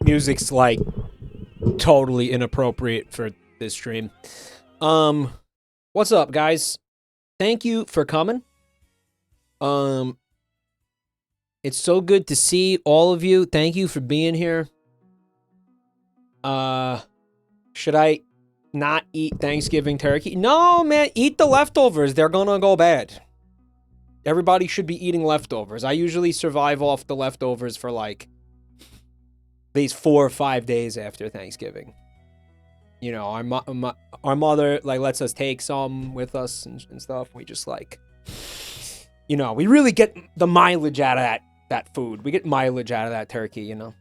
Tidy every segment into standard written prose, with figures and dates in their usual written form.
music's like totally inappropriate for this stream. What's up, guys? Thank you for coming. It's so good to see all of you. Thank you for being here. Should I not eat Thanksgiving turkey? No, man, eat the leftovers. They're gonna go bad. Everybody should be eating leftovers. I usually survive off the leftovers for like these 4 or 5 days after Thanksgiving. You know, our mother like lets us take some with us and stuff. We just like, you know, we really get the mileage out of that food. We get mileage out of that turkey, you know.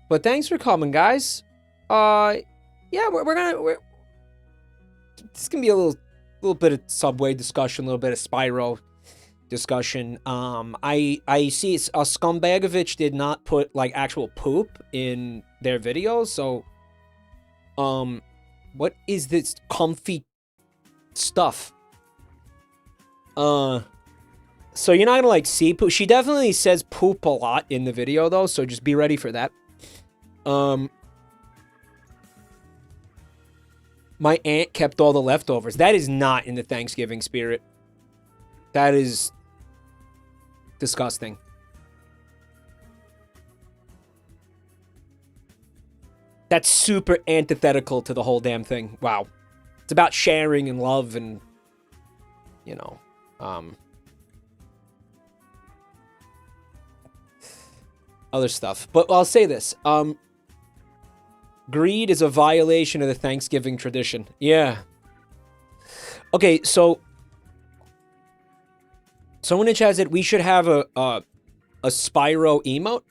But thanks for coming, guys. Yeah, we're this can be a little bit of Subway discussion, a little bit of Spyro discussion. I see Scumbagovich did not put like actual poop in their videos, so what is this comfy stuff? So you're not gonna like see poop. She definitely says poop a lot in the video though, so just be ready for that. My aunt kept all the leftovers. That is not in the Thanksgiving spirit. That is disgusting. That's super antithetical to the whole damn thing. Wow. It's about sharing and love and, you know, other stuff. But I'll say this. Greed is a violation of the Thanksgiving tradition. Yeah. Okay, so someone in chat said we should have a Spyro emote.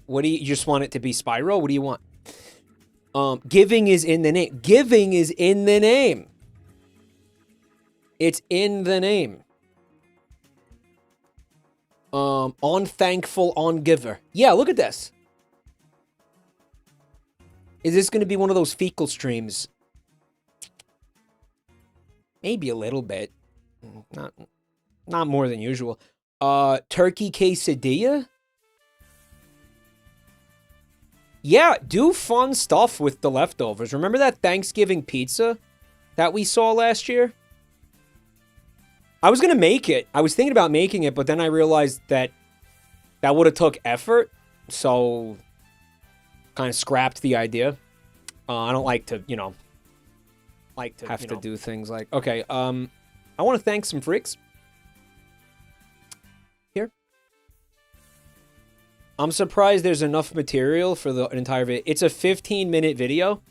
What do you just want it to be Spyro? What do you want? Giving is in the name. Giving is in the name. It's in the name. Unthankful on giver. Yeah, look at this. Is this going to be one of those fecal streams? Maybe a little bit. Not more than usual. Turkey quesadilla? Yeah, do fun stuff with the leftovers. Remember that Thanksgiving pizza that we saw last year? I was going to make it. I was thinking about making it, but then I realized that that would have took effort. So, kind of scrapped the idea. I don't like to, you know, have to do things like... Okay, I want to thank some freaks. Here. I'm surprised there's enough material for the entire video. It's a 15-minute video.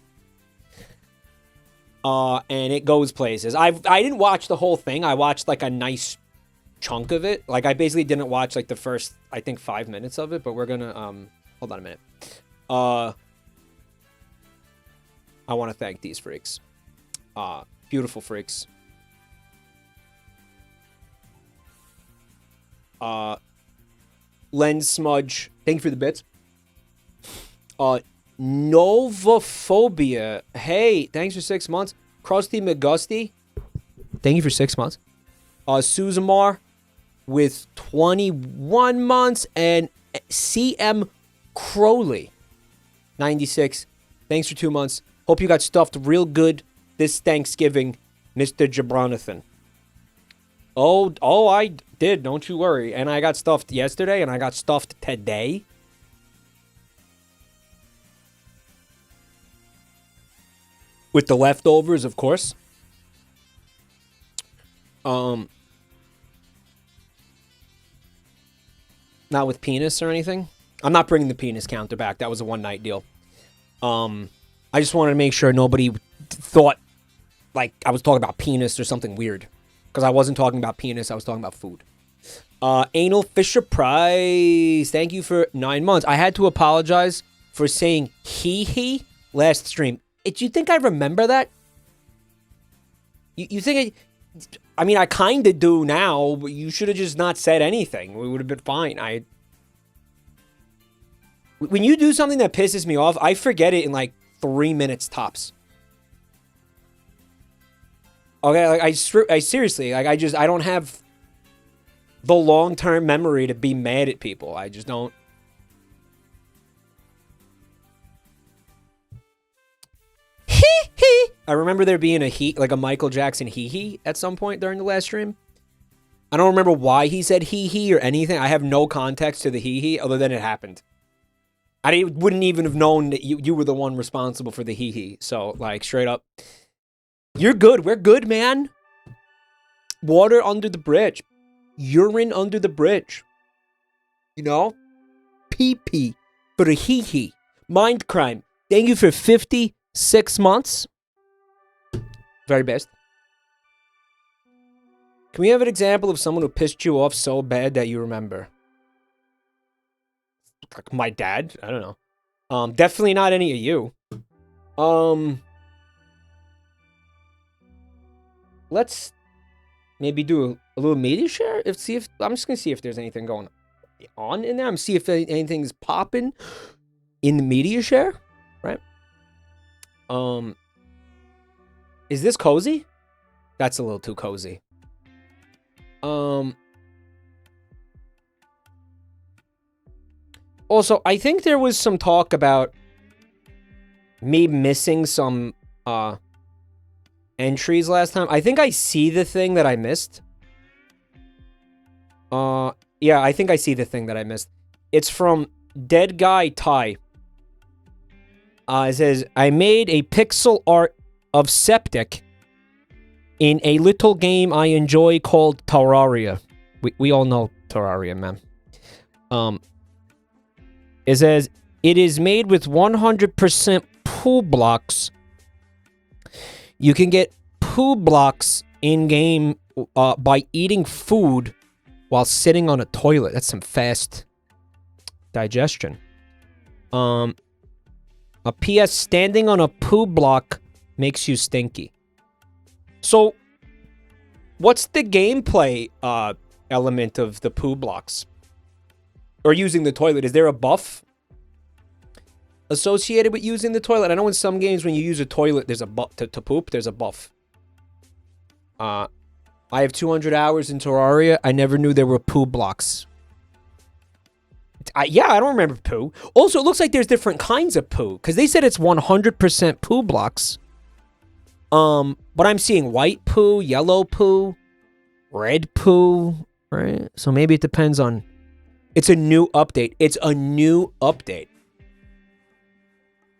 And it goes places. I didn't watch the whole thing. I watched like a nice chunk of it. Like I basically didn't watch like the first, I think 5 minutes of it, but we're gonna, hold on a minute. I want to thank these freaks. Beautiful freaks. Lens Smudge, thank you for the bits. Novophobia, hey, thanks for 6 months. Krusty McGusty, thank you for 6 months. Suzamar with 21 months. And CM Crowley, 96, thanks for 2 months. Hope you got stuffed real good this Thanksgiving, Mr. Jabronathan. Oh, I did, don't you worry. And I got stuffed yesterday, and I got stuffed today. With the leftovers, of course. Not with penis or anything. I'm not bringing the penis counter back. That was a one-night deal. I just wanted to make sure nobody thought like I was talking about penis or something weird. Because I wasn't talking about penis. I was talking about food. Anal Fisher Price. Thank you for 9 months. I had to apologize for saying he last stream. Do you think I remember that? You think I mean, I kind of do now, but you should have just not said anything. We would have been fine. When you do something that pisses me off, I forget it in like 3 minutes tops. Okay, like I seriously, like I don't have the long-term memory to be mad at people. I just don't. Hee. I remember there being like a Michael Jackson hee at some point during the last stream. I don't remember why he said hee or anything. I have no context to the hee other than it happened. I wouldn't even have known that you were the one responsible for the hee. So, like, straight up. You're good. We're good, man. Water under the bridge. Urine under the bridge. You know? Pee for the hee. Mind crime. Thank you for 56 months. Very best. Can we have an example of someone who pissed you off so bad that you remember? Like my dad? I don't know. Definitely not any of you. Let's maybe do a little media share. I'm just gonna see if there's anything going on in there. I'm see if anything's popping in the media share, right? Is this cozy? That's a little too cozy. Also, I think there was some talk about me missing some entries last time. I think I see the thing that I missed. Yeah, I think I see the thing that I missed. It's from Dead Guy Ty. It says, I made a pixel art of Septic in a little game I enjoy called Terraria. We all know Terraria, man. It says, it is made with 100% poo blocks. You can get poo blocks in-game by eating food while sitting on a toilet. That's some fast digestion. A PS, standing on a poo block makes you stinky. So, what's the gameplay element of the poo blocks? Or using the toilet? Is there a buff associated with using the toilet? I know in some games when you use a toilet, there's a buff to poop. There's a buff. I have 200 hours in Terraria. I never knew there were poo blocks. Yeah, I don't remember poo. Also, it looks like there's different kinds of poo. Because they said it's 100% poo blocks. But I'm seeing white poo, yellow poo, red poo, right? So maybe it depends on... It's a new update. It's a new update.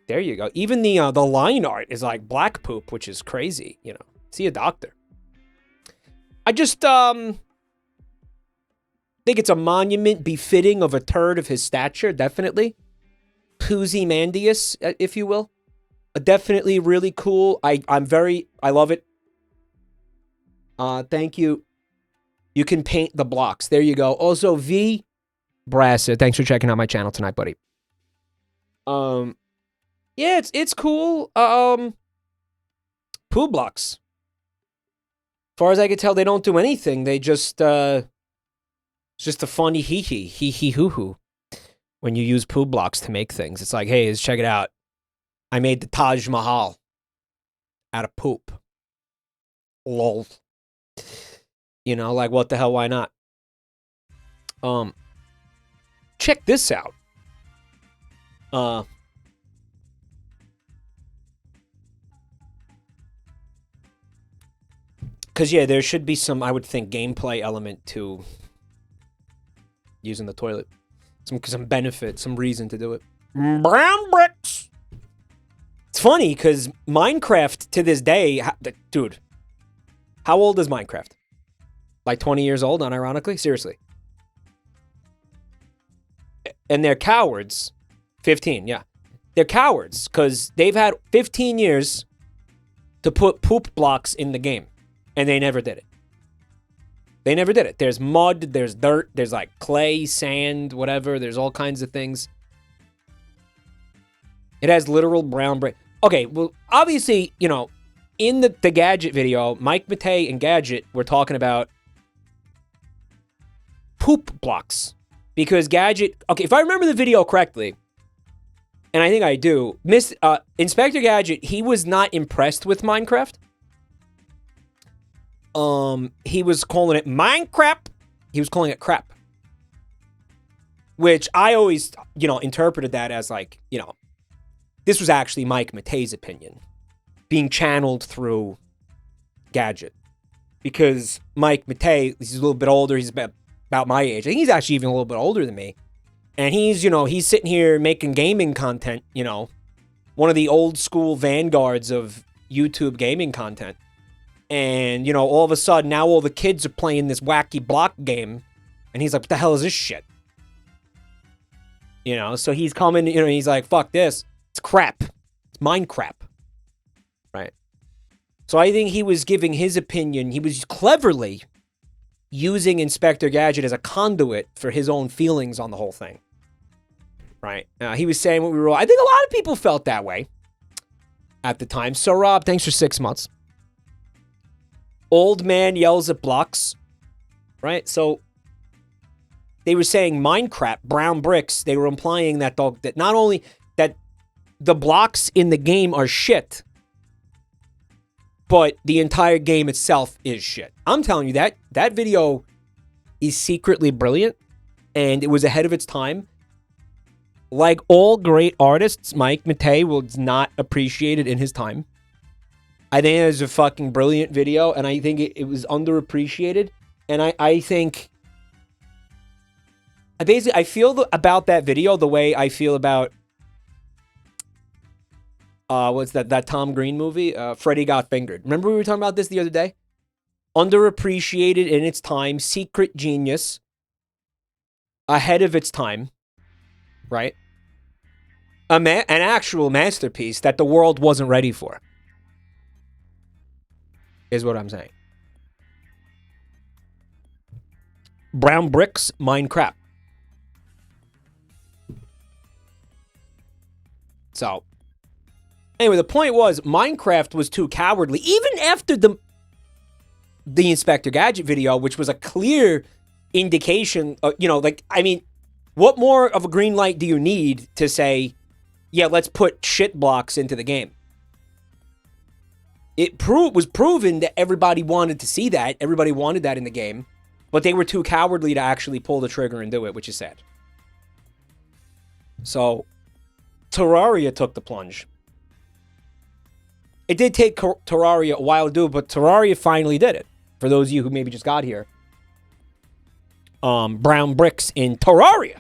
There you go. Even the line art is like black poop, which is crazy, you know. See a doctor. I just, think it's a monument befitting of a turd of his stature, definitely. Poozy-mandius, if you will. Definitely really cool. I love it. Thank you. You can paint the blocks. There you go. Also, V Brasser, thanks for checking out my channel tonight, buddy. Yeah, it's cool. Poo blocks. As far as I can tell, they don't do anything. They just, it's just a funny hee-hee, hoo-hoo. When you use poo blocks to make things. It's like, hey, check it out. I made the Taj Mahal out of poop. Lol. You know, like, what the hell, why not? Check this out. Because, yeah, there should be some, I would think, gameplay element to using the toilet. Some benefit, some reason to do it. Brown bricks! It's funny, because Minecraft, to this day... Dude, how old is Minecraft? Like 20 years old, unironically? Seriously. And they're cowards. 15, yeah. They're cowards, because they've had 15 years to put poop blocks in the game. And they never did it. They never did it. There's mud, there's dirt, there's like clay, sand, whatever. There's all kinds of things. It has literal brown brick. Okay, well, obviously, you know, in the Gadget video, Mike Matei and Gadget were talking about poop blocks. Because Gadget... Okay, if I remember the video correctly, and I think I do, Inspector Gadget, he was not impressed with Minecraft. He was calling it Minecraft. He was calling it crap. Which I always, you know, interpreted that as like, you know, this was actually Mike Matei's opinion being channeled through Gadget. Because Mike Matei, he's a little bit older, he's about my age. I think he's actually even a little bit older than me. And he's, you know, he's sitting here making gaming content, you know, one of the old school vanguards of YouTube gaming content. And, you know, all of a sudden, now all the kids are playing this wacky block game. And he's like, what the hell is this shit? You know, so he's coming, you know, he's like, fuck this. It's crap. It's mind crap. Right? So I think he was giving his opinion. He was cleverly using Inspector Gadget as a conduit for his own feelings on the whole thing. Right? He was saying what we were all, I think a lot of people felt that way at the time. So, Rob, thanks for 6 months. Old man yells at blocks. Right? So, they were saying Minecraft, brown bricks. They were implying that that not only that the blocks in the game are shit, but the entire game itself is shit. I'm telling you, that video is secretly brilliant, and it was ahead of its time. Like all great artists, Mike Matei was not appreciated in his time. I think it was a fucking brilliant video, and I think it was underappreciated. And I think... I feel about that video the way I feel about... what's that Tom Green movie? Freddy Got Fingered. Remember we were talking about this the other day? Underappreciated in its time. Secret genius. Ahead of its time. Right? An actual masterpiece that the world wasn't ready for. Is what I'm saying. Brown bricks, Minecraft. So, anyway, the point was, Minecraft was too cowardly. Even after the Inspector Gadget video, which was a clear indication, you know, like, I mean, what more of a green light do you need to say, yeah, let's put shit blocks into the game? It was proven that everybody wanted to see that. Everybody wanted that in the game. But they were too cowardly to actually pull the trigger and do it, which is sad. So, Terraria took the plunge. It did take Terraria a while to do it, but Terraria finally did it. For those of you who maybe just got here. Brown bricks in Terraria.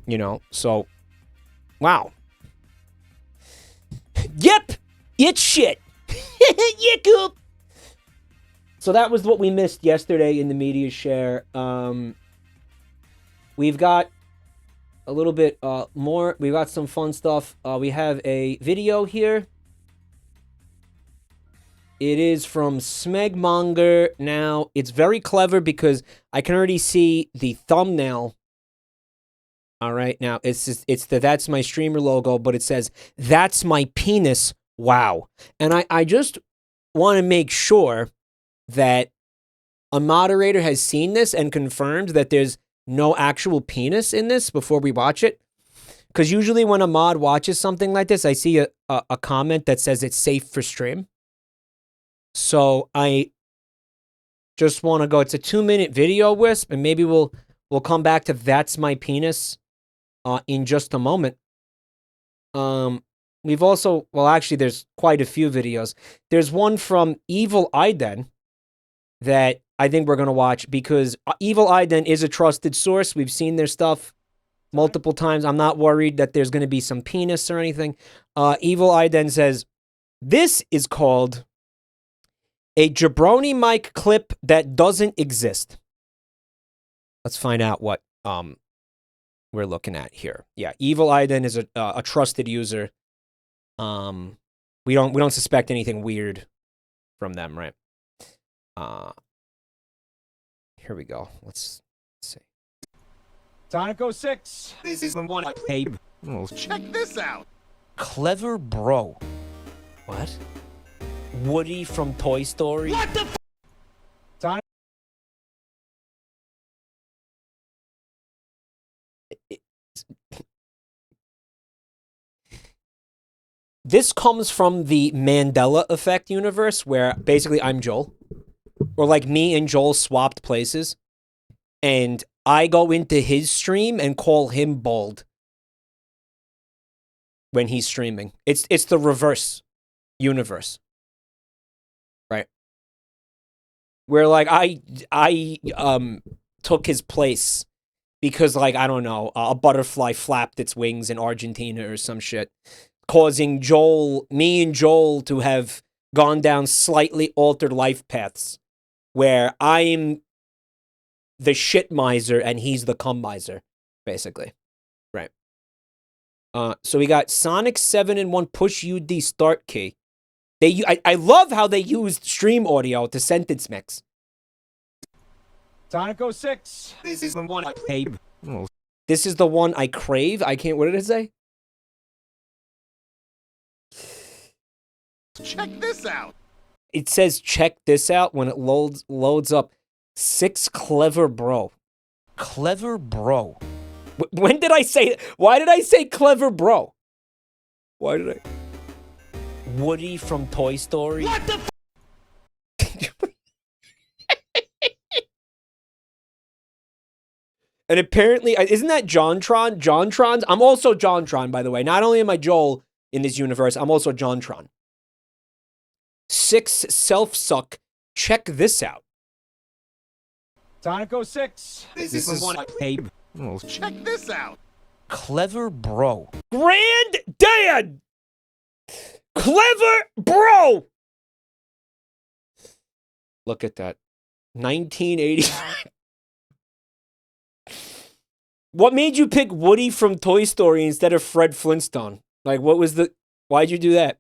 You know, so, wow. Yep, it's shit. Yeah, cool. So that was what we missed yesterday in the media share. We've got a little bit more. We've got some fun stuff. We have a video here. It is from Smegmonger. Now, it's very clever because I can already see the thumbnail. All right, now it's the That's My Streamer logo, but it says, That's My Penis, wow. And I just want to make sure that a moderator has seen this and confirmed that there's no actual penis in this before we watch it. Because usually when a mod watches something like this, I see a comment that says it's safe for stream. So I just want to go, it's a 2-minute video, Wisp, and maybe we'll come back to That's My Penis in just a moment. We've also, well, actually, there's quite a few videos. There's one from Evil Iden that I think we're going to watch because Evil Iden is a trusted source. We've seen their stuff multiple times. I'm not worried that there's going to be some penis or anything. Evil Iden says, this is called a JabroniMike clip that doesn't exist. Let's find out what we're looking at here. Yeah, Evil Iden is a trusted user. We don't suspect anything weird from them, right? Here we go. Let's see. Sonic 06. This is the one I paid. Oh, check this out. Clever bro. What? Woody from Toy Story? What the f? Sonic. This comes from the Mandela Effect universe where basically I'm Joel. or like me and Joel swapped places, and I go into his stream and call him bald when he's streaming. It's the reverse universe, right? Where like I took his place because like I don't know, a butterfly flapped its wings in Argentina or some shit, causing me and Joel to have gone down slightly altered life paths, where I'm the shit miser and he's the cum miser, basically. Right. So we got Sonic 7 and 1 push UD start key. I love how they used stream audio to sentence mix. Sonic 06. This is the one I crave. This is the one I crave. I can't. What did it say? Check this out. It says check this out when it loads up. 6 clever bro. Clever bro. When did I say it? Why did I say clever bro? Why did I? Woody from Toy Story. What the And apparently, isn't that JonTron? JonTron? I'm also JonTron, by the way. Not only am I Joel in this universe, I'm also JonTron. 6 self-suck. Check this out. Sonic 06. This is the one I crave. Check this out. Clever bro. Granddad! Clever bro! Look at that. 1985. What made you pick Woody from Toy Story instead of Fred Flintstone? Like, what was the... Why'd you do that?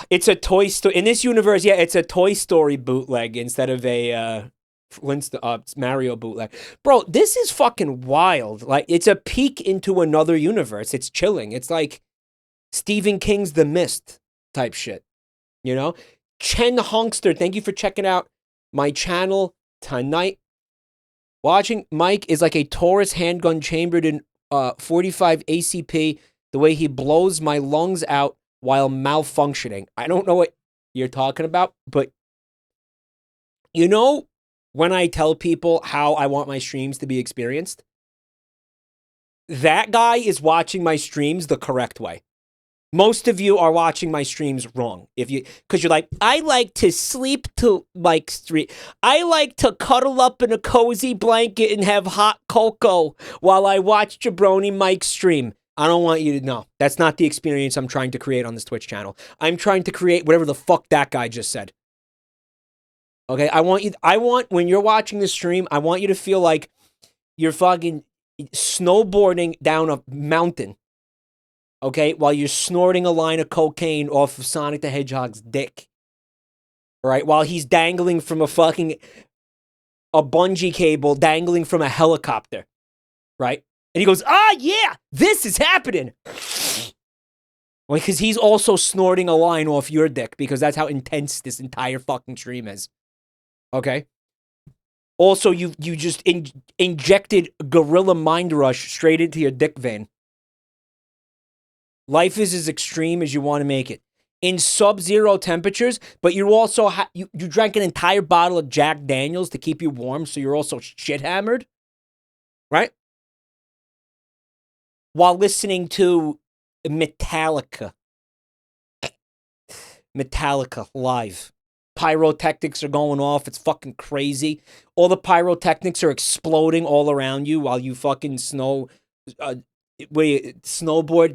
It's a Toy Story... In this universe, yeah, it's a Toy Story bootleg instead of a Mario bootleg. Bro, this is fucking wild. Like, it's a peek into another universe. It's chilling. It's like Stephen King's The Mist type shit. You know? Chen Honkster, thank you for checking out my channel tonight. Watching Mike is like a Taurus handgun chambered in 45 ACP, the way he blows my lungs out while malfunctioning. I don't know what you're talking about, but you know when I tell people how I want my streams to be experienced? That guy is watching my streams the correct way. Most of you are watching my streams wrong. Because you're like, I like to sleep to Mike's stream. I like to cuddle up in a cozy blanket and have hot cocoa while I watch JabroniMike stream. I don't want you to know. That's not the experience I'm trying to create on this Twitch channel. I'm trying to create whatever the fuck that guy just said. Okay, I want when you're watching the stream, I want you to feel like you're fucking snowboarding down a mountain. Okay, while you're snorting a line of cocaine off of Sonic the Hedgehog's dick. Right, while he's dangling from a bungee cable dangling from a helicopter. Right? And he goes, yeah, this is happening. Well, because he's also snorting a line off your dick, because that's how intense this entire fucking stream is. Okay? Also, you just injected Gorilla Mind Rush straight into your dick vein. Life is as extreme as you want to make it. In sub-zero temperatures, but you also you drank an entire bottle of Jack Daniels to keep you warm, so you're also shit-hammered. Right? While listening to Metallica. Metallica live. Pyrotechnics are going off. It's fucking crazy. All the pyrotechnics are exploding all around you while you fucking snowboard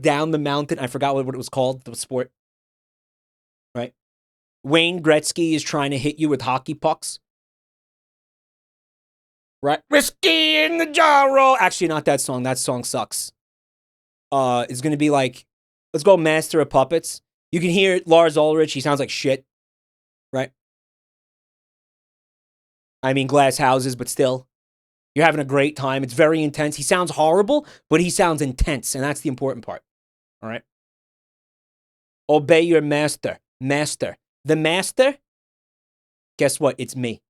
down the mountain. I forgot what it was called, the sport. Right? Wayne Gretzky is trying to hit you with hockey pucks. Right? Whiskey in the jar roll. Actually, not that song. That song sucks. It's going to be like, let's go Master of Puppets. You can hear Lars Ulrich. He sounds like shit. Right? I mean, glass houses, but still. You're having a great time. It's very intense. He sounds horrible, but he sounds intense, and that's the important part. All right? Obey your master. Master. The master? Guess what? It's me.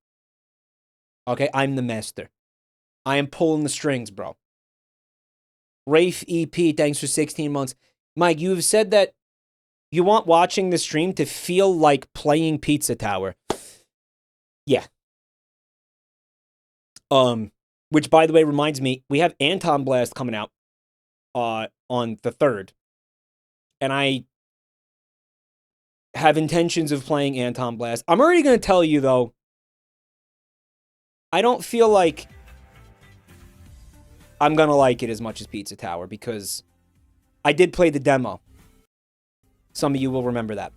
Okay? I'm the master. I am pulling the strings, bro. Rafe EP, thanks for 16 months. Mike, you have said that you want watching the stream to feel like playing Pizza Tower. Yeah. Which, by the way, reminds me, we have Anton Blast coming out on the 3rd. And I have intentions of playing Anton Blast. I'm already going to tell you, though, I don't feel like I'm going to like it as much as Pizza Tower because I did play the demo. Some of you will remember that.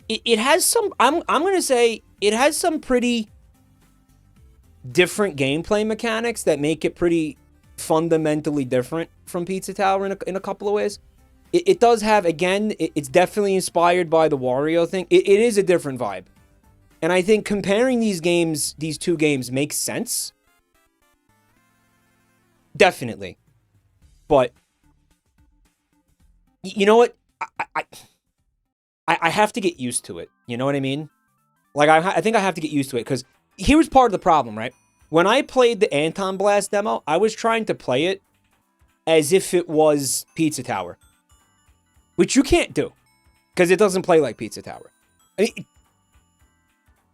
It has some, I'm going to say, it has some pretty different gameplay mechanics that make it pretty fundamentally different from Pizza Tower in a couple of ways. It does have, again, it's definitely inspired by the Wario thing. It is a different vibe. And I think comparing these games, these two games, makes sense. Definitely. But, you know what? I have to get used to it. You know what I mean? Like, I think I have to get used to it, because here's part of the problem, right? When I played the Anton Blast demo, I was trying to play it as if it was Pizza Tower. Which you can't do, because it doesn't play like Pizza Tower. I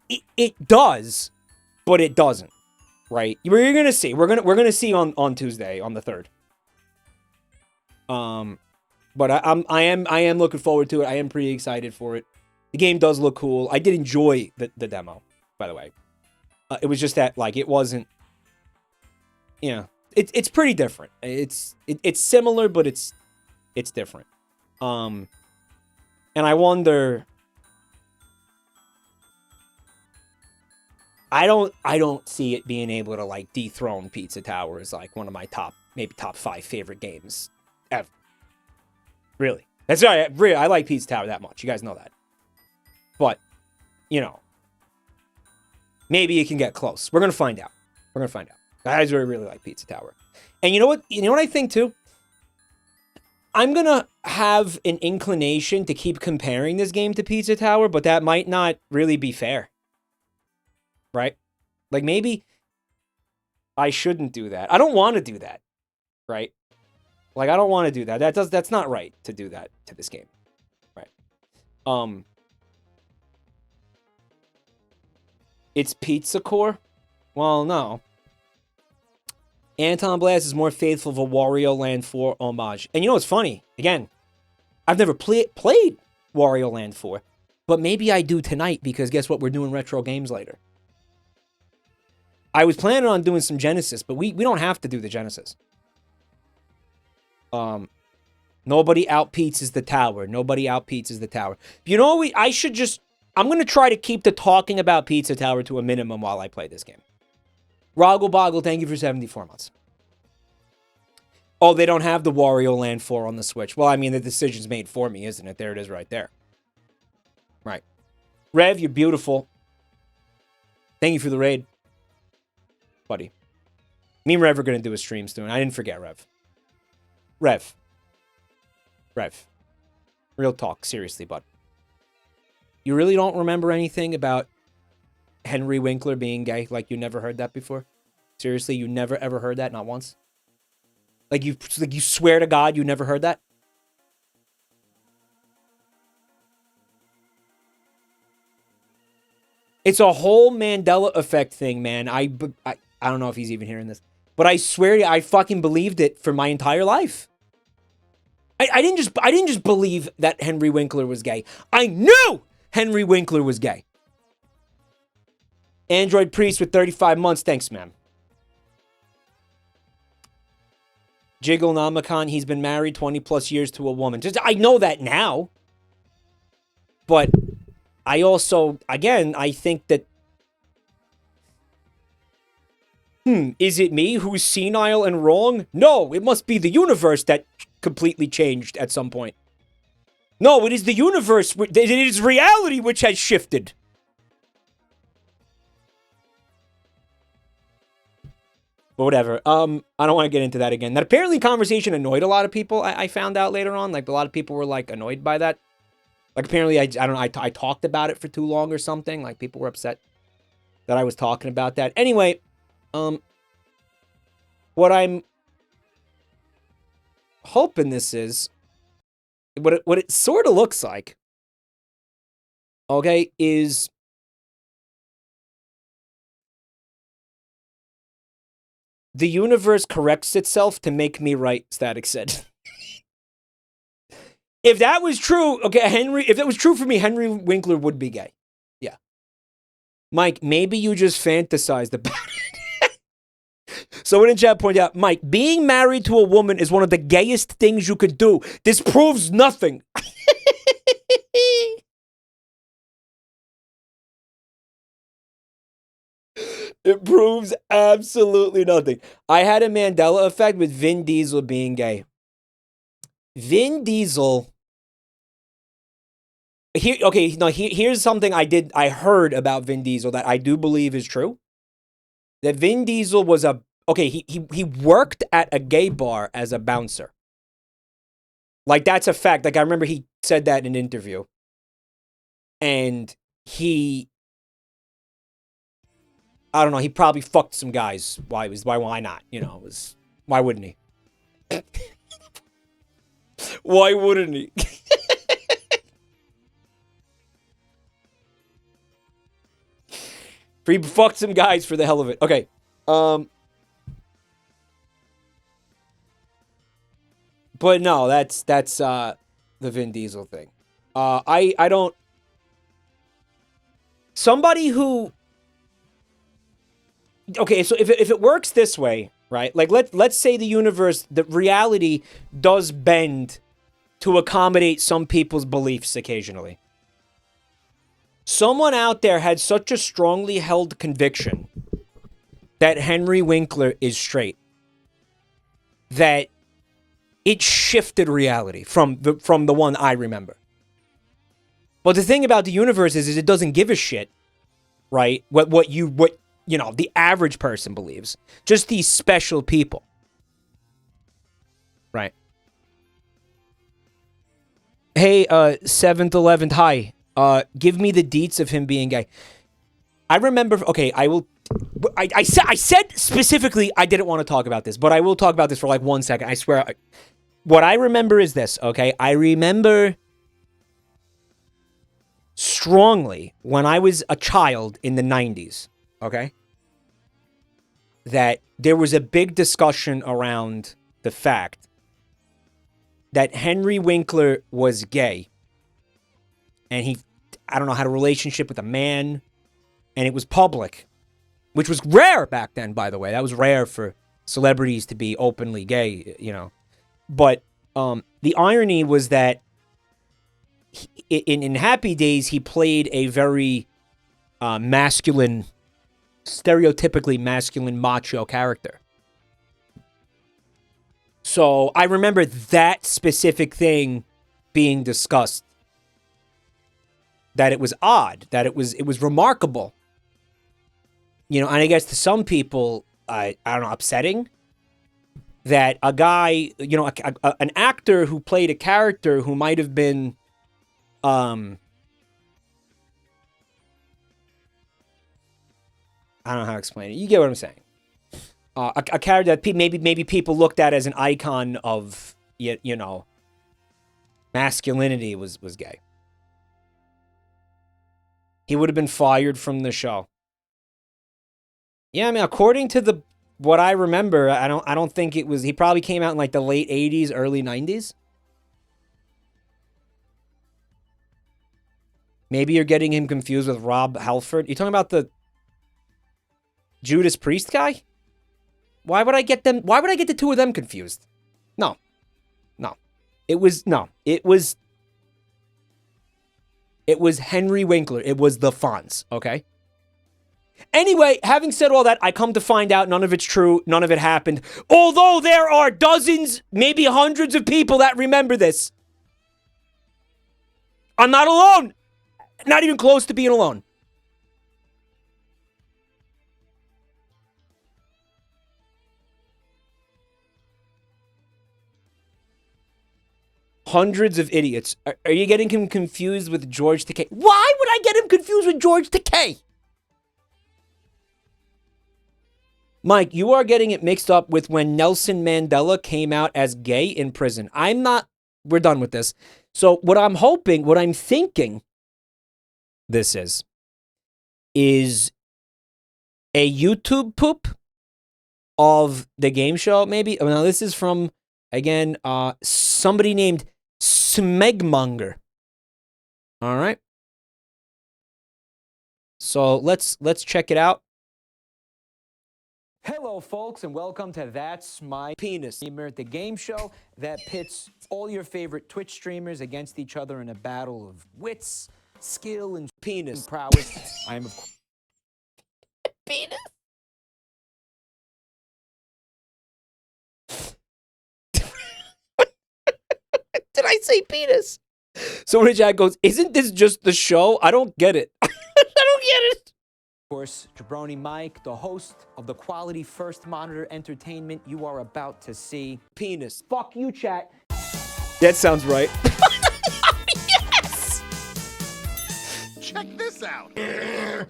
mean, it does, but it doesn't, right? You're gonna see. We're gonna see on Tuesday, on the 3rd. But I am looking forward to it. I am pretty excited for it. The game does look cool. I did enjoy the demo, by the way. It was just that, like, it wasn't, you know, it's pretty different. It's similar, but it's different. And I wonder, I don't see it being able to, like, dethrone Pizza Tower as, like, one of my maybe top 5 favorite games ever. Really. That's right. Really, I like Pizza Tower that much. You guys know that. But, you know, maybe it can get close. We're going to find out. We're going to find out. I really like Pizza Tower. And you know what? You know what I think, too? I'm going to have an inclination to keep comparing this game to Pizza Tower, but that might not really be fair. Right? Like, maybe I shouldn't do that. I don't want to do that. Right? Like, I don't want to do that. That's not right to do that to this game. Right? It's Pizza Core? Well, no. Anton Blast is more faithful of a Wario Land 4 homage. And you know what's funny? Again, I've never played Wario Land 4. But maybe I do tonight, because guess what? We're doing retro games later. I was planning on doing some Genesis, but we don't have to do the Genesis. Nobody out-pizzas the tower. Nobody out-pizzas the tower. You know what? I'm going to try to keep the talking about Pizza Tower to a minimum while I play this game. Roggle Boggle, thank you for 74 months. Oh, they don't have the Wario Land 4 on the Switch. Well, I mean, the decision's made for me, isn't it? There it is right there. Right. Rev, you're beautiful. Thank you for the raid. Buddy. Me and Rev are going to do a stream soon. I didn't forget Rev. Rev. Real talk, seriously, bud. You really don't remember anything about Henry Winkler being gay? Like, you never heard that before? Seriously, you never ever heard that? Not once? Like you swear to God you never heard that? It's a whole Mandela effect thing, man. I don't know if he's even hearing this. But I swear to you, I fucking believed it for my entire life. I didn't just believe that Henry Winkler was gay. I knew Henry Winkler was gay. Android Priest with 35 months. Thanks, man. Jiggle Namacon, he's been married 20 plus years to a woman. I know that now. But I also, again, I think that... is it me who's senile and wrong? No, it must be the universe that completely changed at some point. No, it is the universe. It is reality which has shifted. But whatever. I don't want to get into that again. That apparently conversation annoyed a lot of people. I found out later on. Like, a lot of people were, like, annoyed by that. Like, apparently, I don't know, I talked about it for too long or something. Like, people were upset that I was talking about that. Anyway, what I'm hoping this is, what it sort of looks like, okay, is the universe corrects itself to make me right, Static said. If that was true, okay, if that was true for me, Henry Winkler would be gay. Yeah. Mike, maybe you just fantasized about it. Someone in chat pointed out, Mike, being married to a woman is one of the gayest things you could do. This proves nothing. It proves absolutely nothing. I had a Mandela effect with Vin Diesel being gay. Vin Diesel... Here's something I heard about Vin Diesel that I do believe is true. That Vin Diesel was he worked at a gay bar as a bouncer. Like, that's a fact. Like, I remember he said that in an interview. And he... I don't know, he probably fucked some guys. Why not? You know, why wouldn't he? Why wouldn't he? He fucked some guys for the hell of it. Okay. But no, that's the Vin Diesel thing. I don't... Somebody who... Okay, so if it works this way, right? Like, let's say the universe, the reality does bend to accommodate some people's beliefs occasionally. Someone out there had such a strongly held conviction that Henry Winkler is straight that it shifted reality from the one I remember. But the thing about the universe is it doesn't give a shit, right? What you know, the average person believes. Just these special people. Right. Hey, 7th, 11th, hi. Give me the deets of him being gay. I remember, okay, I said specifically I didn't want to talk about this, but I will talk about this for like 1 second. I swear. What I remember is this, okay? I remember strongly when I was a child in the 90s, okay? That there was a big discussion around the fact that Henry Winkler was gay. And he, I don't know, had a relationship with a man. And it was public. Which was rare back then, by the way. That was rare for celebrities to be openly gay, you know. But the irony was that in Happy Days, he played a very masculine, stereotypically masculine macho character. So I remember that specific thing being discussed. That it was odd, that it was remarkable. You know, and I guess to some people, I don't know, upsetting. That a guy, you know, an actor who played a character who might have been, I don't know how to explain it. You get what I'm saying. A character that maybe people looked at as an icon of, you know, masculinity was gay. He would have been fired from the show. Yeah, I mean, according to what I remember, I don't think it was. He probably came out in like the late 80s, early 90s. Maybe you're getting him confused with Rob Halford. You talking about the Judas Priest guy? Why would I get the two of them confused? No. It was Henry Winkler. It was the Fonz, okay? Anyway, having said all that, I come to find out none of it's true. None of it happened. Although there are dozens, maybe hundreds of people that remember this. I'm not alone. Not even close to being alone. Hundreds of idiots. Are you getting him confused with George Takei? Why would I get him confused with George Takei? Mike, you are getting it mixed up with when Nelson Mandela came out as gay in prison. I'm not. We're done with this. So what I'm thinking this is a YouTube poop of the game show, maybe. Now, this is from, again, somebody named Smegmonger. All right. So let's check it out. Hello, folks, and welcome to That's My Penis, the game show that pits all your favorite Twitch streamers against each other in a battle of wits, skill, and penis prowess. I am, of course, Penis? Did I say penis? So Jack goes, isn't this just the show? I don't get it. I don't get it. Of course, JabroniMike, the host of the quality first monitor entertainment you are about to see. Penis. Fuck you, chat. That sounds right. Yes! Check this out. Penis.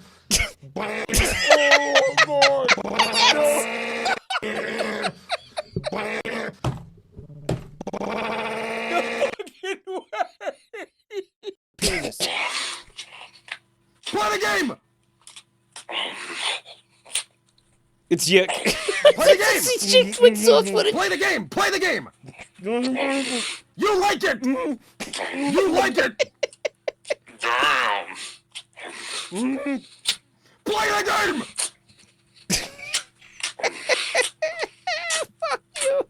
Play the game! It's yuck. Play the game! Play the game! Play the game! You like it! You like it! Play the game! Fuck you.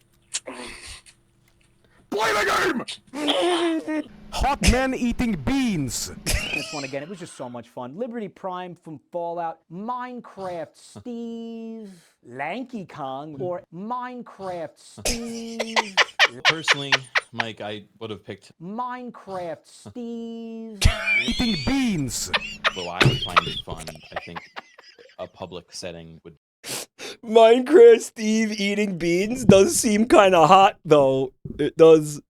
Play the game! Hot men eating beans. This one again, it was just so much fun. Liberty Prime from Fallout, Minecraft Steve, Lanky Kong, or Minecraft Steve. Personally, Mike, I would have picked Minecraft Steve. Eating beans. though I would find it fun. I think a public setting would Minecraft Steve eating beans does seem kind of hot, though. It does.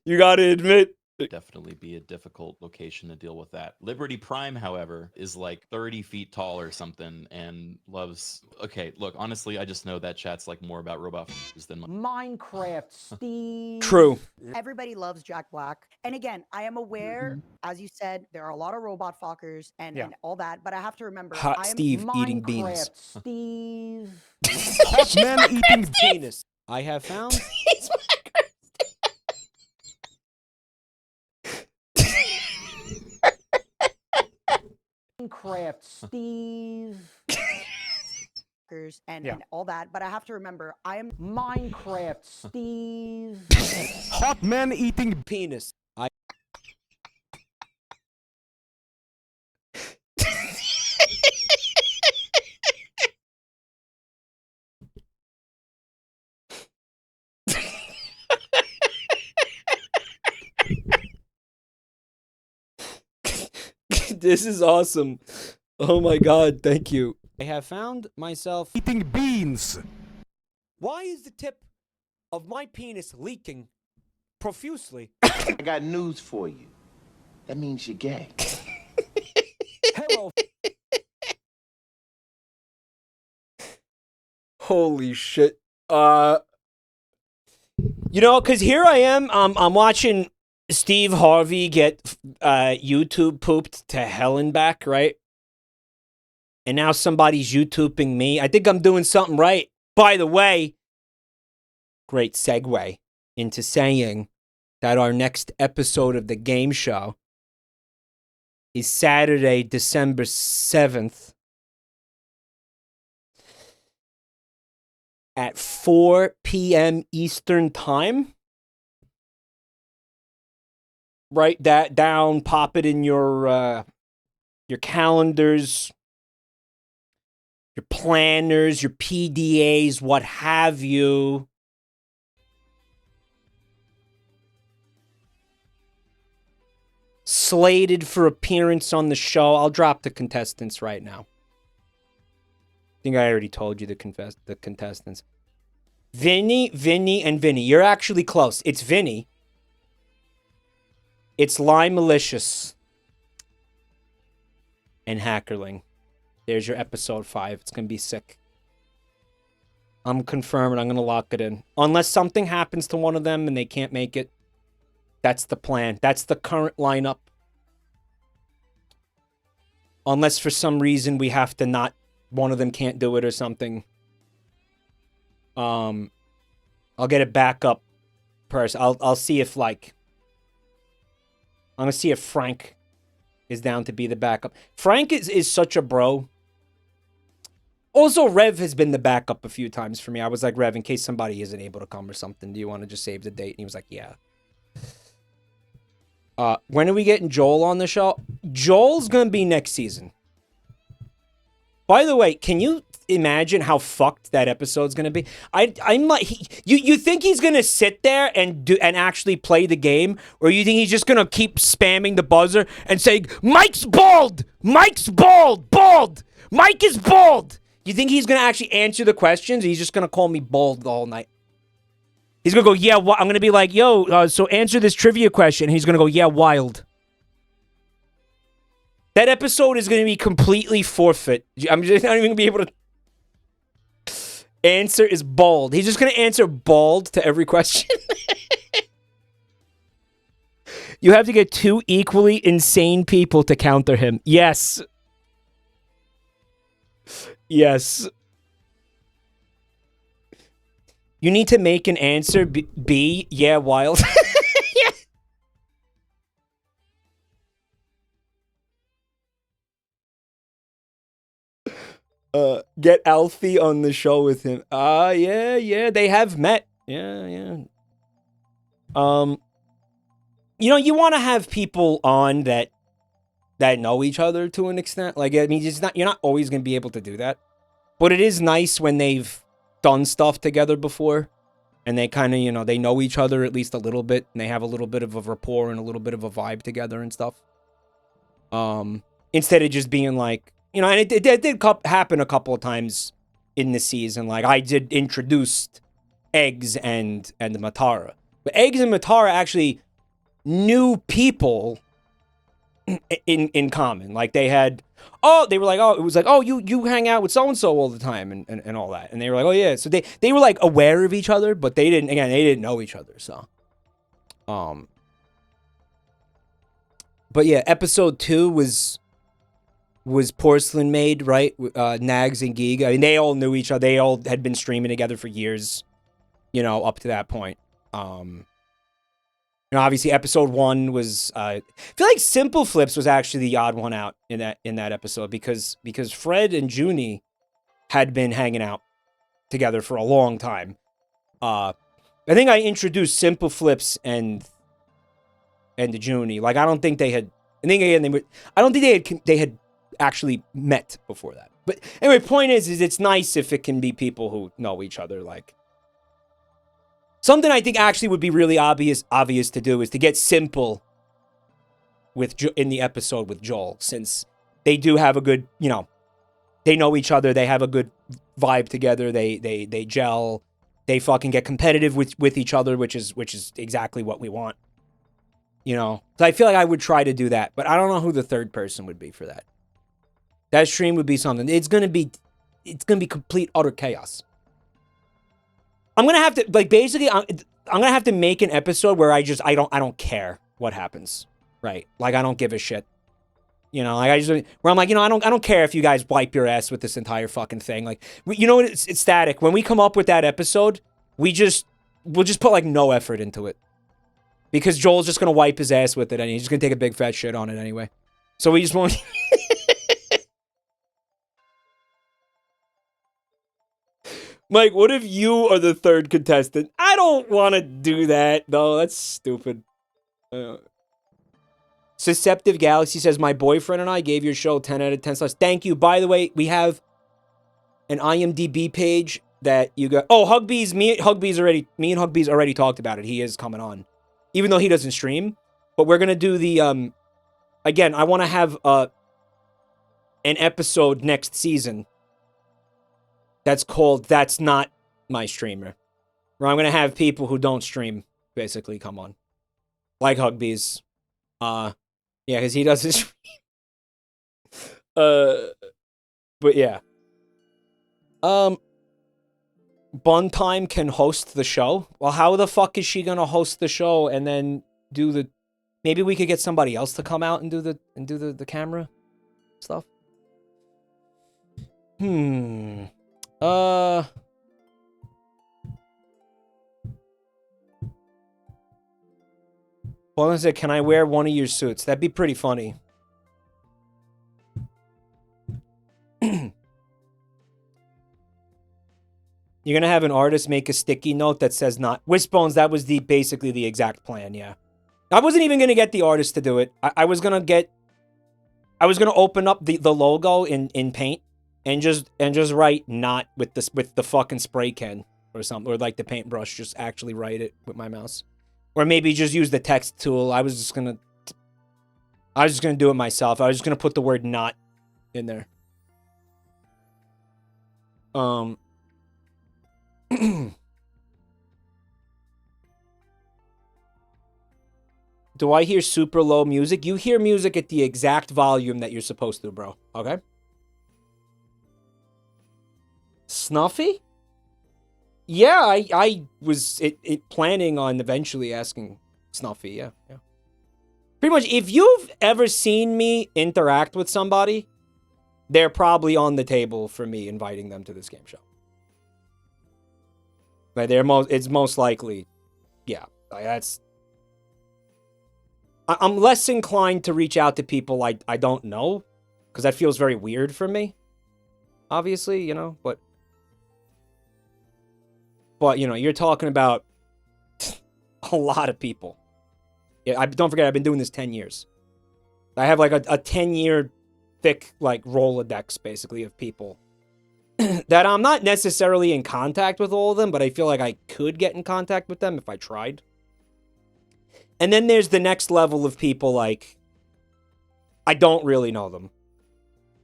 You gotta admit. definitely be a difficult location to deal with that. Liberty Prime, however, is like 30 feet tall or something and loves... Okay, look, honestly, I just know that chat's like more about robot f***ers than... Minecraft Steve. True. Everybody loves Jack Black. And again, I am aware, as you said, there are a lot of robot fuckers and all that, but I have to remember... Hot I am Steve eating beans. Minecraft Steve. Hot men eating Penis. I have found... Minecraft Steve. and all that, but I have to remember, I am Minecraft Steve. hot men eating Penis. I... This is awesome. Oh my god, thank you. I have found myself... eating beans. Why is the tip of my penis leaking profusely? I got news for you. That means you're gay. Hello. Holy shit. You know, because here I am, I'm watching Steve Harvey get YouTube pooped to hell and back, right? And now somebody's YouTubing me. I think I'm doing something right. By the way, great segue into saying that our next episode of the game show is Saturday, December 7th at 4 p.m. Eastern Time. Write that down, pop it in your calendars, your planners, your PDAs, what have you. Slated for appearance on the show. I'll drop the contestants right now. I think I already told you the contestants. Vinny, and Vinny. You're actually close. It's Vinny. It's Lime Malicious. And Hackerling. There's your episode 5. It's going to be sick. I'm confirming. I'm going to lock it in. Unless something happens to one of them and they can't make it. That's the plan. That's the current lineup. Unless for some reason we have to not, one of them can't do it or something. I'll get a backup person. I'll see if, like, I'm gonna see if Frank is down to be the backup. Frank is such a bro. Also, Rev has been the backup a few times for me. I was like, Rev, in case somebody isn't able to come or something, do you want to just save the date? And he was like, yeah. When are we getting Joel on the show? Joel's gonna be next season. By the way, can you imagine how fucked that episode's gonna be? I'm like, you think he's gonna sit there and actually play the game, or you think he's just gonna keep spamming the buzzer and saying, Mike's bald! Mike's bald! Bald! Mike is bald! You think he's gonna actually answer the questions, or he's just gonna call me bald all night? He's gonna go, yeah, I'm gonna be like, yo, so answer this trivia question. And he's gonna go, yeah, wild. That episode is gonna be completely forfeit. I'm just not even gonna be able to answer is bald. He's just gonna answer bald to every question. You have to get 2 equally insane people to counter him. Yes. Yes. You need to make an answer B, yeah, wild. Yeah. Get Alfie on the show with him. Yeah, they have met. Yeah. You know, you want to have people on that know each other to an extent. Like, I mean, you're not always going to be able to do that. But it is nice when they've done stuff together before. And they kind of, you know, they know each other at least a little bit. And they have a little bit of a rapport and a little bit of a vibe together and stuff. Instead of just being like, you know, and it did happen a couple of times in the season. Like, I did introduce Eggs and Matara. But Eggs and Matara actually knew people in common. Like, they had, they were like, it was like, you hang out with so-and-so all the time and all that. And they were like, oh yeah. So they were like aware of each other, but they didn't know each other. So, but yeah, episode 2 was Porcelain Maid, right? Nags and Giga. I mean, they all knew each other. They all had been streaming together for years, you know, up to that point. You know, obviously, episode 1 was. I feel like Simple Flips was actually the odd one out in that episode because Fred and Junie had been hanging out together for a long time. I think I introduced Simple Flips and Junie. Like, I don't think they had. I don't think they had actually met before that. But anyway, point is it's nice if it can be people who know each other, like. Something I think actually would be really obvious to do is to get Simple in the episode with Joel, since they do have a good, you know, they know each other, they have a good vibe together, they gel, they fucking get competitive with each other, which is exactly what we want. You know, so I feel like I would try to do that, but I don't know who the third person would be for that. That stream would be something. It's gonna be complete utter chaos. I'm gonna have to, like, basically, I'm gonna have to make an episode where I don't care what happens, right? Like, I don't give a shit, you know. Like, where I'm like, you know, I don't care if you guys wipe your ass with this entire fucking thing. Like, you know what? It's static. When we come up with that episode, we'll just put like no effort into it, because Joel's just gonna wipe his ass with it, and he's just gonna take a big fat shit on it anyway. So we just won't. Mike, what if you are the third contestant? I don't want to do that. No, that's stupid. Susceptive Galaxy says, my boyfriend and I gave your show 10 out of 10 stars. Thank you. By the way, we have an IMDb page that you got. Oh, Hugbees. Me and Hugbees already talked about it. He is coming on, even though he doesn't stream. But we're going to do the, again, I want to have an episode next season that's called That's Not My Streamer. Where I'm going to have people who don't stream basically come on. Like Hugbees. Yeah, because he doesn't stream. But yeah. Buntime can host the show. Well, how the fuck is she going to host the show and then do the... Maybe we could get somebody else to come out and do the camera stuff. Well, I said, can I wear one of your suits? That'd be pretty funny. You're gonna have an artist make a sticky note that says not Wishbones. That was basically the exact plan. Yeah, I wasn't even gonna get the artist to do it. I was gonna open up the logo in Paint and just write not with the fucking spray can or something, or like the paintbrush. Just actually write it with my mouse, or maybe just use the text tool. I was just gonna do it myself. I was just gonna put the word not in there. Do I hear super low music? You hear music at the exact volume that you're supposed to, bro. Okay? Snuffy? Yeah, I was planning on eventually asking Snuffy, yeah. Pretty much, if you've ever seen me interact with somebody, they're probably on the table for me inviting them to this game show. Like, it's most likely, yeah. Like, I'm less inclined to reach out to people I don't know, because that feels very weird for me. Obviously, you know, but you know, you're talking about a lot of people. Yeah, don't forget, I've been doing this 10 years. I have like a 10-year thick like Rolodex basically of people that I'm not necessarily in contact with all of them, but I feel like I could get in contact with them if I tried. And then there's the next level of people, like, I don't really know them.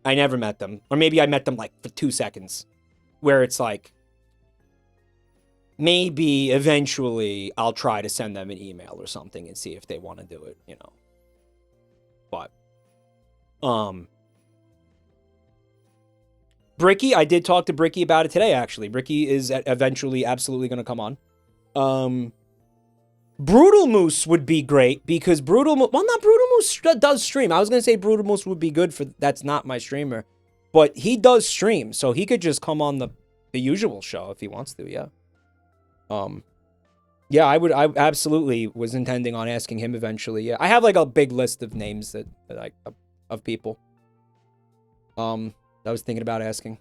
I never met them. Or maybe I met them, like, for 2 seconds. Where it's like, maybe eventually I'll try to send them an email or something and see if they want to do it, you know. But, Bricky, I did talk to Bricky about it today, actually. Bricky is eventually absolutely going to come on. Brutal Moose would be great because Brutal Moose... Well, not Brutal Moose does stream. I was going to say Brutal Moose would be good for... That's not my streamer. But he does stream, so he could just come on the usual show if he wants to, yeah. Yeah, I absolutely was intending on asking him eventually, yeah. I have, like, a big list of names of people. I was thinking about asking.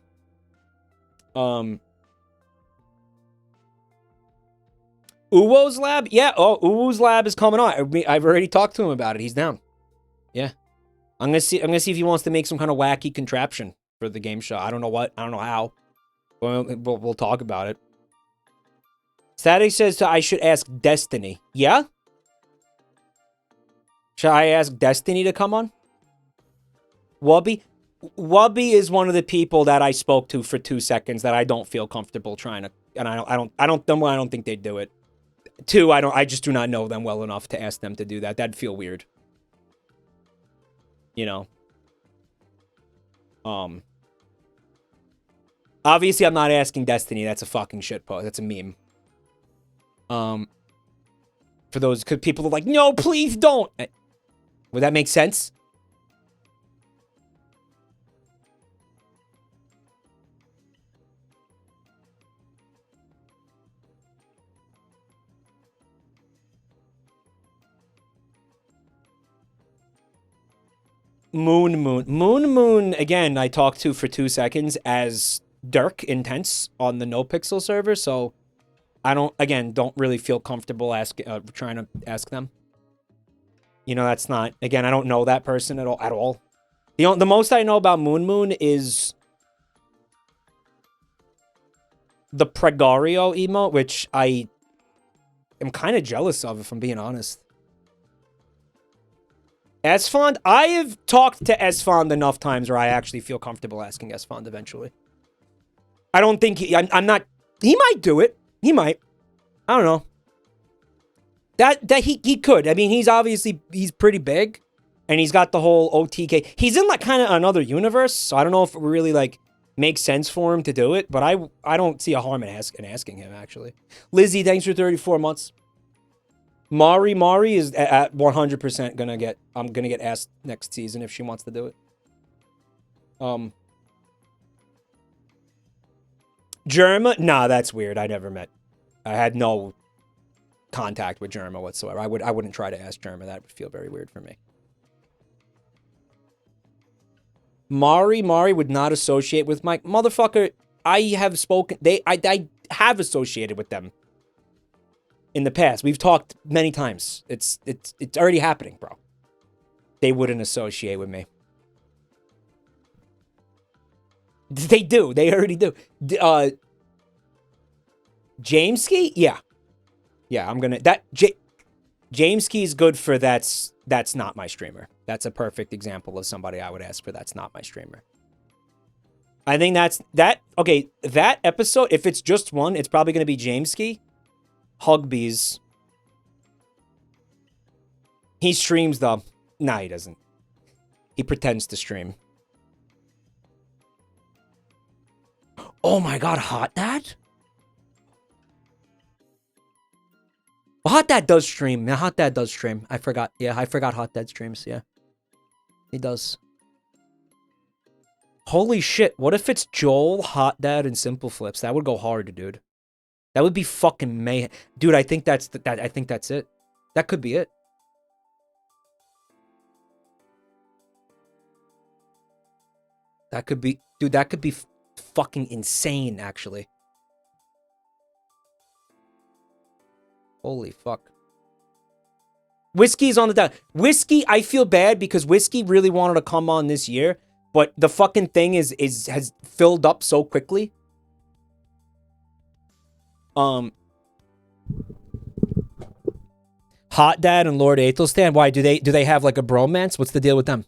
Uwo's lab? Yeah, Uwo's lab is coming on. I've already talked to him about it. He's down. Yeah. I'm gonna see if he wants to make some kind of wacky contraption for the game show. I don't know what. I don't know how. We'll talk about it. Static says I should ask Destiny. Yeah? Should I ask Destiny to come on? Wubby? Wubby is one of the people that I spoke to for 2 seconds that I don't feel comfortable trying to, and I don't think they'd do it. 2, I just do not know them well enough to ask them to do that. That'd feel weird. You know. Obviously I'm not asking Destiny. That's a fucking shitpost. That's a meme. For those, because people are like, no, please don't. Would that make sense? Moon, again, I talked to for 2 seconds as Dirk Intense on the NoPixel server, so I don't really feel comfortable trying to ask them. You know, that's not, again, I don't know that person at all. The most I know about Moon is the Pregario emote, which I am kind of jealous of, if I'm being honest. Esfond? I have talked to Esfond enough times where I actually feel comfortable asking Esfond eventually. I don't think I'm not... He might do it. He might. I don't know. That he could. I mean, he's pretty big. And he's got the whole OTK. He's in, like, kind of another universe. So I don't know if it really, like, makes sense for him to do it. But I don't see a harm in asking him, actually. Lizzie, thanks for 34 months. Mari is at 100% gonna get... I'm gonna get asked next season if she wants to do it. Germa? Nah, that's weird. I never met. I had no contact with Germa whatsoever. I wouldn't try to ask Germa. That would feel very weird for me. Mari would not associate with Mike. Motherfucker, I have spoken. I have associated with them in the past. We've talked many times. It's already happening, bro. They wouldn't associate with me. They do. They already do. Jameski? Yeah. Yeah, I'm gonna... Jameski's good for that's not my streamer. That's a perfect example of somebody I would ask for that's not my streamer. I think okay, that episode, if it's just one, it's probably gonna be Jameski, Hugbees. He streams though. Nah, he doesn't. He pretends to stream. Oh my god, Hot Dad? Well, Hot Dad does stream. Yeah, Hot Dad does stream. I forgot. Yeah, I forgot Hot Dad streams. Yeah. He does. Holy shit. What if it's Joel, Hot Dad, and Simple Flips? That would go hard, dude. That would be fucking mayhem. Dude, I think that's I think that's it. That could be it. That could be... Dude, that could be fucking insane, actually. Holy fuck. Whiskey's on the down. Whiskey, I feel bad because Whiskey really wanted to come on this year, but the fucking thing has filled up so quickly. Hot Dad and Lord Aethelstan. Why do they have like a bromance? What's the deal with them?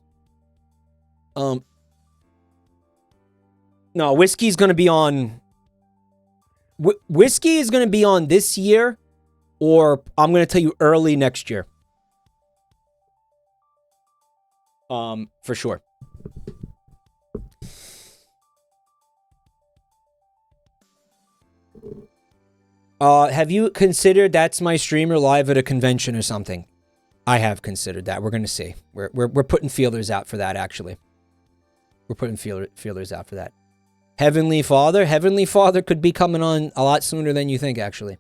No, Whiskey's gonna be on. Whiskey is gonna be on this year, or I'm gonna tell you early next year. For sure. Have you considered That's My Streamer live at a convention or something? I have considered that. We're gonna see. We're putting feelers out for that, actually. We're putting feelers out for that. Heavenly Father? Heavenly Father could be coming on a lot sooner than you think, actually.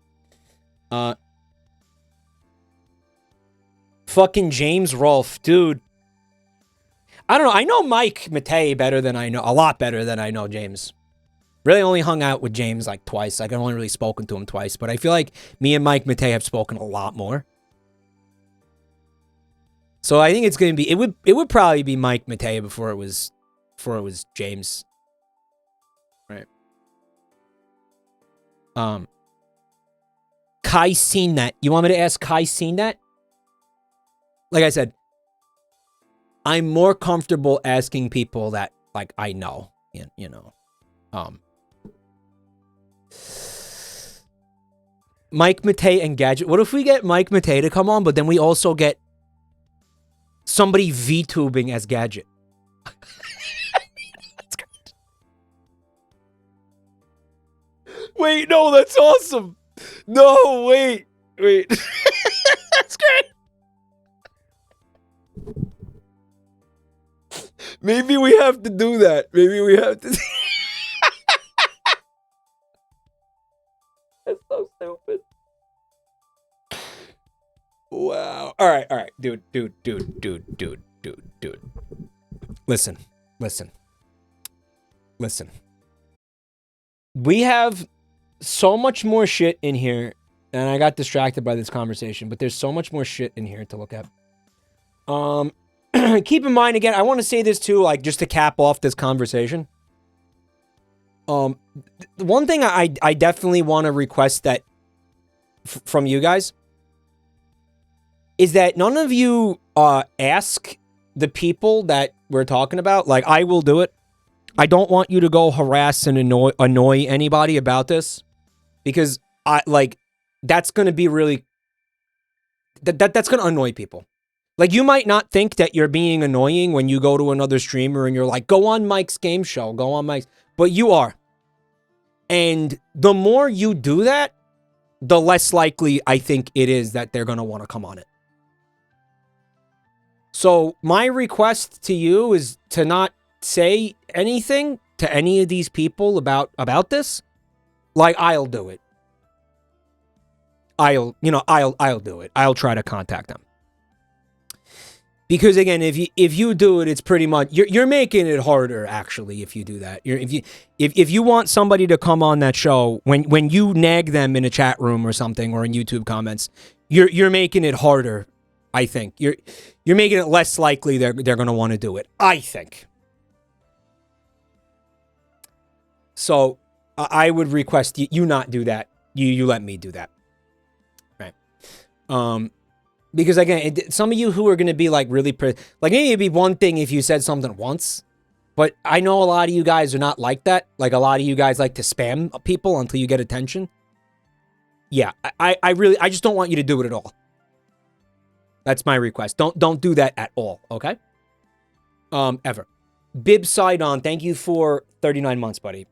Fucking James Rolfe. Dude. I don't know. I know Mike Matei better than I know... A lot better than I know James. Really only hung out with James like twice. I've only really spoken to him twice. But I feel like me and Mike Matei have spoken a lot more. So I think it's going to be... It would probably be Mike Matei before it was James. Right. Kai seen that. You want me to ask Kai seen that? Like I said, I'm more comfortable asking people that like I know, you know. Mike Matei and Gadget. What if we get Mike Matei to come on, but then we also get somebody VTubing as Gadget? Wait, no, that's awesome. No, wait. That's great. Maybe we have to do that. Maybe we have to. That's so stupid. Wow. All right. Dude. Listen. We have so much more shit in here, and I got distracted by this conversation, but there's so much more shit in here to look at. Keep in mind, again, I want to say this too, like, just to cap off this conversation. One thing I definitely want to request that from you guys is that none of you ask the people that we're talking about. Like, I will do it. I don't want you to go harass and annoy anybody about this, because that's going to be really that's going to annoy people. Like, you might not think that you're being annoying when you go to another streamer and you're like, go on Mike's game show, go on Mike's, but you are. And the more you do that, the less likely I think it is that they're going to want to come on it. So my request to you is to not say anything to any of these people about this, like, I'll do it. I'll do it. I'll try to contact them. Because again, if you do it, it's pretty much you're making it harder. Actually, if you do that, if you want somebody to come on that show, when you nag them in a chat room or something or in YouTube comments, you're making it harder. I think you're making it less likely they're going to want to do it. I think. So I would request you not do that. You let me do that. Right. Because again, some of you who are going to be like really, like maybe it'd be one thing if you said something once, but I know a lot of you guys are not like that. Like a lot of you guys like to spam people until you get attention. Yeah, I just don't want you to do it at all. That's my request. Don't do that at all. Okay. Ever. Bib Sidon, thank you for 39 months, buddy.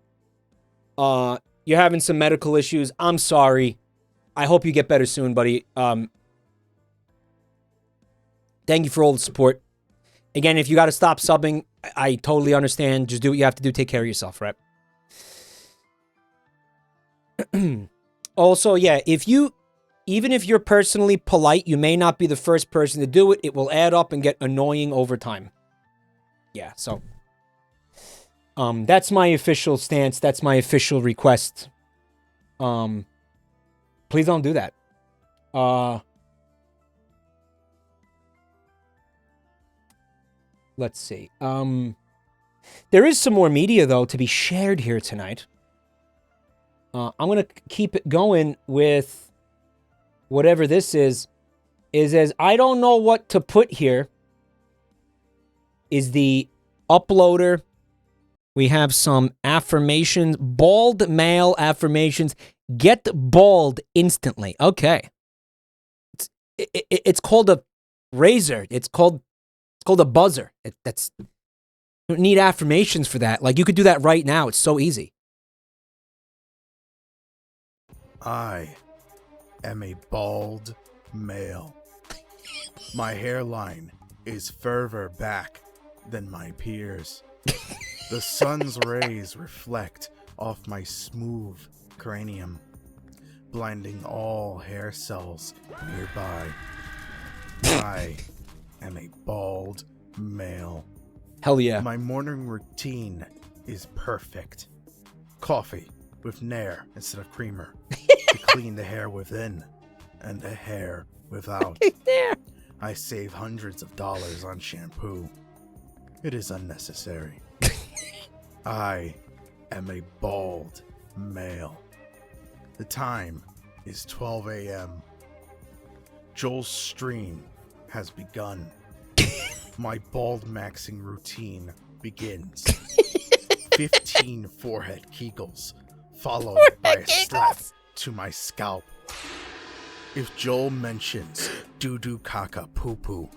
You're having some medical issues. I'm sorry. I hope you get better soon, buddy. Thank you for all the support. Again, if you got to stop subbing, I totally understand. Just do what you have to do. Take care of yourself, right? Also, yeah, even if you're personally polite, you may not be the first person to do it. It will add up and get annoying over time. Yeah, so that's my official stance. That's my official request. Please don't do that. Let's see. There is some more media, though, to be shared here tonight. I'm going to keep it going with whatever this is as I don't know what to put here. Is the uploader. We have some affirmations. Bald male affirmations. Get bald instantly. Okay. It's called a razor. It's called a buzzer. You don't need affirmations for that. Like, you could do that right now. It's so easy. I am a bald male. My hairline is further back than my peers. The sun's rays reflect off my smooth cranium, blinding all hair cells nearby. I am a bald male. Hell yeah. My morning routine is perfect. Coffee with Nair instead of creamer to clean the hair within and the hair without. I save hundreds of dollars on shampoo. It is unnecessary. I am a bald male. The time is 12 a.m. Joel's stream has begun. My bald maxing routine begins. 15 forehead kegels, followed by a slap to my scalp. If Joel mentions doo-doo caca poo-poo,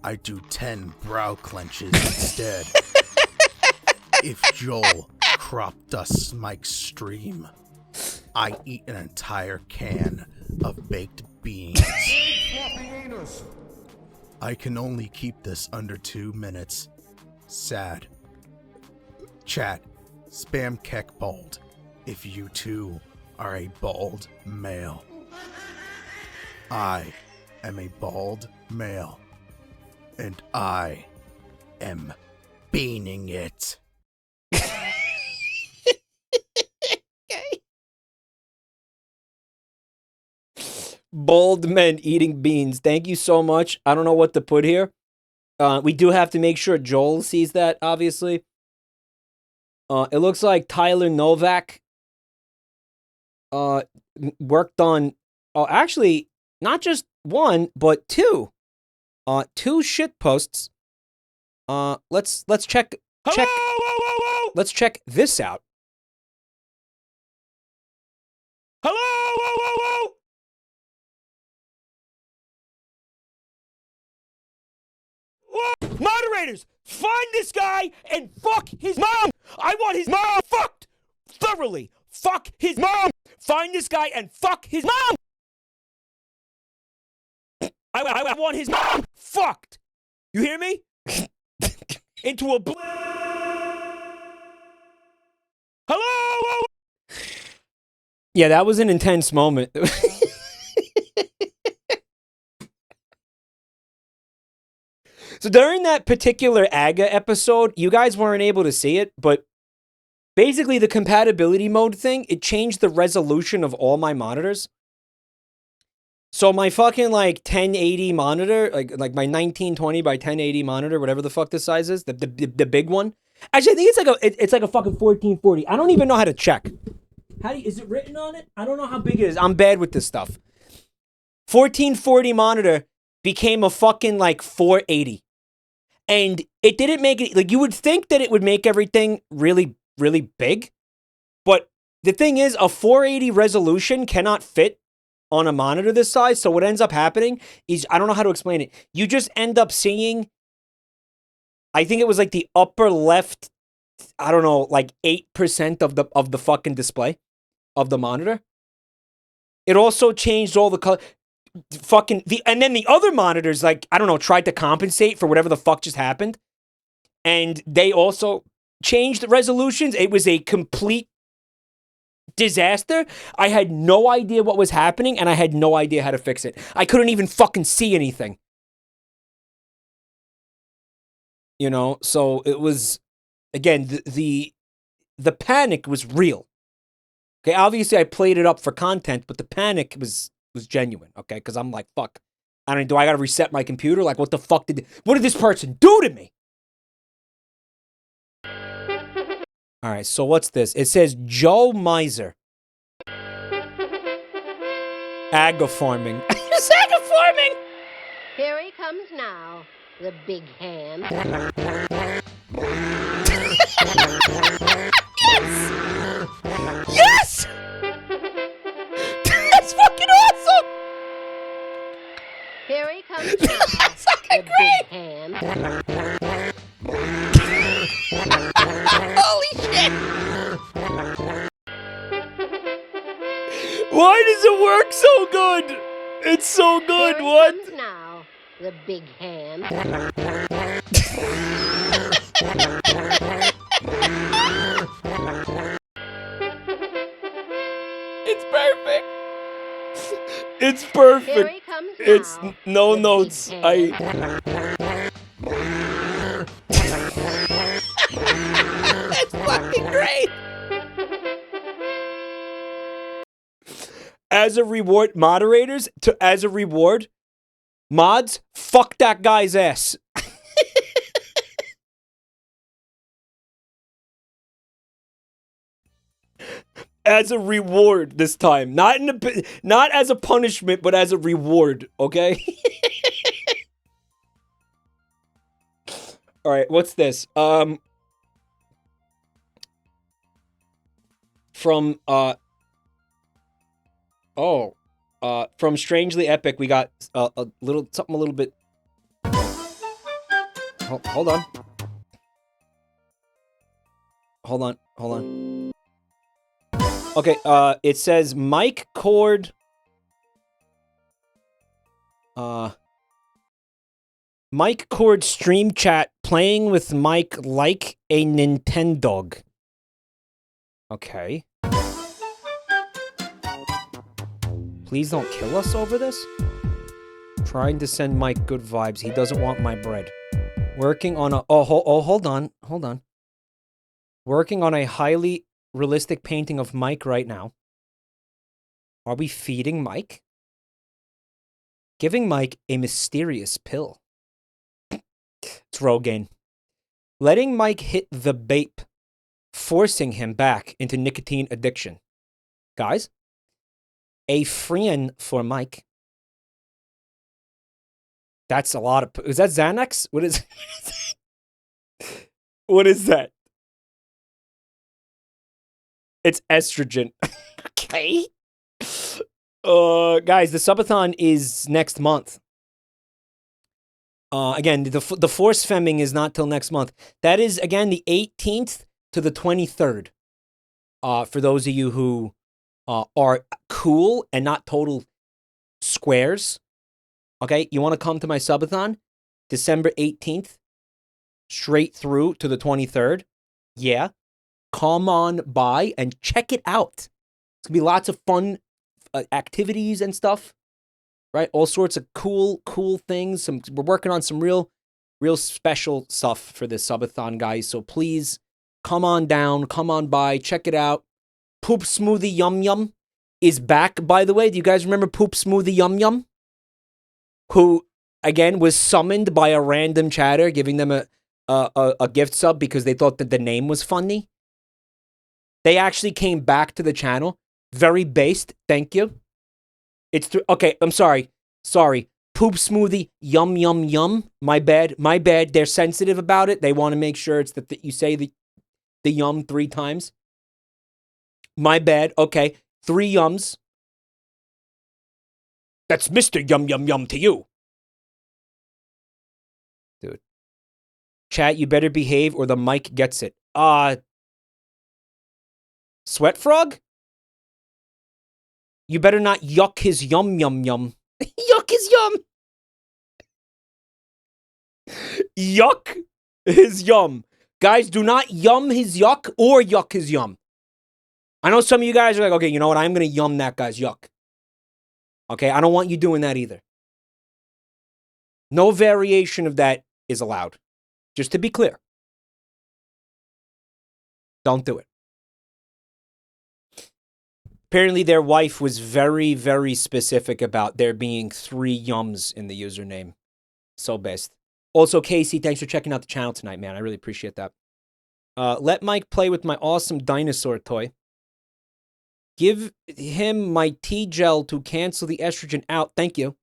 I do 10 brow clenches instead. If Joel Cropdusts Mike's stream, I eat an entire can of baked beans. I can only keep this under 2 minutes. Sad. Chat, spam Keck bald if you too are a bald male. I am a bald male, and I am beaning it. Bald men eating beans. Thank you so much. I don't know what to put here. We do have to make sure Joel sees that, obviously. It looks like Tyler Novak worked on, actually, not just one, but two. Two shit posts. Let's check. Hello? Let's check this out. Hello? Moderators, find this guy and fuck his mom. I want his mom fucked thoroughly. Fuck his mom. Find this guy and fuck his mom. I want his mom fucked. You hear me? Into a Hello? Yeah, that was an intense moment. So during that particular AGA episode, you guys weren't able to see it, but basically the compatibility mode thing, it changed the resolution of all my monitors. So my fucking like 1080 monitor, like my 1920 by 1080 monitor, whatever the fuck this size is, the big one. Actually, I think it's like a fucking 1440. I don't even know how to check. Is it written on it? I don't know how big it is. I'm bad with this stuff. 1440 monitor became a fucking like 480. And it didn't make it, like, you would think that it would make everything really, really big. But the thing is, a 480 resolution cannot fit on a monitor this size. So what ends up happening is, I don't know how to explain it. You just end up seeing, I think it was like the upper left, I don't know, like 8% of the fucking display of the monitor. It also changed all the color. And then the other monitors, like, I don't know, tried to compensate for whatever the fuck just happened. And they also changed the resolutions. It was a complete disaster. I had no idea what was happening, and I had no idea how to fix it. I couldn't even fucking see anything. You know, so it was, again, the panic was real. Okay, obviously I played it up for content, but the panic was genuine, okay? Because I'm like, fuck. I don't know, do I gotta reset my computer? Like, what the fuck what did this person do to me? All right, so what's this? It says Joe Miser. Aga farming. It's aga farming! Here he comes now, the big hand. Yes! Yes! That's fucking awesome! Here he comes now, That's fucking the great! big hand. Holy shit! Why does it work so good? It's so good, Here he what? comes now, the big hand. It's perfect. It's Here perfect. he comes now, It's no the notes. big I. That's fucking great. As a reward, moderators, as a reward, mods, fuck that guy's ass. As a reward this time, not as a punishment, but as a reward. Okay. All right, what's this? From from Strangely Epic, we got a little something a little bit. Hold on. Hold on. Okay, it says Mike Cord. Mike Cord stream chat playing with Mike like a Nintendo. Okay. Please don't kill us over this. Trying to send Mike good vibes. He doesn't want my bread. Working on a... hold on. Working on a highly realistic painting of Mike right now. Are we feeding Mike? Giving Mike a mysterious pill. It's Rogaine. Letting Mike hit the vape. Forcing him back into nicotine addiction. Guys? A friend for Mike. That's a lot of... Is that Xanax? What is... What is that? It's estrogen. Okay. Guys, the subathon is next month. Again, the force femming is not till next month. That is, again, the 18th to the 23rd. For those of you who are cool and not total squares. Okay, you want to come to my subathon? December 18th, straight through to the 23rd. Yeah. Come on by and check it out. It's gonna be lots of fun activities and stuff, right? All sorts of cool things. We're working on some real special stuff for this subathon, guys. So please come on down, come on by, check it out. Poop Smoothie Yum Yum is back, by the way. Do you guys remember Poop Smoothie Yum Yum? Who, again, was summoned by a random chatter, giving them a gift sub because they thought that the name was funny. They actually came back to the channel. Very based. Thank you. It's okay. I'm sorry. Sorry. Poop Smoothie Yum Yum Yum. My bad. My bad. They're sensitive about it. They want to make sure it's that you say the yum 3 times. My bad. Okay. 3 yums. That's Mr. Yum Yum Yum to you. Dude. Chat, you better behave or the mic gets it. Sweat Frog? You better not yuck his yum yum yum. Yuck his yum. Yuck his yum. Guys, do not yum his yuck or yuck his yum. I know some of you guys are like, okay, you know what? I'm going to yum that guy's yuck. Okay, I don't want you doing that either. No variation of that is allowed. Just to be clear. Don't do it. Apparently, their wife was very, very specific about there being 3 yums in the username. So best. Also, Casey, thanks for checking out the channel tonight, man. I really appreciate that. Let Mike play with my awesome dinosaur toy. Give him my T-gel to cancel the estrogen out. Thank you.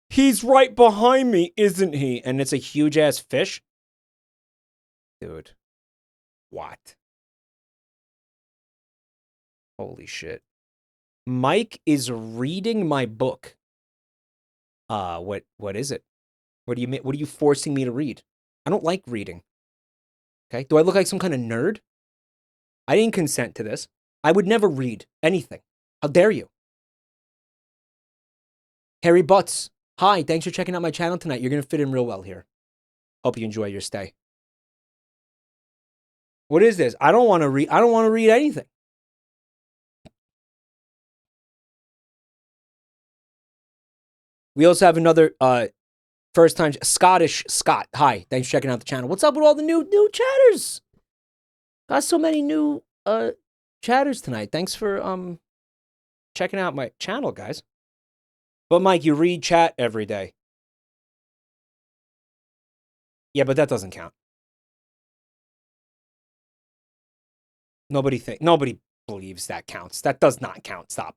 He's right behind me, isn't he? And it's a huge-ass fish? Dude. What? Holy shit. Mike is reading my book. What is it? What are you forcing me to read? I don't like reading. Okay? Do I look like some kind of nerd? I didn't consent to this. I would never read anything. How dare you? Harry Butts. Hi, thanks for checking out my channel tonight. You're going to fit in real well here. Hope you enjoy your stay. What is this? I don't want to read anything. We also have another first time Scottish Scott. Hi, thanks for checking out the channel. What's up with all the new chatters? Got so many new chatters tonight. Thanks for checking out my channel, guys. But Mike, you read chat every day. Yeah, but that doesn't count. Nobody believes that counts. That does not count. Stop.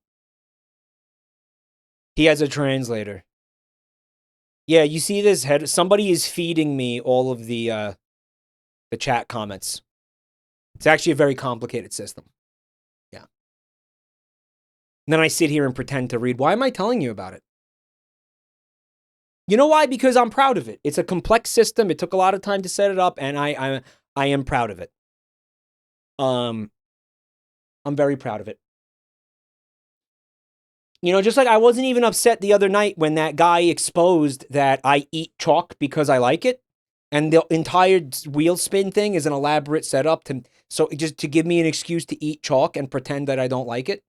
He has a translator. Yeah, you see this head? Somebody is feeding me all of the chat comments. It's actually a very complicated system. Yeah. And then I sit here and pretend to read. Why am I telling you about it? You know why? Because I'm proud of it. It's a complex system. It took a lot of time to set it up, and I am proud of it. I'm very proud of it. You know, just like I wasn't even upset the other night when that guy exposed that I eat chalk because I like it. And the entire wheel spin thing is an elaborate setup just to give me an excuse to eat chalk and pretend that I don't like it.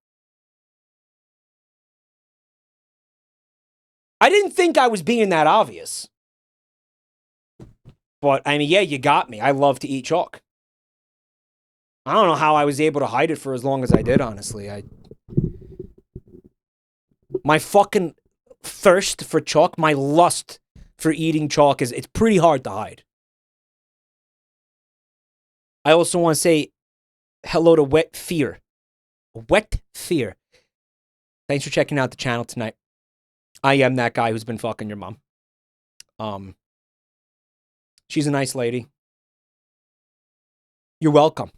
I didn't think I was being that obvious. But, I mean, yeah, you got me. I love to eat chalk. I don't know how I was able to hide it for as long as I did, honestly. My fucking thirst for chalk, my lust for eating chalk it's pretty hard to hide. I also want to say hello to Wet Fear. Wet Fear. Thanks for checking out the channel tonight. I am that guy who's been fucking your mom. She's a nice lady. You're welcome,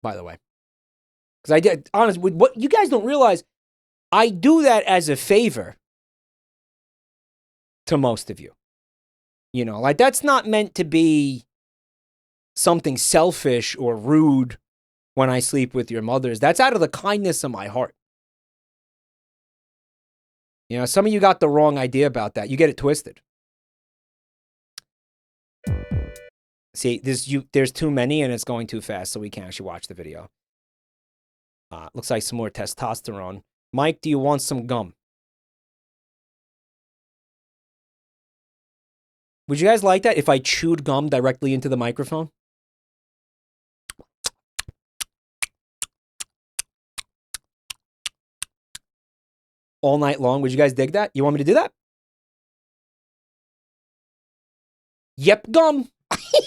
by the way. Because I did, honestly, what you guys don't realize, I do that as a favor to most of you. You know, like that's not meant to be something selfish or rude when I sleep with your mothers. That's out of the kindness of my heart. You know, some of you got the wrong idea about that. You get it twisted. See, there's too many and it's going too fast, so we can't actually watch the video. Looks like some more testosterone. Mike, do you want some gum? Would you guys like that if I chewed gum directly into the microphone? All night long. Would you guys dig that? You want me to do that? Yep, gum.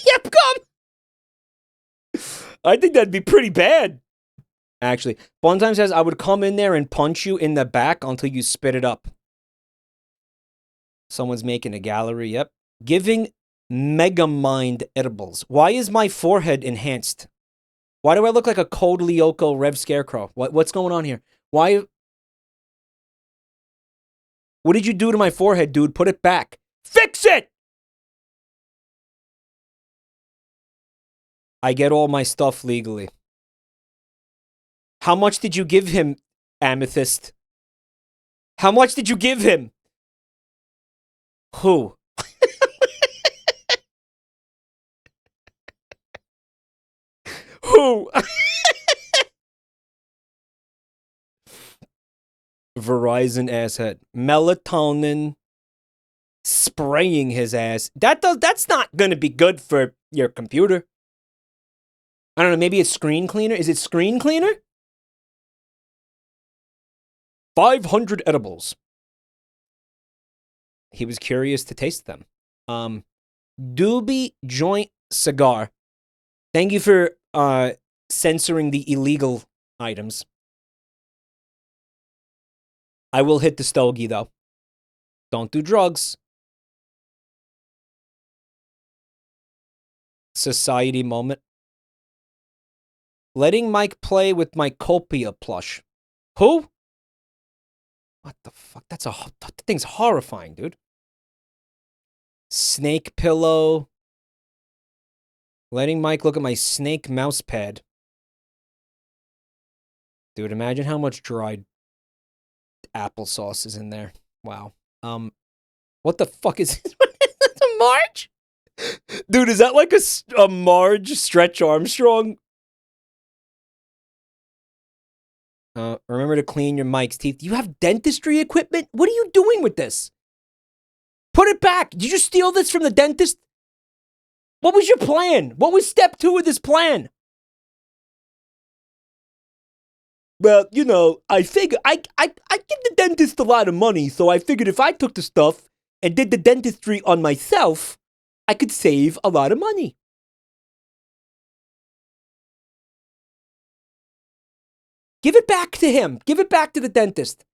Yep, gum. I think that'd be pretty bad. Actually, Funtime says I would come in there and punch you in the back until you spit it up. Someone's making a gallery. Yep. Giving Megamind edibles. Why is my forehead enhanced? Why do I look like a Code Lyoko Rev Scarecrow? What's going on here? Why? What did you do to my forehead, dude? Put it back. Fix it! I get all my stuff legally. How much did you give him, Amethyst? How much did you give him? Who? Who? Verizon asshead. Melatonin. Spraying his ass. That's not gonna be good for your computer. I don't know, maybe it's screen cleaner? Is it screen cleaner? 500 edibles. He was curious to taste them. Doobie Joint Cigar. Thank you for censoring the illegal items. I will hit the stogie, though. Don't do drugs. Society moment. Letting Mike play with my Copia plush. Who? What the fuck? That thing's horrifying, dude. Snake pillow. Letting Mike look at my snake mouse pad. Dude, imagine how much dried applesauce is in there. Wow. What the fuck is this? Is a Marge? Dude, is that like a Marge Stretch Armstrong? Remember to clean your Mike's teeth. You have dentistry equipment? What are you doing with this? Put it back. Did you steal this from the dentist? What was your plan? What was step 2 of this plan? Well, you know, I figure I give the dentist a lot of money, so I figured if I took the stuff and did the dentistry on myself, I could save a lot of money. Give it back to him. Give it back to the dentist.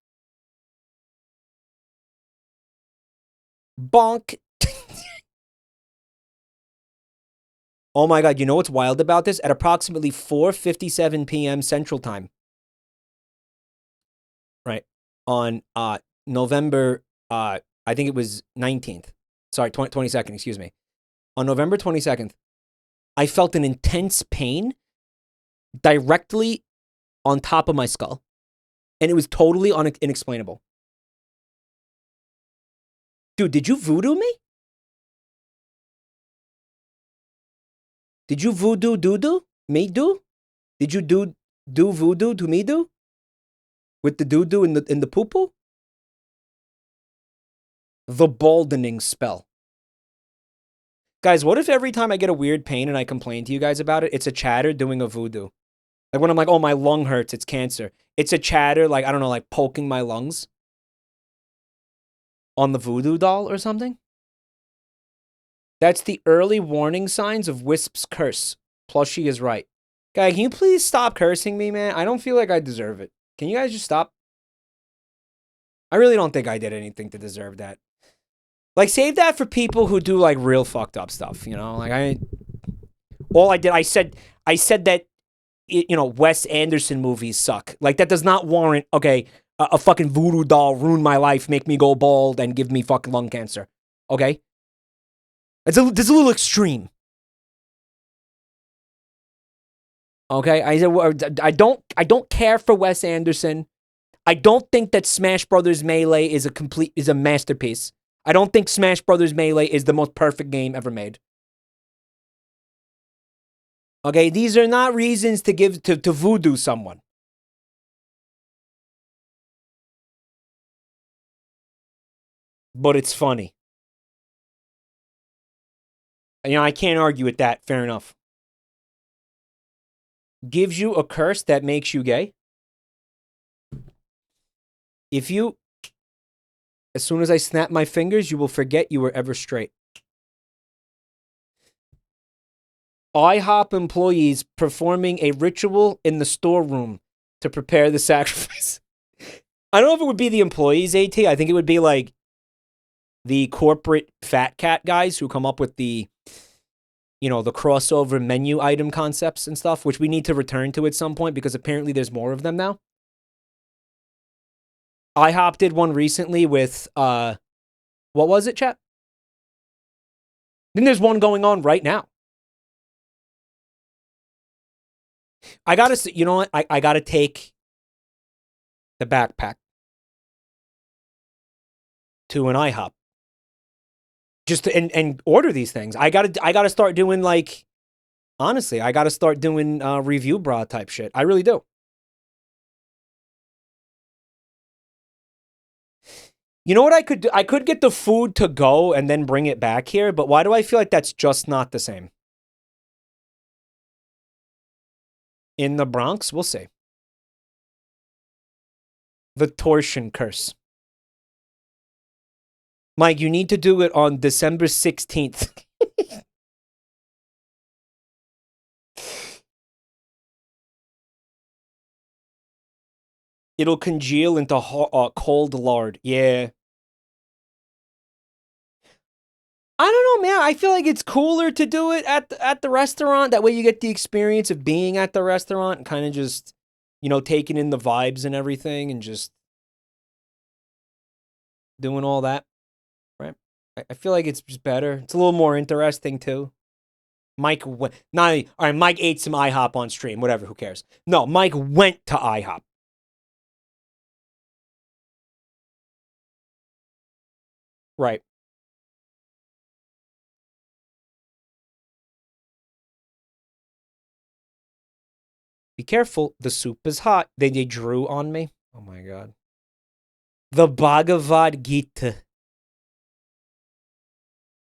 Bonk. Oh my God, you know what's wild about this? At approximately 4:57 p.m. Central Time, right, on November, I think it was 19th. Sorry, 22nd, excuse me. On November 22nd, I felt an intense pain directly on top of my skull. And it was totally inexplainable. Dude, did you voodoo me? Did you voodoo doo-doo? Me do? Did you do voodoo to me do? With the doo-doo and the poo-poo? The baldening spell. Guys, what if every time I get a weird pain and I complain to you guys about it, it's a chatter doing a voodoo? Like when I'm like, oh, my lung hurts, it's cancer. It's a chatter, like, I don't know, like poking my lungs on the voodoo doll or something. That's the early warning signs of Wisp's curse. Plushie is right. Guy, can you please stop cursing me, man? I don't feel like I deserve it. Can you guys just stop? I really don't think I did anything to deserve that. Like, save that for people who do, like, real fucked up stuff, you know? Like, I said that, you know, Wes Anderson movies suck. Like, that does not warrant, okay, a fucking voodoo doll ruin my life, make me go bald, and give me fucking lung cancer. Okay? It's a little extreme. Okay? I don't care for Wes Anderson. I don't think that Smash Brothers Melee is a masterpiece. I don't think Smash Brothers Melee is the most perfect game ever made. Okay, these are not reasons to voodoo someone. but it's funny. You know, I can't argue with that. Fair enough. Gives you a curse that makes you gay. If you, as soon as I snap my fingers, you will forget you were ever straight. IHOP employees performing a ritual in the storeroom to prepare the sacrifice. I don't know if it would be the employees, AT. I think it would be like the corporate fat cat guys who come up with the, you know, the crossover menu item concepts and stuff, which we need to return to at some point because apparently there's more of them now. IHOP did one recently with, what was it, chat? Then there's one going on right now. I gotta, you know what? I gotta take the backpack to an IHOP. Just to, and order these things. I gotta start doing, like, honestly, I gotta start doing review bra type shit. I really do. You know what I could do? I could get the food to go and then bring it back here, but why do I feel like that's just not the same? In the Bronx? We'll see. The torsion curse. Mike, you need to do it on December 16th. It'll congeal into cold lard. Yeah. I don't know, man. I feel like it's cooler to do it at the restaurant. That way you get the experience of being at the restaurant and kind of just, you know, taking in the vibes and everything and just doing all that. Right? I feel like it's just better. It's a little more interesting, too. Mike went... All right, Mike ate some IHOP on stream. Whatever, who cares? No, Mike went to IHOP. Right. Be careful. The soup is hot. They drew on me. Oh, my God. The Bhagavad Gita.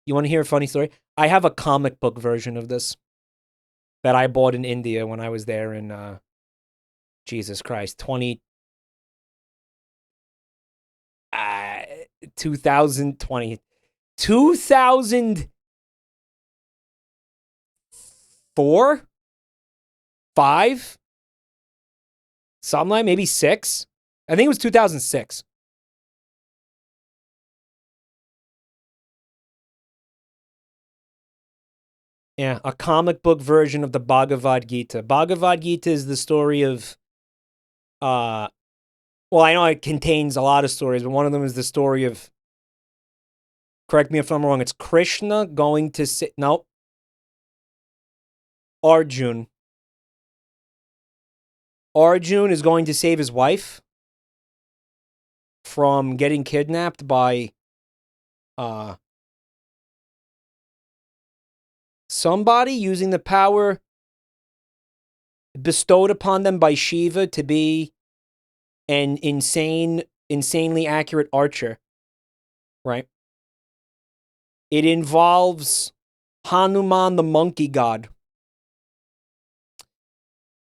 You want to hear a funny story? I have a comic book version of this that I bought in India when I was there in, Jesus Christ, 2020. 2004? 5? Something like maybe 6? I think it was 2006. Yeah, a comic book version of the Bhagavad Gita. Bhagavad Gita is the story of, well, I know it contains a lot of stories, but one of them is the story of, correct me if I'm wrong, it's Krishna going to nope. Arjun. Arjun is going to save his wife from getting kidnapped by, somebody using the power bestowed upon them by Shiva to be an insanely accurate archer, right? It involves Hanuman, the monkey god,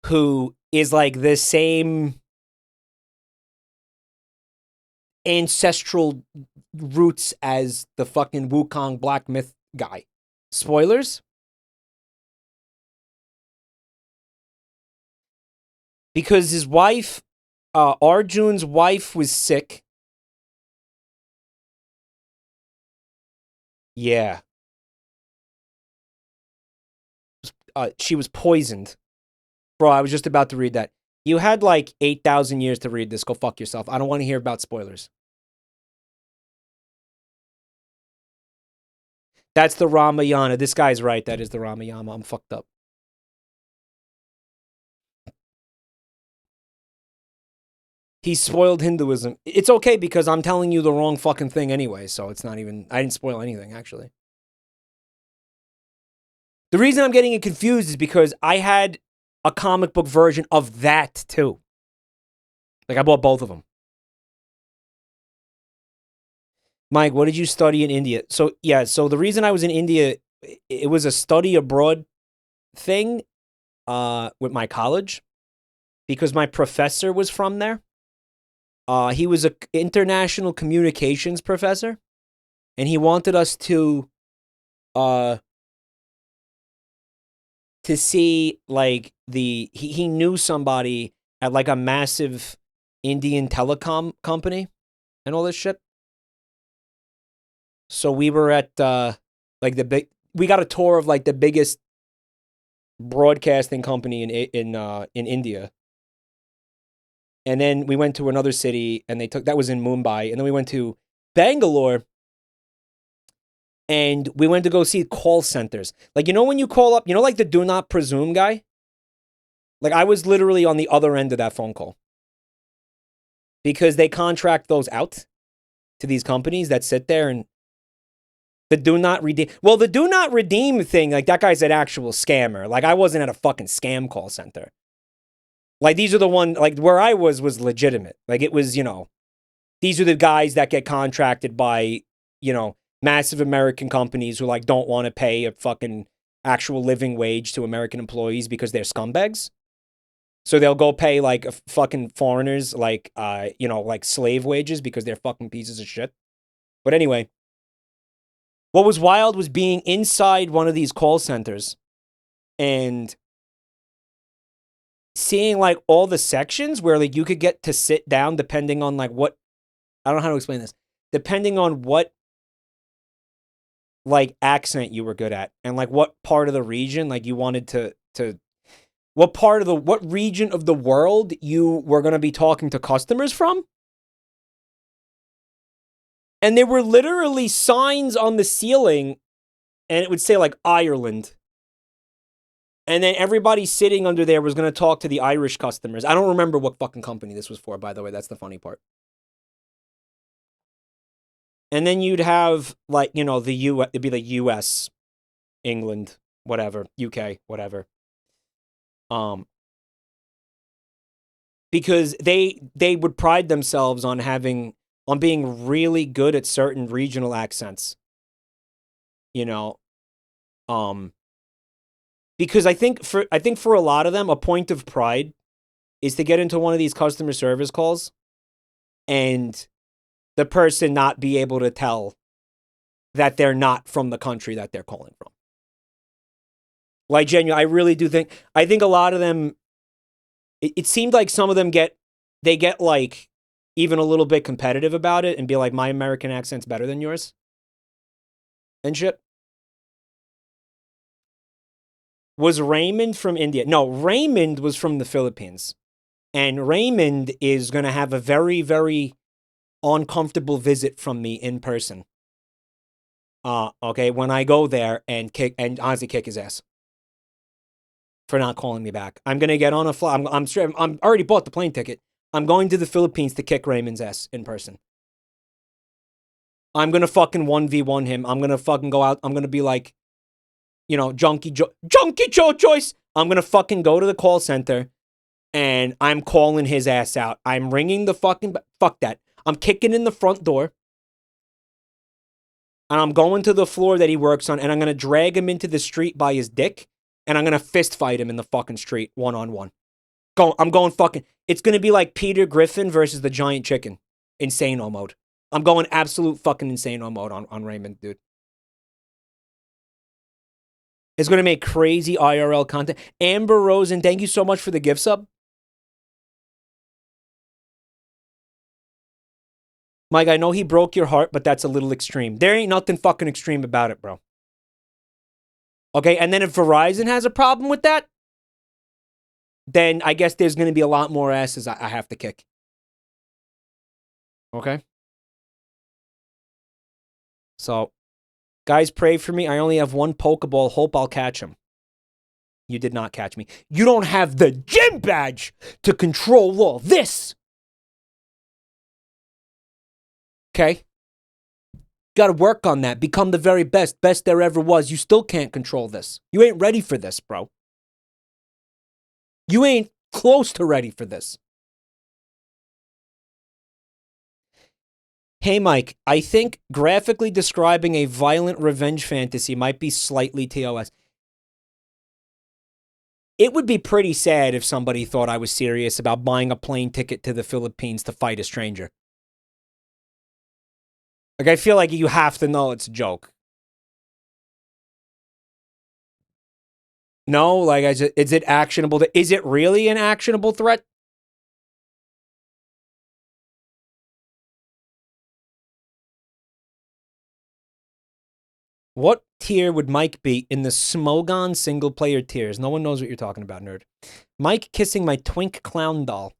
who is like the same ancestral roots as the fucking Wukong Black Myth guy. Spoilers? Because his wife, Arjun's wife was sick. Yeah. She was poisoned. Bro, I was just about to read that. You had like 8,000 years to read this. Go fuck yourself. I don't want to hear about spoilers. That's the Ramayana. This guy's right. That is the Ramayana. I'm fucked up. He spoiled Hinduism. It's okay because I'm telling you the wrong fucking thing anyway, so it's not even... I didn't spoil anything, actually. The reason I'm getting it confused is because I had a comic book version of that, too. Like, I bought both of them. Mike, what did you study in India? So, yeah, so the reason I was in India, it was a study abroad thing with my college because my professor was from there. He was an international communications professor, and he wanted us to see, like, he knew somebody at, like, a massive Indian telecom company and all this shit. So we were at, like, we got a tour of, like, the biggest broadcasting company in India. And then we went to another city, and that was in Mumbai. And then we went to Bangalore, and we went to go see call centers. Like, you know when you call up, you know, like the do not presume guy? Like, I was literally on the other end of that phone call. Because they contract those out to these companies that sit there and the do not redeem. Well, the do not redeem thing, like, that guy's an actual scammer. Like, I wasn't at a fucking scam call center. Like, these are the one, like, where I was legitimate. Like, it was, you know, these are the guys that get contracted by, you know, massive American companies who, like, don't want to pay a fucking actual living wage to American employees because they're scumbags. So they'll go pay, like, fucking foreigners, like, you know, like, slave wages because they're fucking pieces of shit. But anyway, what was wild was being inside one of these call centers and seeing, like, all the sections where, like, you could get to sit down depending on, like, what, I don't know how to explain this, depending on what, like, accent you were good at and, like, what part of the region, like, you wanted to what region of the world you were going to be talking to customers from. And there were literally signs on the ceiling, and it would say, like, Ireland. And then everybody sitting under there was going to talk to the Irish customers. I don't remember what fucking company this was for, by the way. That's the funny part. And then you'd have, like, you know, it'd be like US, England, whatever, UK, whatever. Because they would pride themselves on being really good at certain regional accents. You know, because I think for a lot of them, a point of pride is to get into one of these customer service calls and the person not be able to tell that they're not from the country that they're calling from. Like, genuinely, I really do think, I think a lot of them, it seemed like some of them get like even a little bit competitive about it and be like, my American accent's better than yours and shit. Was Raymond from India? No, Raymond was from the Philippines. And Raymond is going to have a very, very uncomfortable visit from me in person. Okay, when I go there and honestly kick his ass for not calling me back. I'm going to get on a flight. I'm already bought the plane ticket. I'm going to the Philippines to kick Raymond's ass in person. I'm going to fucking 1v1 him. I'm going to fucking go out. I'm going to be like, you know, Junkie Joe Choice. I'm going to fucking go to the call center and I'm calling his ass out. I'm ringing the fucking, fuck that. I'm kicking in the front door. And I'm going to the floor that he works on and I'm going to drag him into the street by his dick. And I'm going to fist fight him in the fucking street, one-on-one. I'm going fucking... It's going to be like Peter Griffin versus the giant chicken. Insano mode. I'm going absolute fucking insano mode on Raymond, dude. It's going to make crazy IRL content. Amber Rosen, thank you so much for the gift sub. Mike, I know he broke your heart, but that's a little extreme. There ain't nothing fucking extreme about it, bro. Okay, and then if Verizon has a problem with that, then I guess there's going to be a lot more asses I have to kick. Okay? So, guys, pray for me. I only have one Pokeball. Hope I'll catch him. You did not catch me. You don't have the gym badge to control all this. Okay? Got to work on that. Become the very best there ever was. You still can't control this. You ain't ready for this, bro. You ain't close to ready for this. Hey, Mike, I think graphically describing a violent revenge fantasy might be slightly TOS. It would be pretty sad if somebody thought I was serious about buying a plane ticket to the Philippines to fight a stranger. Like, I feel like you have to know it's a joke. No, like, is it actionable? Is it really an actionable threat? What tier would Mike be in the Smogon single-player tiers? No one knows what you're talking about, nerd. Mike kissing my twink clown doll.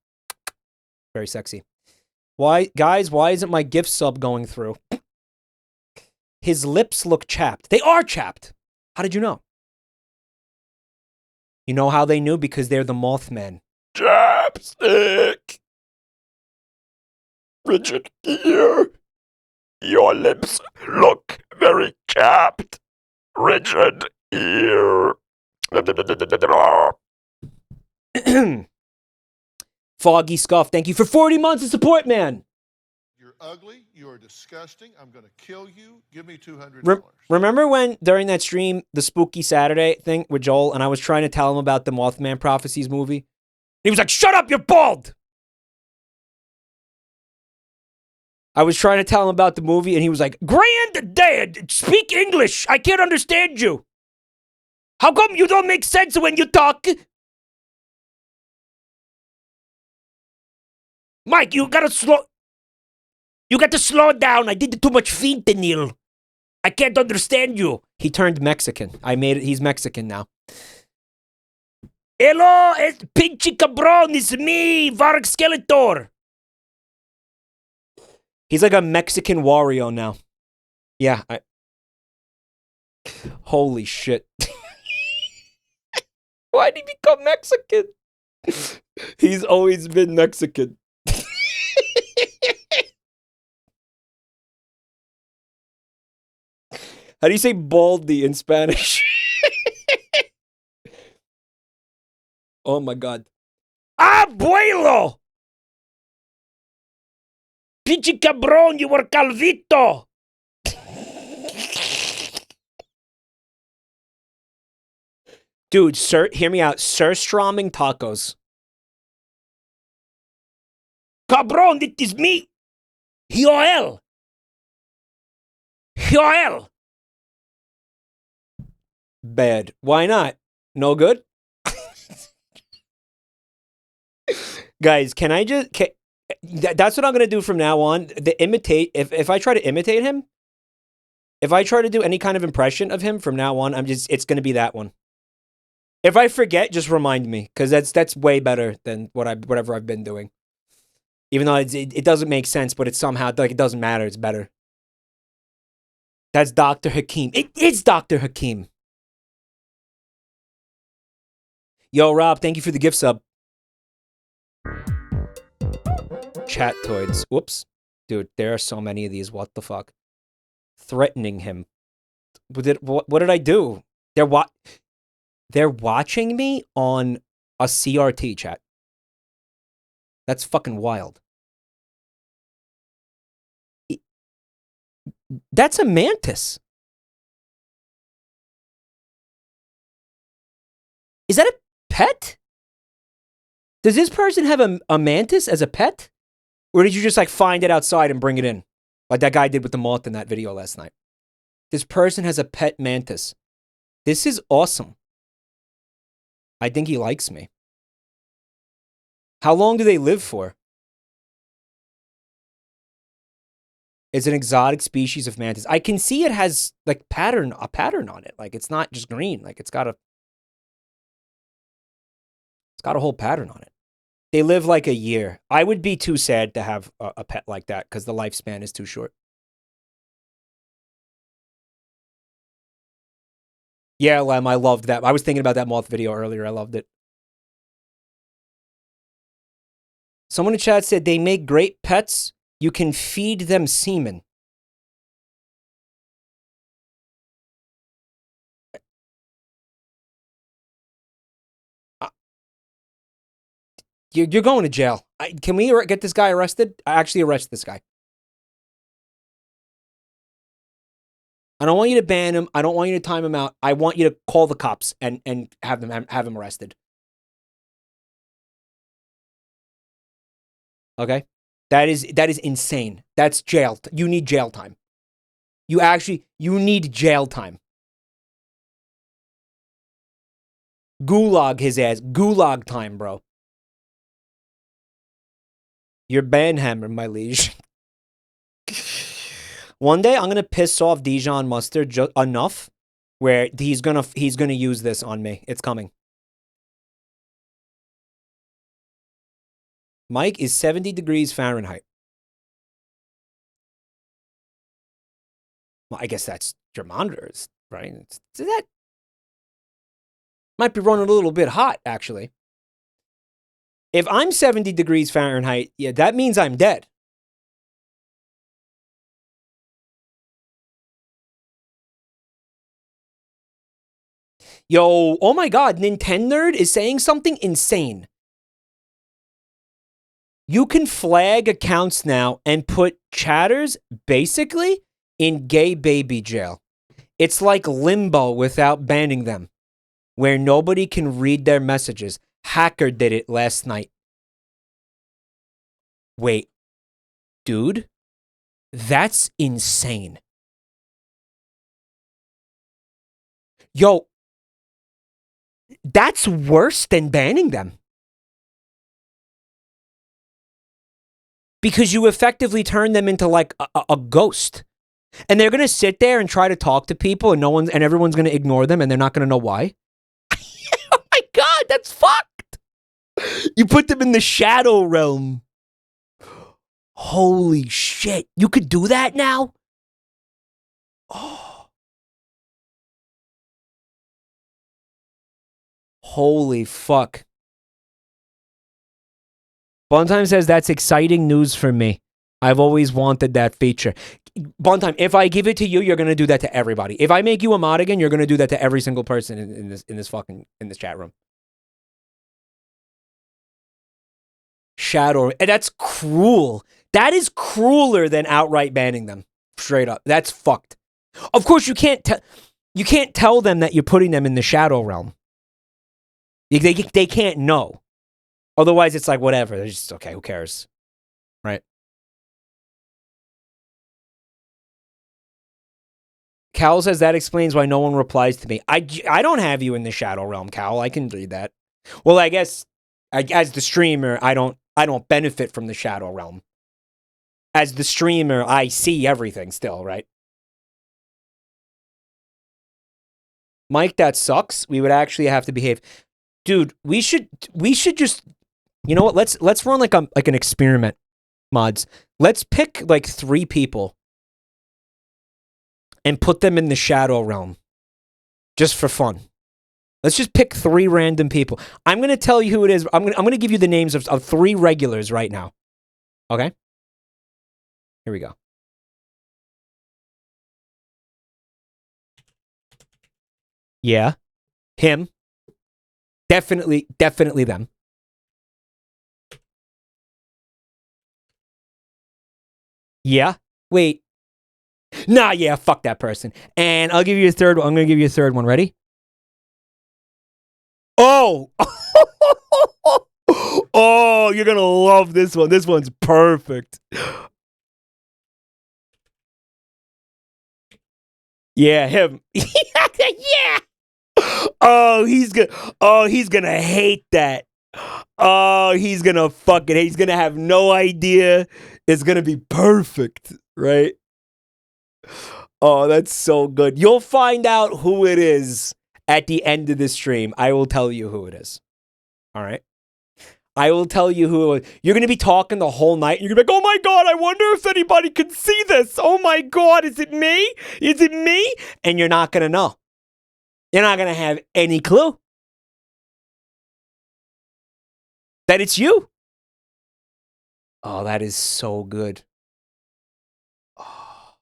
Very sexy. Why, guys, why isn't my gift sub going through? His lips look chapped. They are chapped. How did you know? You know how they knew? Because they're the Mothman. Chapstick! Richard, here. Your lips look very chapped. Richard, here. Foggy Scuff, thank you for 40 months of support, man. You're ugly. You're disgusting. I'm going to kill you. Give me $200. Remember when, during that stream, the Spooky Saturday thing with Joel, and I was trying to tell him about the Mothman Prophecies movie? He was like, shut up, you're bald! I was trying to tell him about the movie, and he was like, Granddad, speak English. I can't understand you. How come you don't make sense when you talk? Mike, you got to slow down. I did too much fentanyl. I can't understand you. He turned Mexican. He's Mexican now. Hello, pinche cabron, it's me, Vargskelethor. He's like a Mexican Wario now. Yeah. Holy shit. Why did he become Mexican? He's always been Mexican. How do you say baldy in Spanish? Oh my god. Abuelo! Pinche cabrón, you were calvito! Dude, sir, hear me out. Surströmming tacos. Cabrón, it is me! Joel! Joel! Bad. Why not? No good? Guys, can I just... that's what I'm going to do from now on. If I try to imitate him, if I try to do any kind of impression of him from now on, it's going to be that one. If I forget, just remind me, because that's way better than whatever I've been doing. Even though it doesn't make sense, but it's somehow, like, it doesn't matter. It's better. That's Dr. Hakim. It is Dr. Hakim. Yo, Rob, thank you for the gift sub. Chat-toids. Whoops. Dude, there are so many of these. What the fuck? Threatening him. What did I do? They're watching me on a CRT, chat. That's fucking wild. That's a mantis. Is that a pet? Does this person have a mantis as a pet? Or did you just, like, find it outside and bring it in? Like that guy did with the moth in that video last night. This person has a pet mantis. This is awesome. I think he likes me. How long do they live for? It's an exotic species of mantis. I can see it has, like, a pattern on it. Like, it's not just green. Like, it's got a whole pattern on it. They live like a year. I would be too sad to have a pet like that because the lifespan is too short. Yeah, Lem, I loved that. I was thinking about that moth video earlier. I loved it. Someone in chat said they make great pets. You can feed them semen. You're going to jail. Can we get this guy arrested? I actually arrest this guy. I don't want you to ban him. I don't want you to time him out. I want you to call the cops and have him arrested. Okay? That is insane. That's jail. You need jail time. You need jail time. Gulag his ass. Gulag time, bro. You're banhammer, my liege. One day I'm gonna piss off Dijon Mustard enough where he's gonna use this on me. It's coming. Mike is 70 degrees Fahrenheit. Well, I guess that's your monitors, right? That might be running a little bit hot, actually. If I'm 70 degrees Fahrenheit, yeah, that means I'm dead. Yo, oh my god, Nintendo is saying something insane. You can flag accounts now and put chatters, basically, in gay baby jail. It's like limbo without banning them, where nobody can read their messages. Hacker did it last night. Wait, dude, that's insane. Yo, that's worse than banning them. Because you effectively turn them into like a ghost. And they're going to sit there and try to talk to people and everyone's going to ignore them and they're not going to know why. Oh my god, that's fucked. You put them in the shadow realm. Holy shit. You could do that now? Oh. Holy fuck. Buntime says that's exciting news for me. I've always wanted that feature. Buntime, if I give it to you, you're gonna do that to everybody. If I make you a mod again, you're gonna do that to every single person in this chat room. Shadow, and that's cruel. That is crueler than outright banning them. Straight up, that's fucked. Of course, you can't tell them that you're putting them in the shadow realm. They can't know. Otherwise, it's like, whatever. They're just, okay, who cares? Right? Cal says that explains why no one replies to me. I don't have you in the shadow realm, Cal. I can read that. Well, I guess, as the streamer, I don't benefit from the shadow realm. As the streamer, I see everything still, right? Mike, that sucks. We would actually have to behave. Dude, we should just, you know what? Let's run like an experiment, mods. Let's pick like 3 people and put them in the shadow realm, just for fun. Let's just pick 3 random people. I'm gonna tell you who it is. I'm gonna give you the names of 3 regulars right now. Okay. Here we go. Yeah, him. Definitely them. Yeah. Wait. Nah, yeah, fuck that person. And I'll give you a third one. I'm going to give you a third one. Ready? Oh! Oh, you're going to love this one. This one's perfect. Yeah, him. Yeah. Oh, he's gonna hate that. Oh, he's gonna fucking hate. He's gonna have no idea. It's gonna be perfect, right? Oh, that's so good. You'll find out who it is at the end of the stream. I will tell you who it is. All right? I will tell you who it is. You're going to be talking the whole night. And you're going to be like, oh my God, I wonder if anybody can see this. Oh my God, is it me? Is it me? And you're not going to know. You're not going to have any clue that it's you. Oh, that is so good. Oh.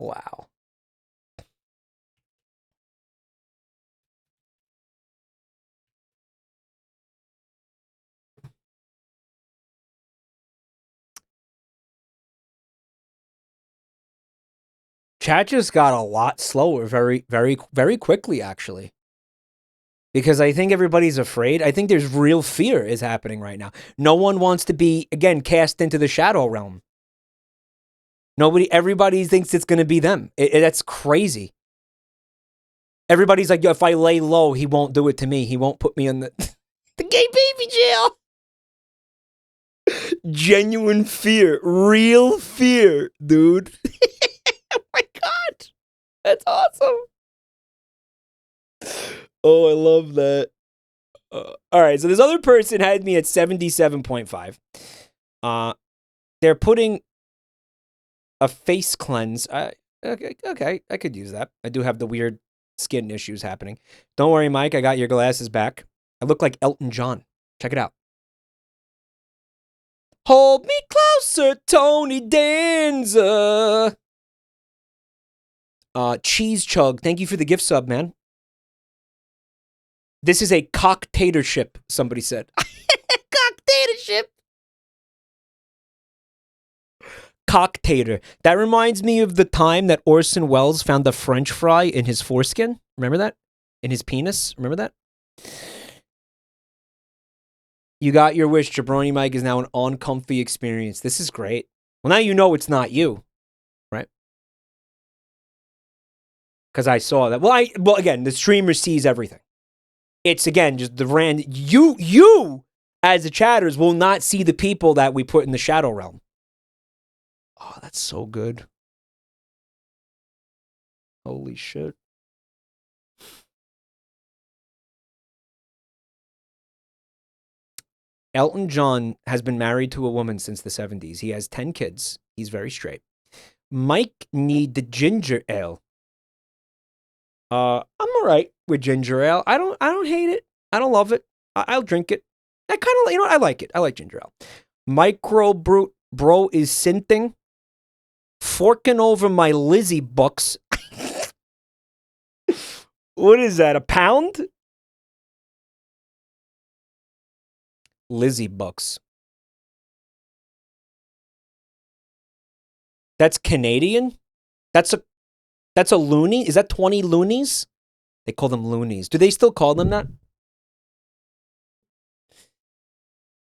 Wow. Chat just got a lot slower very, very, very quickly, actually. Because I think everybody's afraid. I think there's real fear is happening right now. No one wants to be, again, cast into the shadow realm. Everybody thinks it's going to be them. That's crazy. Everybody's like, yo, if I lay low, he won't do it to me. He won't put me in the gay baby jail. Genuine fear. Real fear, dude. Oh my God. That's awesome. Oh, I love that. All right, so this other person had me at 77.5. They're putting a face cleanse. Okay, I could use that. I do have the weird skin issues happening. Don't worry, Mike. I got your glasses back. I look like Elton John. Check it out. Hold me closer, Tony Danza. Cheese Chug, thank you for the gift sub, man. This is a cocktatorship, somebody said. Cocktatorship. Cocktator. That reminds me of the time that Orson Welles found a French fry in his foreskin. Remember that? In his penis. Remember that? You got your wish. JabroniMike is now an uncomfy experience. This is great. Well, now you know it's not you. Right? Because I saw that. Well, again, the streamer sees everything. It's, again, just the random... You, as the chatters, will not see the people that we put in the shadow realm. Oh, that's so good. Holy shit. Elton John has been married to a woman since the 70s. He has 10 kids. He's very straight. Mike need the ginger ale. I'm all right with ginger ale. I don't hate it. I don't love it. I'll drink it. I kind of, I like it. I like ginger ale. Micro Brute Bro is synthing. Forking over my Lizzie bucks. What is that, a pound? Lizzie bucks. That's Canadian? That's a loony? Is that 20 loonies? They call them loonies. Do they still call them that?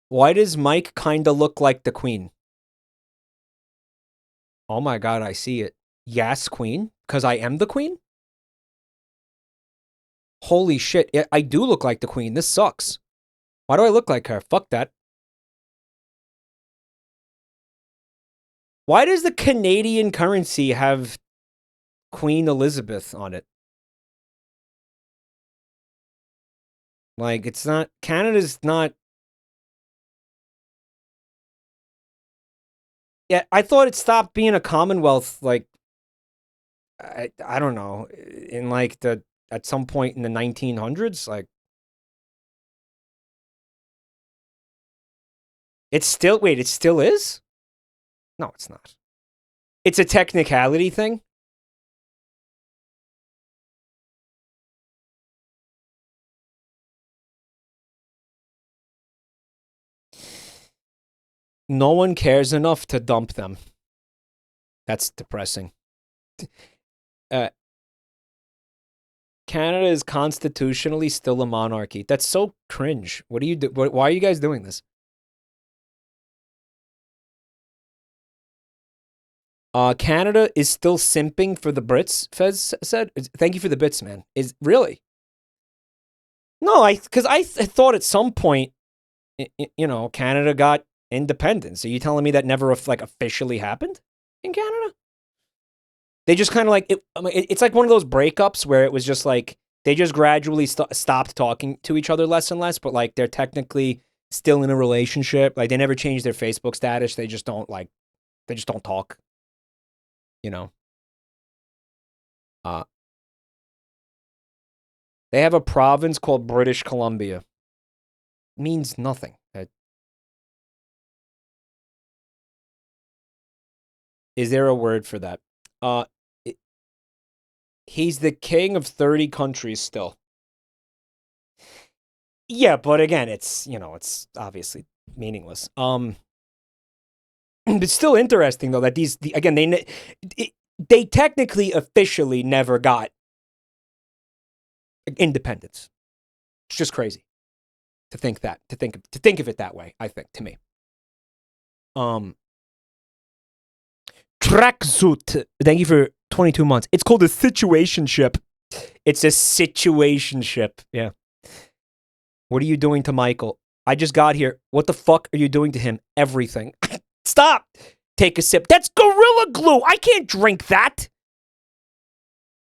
Why does Mike kind of look like the Queen? Oh my God, I see it. Yes, Queen? Because I am the Queen? Holy shit, I do look like the Queen. This sucks. Why do I look like her? Fuck that. Why does the Canadian currency have Queen Elizabeth on it? Like, it's not... Canada's not... Yeah, I thought it stopped being a Commonwealth, like... I don't know. In, like, at some point in the 1900s, like... It's still... Wait, it still is? No, it's not. It's a technicality thing? No one cares enough to dump them. That's depressing. Canada is constitutionally still a monarchy. That's so cringe. What do you do? Why are you guys doing this? Canada is still simping for the Brits, Fez said. Thank you for the bits, man. Is really? No, because I thought at some point, you know, Canada got independence. Are you telling me that never like officially happened in Canada? They just kind of like it's like one of those breakups where it was just like they just gradually stopped talking to each other less and less, but like they're technically still in a relationship. Like they never changed their Facebook status. They just don't talk. You know. They have a province called British Columbia. Means nothing. Is there a word for that? He's the king of 30 countries still. Yeah, but again, it's, you know, it's obviously meaningless. It's still interesting though that again, they technically, officially never got independence. It's just crazy to think that, to think of it that way, I think, to me. Tracksuit, thank you for 22 months. It's called a situationship. It's a situationship. Yeah. What are you doing to Michael? I just got here. What the fuck are you doing to him? Everything. Stop. Take a sip. That's Gorilla Glue. I can't drink that.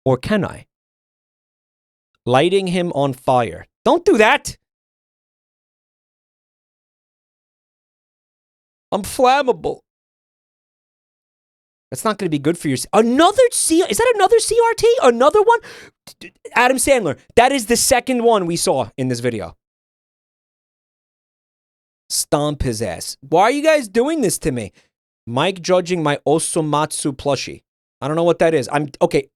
Or can I? Lighting him on fire. Don't do that. I'm flammable. That's not going to be good for your... Another C... Is that another CRT? Another one? Adam Sandler. That is the second one we saw in this video. Stomp his ass. Why are you guys doing this to me? Mike judging my Osomatsu plushie. I don't know what that is. Okay.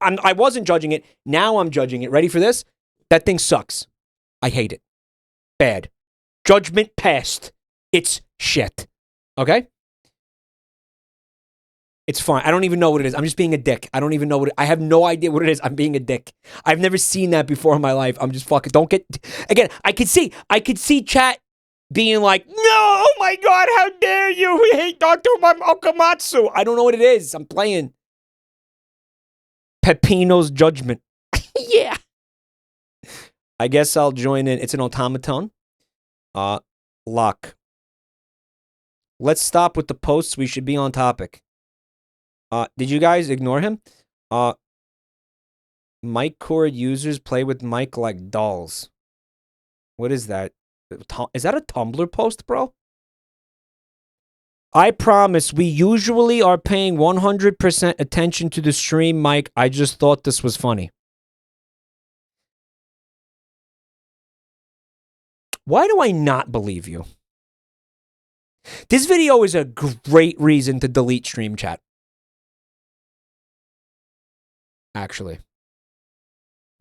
I wasn't judging it. Now I'm judging it. Ready for this? That thing sucks. I hate it. Bad. Judgment passed. It's shit. Okay? It's fine. I don't even know what it is. I'm just being a dick. I don't even know what I have no idea what it is. I'm being a dick. I've never seen that before in my life. I'm just fucking... Don't get... Again, I could see chat being like, no, oh my God, how dare you? We hate Dr. Okamatsu. I don't know what it is. I'm playing. Pepino's Judgment. Yeah. I guess I'll join in. It's an automaton. Lock. Let's stop with the posts. We should be on topic. Did you guys ignore him? Mic cord users play with Mike like dolls. What is that? Is that a Tumblr post, bro? I promise we usually are paying 100% attention to the stream, Mike. I just thought this was funny. Why do I not believe you? This video is a great reason to delete stream chat. Actually.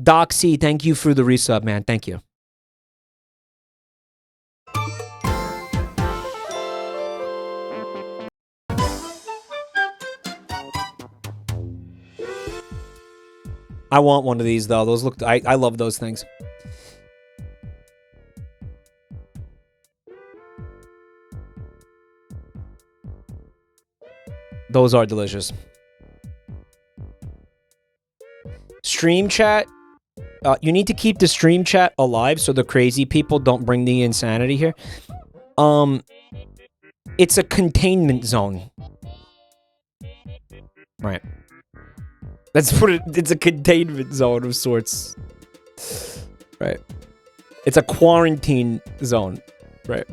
Doxy, thank you for the resub, man. Thank you. I want one of these, though. Those look... I love those things. Those are delicious. Stream chat. You need to keep the stream chat alive so the crazy people don't bring the insanity here. It's a containment zone. Right. That's what it's a containment zone of sorts. Right. It's a quarantine zone. Right.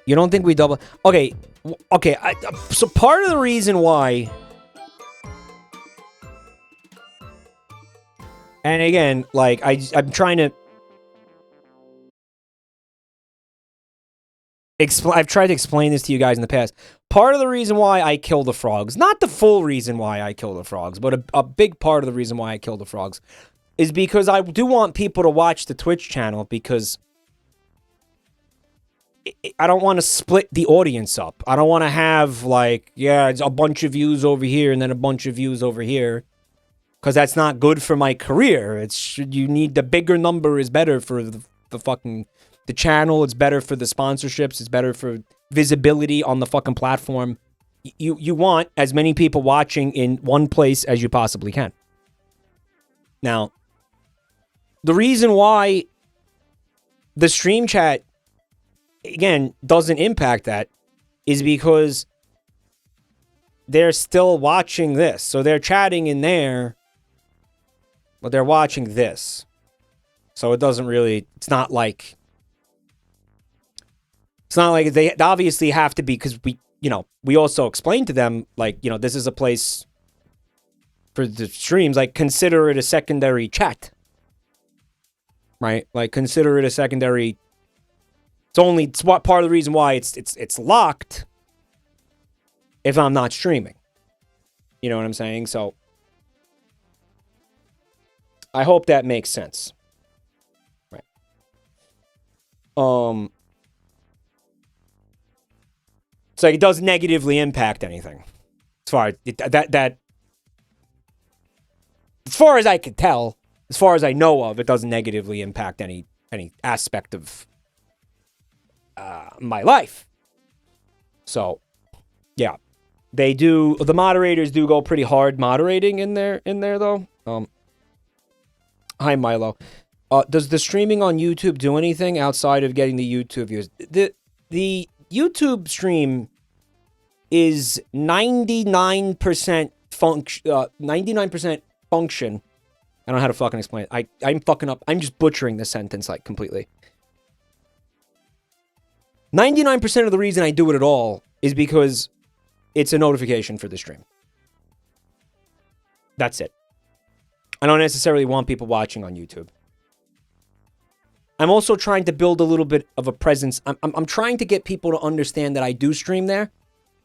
You don't think we double... Okay. Okay. So part of the reason why... And again, like, I'm trying to... I've tried to explain this to you guys in the past. Part of the reason why I kill the frogs, not the full reason why I kill the frogs, but a big part of the reason why I kill the frogs, is because I do want people to watch the Twitch channel, because I don't want to split the audience up. I don't want to have, like, yeah, it's a bunch of views over here and then a bunch of views over here, because that's not good for my career. You need the bigger number is better for the fucking... The channel, it's better for the sponsorships, it's better for visibility on the fucking platform. You want as many people watching in one place as you possibly can. Now, the reason why the stream chat, again, doesn't impact that is because they're still watching this. So they're chatting in there, but they're watching this. So it doesn't really, it's not like they obviously have to be, because we also explained to them, like, this is a place for the streams, like, consider it a secondary chat. Right? Like, consider it a secondary. It's what part of the reason why it's locked if I'm not streaming. You know what I'm saying? So I hope that makes sense. Right. It's like it doesn't negatively impact anything. As far as I can tell, as far as I know of, it doesn't negatively impact any aspect of my life. So, yeah. They do, the moderators do go pretty hard moderating in there though. Hi Milo. Does the streaming on YouTube do anything outside of getting the YouTube views? The YouTube stream is 99% function. 99% function. I don't know how to fucking explain it. I'm fucking up. I'm just butchering the sentence like completely. 99% of the reason I do it at all is because it's a notification for the stream. That's it. I don't necessarily want people watching on YouTube. I'm also trying to build a little bit of a presence. I'm trying to get people to understand that I do stream there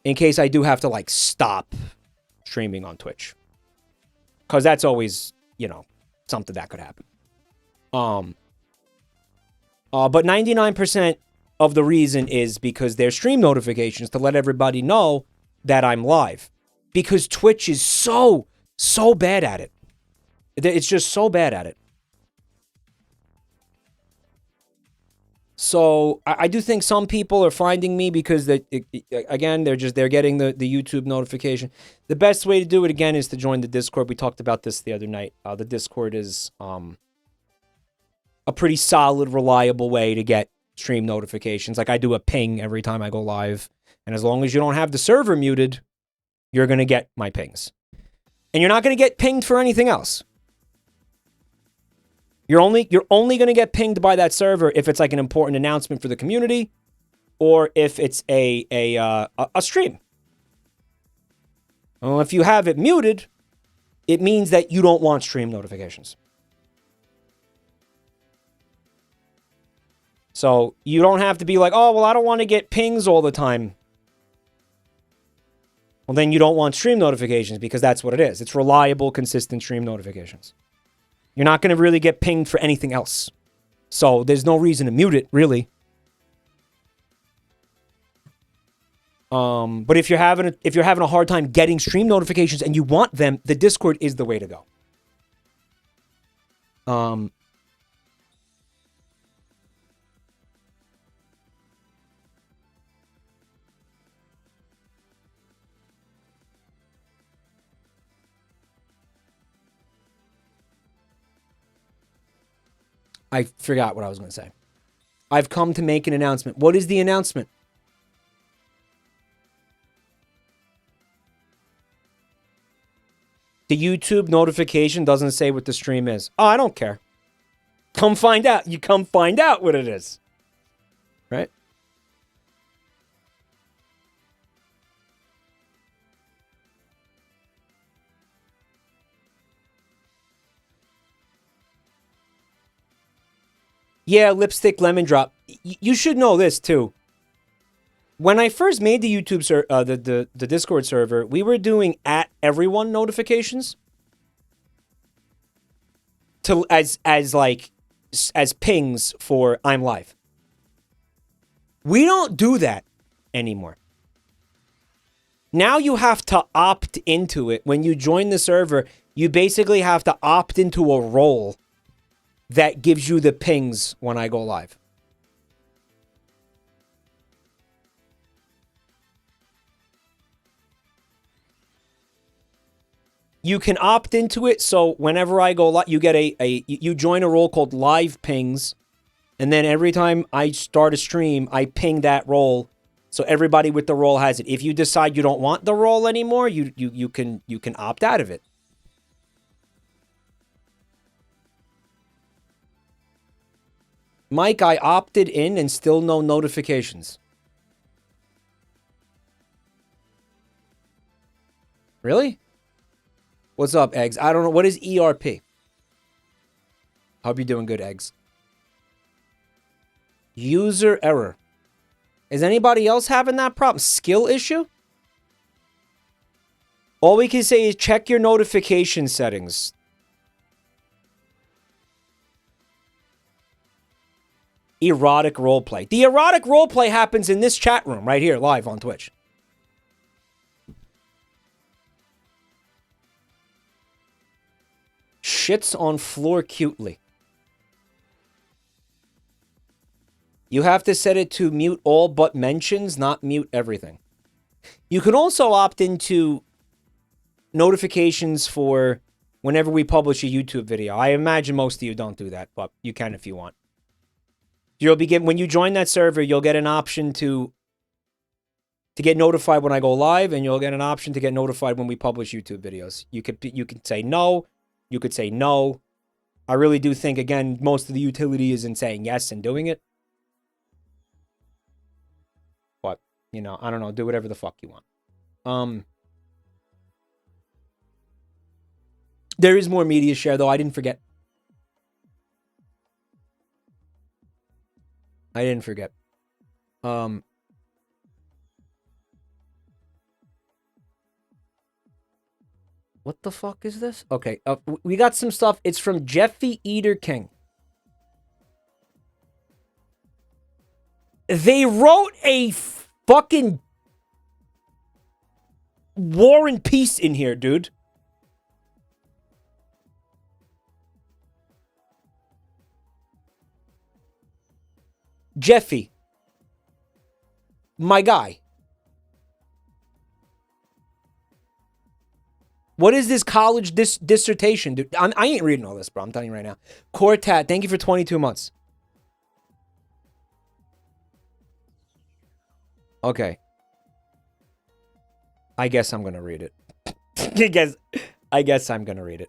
in case I do have to, like, stop streaming on Twitch. Because that's always, you know, something that could happen. But 99% of the reason is because there's stream notifications to let everybody know that I'm live. Because Twitch is so bad at it. It's just so bad at it. So I do think some people are finding me because again, they're getting the YouTube notification. The best way to do it again is to join the Discord. We talked about this the other night. The Discord is a pretty solid, reliable way to get stream notifications. Like I do a ping every time I go live, and as long as you don't have the server muted, you're gonna get my pings, and you're not gonna get pinged for anything else. You're only going to get pinged by that server if it's like an important announcement for the community or if it's a stream. Well, if you have it muted, it means that you don't want stream notifications. So you don't have to be like, oh, well, I don't want to get pings all the time. Well, then you don't want stream notifications because that's what it is. It's reliable, consistent stream notifications. You're not going to really get pinged for anything else. So there's no reason to mute it, really. But if you're having a hard time getting stream notifications and you want them, the Discord is the way to go. I forgot what I was going to say. I've come to make an announcement. What is the announcement? The YouTube notification doesn't say what the stream is. Oh, I don't care. Come find out. You come find out what it is. Right? Yeah, lipstick lemon drop. You should know this too. When I first made the YouTube the Discord server, we were doing @everyone notifications to as pings for I'm live. We don't do that anymore. Now you have to opt into it. When you join the server, you basically have to opt into a role that gives you the pings when I go live. You can opt into it, so whenever I go live, you get you join a role called live pings, and then every time I start a stream, I ping that role, so everybody with the role has it. If you decide you don't want the role anymore, you can opt out of it. Mike, I opted in and still no notifications. Really? What's up, Eggs? I don't know. What is ERP? Hope you're doing good, Eggs. User error. Is anybody else having that problem? Skill issue? All we can say is check your notification settings. Erotic roleplay. The erotic roleplay happens in this chat room right here, live on Twitch. shits on floor cutely. You have to set it to mute all but mentions, not mute everything. You can also opt into notifications for whenever we publish a YouTube video. I imagine most of you don't do that, but you can if you want. You'll be getting, when you join that server, you'll get an option to get notified when I go live, and you'll get an option to get notified when we publish YouTube videos. You could say no. You could say no. I really do think, again, most of the utility is in saying yes and doing it. But, you know, I don't know. Do whatever the fuck you want. There is more media share, though. I didn't forget. What the fuck is this? Okay, we got some stuff. It's from Jeffy Eater King. They wrote a fucking War and Peace in here, dude. Jeffy. My guy. What is this college dissertation, dude? I ain't reading all this, bro. I'm telling you right now. Cortat, thank you for 22 months. Okay. I guess I'm gonna read it. I guess I'm gonna read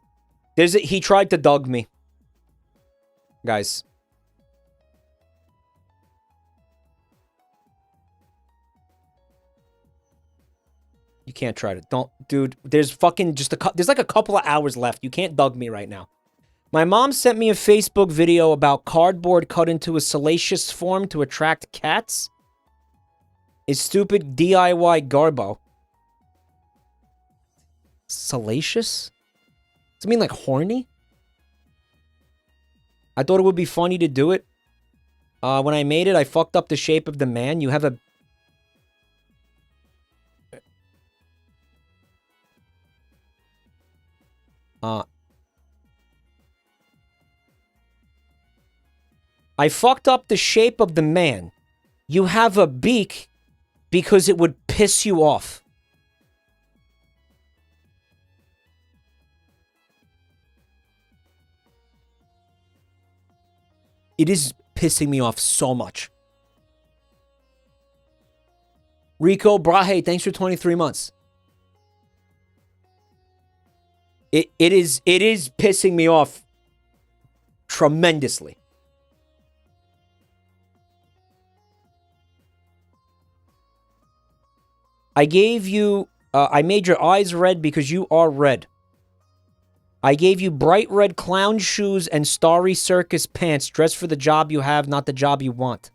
it. He tried to dog me. Guys. You can't try to. Don't, dude. There's fucking just there's like a couple of hours left. You can't dug me right now. My mom sent me a Facebook video about cardboard cut into a salacious form to attract cats. Is stupid DIY garbo. Salacious? Does it mean like horny? I thought it would be funny to do it. When I made it, I fucked up the shape of the man. You have a... I fucked up the shape of the man. You have a beak because it would piss you off. It is pissing me off so much. Rico Brahe, thanks for 23 months. It is pissing me off tremendously. I gave you, I made your eyes red because you are red. I gave you bright red clown shoes and starry circus pants. Dress for the job you have, not the job you want.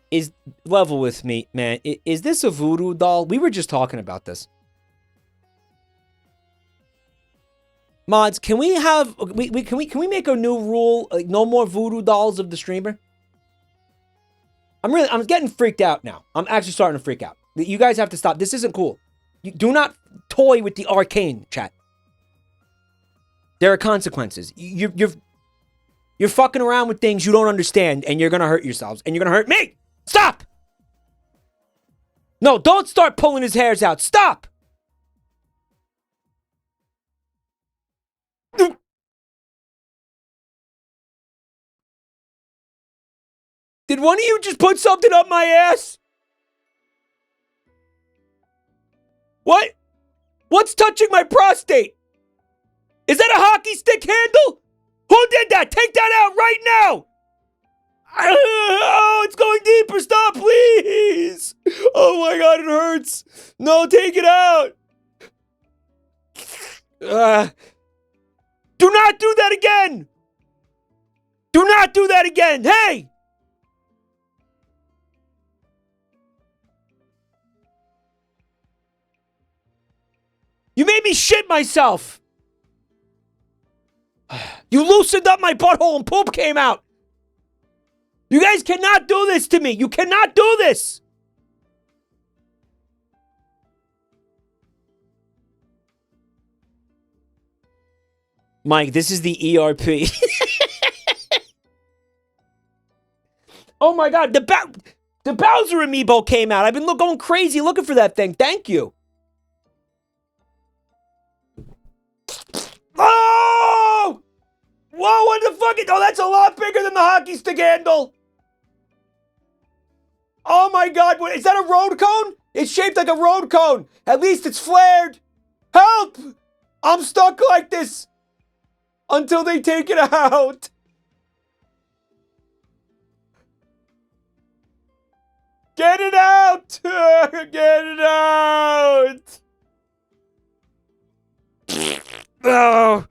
Is level with me, man. Is this a voodoo doll? We were just talking about this. Mods, can we have can we make a new rule, like no more voodoo dolls of the streamer? I'm getting freaked out now. I'm actually starting to freak out. You guys have to stop. This isn't cool. You do not toy with the arcane, chat. There are consequences. You're fucking around with things you don't understand, and you're gonna hurt yourselves, and you're gonna hurt me. Stop! No, don't start pulling his hairs out. Stop! Did one of you just put something up my ass? What? What's touching my prostate? Is that a hockey stick handle? Who did that? Take that out right now! Oh, it's going deeper. Stop, please. Oh my God, it hurts. No, take it out. Do not do that again. Do not do that again. Hey! You made me shit myself. You loosened up my butthole and poop came out. You guys cannot do this to me. You cannot do this. Mike, this is the ERP. Oh my god, the Bowser amiibo came out. I've been going crazy looking for that thing. Thank you. Oh! Whoa, what the fuck? Oh, that's a lot bigger than the hockey stick handle. Oh my god, what, is that a road cone? It's shaped like a road cone. At least it's flared. Help! I'm stuck like this until they take it out. Get it out! Get it out! Oh.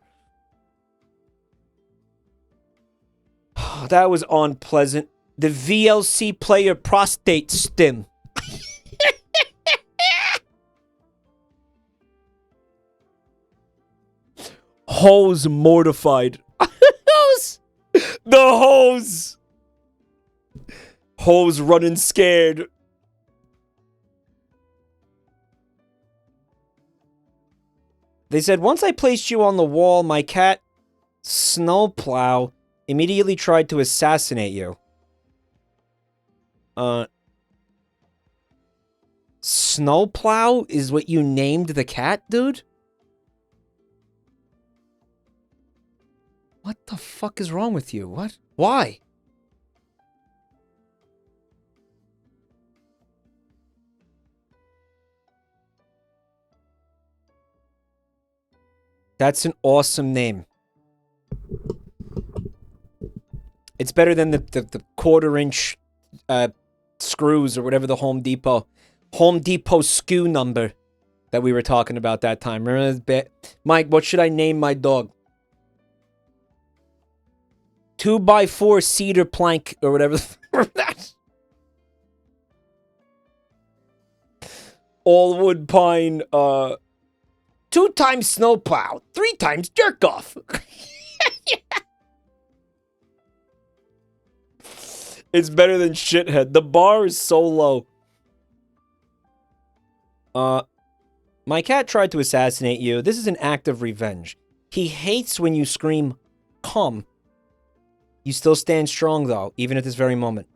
That was unpleasant. The VLC player prostate stim. Hose mortified. Hose! The hose! Hose running scared. They said, once I placed you on the wall, my cat, Snowplow, immediately tried to assassinate you. Snowplow is what you named the cat, dude? What the fuck is wrong with you? What? Why? That's an awesome name. It's better than the quarter-inch screws or whatever the Home Depot SKU number that we were talking about that time. Remember that bit? Mike, what should I name my dog? 2x4 cedar plank or whatever. That. All wood pine. 2 times snowplow, 3 times jerk off. Yeah. It's better than shithead. The bar is so low. My cat tried to assassinate you. This is an act of revenge. He hates when you scream, come. You still stand strong, though, even at this very moment.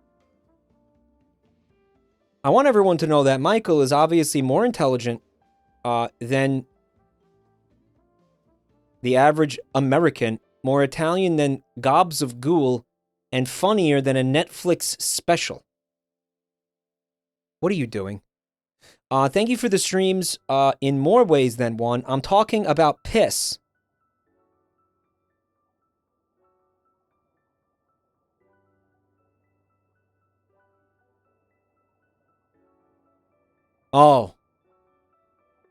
I want everyone to know that Michael is obviously more intelligent than the average American, more Italian than gobs of ghoul, and funnier than a Netflix special. What are you doing? Thank you for the streams in more ways than one. I'm talking about piss. Oh.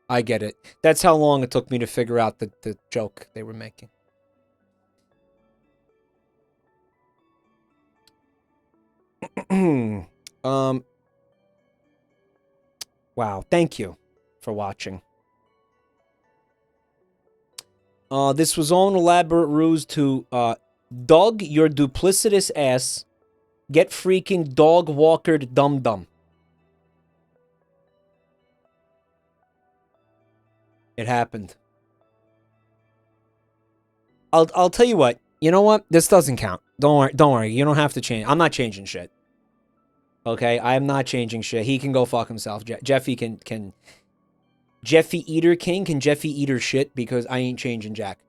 I get it. That's how long it took me to figure out the joke they were making. Wow, thank you for watching. This was all an elaborate ruse to Doug, your duplicitous ass, get freaking dog-walkered dum-dum. It happened. I'll tell you what. You know what? This doesn't count. Don't worry. You don't have to change. I'm not changing shit. Okay? I am not changing shit. He can go fuck himself. Jeffy can Jeffy Eater King can Jeffy Eater shit because I ain't changing Jack.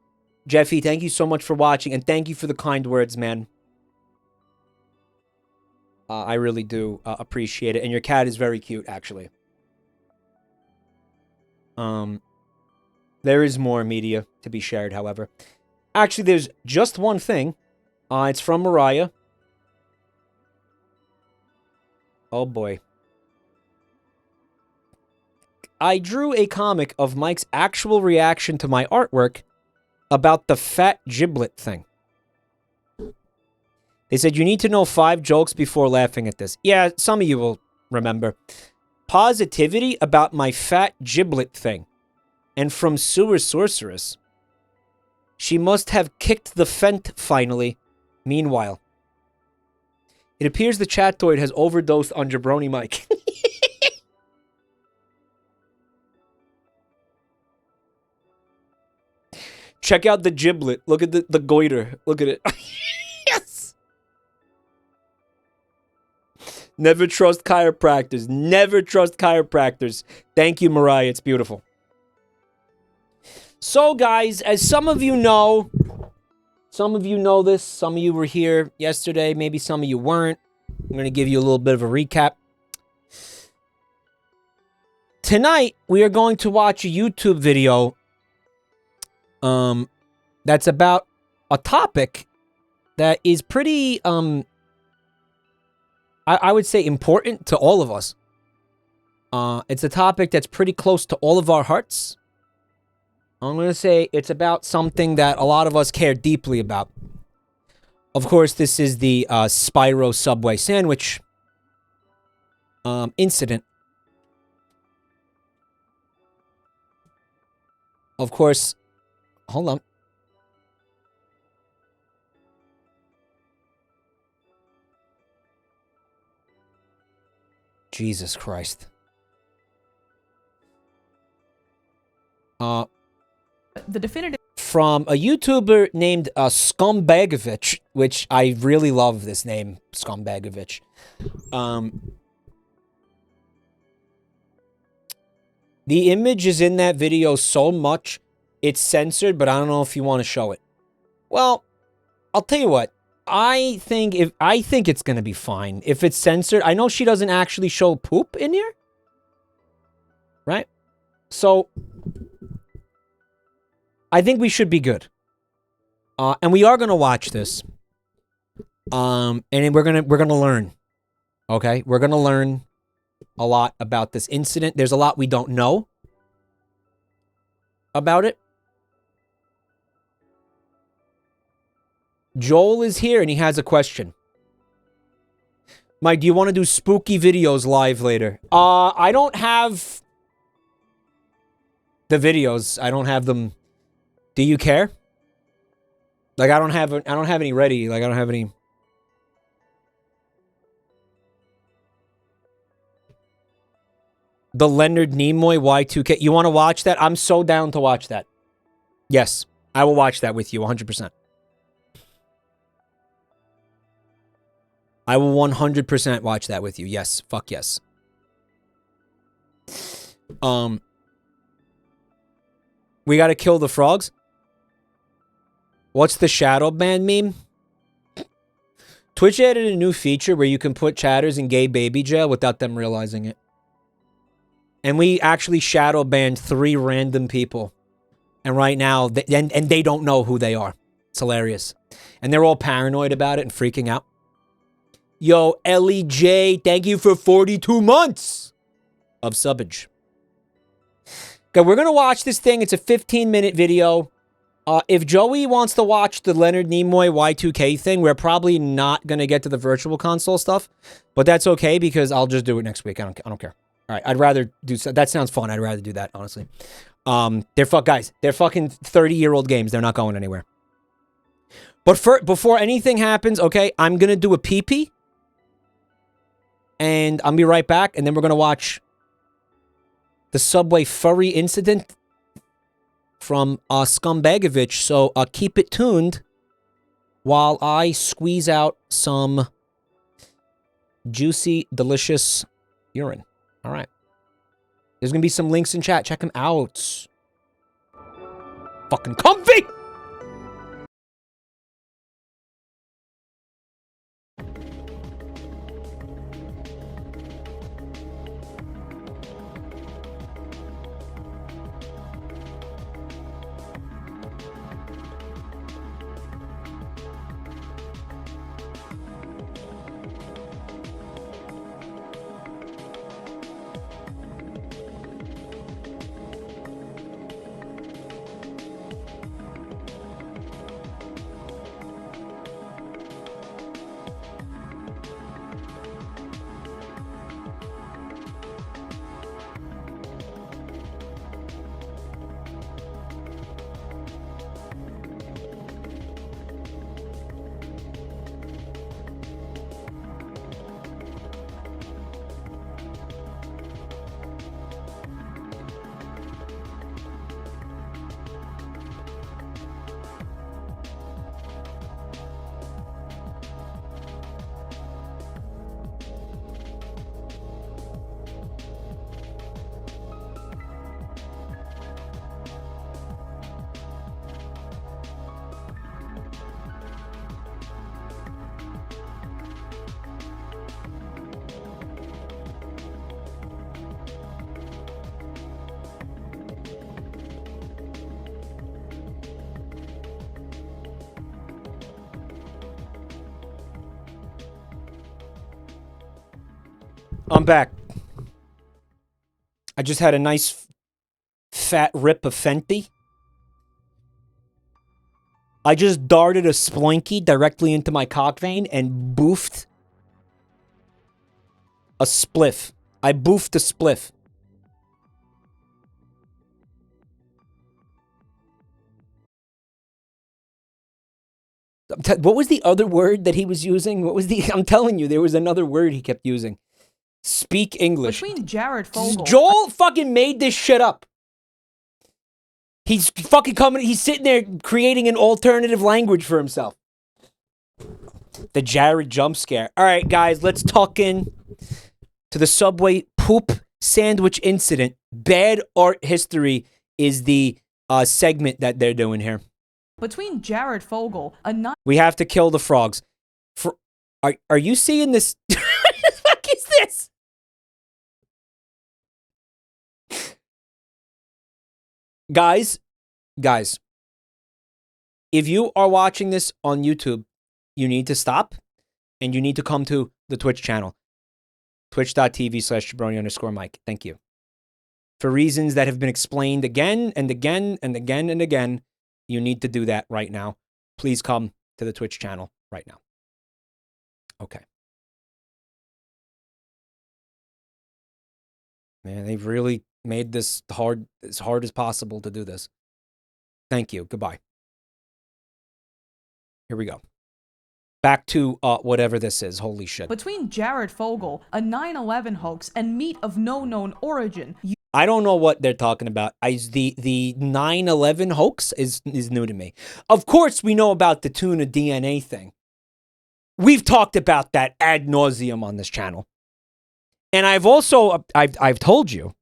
Jeffy, thank you so much for watching and thank you for the kind words, man. I really do appreciate it. And your cat is very cute, actually. There is more media to be shared, however. Actually, there's just one thing. It's from Mariah. Oh, boy. I drew a comic of Mike's actual reaction to my artwork about the fat giblet thing. They said, you need to know 5 jokes before laughing at this. Yeah, some of you will remember. Positivity about my fat giblet thing. And from Sewer Sorceress. She must have kicked the fent finally. Meanwhile. It appears the chattoid has overdosed on JabroniMike. Check out the giblet. Look at the goiter. Look at it. Yes! Never trust chiropractors. Never trust chiropractors. Thank you, Mariah. It's beautiful. So, guys, as some of you know this. Some of you were here yesterday. Maybe some of you weren't. I'm going to give you a little bit of a recap. Tonight, we are going to watch a YouTube video that's about a topic that is pretty, I would say important to all of us. It's a topic that's pretty close to all of our hearts. I'm going to say it's about something that a lot of us care deeply about. Of course, this is the Spyro Subway sandwich incident. Of course, hold on. Jesus Christ. The definitive from a YouTuber named Skumbagovich, which I really love this name, Scumbagovich. The image is in that video so much, it's censored, but I don't know if you want to show it. Well, I'll tell you what. I think it's gonna be fine if it's censored. I know she doesn't actually show poop in here, right? So I think we should be good. And we are gonna watch this. And we're gonna learn. Okay, we're gonna learn a lot about this incident. There's a lot we don't know about it. Joel is here and he has a question. Mike, do you want to do spooky videos live later? I don't have the videos. I don't have them. Do you care? Like I don't have any ready. Like I don't have any. The Leonard Nimoy Y2K. You want to watch that? I'm so down to watch that. Yes, I will watch that with you 100%. I will 100% watch that with you. Yes, fuck yes. We gotta kill the frogs. What's the shadow ban meme? Twitch added a new feature where you can put chatters in gay baby jail without them realizing it. And we actually shadow banned 3 random people. And right now, and they don't know who they are. It's hilarious. And they're all paranoid about it and freaking out. Yo, Ellie J, thank you for 42 months of subbage. Okay, we're going to watch this thing. It's a 15-minute video. If Joey wants to watch the Leonard Nimoy Y2K thing, we're probably not going to get to the virtual console stuff. But that's okay because I'll just do it next week. I don't care. All right, I'd rather do so. That sounds fun. I'd rather do that, honestly. They're fucking 30-year-old games. They're not going anywhere. But before anything happens, okay, I'm going to do a pee-pee. And I'll be right back, and then we're going to watch the Subway furry incident from Skumbagovich. So keep it tuned while I squeeze out some juicy, delicious urine. All right. There's going to be some links in chat. Check them out. Fucking comfy! I'm back. I just had a nice fat rip of Fenty. I just darted a splinky directly into my cock vein and boofed a spliff. I boofed a spliff. What was the other word that he was using? What was the... I'm telling you, there was another word he kept using. Speak English. Between Jared Fogle... Joel fucking made this shit up. He's fucking coming... He's sitting there creating an alternative language for himself. The Jared jump scare. All right, guys, let's tuck in to the Subway poop sandwich incident. Bad art history is the segment that they're doing here. Between Jared Fogle, We have to kill the frogs. Are you seeing this? What the fuck is this? Guys, if you are watching this on YouTube, you need to stop and you need to come to the Twitch channel. Twitch.tv/Jabroni_Mike. Thank you. For reasons that have been explained again and again and again and again, you need to do that right now. Please come to the Twitch channel right now. Okay. Man, they've really made this hard as possible to do this. Thank you. Goodbye. Here we go. Back to whatever this is. Holy shit. Between Jared Fogle, a 9/11 hoax, and meat of no known origin. I don't know what they're talking about. The 9/11 hoax is new to me. Of course, we know about the tuna DNA thing. We've talked about that ad nauseum on this channel. And I've also, I've told you,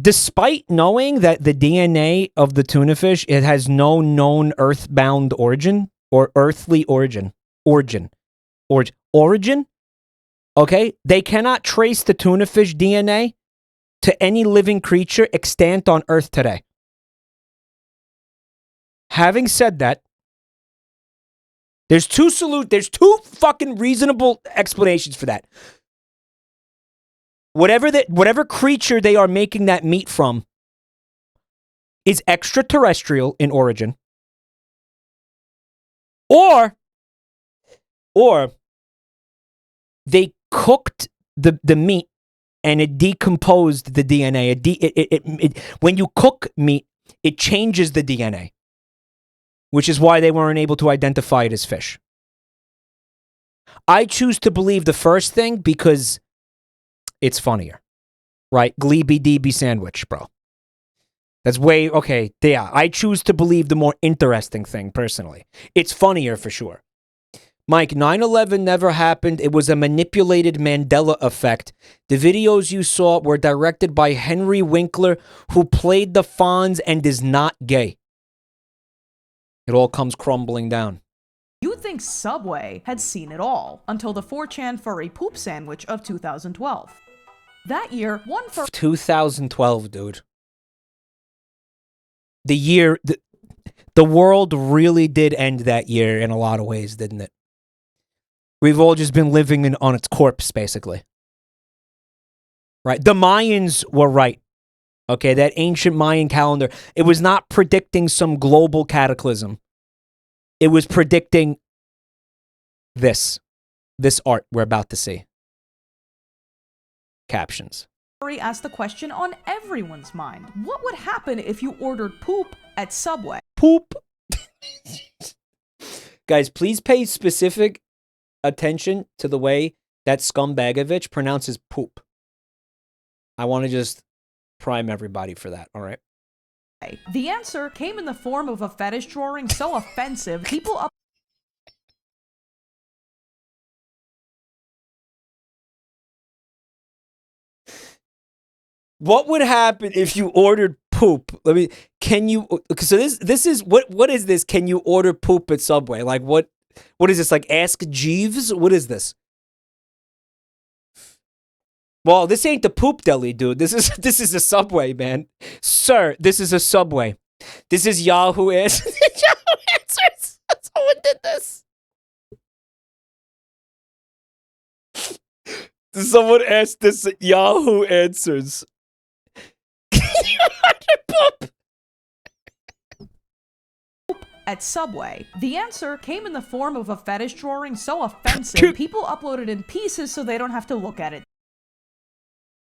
despite knowing that the DNA of the tuna fish, it has no known earthbound origin or earthly origin. Okay? They cannot trace the tuna fish DNA to any living creature extant on Earth today. Having said that, there's two fucking reasonable explanations for that. Whatever creature they are making that meat from is extraterrestrial in origin. Or they cooked the meat and it decomposed the DNA. When you cook meat, it changes the DNA, which is why they weren't able to identify it as fish. I choose to believe the first thing because it's funnier, right? Gleeby DB sandwich, bro. That's way, okay, yeah. I choose to believe the more interesting thing, personally. It's funnier for sure. Mike, 9/11 never happened. It was a manipulated Mandela effect. The videos you saw were directed by Henry Winkler, who played the Fonz and is not gay. It all comes crumbling down. You'd think Subway had seen it all until the 4chan furry poop sandwich of 2012. That year, 2012, dude. The year, the world really did end that year in a lot of ways, didn't it? We've all just been living on its corpse, basically. Right? The Mayans were right. Okay, that ancient Mayan calendar, it was not predicting some global cataclysm. It was predicting this art we're about to see. Captions. asked the question on everyone's mind. What would happen if you ordered poop at Subway? Poop. Guys, please pay specific attention to the way that Skumbagovich pronounces poop. I want to just prime everybody for that, all right? The answer came in the form of a fetish drawing so offensive, people up. What would happen if you ordered poop? Can you, so this is, what is this? Can you order poop at Subway? Like what is this, like Ask Jeeves? What is this? Well, this ain't the poop deli, dude. This is a Subway, man. Sir, this is a Subway. This is Yahoo Answers. Yahoo Answers. Someone did this. Someone asked this at Yahoo Answers. At Subway. The answer came in the form of a fetish drawing so offensive, people uploaded in pieces so they don't have to look at it.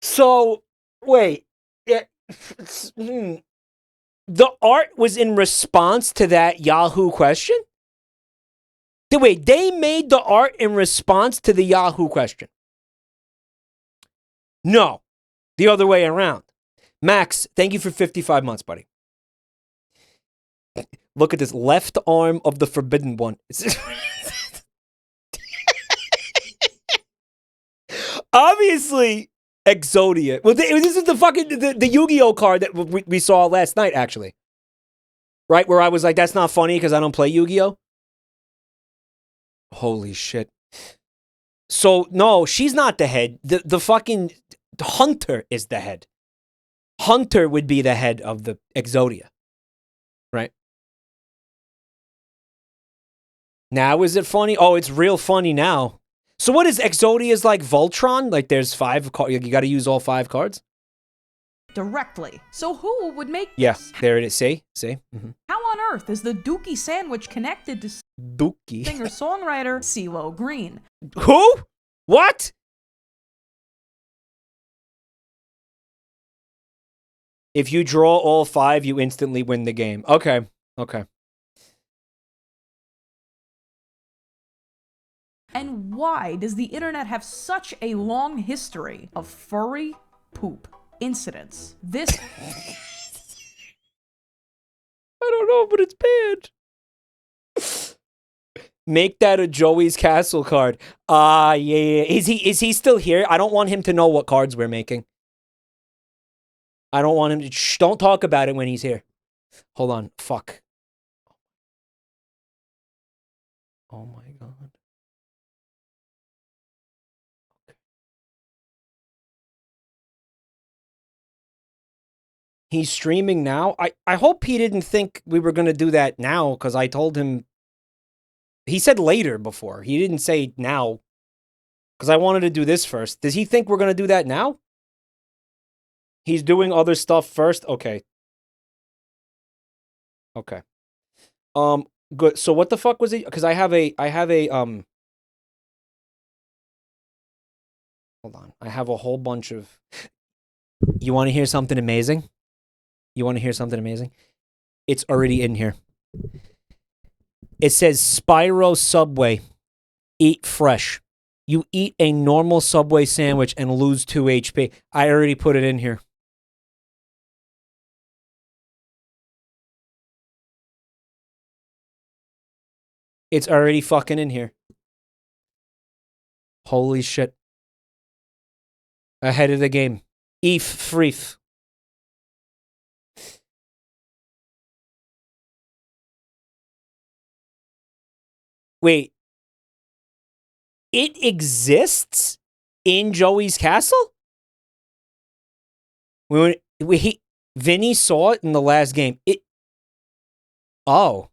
So, wait. The art was in response to that Yahoo question? Wait, they made the art in response to the Yahoo question. No, the other way around. Max, thank you for 55 months, buddy. Look at this left arm of the forbidden one. Obviously, Exodia. Well, this is the fucking the Yu-Gi-Oh card that we saw last night, actually. Right, where I was like, that's not funny because I don't play Yu-Gi-Oh. Holy shit. So, no, she's not the head. The fucking Hunter is the head. Hunter would be the head of the Exodia. Right? Now is it funny? Oh, it's real funny now. So what is Exodia's like Voltron? Like there's 5 cards. You got to use all 5 cards? Directly. So who would make Yeah, this? there it is. See? Mm-hmm. How on earth is the Dookie sandwich connected to Dookie? singer-songwriter CeeLo Green? Who? What? If you draw all 5, you instantly win the game. Okay. And why does the internet have such a long history of furry poop incidents? This... I don't know, but it's bad. Make that a Joey's Castle card. Yeah. Is he still here? I don't want him to know what cards we're making. I don't want him to... Shh, don't talk about it when he's here. Hold on. Fuck. Oh my god. He's streaming now. I hope he didn't think we were going to do that now, because I told him... He said later before. He didn't say now, because I wanted to do this first. Does he think we're going to do that now? He's doing other stuff first? Okay. Good. So what the fuck was it? Because I have a, hold on. I have a whole bunch of... You want to hear something amazing? It's already in here. It says Spyro Subway. Eat fresh. You eat a normal Subway sandwich and lose 2 HP. I already put it in here. It's already fucking in here. Holy shit. Ahead of the game. Eef freef. Wait. It exists in Joey's Castle? Vinny saw it in the last game. Oh.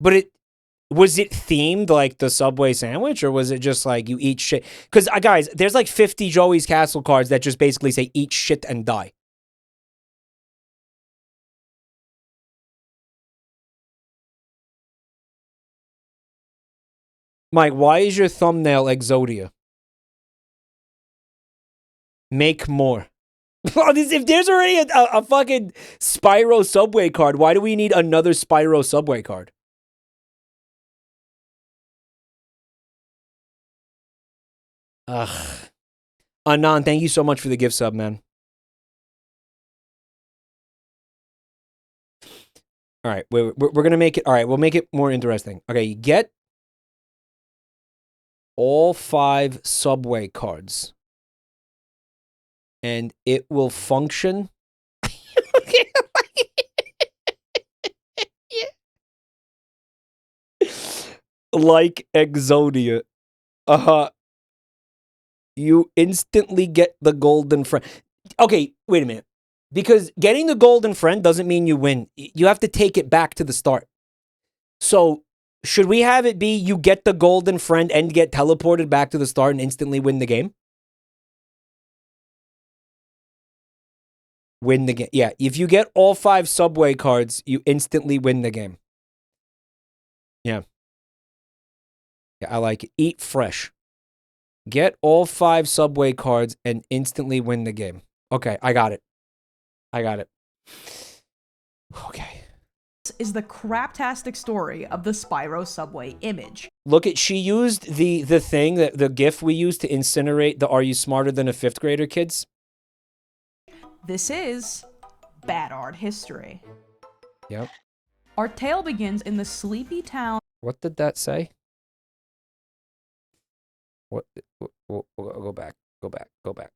But was it themed like the Subway sandwich, or was it just like you eat shit? Because, guys, there's like 50 Joey's Castle cards that just basically say eat shit and die. Mike, why is your thumbnail Exodia? Make more. If there's already a fucking Spyro Subway card, why do we need another Spyro Subway card? Ugh. Anon, thank you so much for the gift sub, man. All right, we're going to make it... All right, we'll make it more interesting. Okay, you get all 5 Subway cards. And it will function... like Exodia. You instantly get the golden friend. Okay, wait a minute. Because getting the golden friend doesn't mean you win. You have to take it back to the start. So Should we have it be you get the golden friend and get teleported back to the start and instantly win the game? Win the game. Yeah, if you get all 5 Subway cards, you instantly win the game. Yeah. Yeah, I like it. Eat fresh. Get all 5 Subway cards and instantly win the game. Okay, I got it. I got it. Okay. This is the craptastic story of the Spyro Subway image. Look at, she used the thing, the GIF we used to incinerate the "Are you smarter than a 5th grader" kids? This is bad art history. Yep. Our tale begins in the sleepy town. What did that say? What? Go back. Go back. Go back.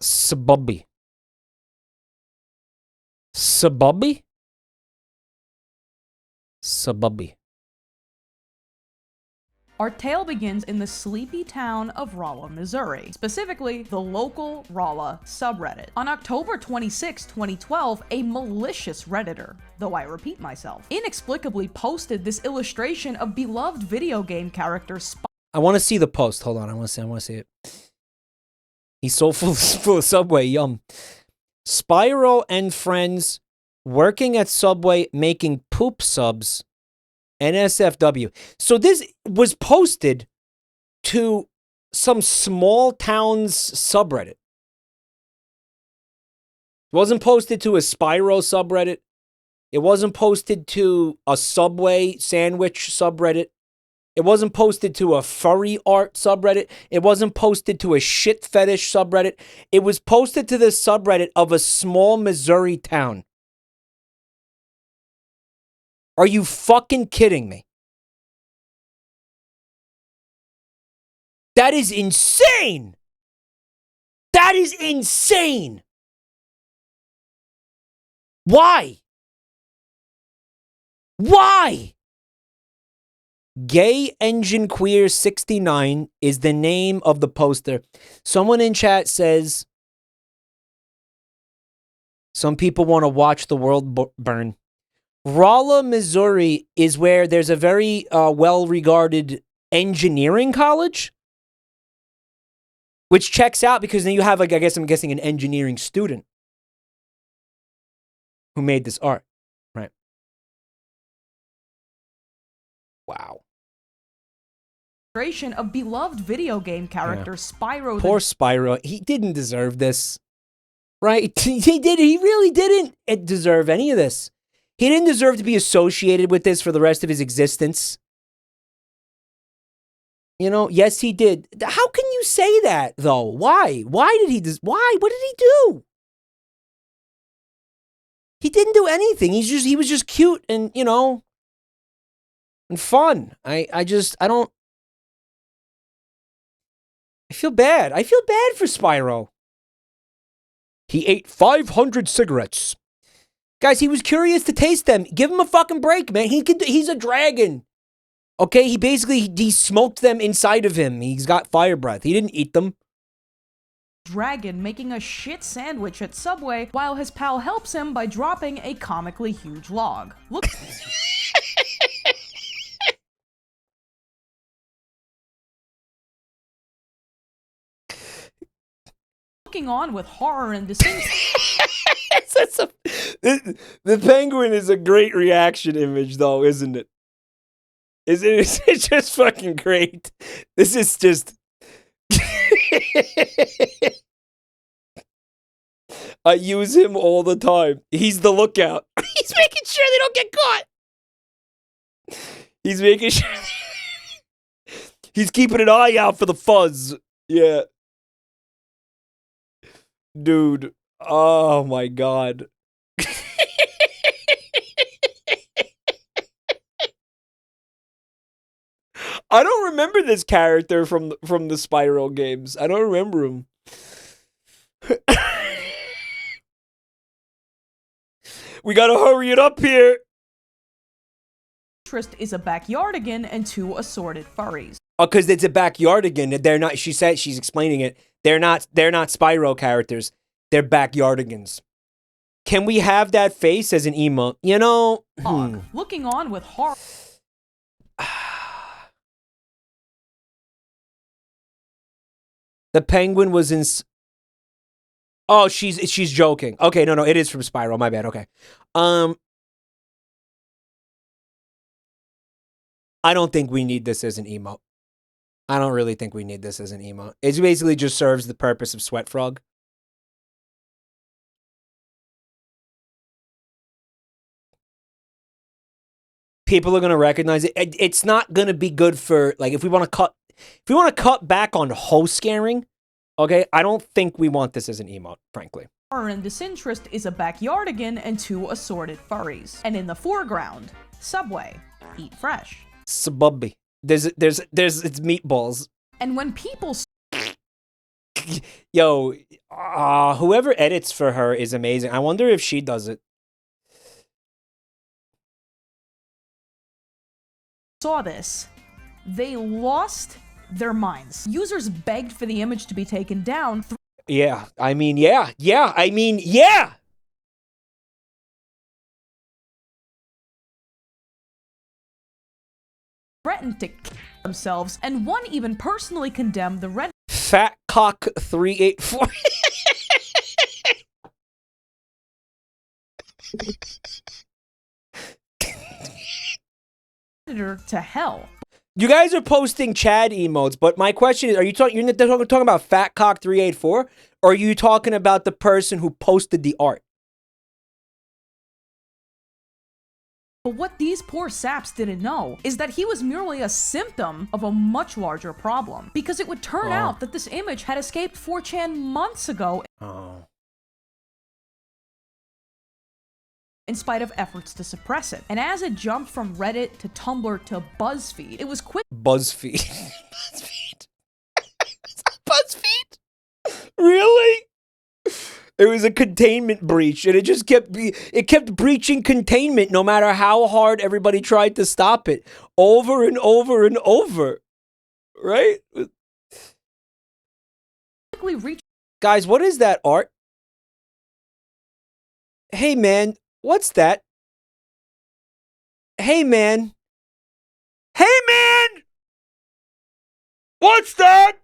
Sabubby. Sabubby? Sabubby. Our tale begins in the sleepy town of Rolla, Missouri, specifically the local Rolla subreddit. On October 26, 2012, a malicious Redditor, though I repeat myself, inexplicably posted this illustration of beloved video game character I want to see the post. Hold on, I want to see it. He's so full of Subway, yum. Spyro and friends working at Subway making poop subs. NSFW. So this was posted to some small town's subreddit. It wasn't posted to a Spyro subreddit. It wasn't posted to a Subway sandwich subreddit. It wasn't posted to a furry art subreddit. It wasn't posted to a shit fetish subreddit. It was posted to the subreddit of a small Missouri town. Are you fucking kidding me? That is insane! That is insane! Why? Why? Gay Engine Queer 69 is the name of the poster. Someone in chat says, some people want to watch the world burn. Rolla, Missouri is where there's a very well-regarded engineering college, which checks out because then you have, like, I guess I'm guessing an engineering student who made this art, right? Wow. Of beloved video game character Spyro. Poor Spyro. He didn't deserve this, right? He really didn't deserve any of this. He didn't deserve to be associated with this for the rest of his existence. You know, yes, he did. How can you say that, though? Why? Why did he why? What did he do? He didn't do anything. He was just cute and, you know, and fun. I feel bad. I feel bad for Spyro. He ate 500 cigarettes. Guys, he was curious to taste them. Give him a fucking break, man. He's a dragon. Okay, he smoked them inside of him. He's got fire breath. He didn't eat them. Dragon making a shit sandwich at Subway while his pal helps him by dropping a comically huge log. Looking on with horror and disdain. The penguin is a great reaction image, though, isn't it? It's just fucking great. This is just... I use him all the time. He's the lookout. He's making sure they don't get caught. He's making sure... He's keeping an eye out for the fuzz. Yeah. Dude. Oh, my God. I don't remember this character from the Spyro games. I don't remember him. We gotta hurry it up here. Interest is a backyardigan and 2 assorted furries. Oh, because it's a backyardigan. They're not. She said she's explaining it. They're not Spyro characters. They're backyardigans. Can we have that face as an emote? You know. Looking on with horror. The penguin was in... Oh, she's joking. Okay, no, it is from Spyro. My bad. Okay. I don't think we need this as an emote. I don't really think we need this as an emote. It basically just serves the purpose of Sweat Frog. People are gonna recognize it. It's not gonna be good for, like, if we want to cut back on hoe scaring. Okay, I don't think we want this as an emote, frankly. In this interest is a backyardigan and two assorted furries. And in the foreground, Subway, eat fresh. Sububby. There's it's meatballs. And when people Yo, whoever edits for her is amazing. I wonder if she does it. Saw this, they lost their minds. Users begged for the image to be taken down. Yeah, I mean, yeah. I mean, yeah. Threatened to kill themselves, and one even personally condemned the Red Fat Cock 384. to hell. You guys are posting Chad emotes, but my question is, are you talking? You're talking about Fat Cock 384, or are you talking about the person who posted the art? But what these poor saps didn't know is that he was merely a symptom of a much larger problem, because it would turn out that this image had escaped 4chan months ago. In spite of efforts to suppress it. And as it jumped from Reddit to Tumblr to BuzzFeed, it was quick. BuzzFeed. BuzzFeed. BuzzFeed? Really? It was a containment breach, and it kept breaching containment no matter how hard everybody tried to stop it. Over and over and over. Right? Guys, what is that art? Hey, man. What's that? Hey, man. Hey, man! What's that?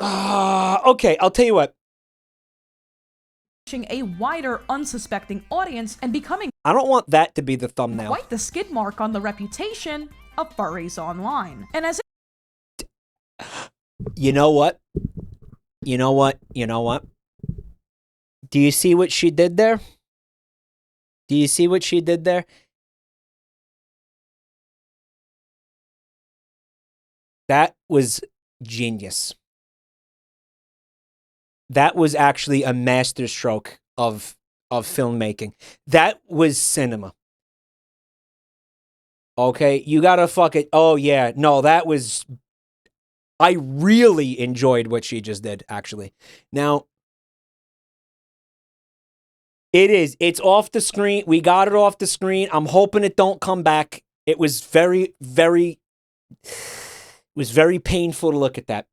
Okay, I'll tell you what. A wider, unsuspecting audience and becoming... I don't want that to be the thumbnail. Quite the skid mark on the reputation of furries online. And as it... You know what? You know what? You know what? Do you see what she did there? Do you see what she did there? That was genius. That was actually a masterstroke of filmmaking. That was cinema. Okay, you gotta fuck it. Oh yeah, no, that was... I really enjoyed what she just did, actually. Now... It's off the screen. We got it off the screen. I'm hoping it don't come back. It was very painful to look at that.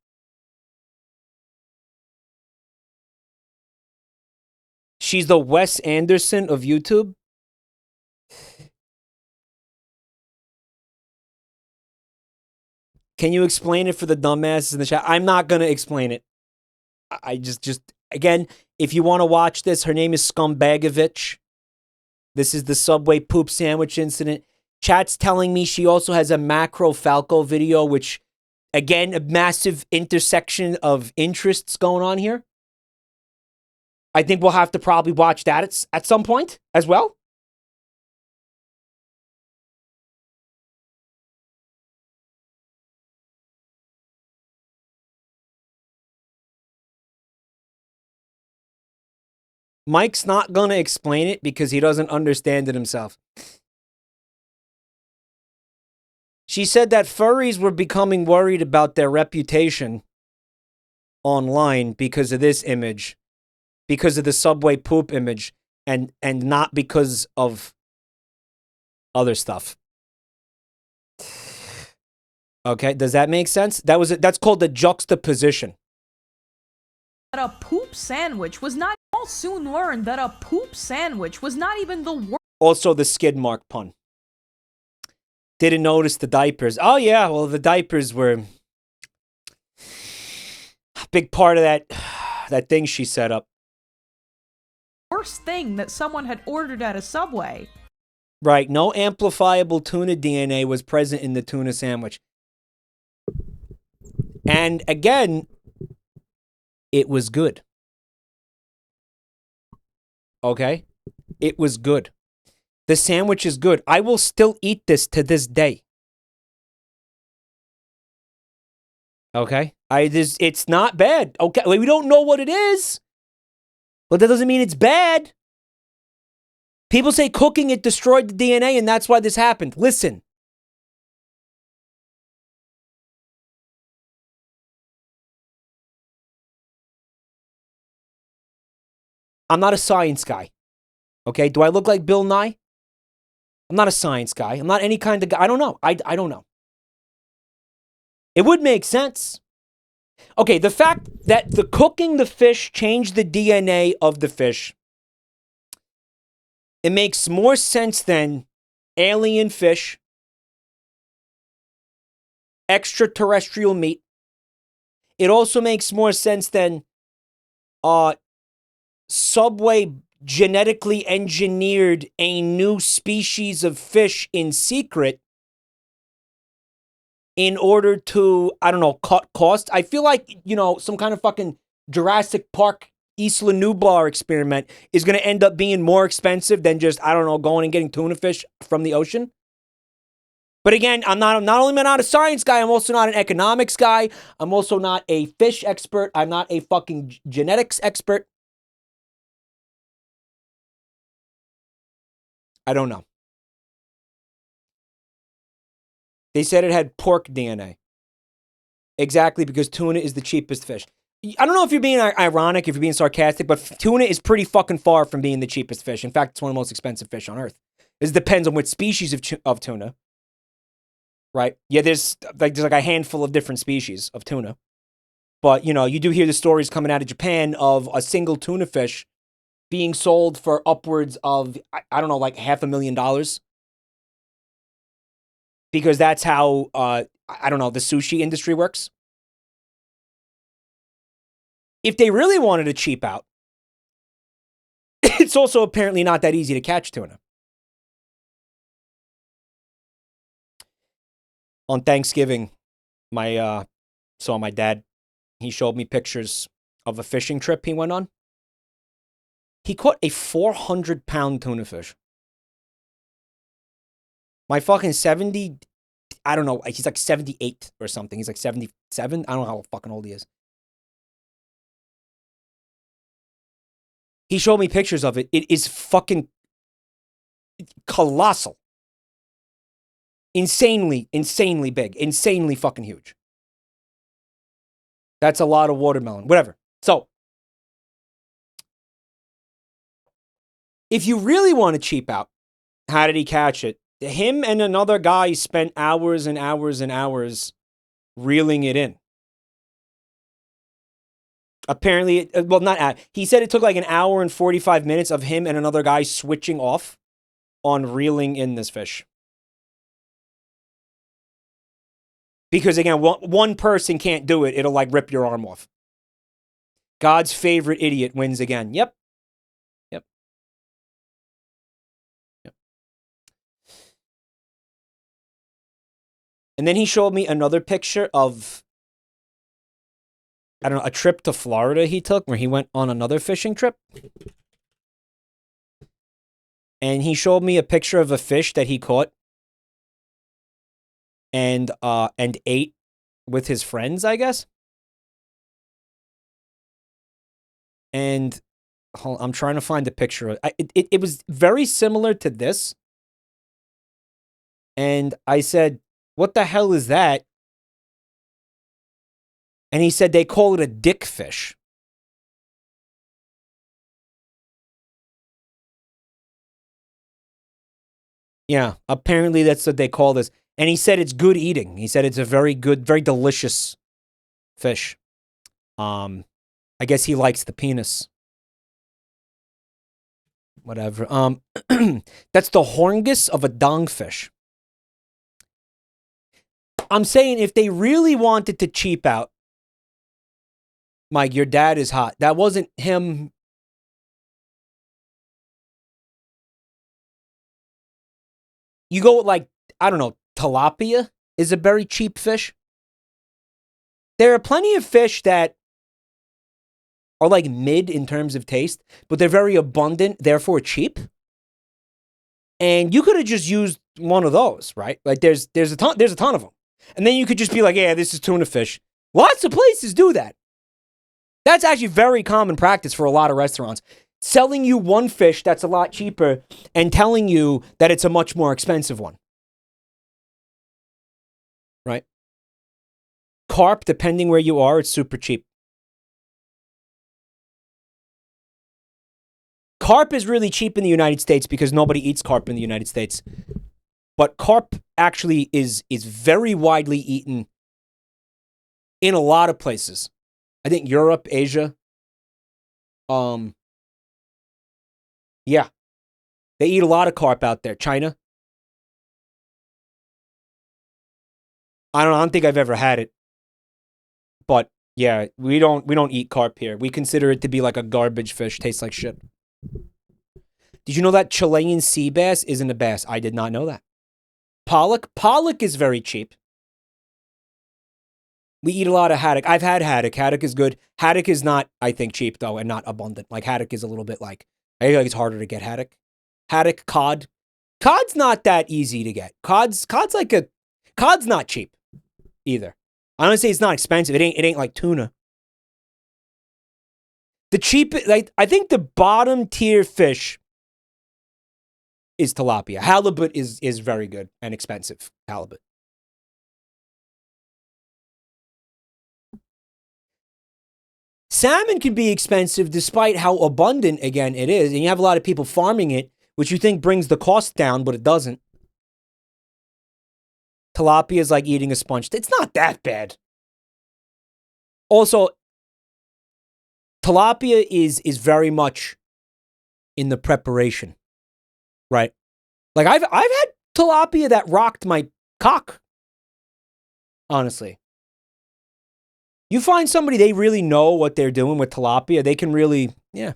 She's the Wes Anderson of YouTube. Can you explain it for the dumbasses in the chat? I'm not going to explain it. I just again, if you want to watch this, her name is Skumbagovich. This is the Subway poop sandwich incident. Chat's telling me she also has a macro Falco video, which, again, a massive intersection of interests going on here. I think we'll have to probably watch that at some point as well. Mike's not going to explain it because he doesn't understand it himself. She said that furries were becoming worried about their reputation online because of this image, because of the Subway poop image, and not because of other stuff. Okay, does that make sense? That's called the juxtaposition. That a poop sandwich was not... I'll soon learn that a poop sandwich was not even the word. Also the skid mark pun. Didn't notice the diapers. Oh, yeah, well, the diapers were a big part of that thing she set up. Worst thing that someone had ordered at a Subway. Right, no amplifiable tuna DNA was present in the tuna sandwich. And again, it was good. Okay? It was good. The sandwich is good. I will still eat this to this day. Okay? It's not bad. Okay, we don't know what it is. But that doesn't mean it's bad. People say cooking it destroyed the DNA and that's why this happened. Listen. I'm not a science guy. Okay? Do I look like Bill Nye? I'm not a science guy. I'm not any kind of guy. I don't know. I don't know. It would make sense. Okay, the fact that the cooking the fish changed the DNA of the fish, it makes more sense than alien fish, extraterrestrial meat. It also makes more sense than Subway genetically engineered a new species of fish in secret in order to, I don't know, cut costs. I feel like, you know, some kind of fucking Jurassic Park Isla Nublar experiment is going to end up being more expensive than just, I don't know, going and getting tuna fish from the ocean. But again, not only am I not a science guy, I'm also not an economics guy. I'm also not a fish expert. I'm not a fucking genetics expert. I don't know. They said it had pork DNA. Exactly, because tuna is the cheapest fish. I don't know if you're being ironic, if you're being sarcastic, but tuna is pretty fucking far from being the cheapest fish. In fact, it's one of the most expensive fish on Earth. It depends on which species of tuna. Right? Yeah, there's like a handful of different species of tuna. But, you know, you do hear the stories coming out of Japan of a single tuna fish being sold for upwards of, I don't know, like $500,000. Because that's how, I don't know, the sushi industry works. If they really wanted to cheap out, it's also apparently not that easy to catch tuna. On Thanksgiving, saw my dad, he showed me pictures of a fishing trip he went on. He caught a 400-pound tuna fish. My fucking 70, I don't know, he's like 78 or something. He's like 77. I don't know how fucking old he is. He showed me pictures of it. It is fucking colossal. Insanely big. Insanely fucking huge. That's a lot of watermelon. Whatever. So, if you really want to cheap out, how did he catch it? Him and another guy spent hours and hours and hours reeling it in. Apparently, well, he said it took like an hour and 45 minutes of him and another guy switching off on reeling in this fish. Because again, one person can't do it. It'll like rip your arm off. God's favorite idiot wins again. Yep. And then he showed me another picture of, I don't know, a trip to Florida he took where he went on another fishing trip. And he showed me a picture of a fish that he caught and ate with his friends, I guess. And I'm trying to find a picture. It was very similar to this. And I said, what the hell is that? And he said they call it a dickfish. Yeah, apparently that's what they call this. And he said it's good eating. He said it's a very good, very delicious fish. I guess he likes the penis. Whatever. That's the horngus of a dongfish. I'm saying if they really wanted to cheap out, Mike, your dad is hot. That wasn't him. You go with like, I don't know, tilapia is a very cheap fish. There are plenty of fish that are like mid in terms of taste, but they're very abundant, therefore cheap. And you could have just used one of those, right? Like there's a ton of them. And then you could just be like, yeah, this is tuna fish. Lots of places do that. That's actually very common practice for a lot of restaurants. Selling you one fish that's a lot cheaper and telling you that it's a much more expensive one. Right? Carp, depending where you are, it's super cheap. Carp is really cheap in the United States because nobody eats carp in the United States. But carp actually is very widely eaten in a lot of places. I think Europe, Asia. Yeah. They eat a lot of carp out there. China. I don't think I've ever had it. But yeah, we don't eat carp here. We consider it to be like a garbage fish. Tastes like shit. Did you know that Chilean sea bass isn't a bass? I did not know that. Pollock is very cheap. We eat a lot of haddock. I've had haddock. Haddock is good. Haddock is not, I think, cheap, though, and not abundant. Like, haddock is a little bit like, I feel like it's harder to get haddock. Haddock, cod. Cod's not that easy to get. Cod's not cheap either. I don't say it's not expensive. It ain't like tuna. The cheapest, like, I think the bottom tier fish is tilapia. Halibut is very good and expensive. Halibut. Salmon can be expensive despite how abundant, again, it is. And you have a lot of people farming it, which you think brings the cost down, but it doesn't. Tilapia is like eating a sponge. It's not that bad. Also, tilapia is very much in the preparation, right? Like I've had tilapia that rocked my cock. Honestly, you find somebody they really know what they're doing with tilapia, they can really, yeah.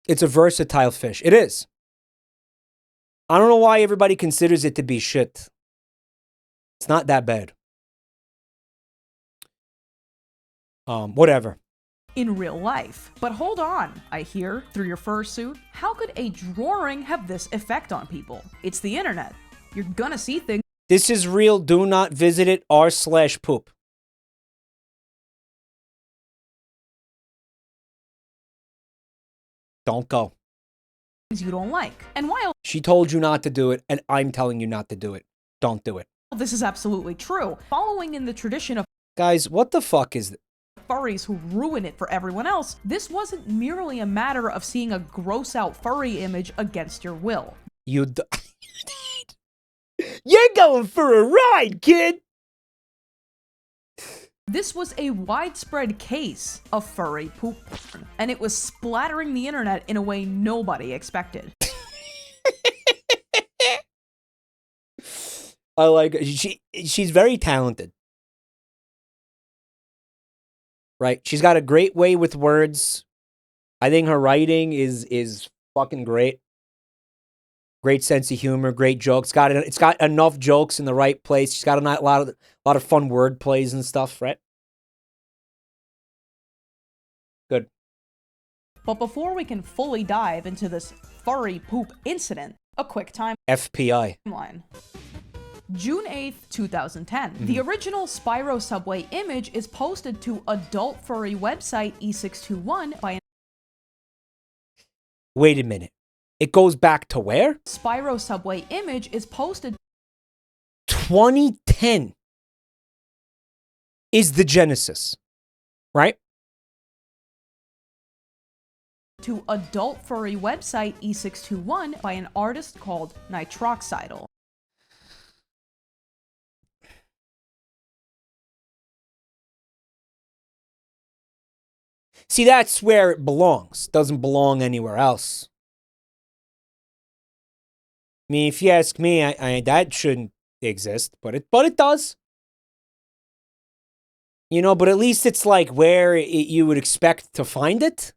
It's a versatile fish. It is. I don't know why everybody considers it to be shit. It's not that bad. Whatever. In real life. But hold on, I hear, through your fursuit, how could a drawing have this effect on people? It's the internet. You're gonna see things. This is real. Do not visit it r/poop. Don't go. You don't like. And while She told you not to do it, and I'm telling you not to do it. Don't do it. this is absolutely true, following in the tradition of Guys, what the fuck is this? furries who ruin it for everyone else, this wasn't merely a matter of seeing a gross out furry image against your will. You're going for a ride, kid! This was a widespread case of furry poop porn, and it was splattering the internet in a way nobody expected. I like her. She's very talented. Right? She's got a great way with words. I think her writing is fucking great. Great sense of humor, great jokes. It's got enough jokes in the right place. She's got a lot of fun word plays and stuff, right? Good. But before we can fully dive into this furry poop incident, a quick FPI. timeline. June 8th, 2010. The original Spyro Subway image is posted to adult furry website E621 by an Wait a minute. It goes back to where? Spyro Subway image is posted 2010 is the genesis, right? to adult furry website E621 by an artist called Nitroxidal. See, that's where it belongs. Doesn't belong anywhere else. I mean, if you ask me, that shouldn't exist, but it does. You know, but at least it's like where you would expect to find it.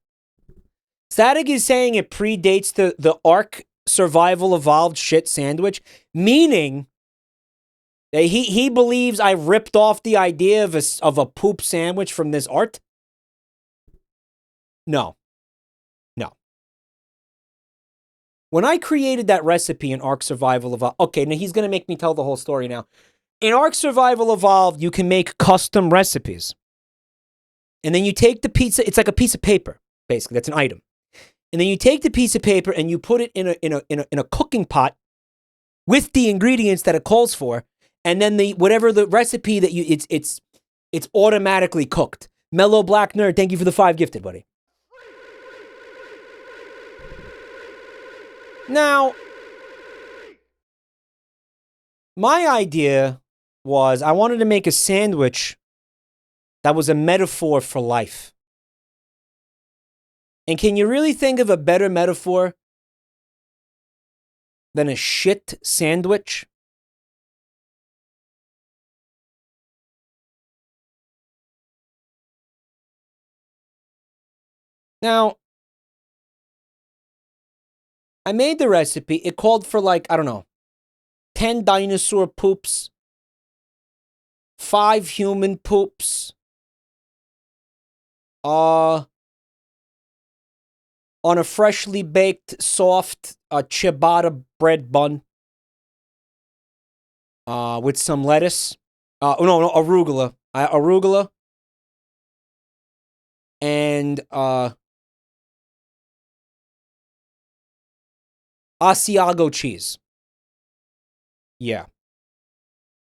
Static is saying it predates the Ark Survival Evolved shit sandwich, meaning that he believes I ripped off the idea of a poop sandwich from this art. No. No. When I created that recipe in Ark Survival Evolved, okay, now he's going to make me tell the whole story now. In Ark Survival Evolved, you can make custom recipes. And then you take the pizza, it's like a piece of paper, basically, that's an item. And then you take the piece of paper and you put it in a cooking pot with the ingredients that it calls for, and then whatever the recipe that it's automatically cooked. Mellow Black Nerd, thank you for the 5 gifted, buddy. Now, my idea was I wanted to make a sandwich that was a metaphor for life. And can you really think of a better metaphor than a shit sandwich? Now, I made the recipe. It called for like, I don't know, 10 dinosaur poops, 5 human poops, on a freshly baked, soft ciabatta bread bun, with some lettuce. No, arugula. Arugula. And, Asiago cheese. Yeah.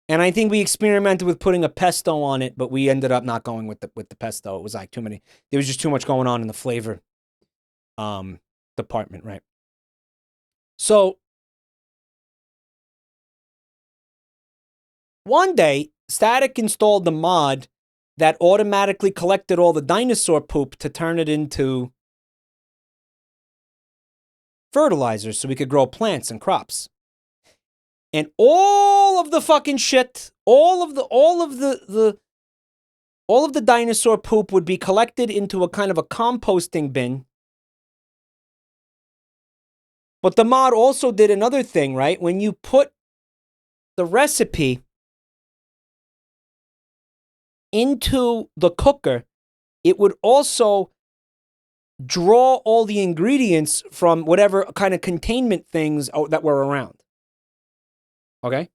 And I think we experimented with putting a pesto on it, but we ended up not going with the pesto. It was like too many. There was just too much going on in the flavor department, right? So one day, Static installed the mod that automatically collected all the dinosaur poop to turn it into fertilizer so we could grow plants and crops. And all of the fucking shit, all of the dinosaur poop would be collected into a kind of a composting bin. But the mod also did another thing, right? When you put the recipe into the cooker, it would also draw all the ingredients from whatever kind of containment things that were around. Okay?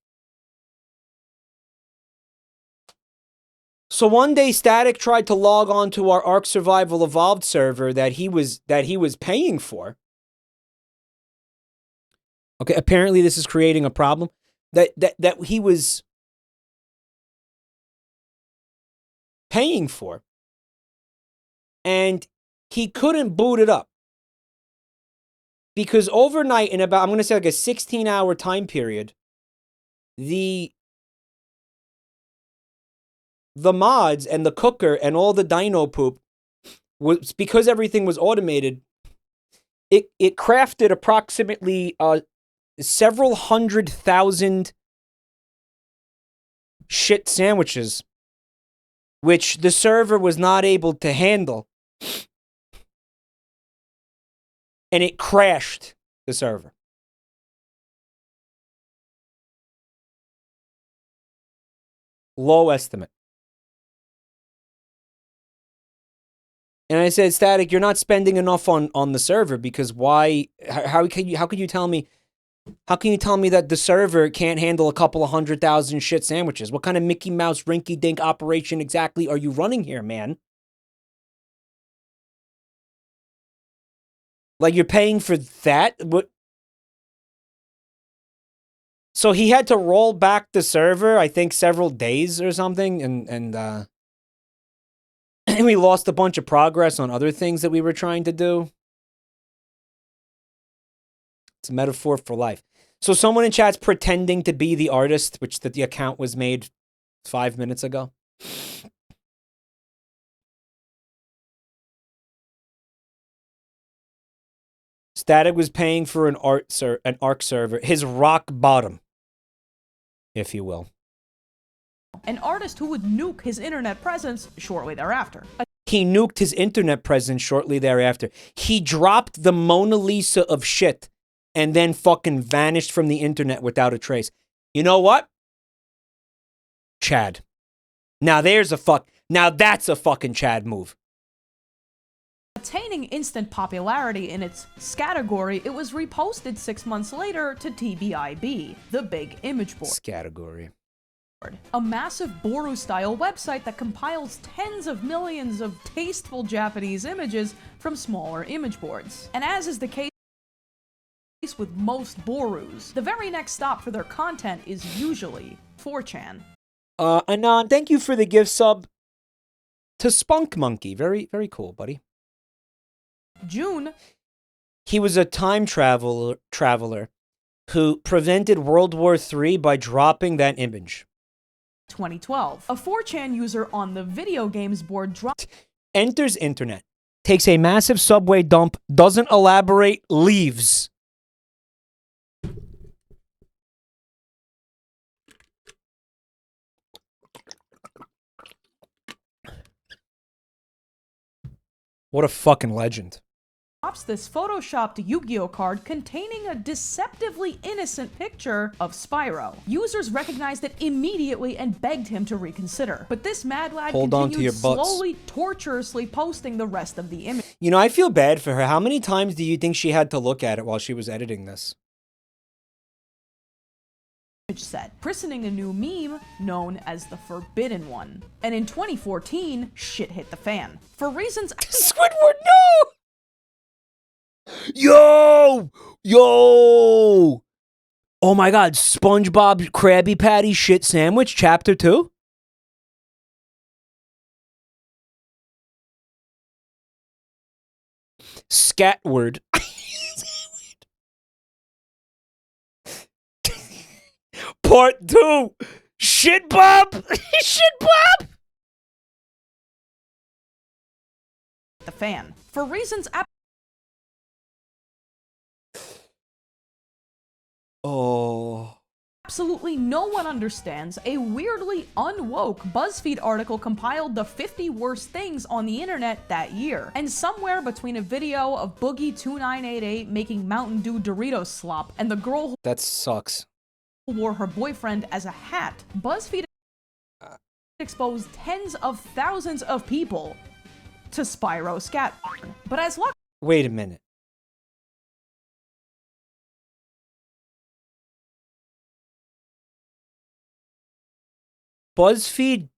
So one day Static tried to log on to our Ark Survival Evolved server that he was paying for. Okay, apparently this is creating a problem that he was paying for. And he couldn't boot it up. Because overnight, in about, I'm going to say like a 16-hour time period, the mods and the cooker and all the dino poop, was because everything was automated, it crafted approximately several 100,000 shit sandwiches, which the server was not able to handle. And it crashed the server. Low estimate. And I said, Static, you're not spending enough on the server, because why? How can you tell me? How can you tell me that the server can't handle a couple of 100,000 shit sandwiches? What kind of Mickey Mouse rinky-dink operation exactly are you running here, man? Like, you're paying for that? What? So he had to roll back the server, I think several days or something, and we lost a bunch of progress on other things that we were trying to do. It's a metaphor for life. So someone in chat's pretending to be the artist, which the account was made 5 minutes ago. Static was paying for an Ark server, his rock bottom. if you will. An artist who would nuke his internet presence shortly thereafter. He nuked his internet presence shortly thereafter. He dropped the Mona Lisa of shit and then fucking vanished from the internet without a trace. You know what? Chad. Now that's a fucking Chad move. Attaining instant popularity in its category, it was reposted 6 months later to TBIB, the big image board. Category. A massive Boru-style website that compiles tens of millions of tasteful Japanese images from smaller image boards. And as is the case with most Borus, the very next stop for their content is usually 4chan. Anon, thank you for the gift sub to Spunk Monkey. Very, very cool, buddy. June. He was a time traveler who prevented World War III by dropping that image. 2012. A 4chan user on the video games board enters internet, takes a massive subway dump, doesn't elaborate, leaves. What a fucking legend. Drops this photoshopped Yu-Gi-Oh card containing a deceptively innocent picture of Spyro. Users recognized it immediately and begged him to reconsider. But this mad lad continued slowly, tortuously posting the rest of the image. You know, I feel bad for her. How many times do you think she had to look at it while she was editing this? Set, christening a new meme known as the Forbidden One. And in 2014, shit hit the fan. For reasons Squidward, no! Yo! Yo! Oh my god, SpongeBob Krabby Patty Shit Sandwich, Chapter 2? Scatward. Part 2! Shit Bob! Shit Bob! The fan. For reasons absolutely no one understands, a weirdly unwoke BuzzFeed article compiled the 50 worst things on the internet that year. And somewhere between a video of Boogie2988 making Mountain Dew Doritos slop and the girl who that sucks. Wore her boyfriend as a hat, BuzzFeed exposed tens of thousands of people to Spyro scat. But as luck— Wait a minute. BuzzFeed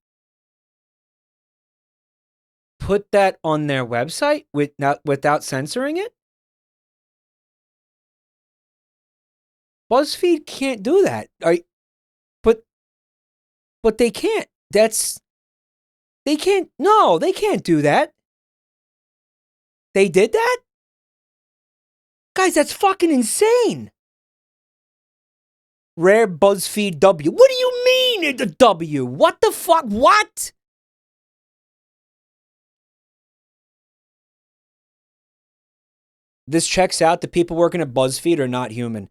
put that on their website without censoring it? BuzzFeed can't do that. But they can't. They can't. No, they can't do that. They did that? Guys, that's fucking insane. Rare BuzzFeed W. What do you mean it's a W? What the fuck? What? This checks out. The people working at BuzzFeed are not human.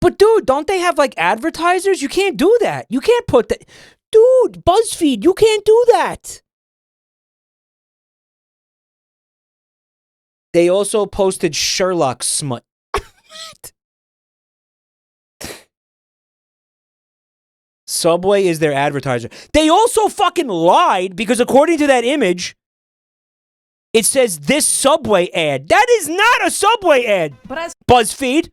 But dude, don't they have like advertisers? You can't do that. You can't put that. Dude, BuzzFeed, you can't do that. They also posted Sherlock smut. Subway is their advertiser. They also fucking lied because according to that image, it says this Subway ad. That is not a Subway ad. But as BuzzFeed.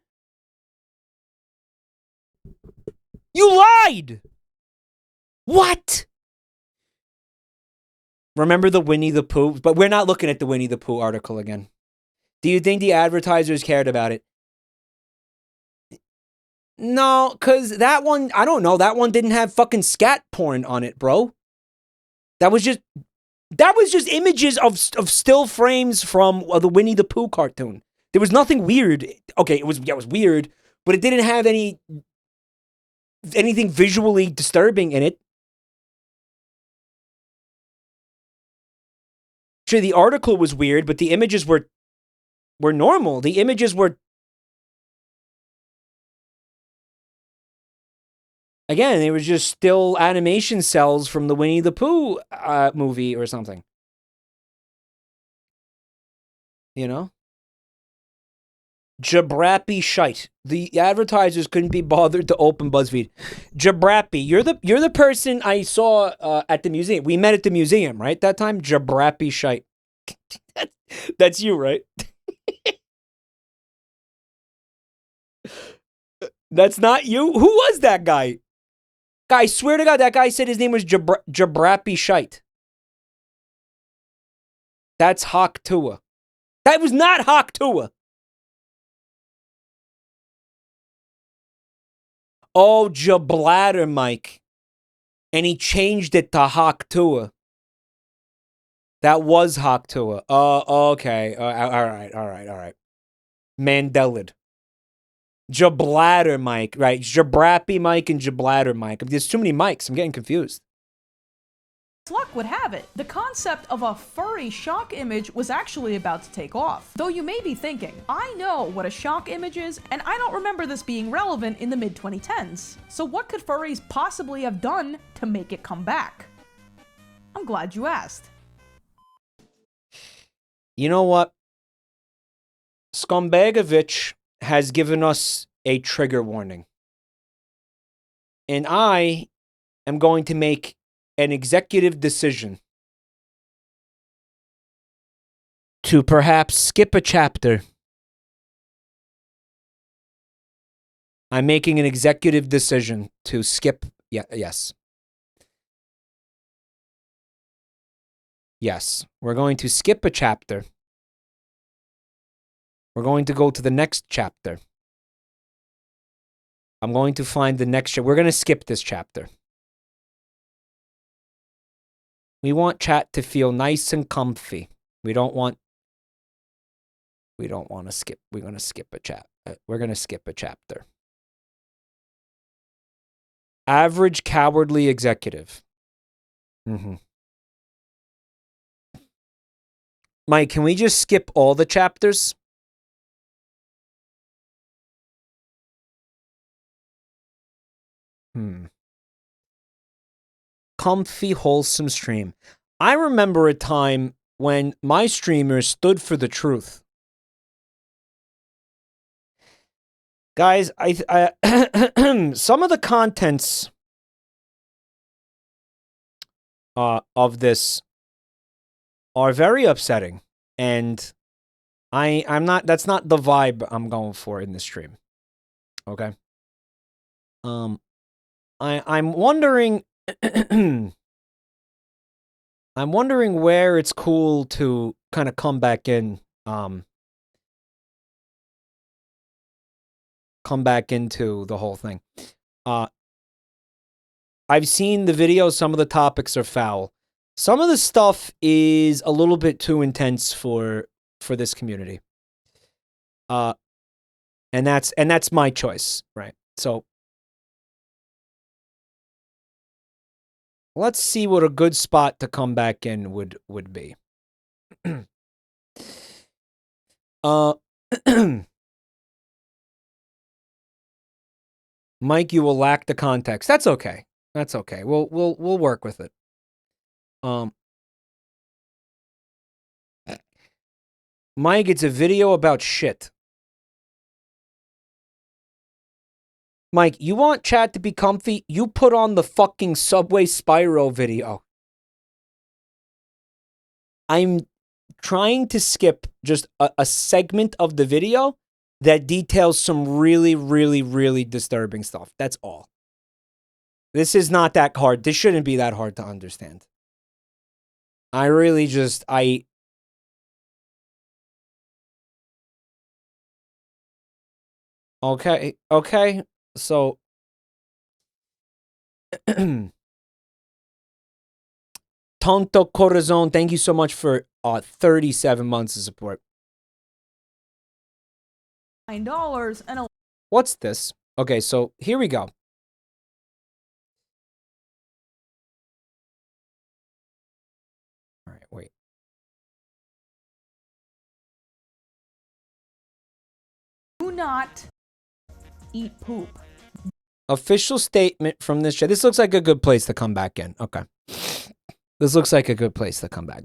You lied! What? Remember the Winnie the Pooh? But we're not looking at the Winnie the Pooh article again. Do you think the advertisers cared about it? No, because that one, I don't know. That one didn't have fucking scat porn on it, bro. That was just images of still frames from the Winnie the Pooh cartoon. There was nothing weird. Okay, it was weird, but it didn't have anything visually disturbing in it. Sure, the article was weird, but the images were normal. The images were Again, they were just still animation cells from the Winnie the Pooh movie or something. You know? Jabrappy shite. The advertisers couldn't be bothered to open BuzzFeed. Jabrappy, you're the person I saw at the museum. We met at the museum, right? That time? Jabrappy shite. That's you, right? That's not you? Who was that guy? Guy, swear to God, that guy said his name was Jabrappy shite. That's Hawk Tua. That was not Hawk Tua. Oh, JabroniMike. And he changed it to Hawk Tua. That was Hawk Tua. Oh, okay. All right. Mandelid. JabroniMike, right? Jabrappy Mike and JabroniMike. There's too many mics. I'm getting confused. Luck would have it, the concept of a furry shock image was actually about to take off. Though you may be thinking, I know what a shock image is, and I don't remember this being relevant in the mid-2010s. So what could furries possibly have done to make it come back? I'm glad you asked. You know what? Scumbagovich has given us a trigger warning. And I am going to make an executive decision to perhaps skip a chapter. I'm making an executive decision to skip. Yes. Yes. We're going to skip a chapter. We're going to go to the next chapter. I'm going to find the next chapter. We're going to skip this chapter. We want chat to feel nice and comfy. We don't want to skip. We're going to skip a chat. We're going to skip a chapter. Average cowardly executive. Mike, can we just skip all the chapters? Comfy, wholesome stream. I remember a time when my streamers stood for the truth. Guys, I some of the contents of this are very upsetting, and I'm not. That's not the vibe I'm going for in this stream. Okay. I'm wondering. I'm wondering where it's cool to kind of come back in. Come back into the whole thing. I've seen the video. Some of the topics are foul. Some of the stuff is a little bit too intense for this community. And that's my choice, right? So let's see what a good spot to come back in would be. Mike, you will lack the context. That's okay. That's okay. We'll work with it. Mike, it's a video about shit. Mike, you want chat to be comfy? You put on the fucking Subway Spyro video. I'm trying to skip just a segment of the video that details some really, really, really disturbing stuff. That's all. This is not that hard. This shouldn't be that hard to understand. I really just, Okay. So, Tonto Corazon, thank you so much for 37 months of support. $9 and a... What's this? Okay, so here we go. All right, wait. Do not eat poop. Official statement from this chat. This looks like a good place to come back in. Okay. This looks like a good place to come back.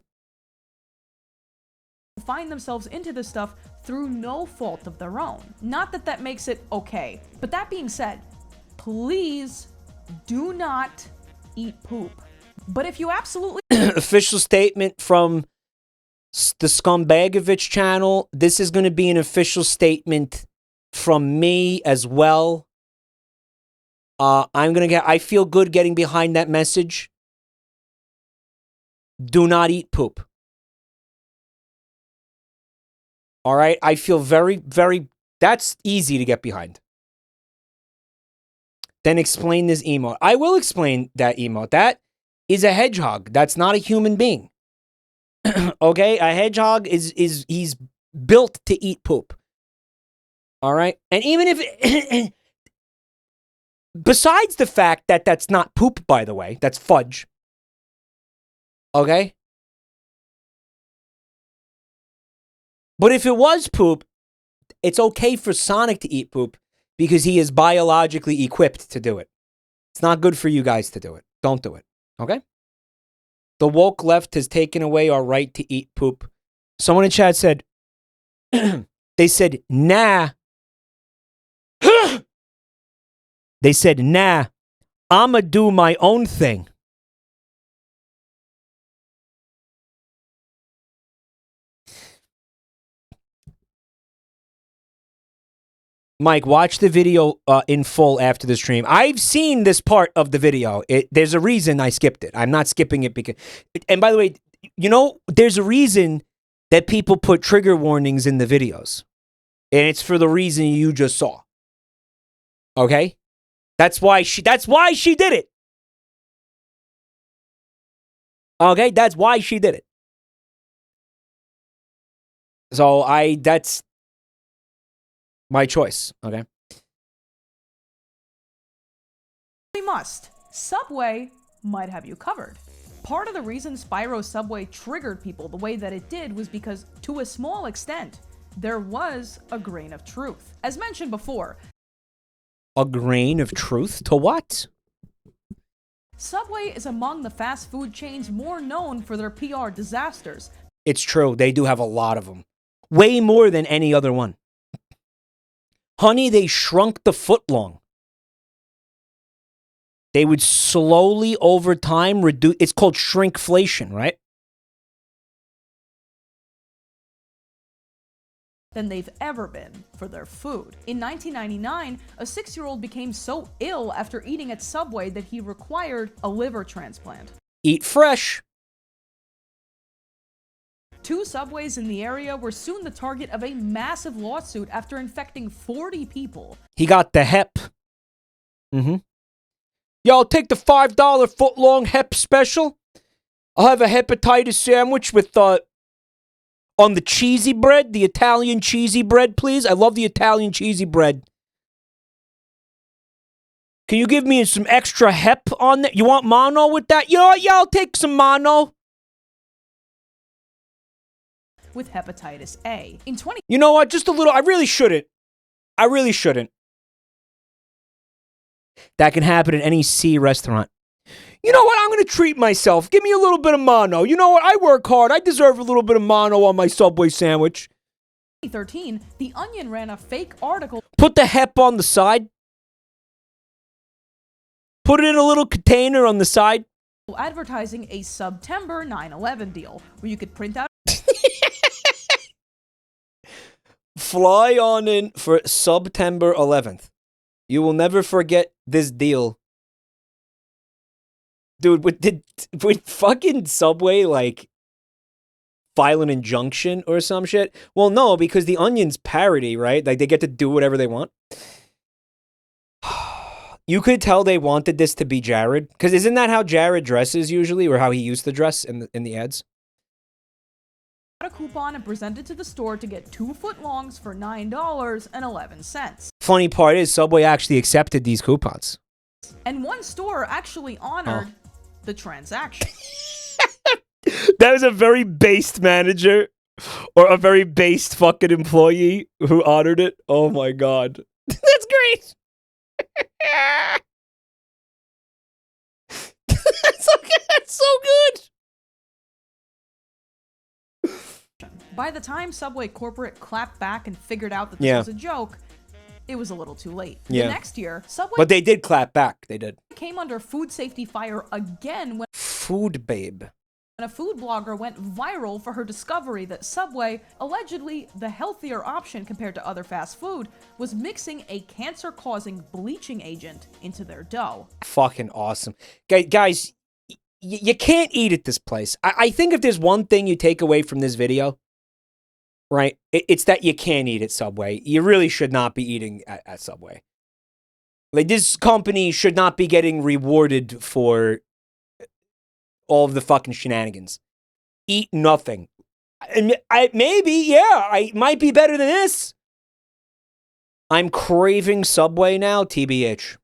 Find themselves into this stuff through no fault of their own. Not that that makes it okay. But that being said, please do not eat poop. But if you absolutely... Official statement from the Skumbagovich channel. This is going to be an official statement from me as well. I feel good getting behind that message. Do not eat poop. All right? I feel that's easy to get behind. Then explain this emote. I will explain that emote. That is a hedgehog. That's not a human being. Okay? A hedgehog he's built to eat poop. All right? And even if... besides the fact that that's not poop, by the way, that's fudge. Okay? But if it was poop, it's okay for Sonic to eat poop because he is biologically equipped to do it. It's not good for you guys to do it. Don't do it. Okay? The woke left has taken away our right to eat poop. Someone in chat said, they said, nah. They said, nah, I'ma do my own thing. Mike, watch the video in full after the stream. I've seen this part of the video. There's a reason I skipped it. I'm not skipping it because... And by the way, you know, there's a reason that people put trigger warnings in the videos. And it's for the reason you just saw. Okay? That's why she did it. Okay? That's why she did it. So that's my choice, okay? We must. Subway might have you covered. Part of the reason Spyro Subway triggered people the way that it did was because, to a small extent, there was a grain of truth. As mentioned before, a grain of truth to what? Subway is among the fast food chains more known for their PR disasters. It's true. They do have a lot of them. Way more than any other one. Honey, they shrunk the footlong. They would slowly, over time, reduce... It's called shrinkflation, right? Than they've ever been for their food. In 1999, a 6-year-old became so ill after eating at Subway that he required a liver transplant. Eat fresh. 2 Subways in the area were soon the target of a massive lawsuit after infecting 40 people. He got the hep. Yo, I'll take the $5 footlong hep special. I'll have a hepatitis sandwich with, on the cheesy bread, the Italian cheesy bread, please. I love the Italian cheesy bread. Can you give me some extra hep on that? You want mono with that? You know what? Yeah, I'll take some mono. With hepatitis A. In 20... You know what? Just a little. I really shouldn't. I really shouldn't. That can happen at any C restaurant. You know what? I'm going to treat myself. Give me a little bit of mono. You know what? I work hard. I deserve a little bit of mono on my Subway sandwich. 2013, The Onion ran a fake article. Put the hep on the side. Put it in a little container on the side. Advertising a September 9/11 deal where you could print out. Fly on in for September 11th. You will never forget this deal. Dude, would fucking Subway, like, file an injunction or some shit? Well, no, because the Onion's parody, right? Like, they get to do whatever they want. You could tell they wanted this to be Jared. Because isn't that how Jared dresses usually? Or how he used to dress in the ads? A coupon and presented to the store to get 2 footlongs for $9.11. Funny part is, Subway actually accepted these coupons. And one store actually honored the transaction. That was a very based manager or a very based fucking employee who honored it. Oh my god. That's great. That's so good. By the time Subway corporate clapped back and figured out that this Yeah. was a joke, it was a little too late. Yeah. The next year, Subway But they did clap back. They did. came under food safety fire again when Food babe. a food blogger went viral for her discovery that Subway, allegedly the healthier option compared to other fast food, was mixing a cancer-causing bleaching agent into their dough. Fucking awesome. Guys, you can't eat at this place. I think if there's one thing you take away from this video, right, it's that you can't eat at Subway. You really should not be eating at Subway. Like, this company should not be getting rewarded for all of the fucking shenanigans. Eat nothing. Maybe, yeah, I might be better than this. I'm craving Subway now, TBH.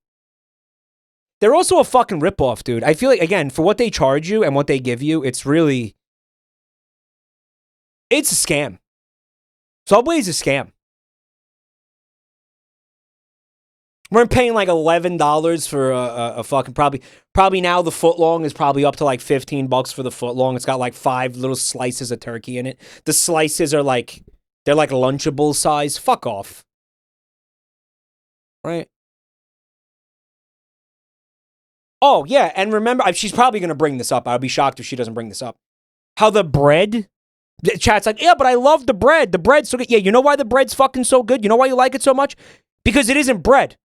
They're also a fucking ripoff, dude. I feel like, again, for what they charge you and what they give you, it's really... It's a scam. Subway's a scam. We're paying like $11 for a fucking probably now the footlong is probably up to like $15 for the footlong. It's got like 5 little slices of turkey in it. The slices are like they're like Lunchable size. Fuck off. Right? Oh yeah, and remember, she's probably gonna bring this up. I'd be shocked if she doesn't bring this up. How the bread? The chat's like, yeah, but I love the bread. The bread's so good. Yeah, you know why the bread's fucking so good? You know why you like it so much? Because it isn't bread.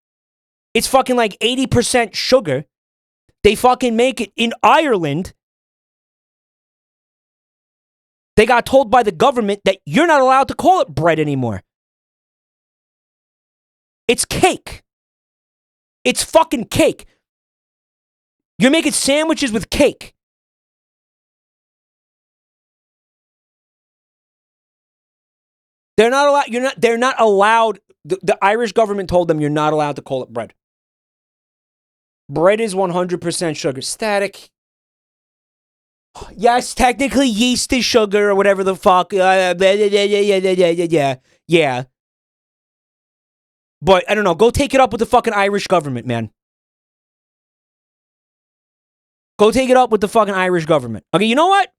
It's fucking like 80% sugar. They fucking make it in Ireland. They got told by the government that you're not allowed to call it bread anymore. It's cake. It's fucking cake. You're making sandwiches with cake. They're not allowed. They're not allowed. The Irish government told them you're not allowed to call it bread. Bread is 100% sugar. Static. Yes, technically yeast is sugar or whatever the fuck. Yeah. But I don't know. Go take it up with the fucking Irish government, man. Go take it up with the fucking Irish government. Okay, you know what?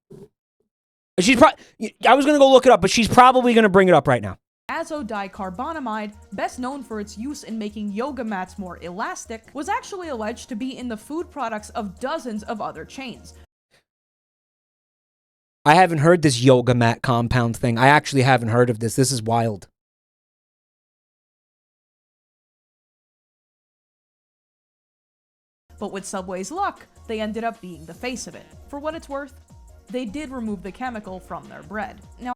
I was going to go look it up, but she's probably going to bring it up right now. Azodicarbonamide, best known for its use in making yoga mats more elastic, was actually alleged to be in the food products of dozens of other chains. I haven't heard this yoga mat compound thing. I actually haven't heard of this. This is wild. But with Subway's luck, they ended up being the face of it. For what it's worth, they did remove the chemical from their bread. Now,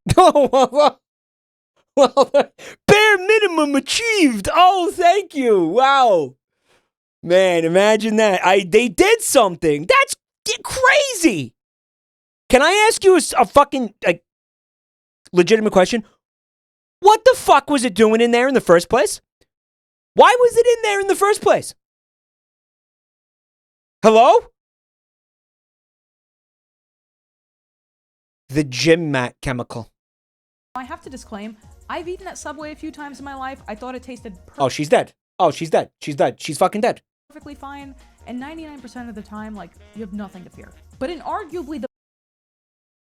well, bare minimum achieved. Oh, thank you. Wow. Man, imagine that. They did something. That's crazy. Can I ask you a fucking legitimate question? What the fuck was it doing in there in the first place? Why was it in there in the first place? Hello? The gym mat chemical. I have to disclaim, I've eaten at Subway a few times in my life. I thought it tasted Oh, she's dead. Oh, she's dead. She's dead. She's fucking dead. perfectly fine, and 99% of the time, like, you have nothing to fear. But in arguably the...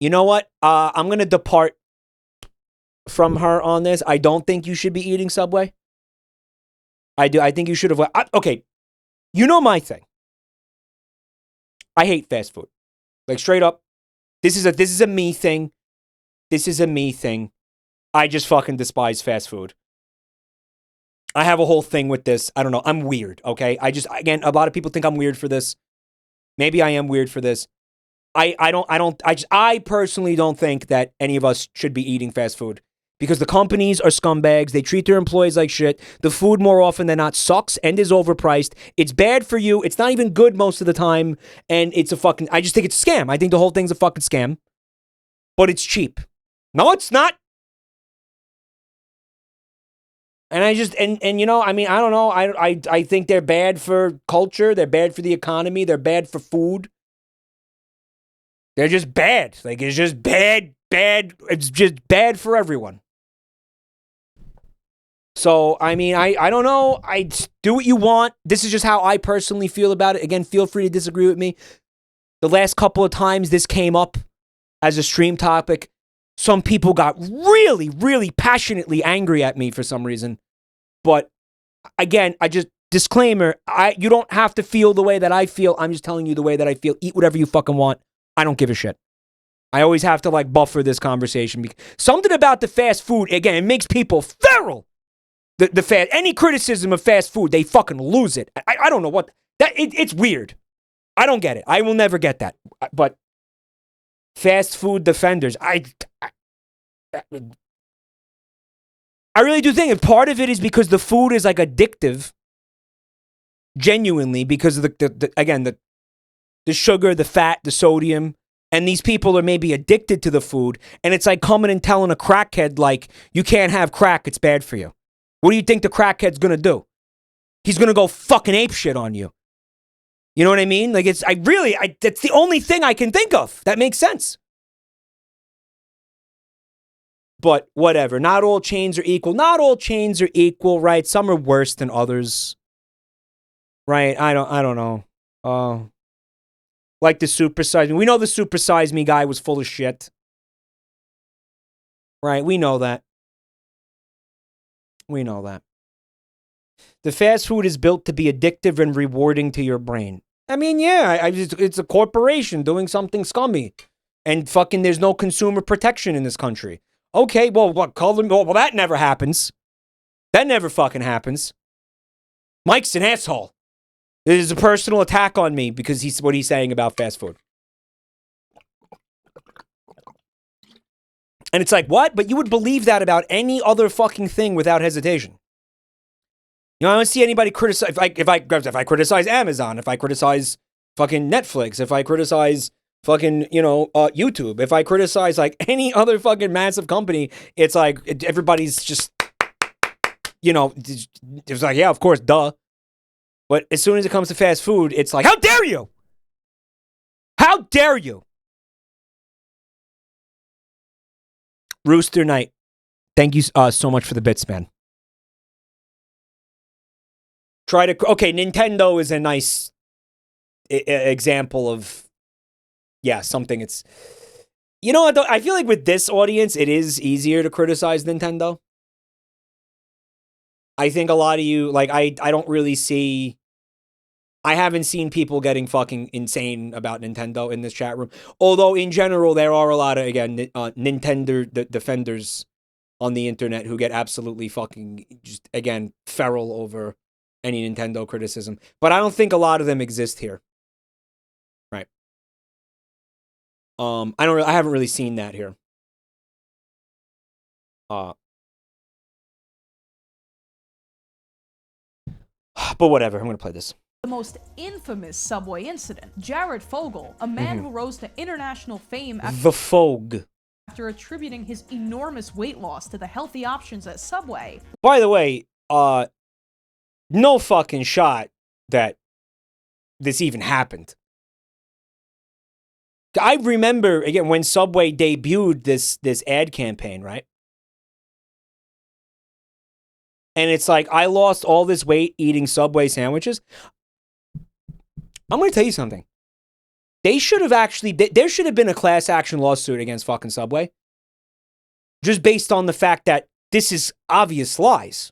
You know what? I'm going to depart from her on this. I don't think you should be eating Subway. I do. I think you should have... Okay. You know my thing. I hate fast food. Like, straight up. This is a me thing. This is a me thing. I just fucking despise fast food. I have a whole thing with this. I don't know. I'm weird, okay? Again, a lot of people think I'm weird for this. Maybe I am weird for this. I personally don't think that any of us should be eating fast food. Because the companies are scumbags. They treat their employees like shit. The food more often than not sucks and is overpriced. It's bad for you. It's not even good most of the time. And it's a fucking... I just think it's a scam. I think the whole thing's a fucking scam. But it's cheap. No, it's not. And I just... And you know, I mean, I don't know. I think they're bad for culture. They're bad for the economy. They're bad for food. They're just bad. Like, it's just bad. It's just bad for everyone. So, I mean, I don't know. Do what you want. This is just how I personally feel about it. Again, feel free to disagree with me. The last couple of times this came up as a stream topic, some people got really, really passionately angry at me for some reason. But again, disclaimer, you don't have to feel the way that I feel. I'm just telling you the way that I feel. Eat whatever you fucking want. I don't give a shit. I always have to like buffer this conversation. Something about the fast food, again, it makes people feral. Any criticism of fast food, they fucking lose it. I don't know what it's weird. I don't get it. I will never get that. But fast food defenders, I really do think part of it is because the food is like addictive. Genuinely, because of the sugar, the fat, the sodium, and these people are maybe addicted to the food, and it's like coming and telling a crackhead like you can't have crack, it's bad for you. What do you think the crackhead's gonna do? He's gonna go fucking apeshit on you. You know what I mean? Like that's the only thing I can think of that makes sense. But whatever. Not all chains are equal. Not all chains are equal, right? Some are worse than others. Right? I don't know. Like the Super Size Me. We know the Super Size Me guy was full of shit. Right? We know that. We know that. The fast food is built to be addictive and rewarding to your brain. I mean, yeah, it's a corporation doing something scummy. And fucking there's no consumer protection in this country. Okay, well, that never happens. That never fucking happens. Mike's an asshole. This is a personal attack on me because what he's saying about fast food. And it's like, what? But you would believe that about any other fucking thing without hesitation. You know, I don't see anybody criticize, if I criticize Amazon, if I criticize fucking Netflix, if I criticize fucking, YouTube, if I criticize like any other fucking massive company, it's like everybody's just, it's like, yeah, of course, duh. But as soon as it comes to fast food, it's like, how dare you? How dare you? Rooster Knight, thank you so much for the bits, man. Okay, Nintendo is a nice example of, yeah, something it's, you know what, though? I feel like with this audience, it is easier to criticize Nintendo. I think a lot of you, like, I don't really see, I haven't seen people getting fucking insane about Nintendo in this chat room. Although, in general, there are a lot of, again, Nintendo defenders on the internet who get absolutely fucking, just, again, feral over any Nintendo criticism. But I don't think a lot of them exist here. Right. I haven't really seen that here. But whatever, I'm gonna play this. The most infamous Subway incident. Jared Fogle, a man who rose to international fame after attributing his enormous weight loss to the healthy options at Subway. By the way, no fucking shot that this even happened. I remember, again, when Subway debuted this ad campaign, right? And it's like, I lost all this weight eating Subway sandwiches. I'm going to tell you something. They should have actually, there should have been a class action lawsuit against fucking Subway. Just based on the fact that this is obvious lies.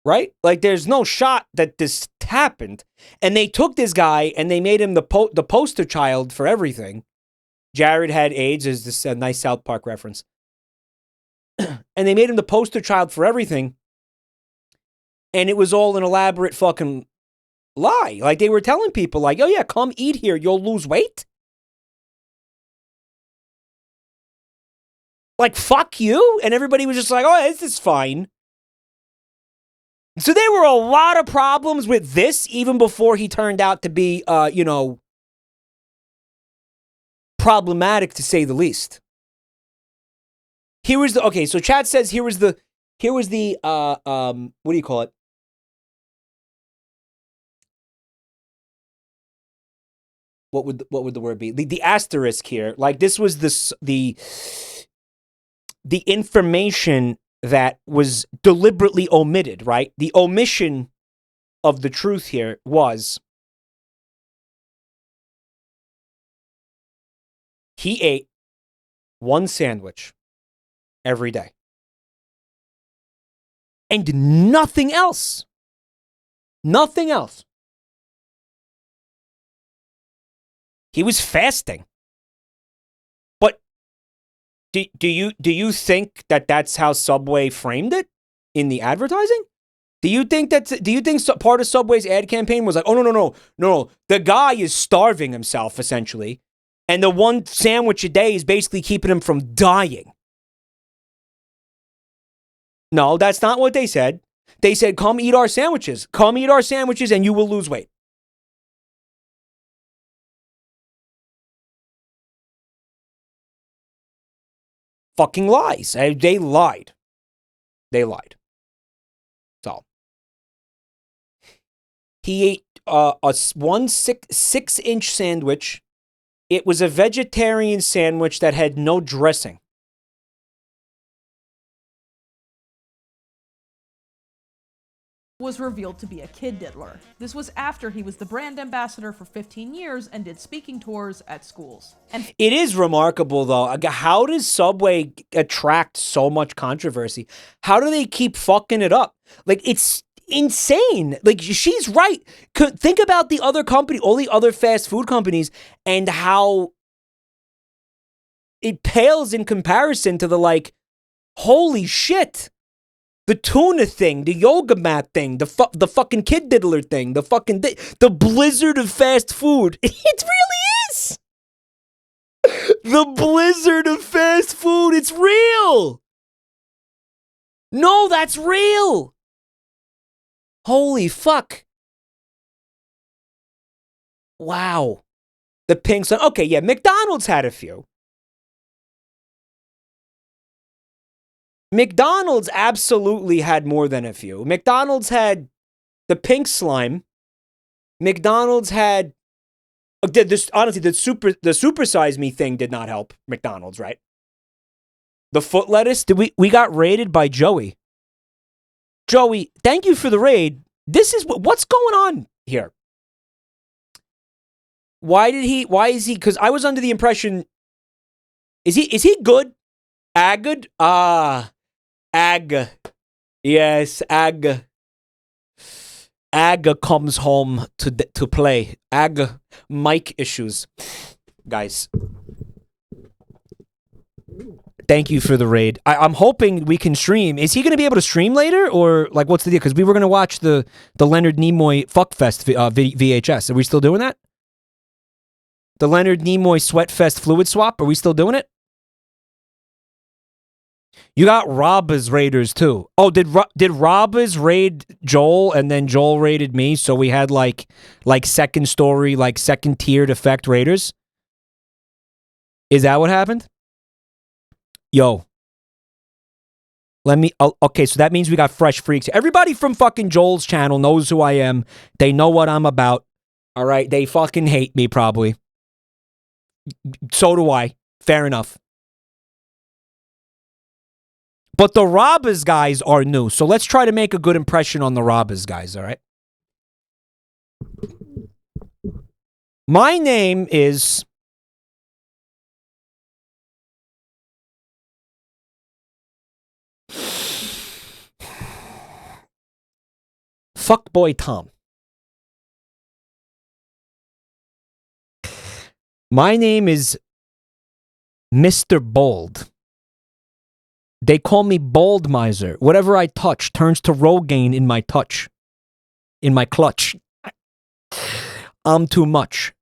Right? Like, there's no shot that this happened. And they took this guy and they made him the poster child for everything. Jared had AIDS, is this a nice South Park reference. And they made him the poster child for everything. And it was all an elaborate fucking lie. Like, they were telling people, like, oh yeah, come eat here, you'll lose weight. Like, fuck you. And everybody was just like, oh, this is fine. So there were a lot of problems with this even before he turned out to be, problematic to say the least. Here was the, okay, so chat says here was the, what do you call it? What would the word be? The asterisk here. Like, this was the the information that was deliberately omitted, right? The omission of the truth here was he ate one sandwich every day. And nothing else. Nothing else. He was fasting. But do you think that that's how Subway framed it in the advertising? Do you think part of Subway's ad campaign was like, oh no, the guy is starving himself essentially, and the one sandwich a day is basically keeping him from dying? No, that's not what they said. They said, come eat our sandwiches. Come eat our sandwiches and you will lose weight. Fucking lies. They lied. They lied. So. He ate a 6-inch sandwich. It was a vegetarian sandwich that had no dressing. Was revealed to be a kid diddler. This was after he was the brand ambassador for 15 years and did speaking tours at schools. And it is remarkable, though. How does Subway attract so much controversy? How do they keep fucking it up? Like, it's insane. Like, she's right. Think about the other company, all the other fast food companies, and how it pales in comparison to the, like, holy shit. The tuna thing, the yoga mat thing, the fucking kid diddler thing, the blizzard of fast food. It really is. The blizzard of fast food. It's real. No, that's real. Holy fuck. Wow. The pink sun. Okay, yeah, McDonald's had a few. McDonald's absolutely had more than a few. McDonald's had the pink slime. McDonald's had this. Honestly, the super size me thing did not help McDonald's, right? The foot lettuce. We got raided by Joey. Joey, thank you for the raid. This is what's going on here. Why is he? Because I was under the impression. Is he good? Good? Ag. Yes, Ag. Ag comes home to play. Ag mic issues. Guys. Thank you for the raid. I'm hoping we can stream. Is he going to be able to stream later? Or, like, what's the deal? Because we were going to watch the Leonard Nimoy Fuckfest VHS. Are we still doing that? The Leonard Nimoy Sweatfest fluid swap. Are we still doing it? You got Robba's raiders too. Oh, did Robba's raid Joel and then Joel raided me? So we had like second story, like second tiered effect raiders. Is that what happened? Yo. Okay, so that means we got fresh freaks. Everybody from fucking Joel's channel knows who I am. They know what I'm about. All right, they fucking hate me probably. So do I. Fair enough. But the Robba's guys are new, so let's try to make a good impression on the Robba's guys, all right? My name is... Fuckboy Tom. My name is Mr. Bold. They call me Bold Miser. Whatever I touch turns to Rogaine in my touch. In my clutch. I'm too much.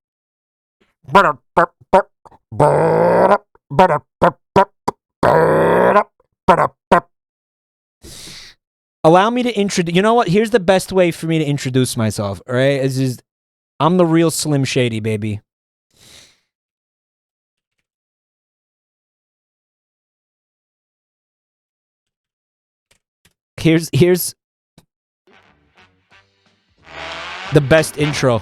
Allow me to introduce... You know what? Here's the best way for me to introduce myself, all right? I'm the real Slim Shady, baby. Here's the best intro.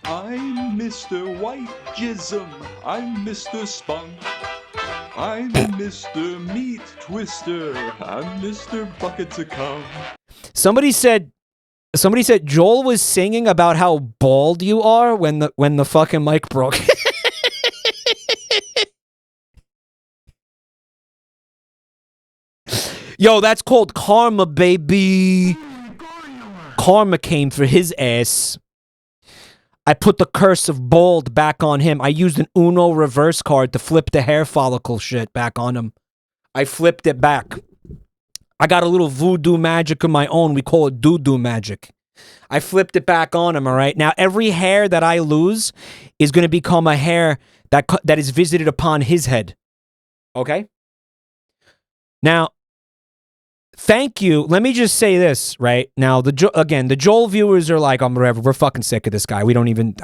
I'm Mr. White Jism. I'm Mr. Spunk. I'm Mr. Meat Twister. I'm Mr. Bucket to come. Somebody said Joel was singing about how bald you are when the fucking mic broke. Yo, that's called karma, baby. Karma came for his ass. I put the curse of bald back on him. I used an Uno reverse card to flip the hair follicle shit back on him. I flipped it back. I got a little voodoo magic of my own. We call it doo-doo magic. I flipped it back on him, all right? Now, every hair that I lose is going to become a hair that is visited upon his head. Okay? Now, thank you. Let me just say this, right? Now, the Joel viewers are like, whatever, we're fucking sick of this guy. We don't even,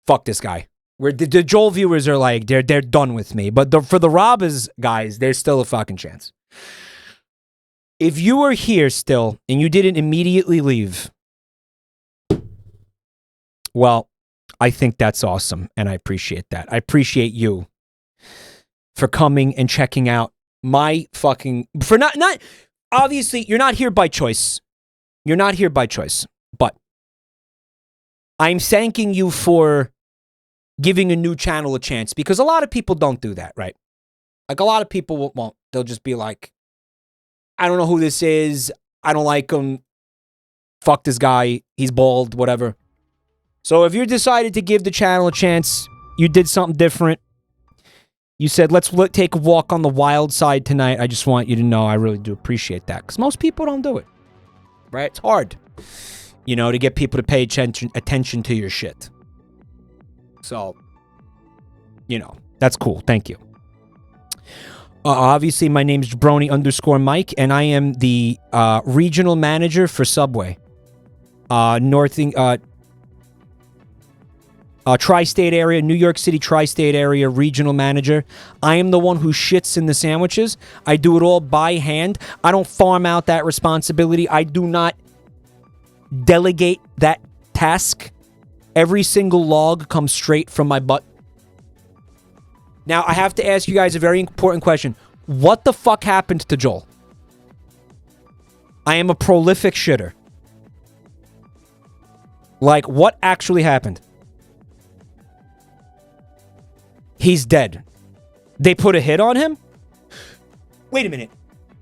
fuck this guy. The Joel viewers are like, they're done with me. But for the Robbers guys, there's still a fucking chance. If you are here still and you didn't immediately leave, well, I think that's awesome, and I appreciate that. I appreciate you for coming and checking out my fucking... For not obviously, you're not here by choice. You're not here by choice. But I'm thanking you for giving a new channel a chance, because a lot of people don't do that, right? Like, a lot of people won't. They'll just be like, I don't know who this is. I don't like him. Fuck this guy. He's bald, whatever. So if you decided to give the channel a chance, you did something different. You said, let's take a walk on the wild side tonight. I just want you to know I really do appreciate that, because most people don't do it. Right? It's hard, you know, to get people to pay attention to your shit. So, you know, that's cool. Thank you. Obviously, my name's Jabroni_Mike, and I am the regional manager for Subway. Tri-state area, New York City tri-state area regional manager. I am the one who shits in the sandwiches. I do it all by hand. I don't farm out that responsibility. I do not delegate that task. Every single log comes straight from my butt. Now, I have to ask you guys a very important question. What the fuck happened to Joel? I am a prolific shitter. Like, what actually happened? He's dead. They put a hit on him? Wait a minute.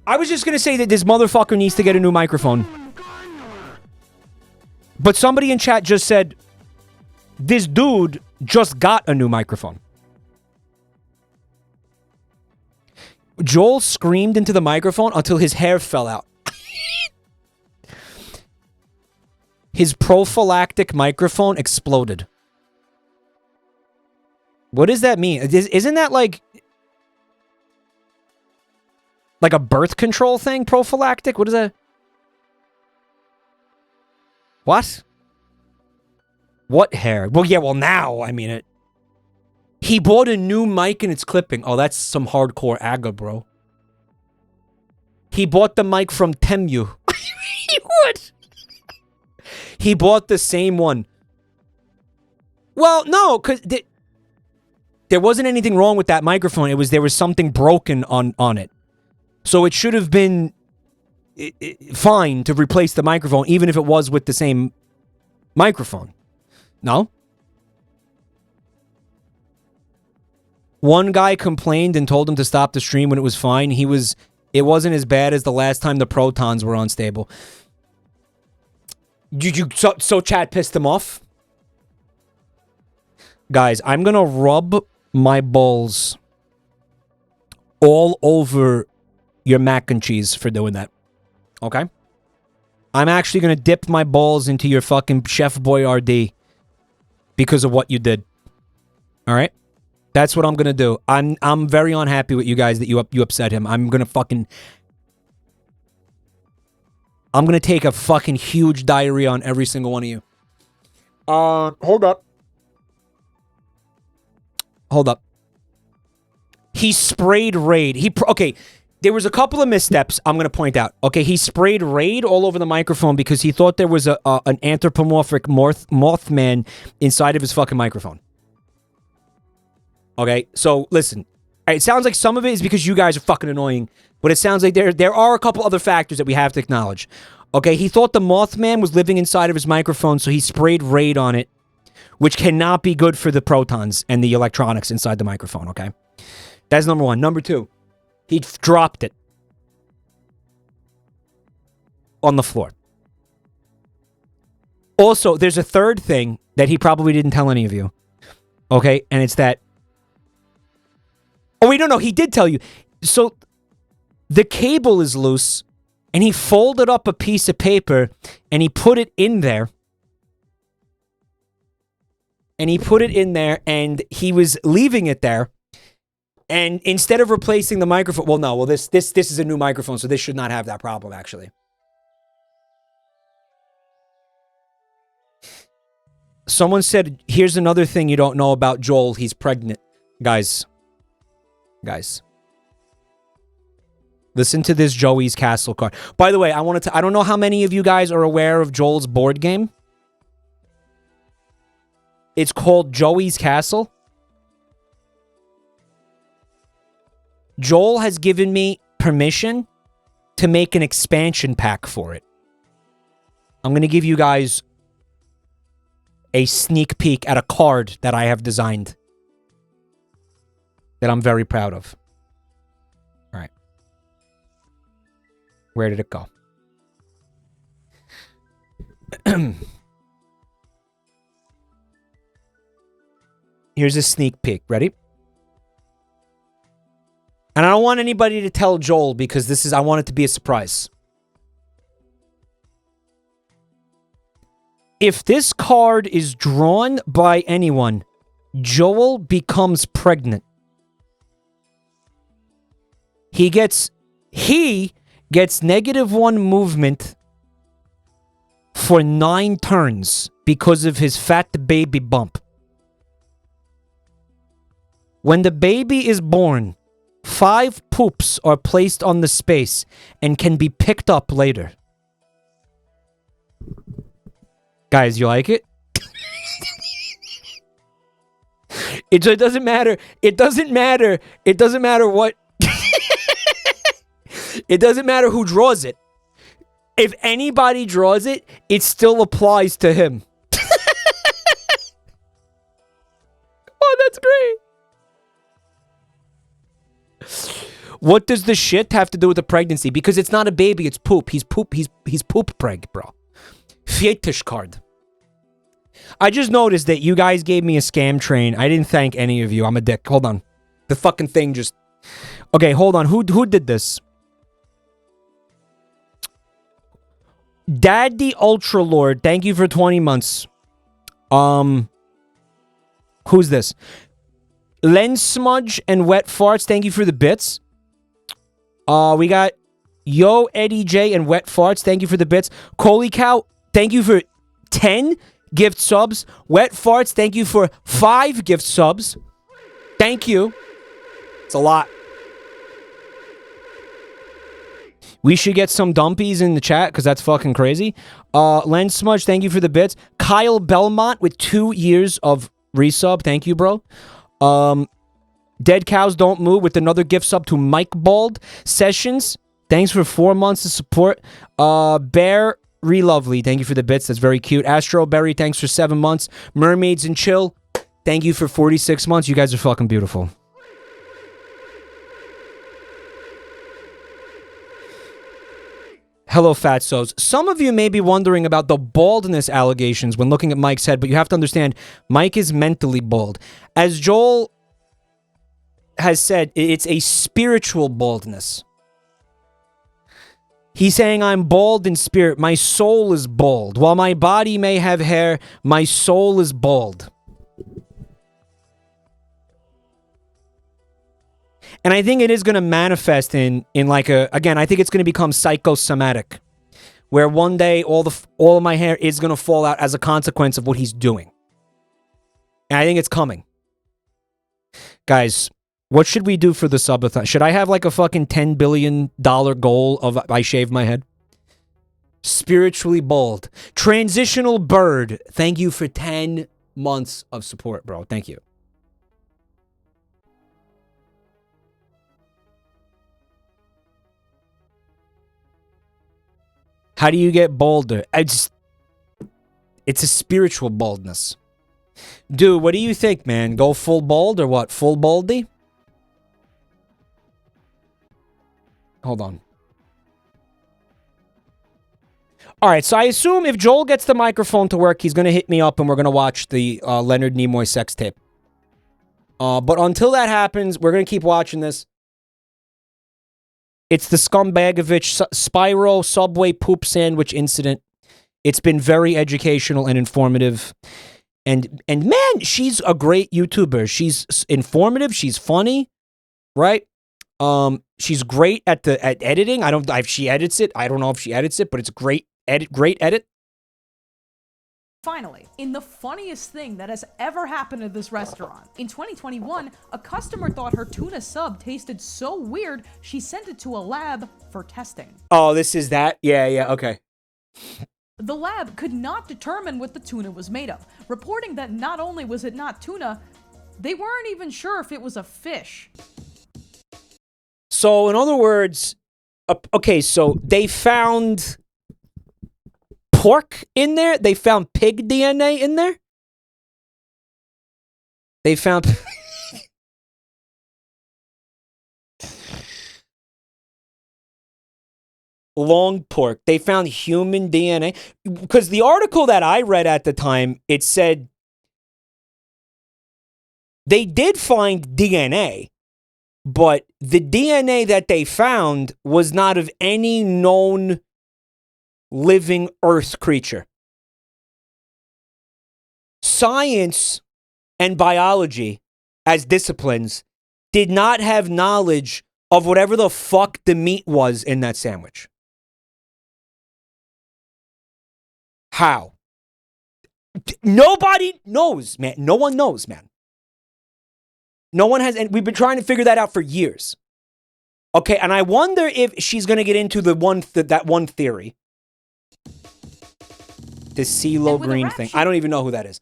I was just going to say that this motherfucker needs to get a new microphone. But somebody in chat just said, this dude just got a new microphone. Joel screamed into the microphone until his hair fell out. His prophylactic microphone exploded. What does that mean? Isn't that like a birth control thing? Prophylactic? What is that? What? What hair? Well, yeah, well now, I mean it. He bought a new mic and it's clipping. Oh, that's some hardcore aga, bro. He bought the mic from Temu. What? He bought the same one. Well, no, because there wasn't anything wrong with that microphone. There was something broken on it. So it should have been fine to replace the microphone, even if it was with the same microphone. No? One guy complained and told him to stop the stream when it was fine. It wasn't as bad as the last time the protons were unstable. So chat pissed him off? Guys, I'm gonna rub my balls all over your mac and cheese for doing that. Okay? I'm actually gonna dip my balls into your fucking Chef Boyardee because of what you did. Alright? That's what I'm gonna do. I'm very unhappy with you guys that you upset him. I'm gonna take a fucking huge diarrhea on every single one of you. Hold up. Hold up. He sprayed Raid. Okay, there was a couple of missteps I'm going to point out. Okay, he sprayed Raid all over the microphone because he thought there was an anthropomorphic Mothman inside of his fucking microphone. Okay, so listen. It sounds like some of it is because you guys are fucking annoying, but it sounds like there are a couple other factors that we have to acknowledge. Okay, he thought the Mothman was living inside of his microphone, so he sprayed Raid on it, which cannot be good for the protons and the electronics inside the microphone, okay? That's number one. Number two, he dropped it on the floor. Also, there's a third thing that he probably didn't tell any of you, okay? And it's that... Oh, wait, no, he did tell you. So, the cable is loose, and he folded up a piece of paper, and he put it in there. And he was leaving it there. And instead of replacing the microphone... Well, this is a new microphone, so this should not have that problem, actually. Someone said, here's another thing you don't know about Joel. He's pregnant. Guys. Listen to this Joey's Castle card. By the way, I don't know how many of you guys are aware of Joel's board game. It's called Joey's Castle. Joel has given me permission to make an expansion pack for it. I'm going to give you guys a sneak peek at a card that I have designed that I'm very proud of. All right. Where did it go? Here's a sneak peek. Ready? And I don't want anybody to tell Joel because I want it to be a surprise. If this card is drawn by anyone, Joel becomes pregnant. He gets -1 movement for 9 turns because of his fat baby bump. When the baby is born, 5 poops are placed on the space and can be picked up later. Guys, you like it? It doesn't matter. It doesn't matter. It doesn't matter what... It doesn't matter who draws it. If anybody draws it, it still applies to him. Oh, that's great. What does the shit have to do with the pregnancy? Because it's not a baby, it's poop. He's poop preg, bro. Fetish card. I just noticed that you guys gave me a scam train. I didn't thank any of you. I'm a dick. Hold on. The fucking thing just... Okay, hold on. Who did this? Daddy Ultra Lord, thank you for 20 months. Who's this? Lens Smudge and Wet Farts, thank you for the bits. We got Yo Eddie J and Wet Farts, thank you for the bits. Coley Cow, thank you for 10 gift subs. Wet Farts, thank you for 5 gift subs. Thank you. It's a lot. We should get some dumpies in the chat, because that's fucking crazy. Lens Smudge, thank you for the bits. Kyle Belmont with 2 years of resub. Thank you, bro. Dead Cows Don't Move with another gift sub to Mike Bald. Sessions, thanks for 4 months of support. Bear Relovely, thank you for the bits. That's very cute. Astro Berry, thanks for 7 months. Mermaids and Chill, thank you for 46 months. You guys are fucking beautiful. Hello, Fatsos. Some of you may be wondering about the baldness allegations when looking at Mike's head, but you have to understand, Mike is mentally bald. As Joel has said, it's a spiritual baldness. He's saying, I'm bald in spirit. My soul is bald. While my body may have hair, my soul is bald. And I think it is going to manifest in like a... Again, I think it's going to become psychosomatic. Where one day, all of my hair is going to fall out as a consequence of what he's doing. And I think it's coming. Guys, what should we do for the subathon? Should I have like a fucking $10 billion goal of I shave my head? Spiritually bald. Transitional Bird. Thank you for 10 months of support, bro. Thank you. How do you get bolder? It's a spiritual baldness. Dude, what do you think, man? Go full bald or what? Full baldy? Hold on. Alright, so I assume if Joel gets the microphone to work, he's going to hit me up and we're going to watch the Leonard Nimoy sex tape. But until that happens, we're going to keep watching this. It's the Skumbagovich Spyro Subway poop sandwich incident. It's been very educational and informative. And man, she's a great YouTuber. She's informative. She's funny, right? She's great at editing. I don't if she edits it. I don't know if she edits it, but it's great edit. Finally, in the funniest thing that has ever happened at this restaurant, in 2021, a customer thought her tuna sub tasted so weird, she sent it to a lab for testing. Oh, this is that? Yeah, okay. The lab could not determine what the tuna was made of, reporting that not only was it not tuna, they weren't even sure if it was a fish. So, in other words, okay, so they found pork in there? They found pig DNA in there? They found... long pork. They found human DNA. Because the article that I read at the time, it said they did find DNA, but the DNA that they found was not of any known living Earth creature. Science and biology, as disciplines, did not have knowledge of whatever the fuck the meat was in that sandwich. How? Nobody knows, man. No one knows, man. No one has, and we've been trying to figure that out for years. Okay, and I wonder if she's going to get into that one theory. The CeeLo Green thing. I don't even know who that is.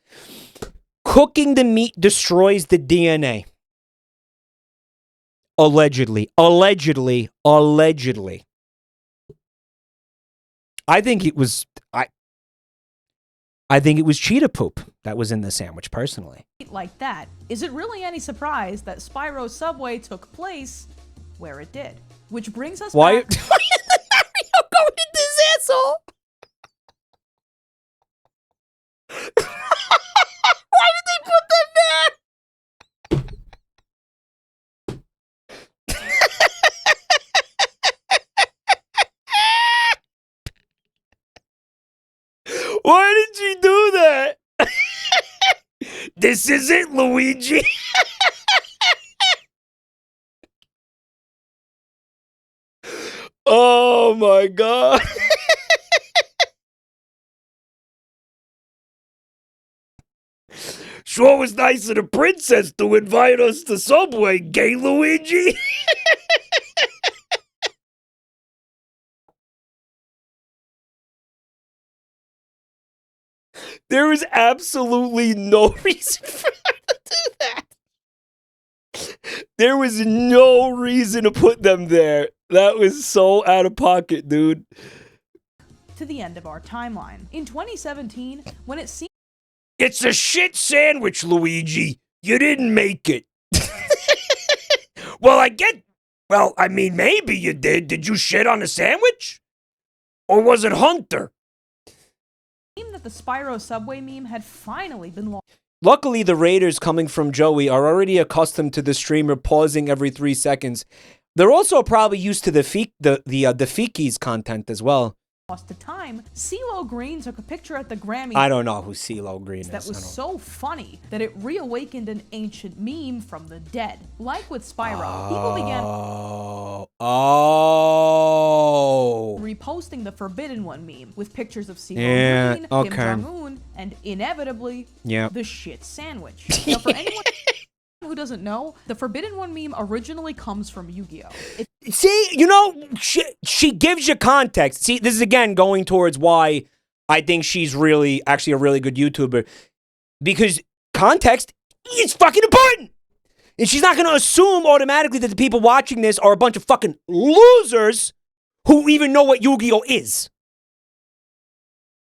Cooking the meat destroys the DNA. Allegedly. Allegedly. Allegedly. I think it was... I think it was cheetah poop that was in the sandwich, personally. Like that, is it really any surprise that Spyro Subway took place where it did? Which brings us back... Why did Mario go to this asshole? Why did they put them there? Why did you do that? This isn't Luigi. Oh my god. Sure was nice of the princess to invite us to Subway, gay Luigi. There is absolutely no reason for her to do that. There was no reason to put them there. That was so out of pocket, dude. To the end of our timeline. In 2017, when it seemed... It's a shit sandwich, Luigi. You didn't make it. Well, I mean, maybe you did. Did you shit on a sandwich? Or was it Hunter? That the Spyro Subway meme had finally been launched. Luckily, the raiders coming from Joey are already accustomed to the streamer pausing every 3 seconds. They're also probably used to the Fiki's content as well. Lost to time, CeeLo Green took a picture at the Grammys. I don't know who CeeLo Green is. That was so funny that it reawakened an ancient meme from the dead. Like with Spyro, people began reposting the Forbidden One meme with pictures of CeeLo Green, Kim Jong-un, and inevitably, the shit sandwich. Now, for anyone who doesn't know, the Forbidden One meme originally comes from Yu-Gi-Oh! See, you know, she gives you context. See, this is again going towards why I think she's actually a really good YouTuber. Because context is fucking important! And she's not going to assume automatically that the people watching this are a bunch of fucking losers who even know what Yu-Gi-Oh! Is.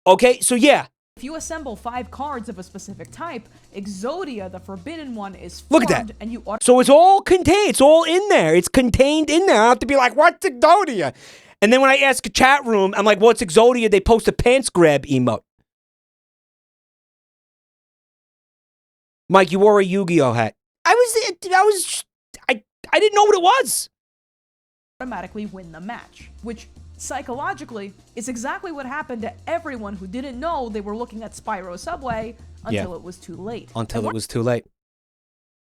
Okay, so yeah. If you assemble 5 cards of a specific type, Exodia, the forbidden one, is Look formed, at that. and you So it's all contained. It's all in there. It's contained in there. I don't have to be like, what's Exodia? And then when I ask a chat room, I'm like, what's Exodia? They post a pants grab emote. Mike, you wore a Yu-Gi-Oh hat. I didn't know what it was. automatically win the match, which psychologically is exactly what happened to everyone who didn't know they were looking at Spyro Subway until it was too late. Until it was too late.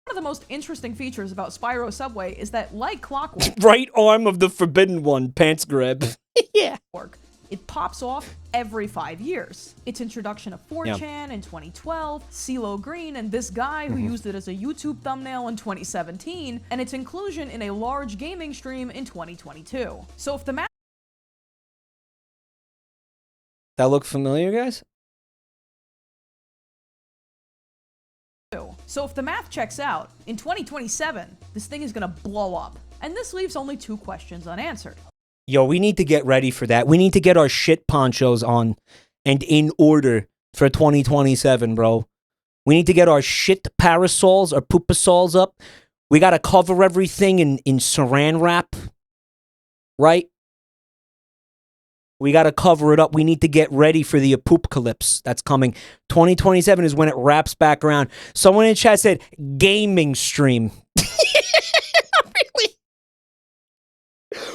One of the most interesting features about Spyro Subway is that, like clockwork, right arm of the forbidden one, pants grab. Yeah. It pops off every 5 years. Its introduction of 4chan in 2012, CeeLo Green and this guy who used it as a YouTube thumbnail in 2017, and its inclusion in a large gaming stream in 2022. So if the math... That look familiar, guys? So if the math checks out, in 2027, this thing is gonna blow up. And this leaves only 2 questions unanswered. Yo, we need to get ready for that. We need to get our shit ponchos on and in order for 2027, bro. We need to get our shit parasols, our poopasols up. We gotta cover everything in saran wrap, right? We gotta cover it up. We need to get ready for the apocalypse that's coming. 2027 is when it wraps back around. Someone in chat said, gaming stream.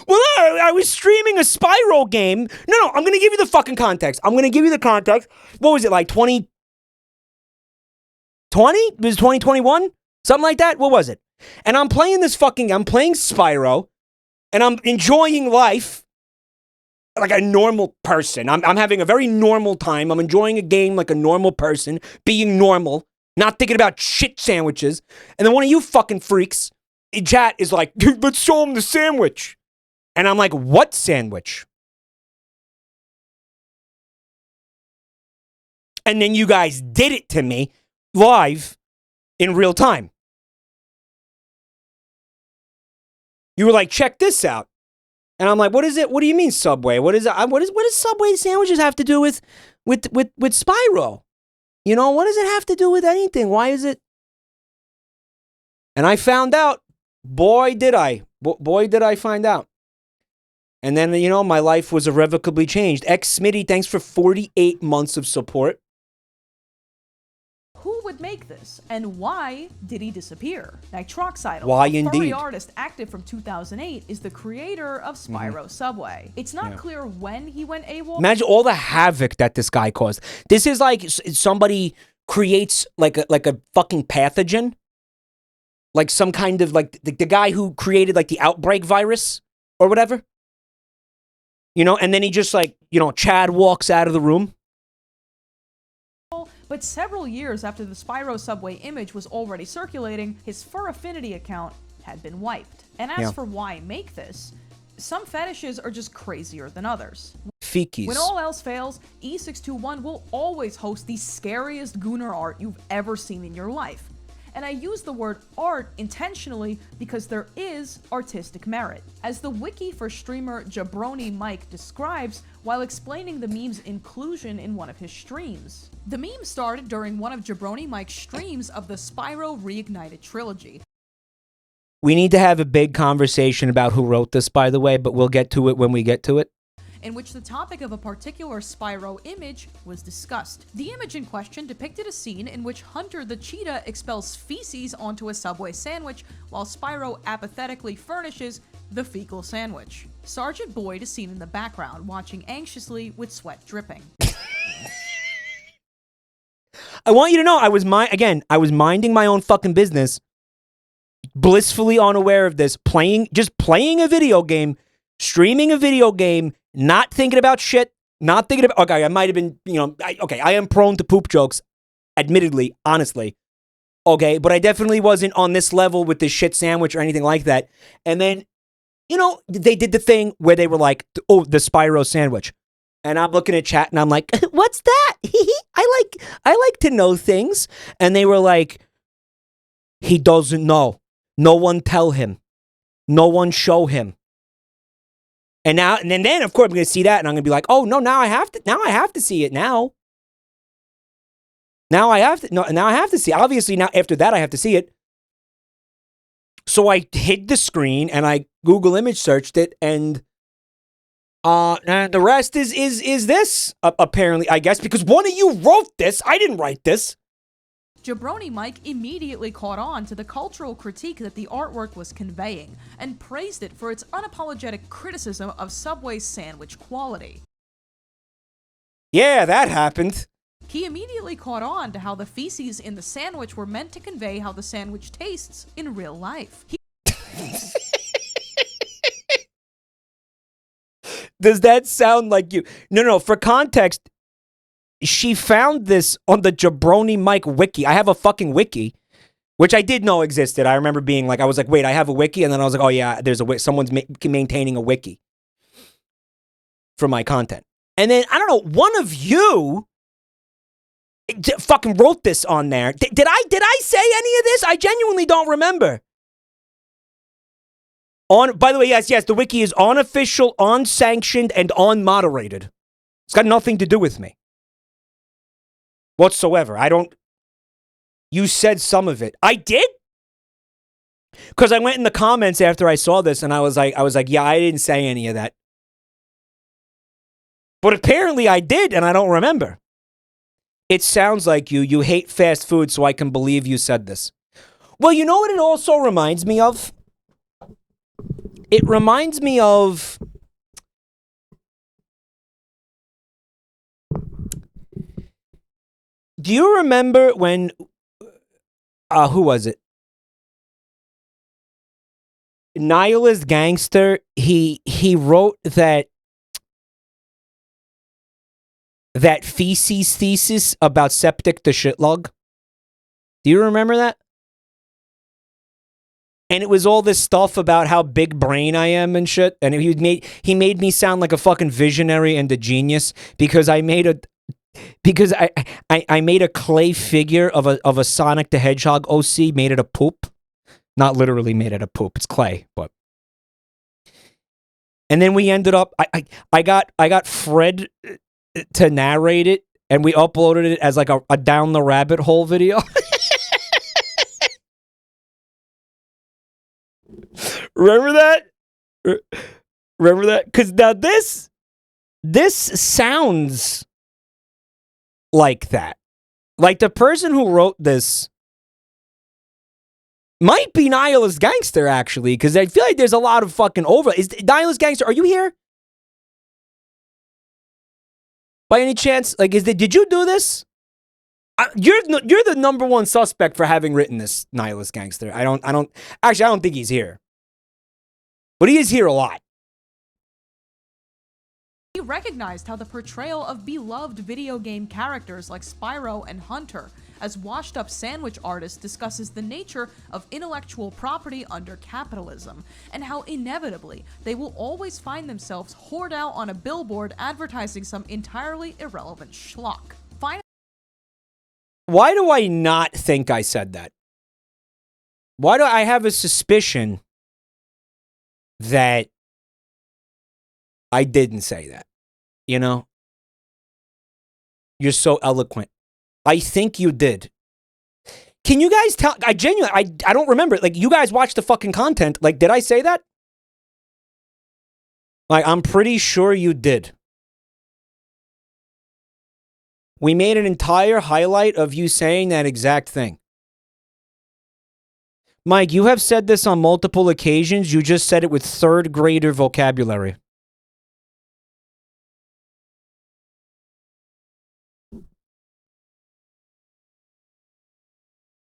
Well, I was streaming a Spyro game. No, I'm going to give you the fucking context. I'm going to give you the context. What was it, like 2020? It was 2021? Something like that? What was it? And I'm playing I'm playing Spyro, and I'm enjoying life like a normal person. I'm having a very normal time. I'm enjoying a game like a normal person, being normal, not thinking about shit sandwiches. And then one of you fucking freaks in chat is like, let's show him the sandwich. And I'm like, what sandwich? And then you guys did it to me live in real time. You were like, check this out. And I'm like, what is it? What do you mean Subway? What does Subway sandwiches have to do with Spyro? You know, what does it have to do with anything? Why is it? And I found out, boy, did I find out. And then, you know, my life was irrevocably changed. Smitty, thanks for 48 months of support. Who would make this, and why did he disappear? Nitroxidal, Why a furry indeed? artist active from 2008, is the creator of Spyro Subway. It's not clear when he went AWOL. Imagine all the havoc that this guy caused. This is like somebody creates like a fucking pathogen. Like some kind of, like, the guy who created, like, the outbreak virus or whatever. You know, and then he just, like, you know, Chad walks out of the room. But several years after the Spyro Subway image was already circulating, his Fur Affinity account had been wiped. And as for why make this, some fetishes are just crazier than others. Fikis. When all else fails, E621 will always host the scariest gooner art you've ever seen in your life. And I use the word art intentionally because there is artistic merit. As the wiki for streamer JabroniMike describes while explaining the meme's inclusion in one of his streams. The meme started during one of JabroniMike's streams of the Spyro Reignited trilogy. We need to have a big conversation about who wrote this, by the way, but we'll get to it when we get to it. In which the topic of a particular Spyro image was discussed. The image in question depicted a scene in which Hunter the cheetah expels feces onto a Subway sandwich, while Spyro apathetically furnishes the fecal sandwich. Sergeant Boyd is seen in the background, watching anxiously with sweat dripping. I want you to know, I was minding my own fucking business, blissfully unaware of this, just playing a video game, streaming a video game, not thinking about shit, not thinking about, okay, I might have been, you know, I am prone to poop jokes, admittedly, honestly, okay, but I definitely wasn't on this level with this shit sandwich or anything like that. And then, you know, they did the thing where they were like, oh, the Spyro sandwich. And I'm looking at chat and I'm like, what's that? I like to know things. And they were like, he doesn't know. No one tell him. No one show him. And then of course I'm gonna see that and I'm gonna be like, oh no, now I have to see it now. Now I have to see. Obviously now after that I have to see it. So I hid the screen and I Google image searched it and the rest is this apparently, I guess, because one of you wrote this. I didn't write this. JabroniMike immediately caught on to the cultural critique that the artwork was conveying, and praised it for its unapologetic criticism of Subway's sandwich quality. Yeah, that happened. He immediately caught on to how the feces in the sandwich were meant to convey how the sandwich tastes in real life. Does that sound like you? No, for context, she found this on the JabroniMike wiki. I have a fucking wiki, which I did know existed. I remember being like, I was like, wait, I have a wiki? And then I was like, oh yeah, there's a wiki. Someone's maintaining a wiki for my content. And then, I don't know, one of you fucking wrote this on there. Did I say any of this? I genuinely don't remember. By the way, yes, the wiki is unofficial, unsanctioned, and unmoderated. It's got nothing to do with me whatsoever. You said some of it. I did? Because I went in the comments after I saw this and I was like, yeah, I didn't say any of that. But apparently I did and I don't remember. It sounds like you hate fast food, so I can believe you said this. Well, you know what it also reminds me of? It reminds me of... Do you remember when... who was it? Nihilist Gangster, he wrote that feces thesis about septic to shitlog. Do you remember that? And it was all this stuff about how big brain I am and shit. And he made me sound like a fucking visionary and a genius because I made a clay figure of a Sonic the Hedgehog OC, made it a poop. Not literally made it a poop. It's clay, but. And then we ended up. I got Fred to narrate it, and we uploaded it as like a down the rabbit hole video. Remember that? Remember that? Because now this sounds like that. Like the person who wrote this might be Nihilist Gangster, actually, because I feel like there's a lot of fucking over. Is Nihilist Gangster, are you here? By any chance? Like, did you do this? You're the number one suspect for having written this, Nihilist Gangster. I don't think he's here. But he is here a lot. He recognized how the portrayal of beloved video game characters like Spyro and Hunter as washed-up sandwich artist discusses the nature of intellectual property under capitalism, and how inevitably they will always find themselves whored out on a billboard advertising some entirely irrelevant schlock. Why do I not think I said that? Why do I have a suspicion that I didn't say that? You know? You're so eloquent. I think you did. Can you guys tell? I don't remember. Like, you guys watch the fucking content. Like, did I say that? Like, I'm pretty sure you did. We made an entire highlight of you saying that exact thing. Mike, you have said this on multiple occasions. You just said it with third grader vocabulary.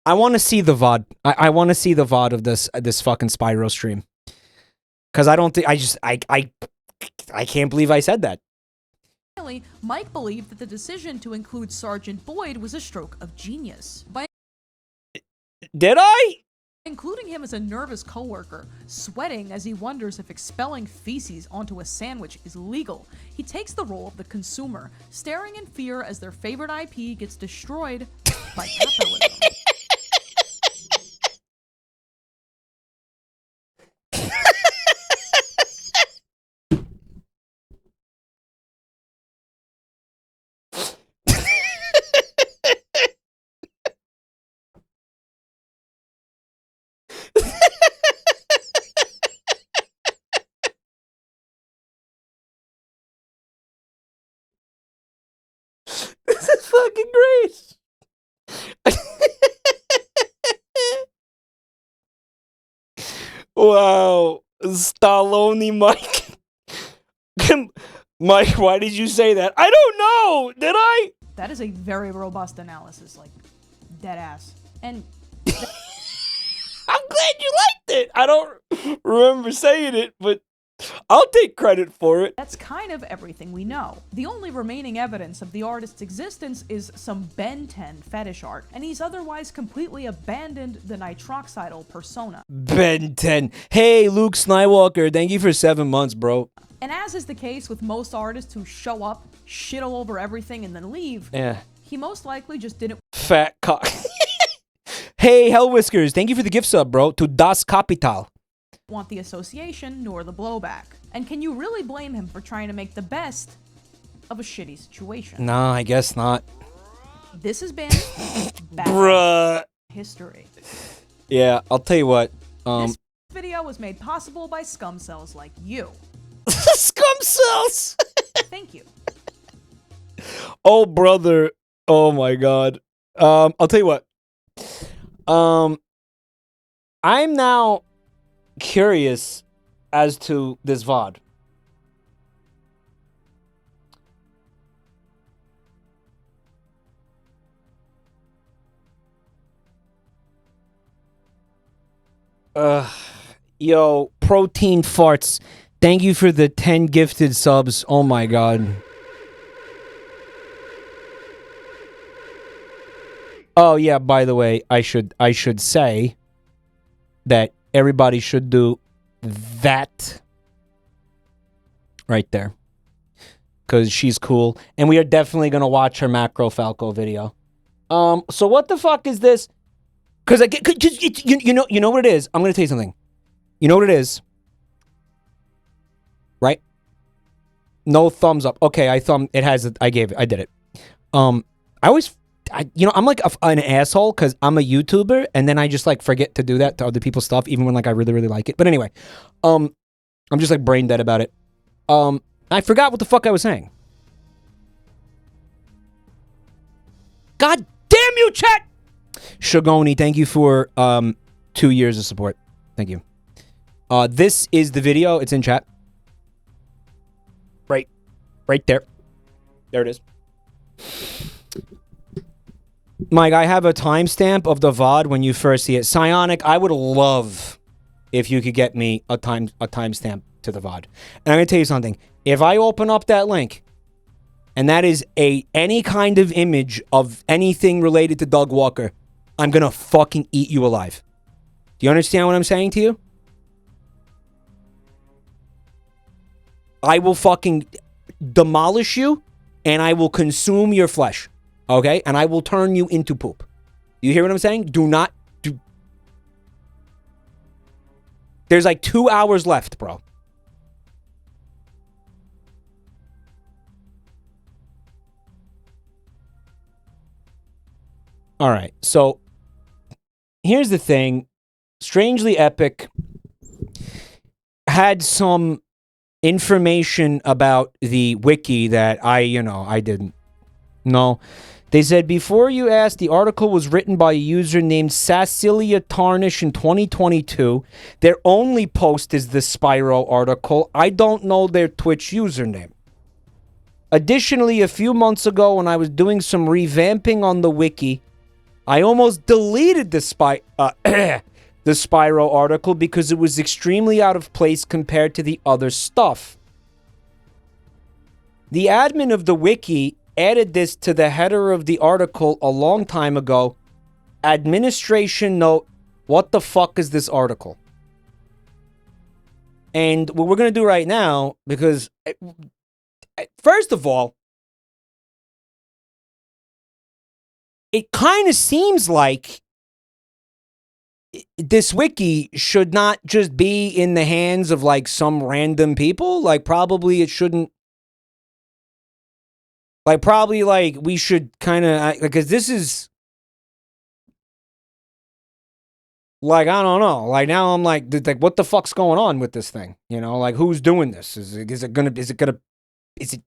I want to see the VOD. I want to see the VOD of this fucking Spyro stream. Because I don't think, I can't believe I said that. Finally, Mike believed that the decision to include Sergeant Boyd was a stroke of genius. By Did I? including him as a nervous coworker, sweating as he wonders if expelling feces onto a sandwich is legal, he takes the role of the consumer, staring in fear as their favorite IP gets destroyed by capitalism. face. Wow. Stallone Mike. Mike, why did you say that? I don't know. Did I? That is a very robust analysis, like dead ass. And I'm glad you liked it. I don't remember saying it, but I'll take credit for it. that's kind of everything we know. The only remaining evidence of the artist's existence is some Ben 10 fetish art, and he's otherwise completely abandoned the nitroxidal persona. Ben 10. Hey, Luke Skywalker, thank you for 7 months, bro. And as is the case with most artists who show up, shit all over everything, and then leave, Yeah. he most likely just didn't Fat cock. Hey, Hell Whiskers, thank you for the gift sub, bro, to Das Kapital. want the association nor the blowback. And can you really blame him for trying to make the best of a shitty situation? No, I guess not. This has been bad Bruh. history. Yeah, I'll tell you what. This video was made possible by scum cells like you. Scum cells! Thank you. Oh, brother. Oh, my God. I'll tell you what. I'm now curious as to this VOD. Yo, Protein Farts. Thank you for the 10 gifted subs. Oh my God. Oh yeah, by the way, I should say that everybody should do that right there. Cause she's cool. And we are definitely gonna watch her Macro Falco video. So what the fuck is this? Cause I get you know what it is? I'm gonna tell you something. You know what it is? Right? No thumbs up. Okay, I did it. I'm like an asshole because I'm a YouTuber and then I just like forget to do that to other people's stuff even when like I really, really like it. But anyway, I'm just like brain dead about it. I forgot what the fuck I was saying. God damn you, chat! Shogoni, thank you for 2 years of support. Thank you. This is the video. It's in chat. Right there. There it is. Mike, I have a timestamp of the VOD when you first see it. Psionic, I would love if you could get me a timestamp to the VOD. And I'm gonna tell you something. If I open up that link, and that is any kind of image of anything related to Doug Walker, I'm gonna fucking eat you alive. Do you understand what I'm saying to you? I will fucking demolish you, and I will consume your flesh. Okay? And I will turn you into poop. You hear what I'm saying? There's like 2 hours left, bro. Alright, so here's the thing. Strangely Epic had some information about the wiki that I didn't know. They said, before you asked, the article was written by a user named Sacilia Tarnish in 2022. Their only post is the Spyro article. I don't know their Twitch username. Additionally, a few months ago when I was doing some revamping on the wiki, I almost deleted the Spyro article because it was extremely out of place compared to the other stuff. The admin of the wiki added this to the header of the article a long time ago. Administration note, what the fuck is this article? And what we're going to do right now, because first of all, it kind of seems like this wiki should not just be in the hands of like some random people. Like probably it shouldn't. Like probably like we should kind of, because this is like, I don't know. Like now I'm like what the fuck's going on with this thing? You know, like who's doing this? Is it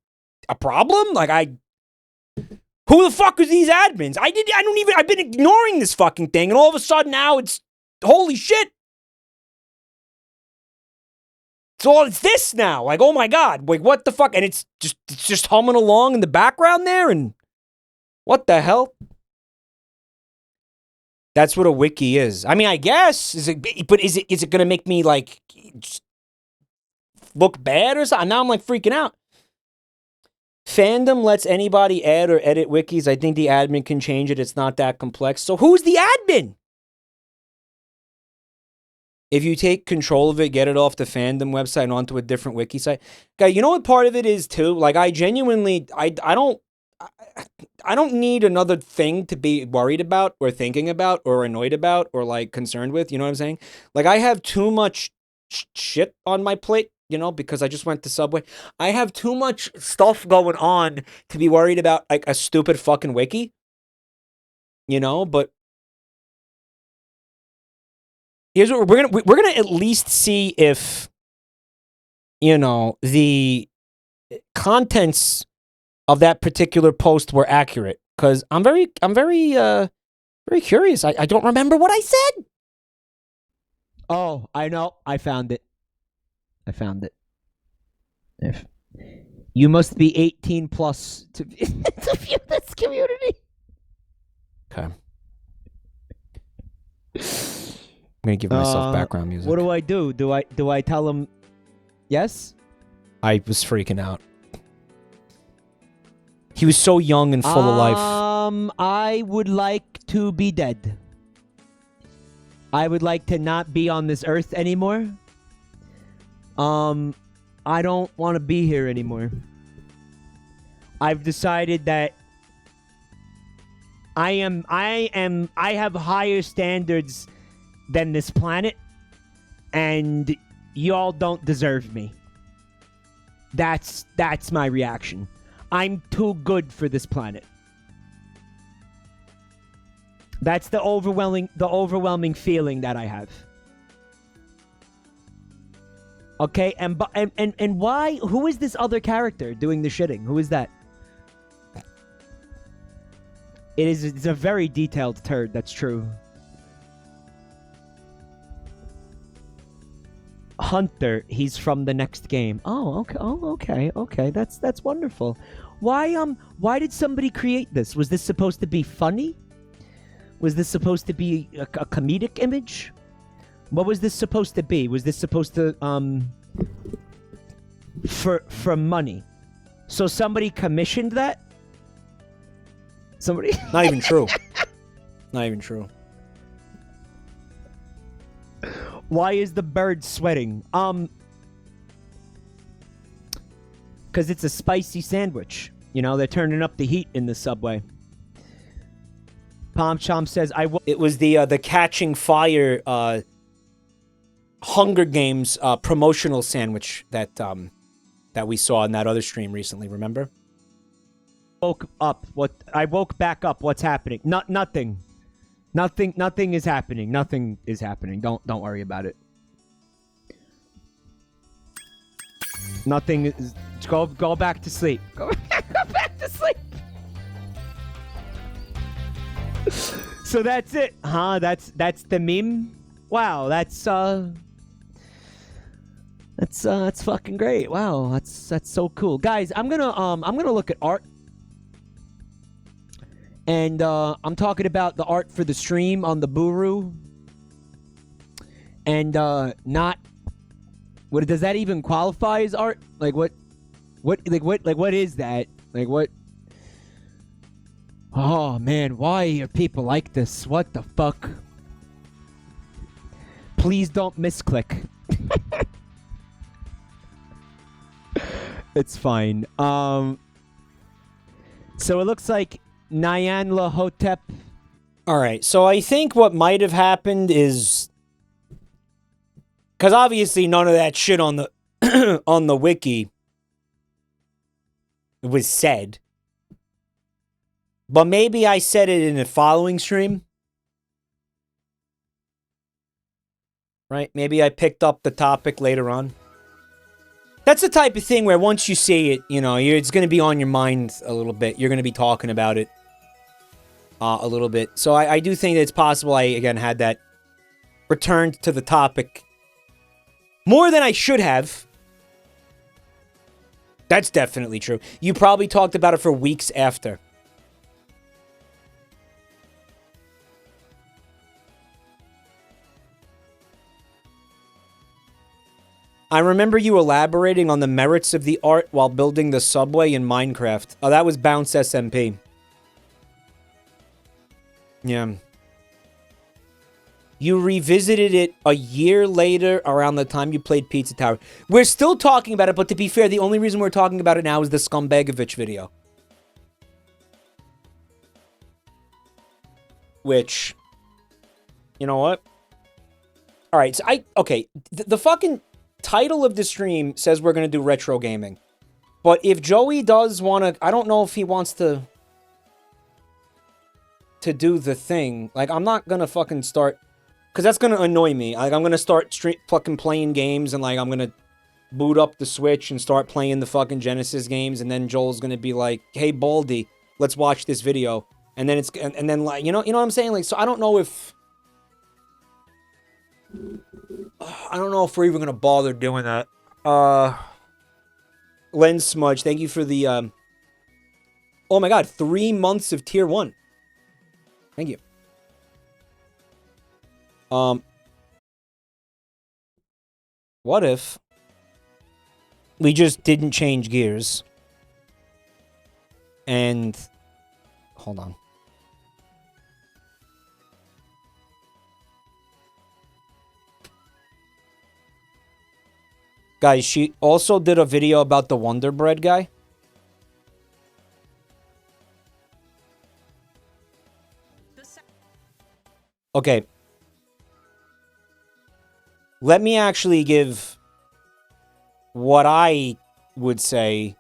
a problem? Like Who the fuck are these admins? I've been ignoring this fucking thing, and all of a sudden now it's, holy shit. So it's this now. Like, oh my God. Like, what the fuck? And it's just humming along in the background there, and what the hell? That's what a wiki is. I mean, I guess. Is it going to make me, like, look bad or something? Now I'm, like, freaking out. Fandom lets anybody add or edit wikis. I think the admin can change it. It's not that complex. So who's the admin? If you take control of it, get it off the fandom website and onto a different wiki site. Guy, you know what part of it is too? Like, I genuinely, I don't need another thing to be worried about or thinking about or annoyed about or, like, concerned with. You know what I'm saying? Like, I have too much shit on my plate, you know, because I just went to Subway. I have too much stuff going on to be worried about, like, a stupid fucking wiki. You know, but here's what we're gonna at least see if, you know, the contents of that particular post were accurate, because I'm very curious. I don't remember what I said. Oh, I know. I found it. If you must be 18 plus to view this community. Okay. I'm gonna give myself background music. What do I do? Do I tell him yes? I was freaking out. He was so young and full of life. I would like to be dead. I would like to not be on this earth anymore. I don't want to be here anymore. I've decided that I have higher standards than this planet, and y'all don't deserve me. That's my reaction. I'm too good for this planet. That's the overwhelming feeling that I have. Okay, and why? Who is this other character doing the shitting? Who is that? It's a very detailed turd. That's true. Hunter, he's from the next game. Oh, okay. Oh, okay. That's wonderful. Why did somebody create this? Was this supposed to be funny? Was this supposed to be a comedic image? What was this supposed to be? Was this supposed to for money? So somebody commissioned that? Somebody Not even true. Not even true. Why is the bird sweating? Because it's a spicy sandwich. You know, they're turning up the heat in the Subway. Palm Chomp says, It was the Catching Fire Hunger Games promotional sandwich that we saw in that other stream recently, remember? I woke back up. What's happening? Nothing. Nothing is happening. Nothing is happening. Don't worry about it. Nothing is. Go back to sleep. Go back to sleep. So that's it, huh? That's the meme. Wow, that's fucking great. Wow, that's so cool, guys. I'm gonna look at art. And I'm talking about the art for the stream on the Buru. And not what does that even qualify as art? Like what is that? Like what? Oh man, why are people like this? What the fuck? Please don't misclick. It's fine. So it looks like Nyanla Hotep. All right, so I think what might have happened is, because obviously none of that shit on the on the wiki was said, but maybe I said it in the following stream, right? Maybe I picked up the topic later on. That's the type of thing where once you see it, you know, it's going to be on your mind a little bit. You're going to be talking about it a little bit. So I do think that it's possible I, again, had that returned to the topic more than I should have. That's definitely true. You probably talked about it for weeks after. I remember you elaborating on the merits of the art while building the subway in Minecraft. Oh, that was Bounce SMP. Yeah. You revisited it a year later around the time you played Pizza Tower. We're still talking about it, but to be fair, the only reason we're talking about it now is the Skumbagovich video. Which, you know what? Alright, so okay, the fucking title of the stream says we're going to do retro gaming. But if Joey does want to, I don't know if he wants to do the thing. Like, I'm not going to fucking start, because that's going to annoy me. Like, I'm going to start fucking playing games, and like, I'm going to boot up the Switch and start playing the fucking Genesis games, and then Joel's going to be like, hey, Baldy, let's watch this video. And then and then like, you know what I'm saying? Like, so I don't know if we're even gonna bother doing that. Lens Smudge, thank you for the oh my god, 3 months of tier 1. Thank you. What if we just didn't change gears and hold on. Guys, she also did a video about the Wonder Bread guy. Okay. Let me actually give what I would say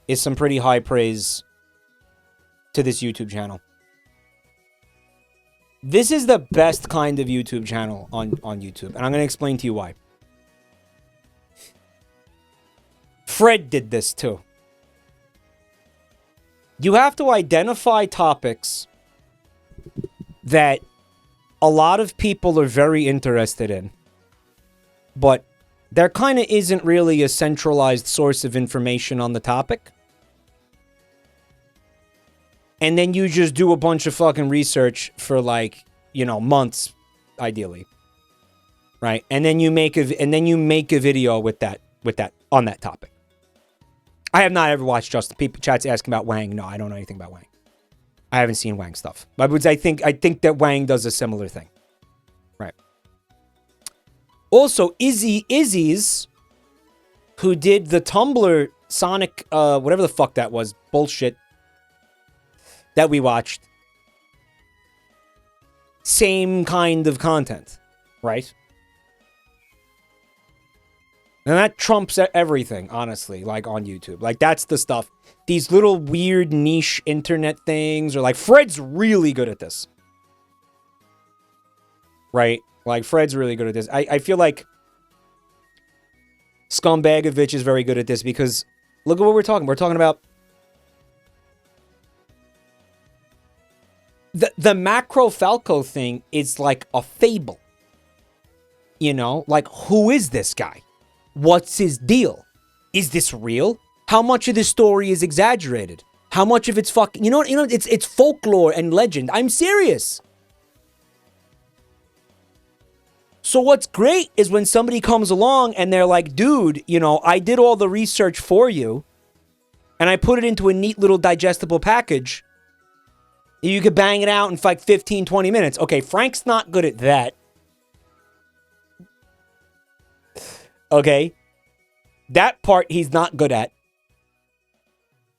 is some pretty high praise to this YouTube channel. This is the best kind of YouTube channel on YouTube, and I'm going to explain to you why. Fred did this too. You have to identify topics that a lot of people are very interested in, but there kind of isn't really a centralized source of information on the topic. And then you just do a bunch of fucking research for like, you know, months, ideally. Right? And then you make a video with that on that topic. I have not ever watched Justin. People chat's asking about Wang. No, I don't know anything about Wang. I haven't seen Wang stuff. But I think that Wang does a similar thing. Right. Also, Izzy's, who did the Tumblr Sonic, whatever the fuck that was, bullshit, that we watched. Same kind of content, right? And that trumps everything, honestly, like on YouTube. Like, that's the stuff. These little weird niche internet things, or like, Fred's really good at this. Right? Like, Fred's really good at this. I feel like Scumbagovich is very good at this because look at what we're talking. We're talking about the macro Falco thing is like a fable. You know? Like, who is this guy? What's his deal? Is this real? How much of this story is exaggerated? How much of it's fucking... You know, it's folklore and legend. I'm serious. So what's great is when somebody comes along and they're like, dude, you know, I did all the research for you and I put it into a neat little digestible package. You could bang it out in like 15, 20 minutes. Okay, Frank's not good at that. Okay? That part he's not good at.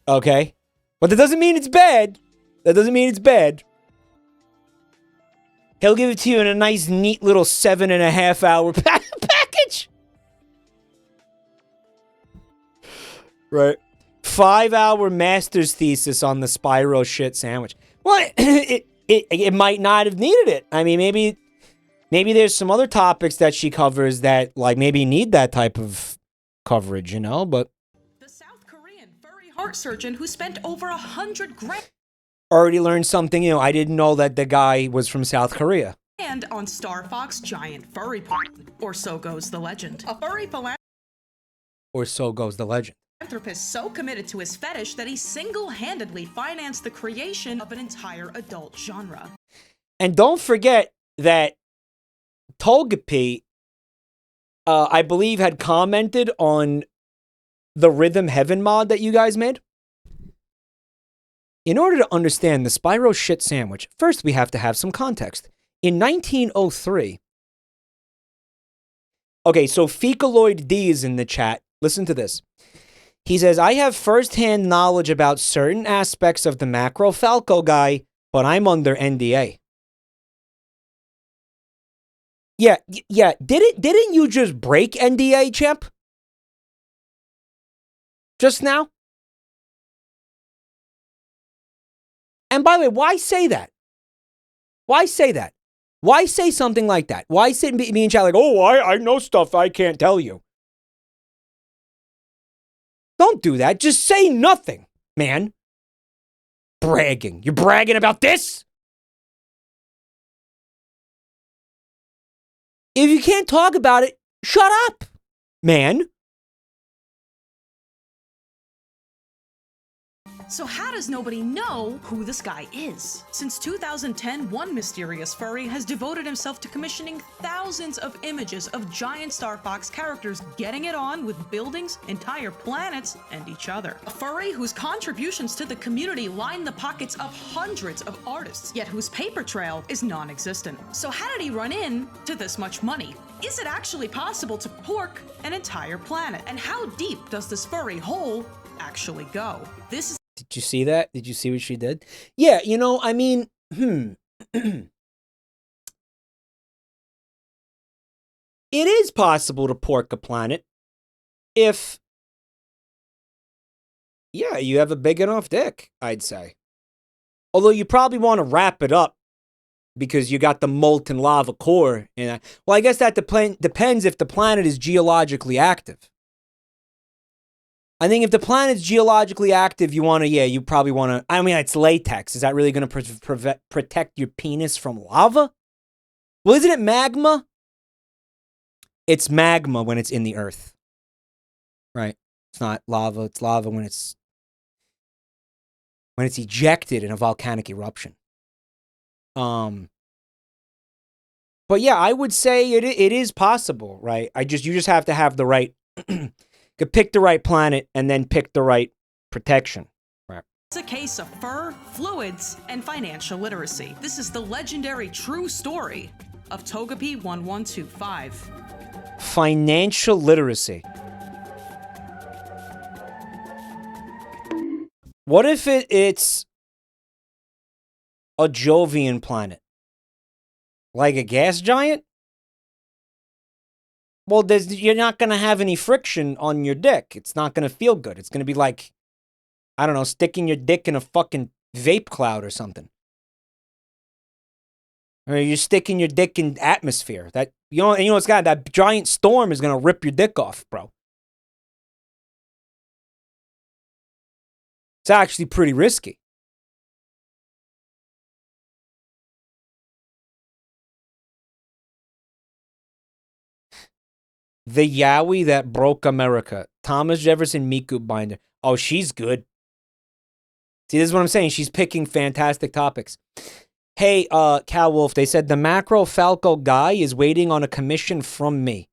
Okay? But that doesn't mean it's bad. That doesn't mean it's bad. He'll give it to you in a nice, neat little 7.5 hour package. Right. 5-hour master's thesis on the Spyro shit sandwich. Well, it might not have needed it. I mean, maybe there's some other topics that she covers that, like, maybe need that type of coverage, you know, but The South Korean furry heart surgeon who spent over 100 grand already learned something new. I didn't know that the guy was from South Korea. on Star Fox giant furry porn, or so goes the legend. A furry Or so goes the legend. philanthropist so committed to his fetish that he single-handedly financed the creation of an entire adult genre. And don't forget that Togepi, I believe, had commented on the Rhythm Heaven mod that you guys made. In order to understand the Spyro shit sandwich, first we have to have some context. In 1903, okay, so Fecaloid D is in the chat. Listen to this. He says, I have firsthand knowledge about certain aspects of the Macro Falco guy, but I'm under NDA. Yeah. Didn't you just break NDA, champ? Just now? And by the way, why say that? Why say that? Why say something like that? Why sit me and chat like, oh, I know stuff I can't tell you? Don't do that. Just say nothing, man. Bragging. You're bragging about this? If you can't talk about it, shut up, man. So how does nobody know who this guy is? Since 2010, one mysterious furry has devoted himself to commissioning thousands of images of giant Star Fox characters getting it on with buildings, entire planets, and each other. A furry whose contributions to the community line the pockets of hundreds of artists, yet whose paper trail is non-existent. So how did he run in to this much money? Is it actually possible to pork an entire planet? And how deep does this furry hole actually go? This is Did you see that? Did you see what she did? Yeah, you know, I mean, it is possible to pork a planet if, yeah, you have a big enough dick, I'd say. Although you probably want to wrap it up because you got the molten lava core. And well, I guess that depends if the planet is geologically active. I think if the planet's geologically active, you want to, yeah, you probably want to, I mean, it's latex. Is that really going to protect your penis from lava? Well, isn't it magma? It's magma when it's in the earth. Right? It's not lava. It's lava when it's ejected in a volcanic eruption. But yeah, I would say it is possible, right? You just have to have the right pick the right planet and then pick the right protection. Right. It's a case of fur, fluids, and financial literacy. This is the legendary true story of Togepi 1125. Financial literacy. What if it's a Jovian planet? Like a gas giant? Well, you're not going to have any friction on your dick. It's not going to feel good. It's going to be like, I don't know, sticking your dick in a fucking vape cloud or something. Or you're sticking your dick in atmosphere. That it's got that giant storm is going to rip your dick off, bro. It's actually pretty risky. The Yowie that broke America. Thomas Jefferson Miku Binder. Oh, she's good. See, this is what I'm saying. She's picking fantastic topics. Hey, Cal Wolf, they said the Macro Falco guy is waiting on a commission from me.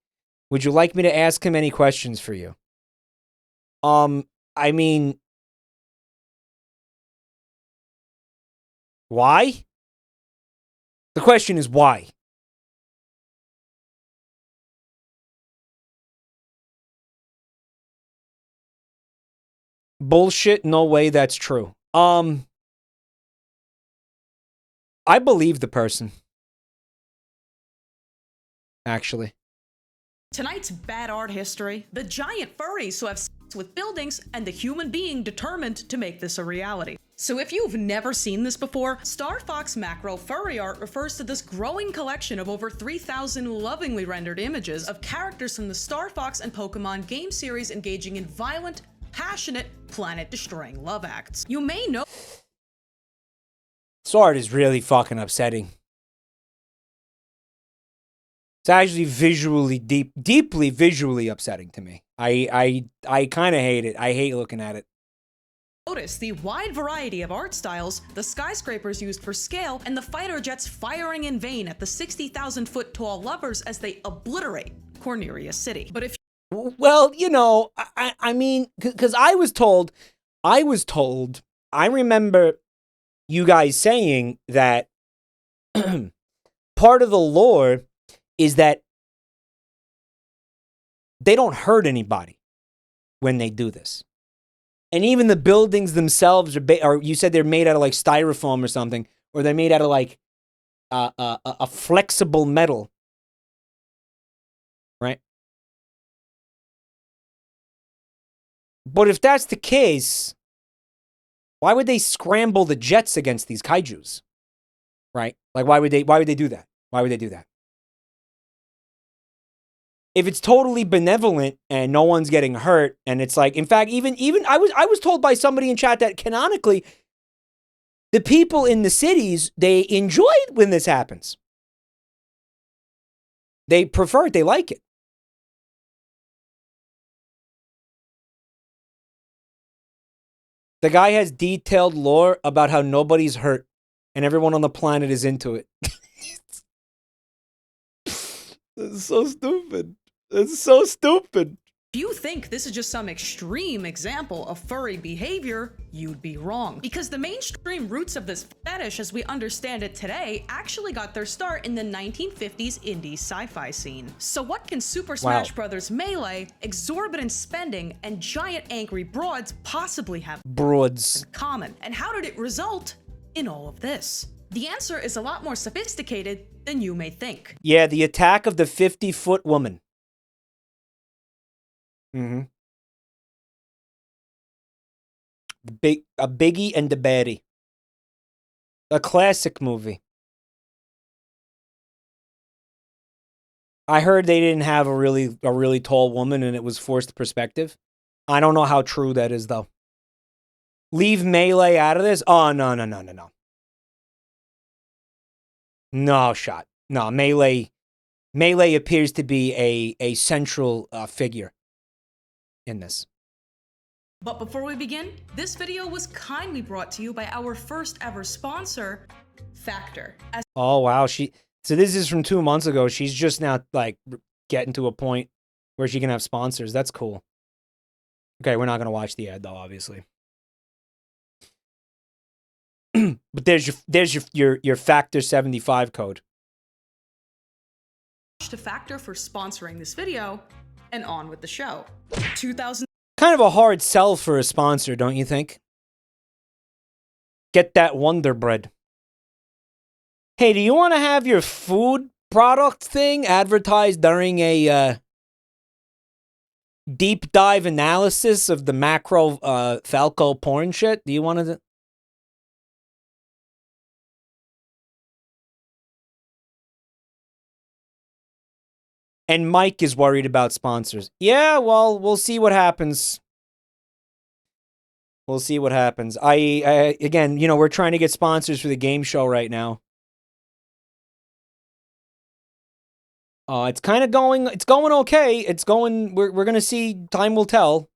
Would you like me to ask him any questions for you? I mean, why? The question is why? Bullshit, no way that's true. I believe the person. Actually. Tonight's bad art history, the giant furries who have sex with buildings, and the human being determined to make this a reality. So if you've never seen this before, Star Fox Macro Furry Art refers to this growing collection of over 3,000 lovingly rendered images of characters from the Star Fox and Pokemon game series engaging in violent, passionate, planet-destroying love acts. You may know— This art is really fucking upsetting. It's actually visually deeply visually upsetting to me. I kind of hate it. I hate looking at it. Notice the wide variety of art styles, the skyscrapers used for scale, and the fighter jets firing in vain at the 60,000-foot tall lovers as they obliterate Corneria City. But if— Well, you know, I mean, because I was told, I remember you guys saying that part of the lore is that they don't hurt anybody when they do this. And even the buildings themselves or you said they're made out of like styrofoam or something, or they're made out of like a flexible metal, right? But if that's the case, why would they scramble the jets against these kaijus? Right? Like why would they do that? Why would they do that? If it's totally benevolent and no one's getting hurt, and it's like, in fact, even I was told by somebody in chat that canonically, the people in the cities, they enjoy it when this happens. They prefer it. They like it. The guy has detailed lore about how nobody's hurt and everyone on the planet is into it. This is so stupid. It's so stupid. If you think this is just some extreme example of furry behavior, you'd be wrong. Because the mainstream roots of this fetish as we understand it today actually got their start in the 1950s indie sci-fi scene. So what can Super Smash Bros. Melee, exorbitant spending, and giant angry broads possibly have in common? And how did it result in all of this? The answer is a lot more sophisticated than you may think. Yeah, the attack of the 50-foot woman. Mm-hmm. A biggie and a baddie. A classic movie. I heard they didn't have a really tall woman and it was forced perspective. I don't know how true that is though. Leave Melee out of this? Oh, no. No shot. No, Melee appears to be a central figure in this. But before we begin, this video was kindly brought to you by our first ever sponsor, Factor. Oh wow, so this is from 2 months ago. She's just now like getting to a point where she can have sponsors. That's cool. Okay, we're not gonna watch the ad though, obviously. But there's your Factor 75 code. To Factor for sponsoring this video, and on with the show. Kind of a hard sell for a sponsor, don't you think? Get that Wonder Bread. Hey, do you want to have your food product thing advertised during a deep dive analysis of the macro Falco porn shit? Do you want to? And Mike is worried about sponsors. Yeah, well, we'll see what happens. We'll see what happens. Again, you know, we're trying to get sponsors for the game show right now. It's kind of going, it's going okay. It's going, we're going to see, time will tell.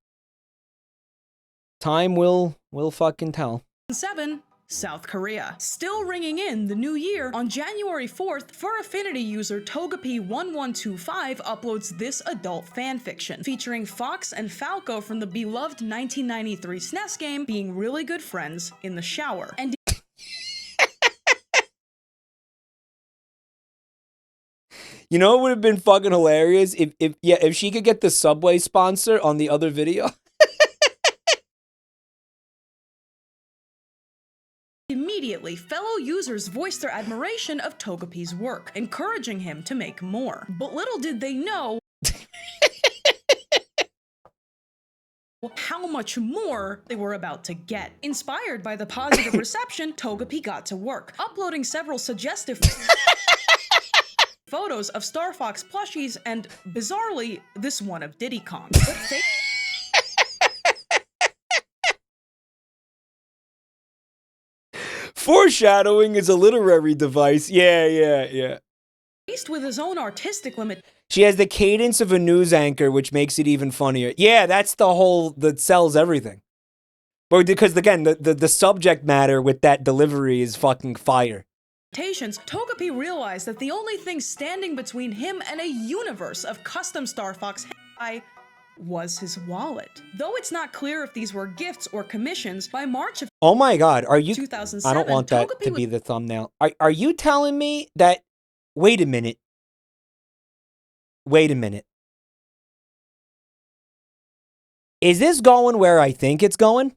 Time will fucking tell. 7. South Korea. Still ringing in the new year, on January 4th, Fur Affinity user Togepi1125 uploads this adult fanfiction, featuring Fox and Falco from the beloved 1993 SNES game being really good friends in the shower. And you know what would have been fucking hilarious? If she could get the Subway sponsor on the other video. Immediately, fellow users voiced their admiration of Togepi's work, encouraging him to make more. But little did they know how much more they were about to get. Inspired by the positive reception, Togepi got to work, uploading several suggestive photos of Star Fox plushies and, bizarrely, this one of Diddy Kong. But foreshadowing is a literary device. Yeah. faced with his own artistic limit. She has the cadence of a news anchor, which makes it even funnier. Yeah, that's the whole that sells everything. But because again, the subject matter with that delivery is fucking fire. Togepi realized that the only thing standing between him and a universe of custom Star Fox hentai was his wallet. Though it's not clear if these were gifts or commissions, by March of Oh my god, are you 2007, I don't want that to be the thumbnail. Are you telling me that wait a minute. Is this going where I think it's going?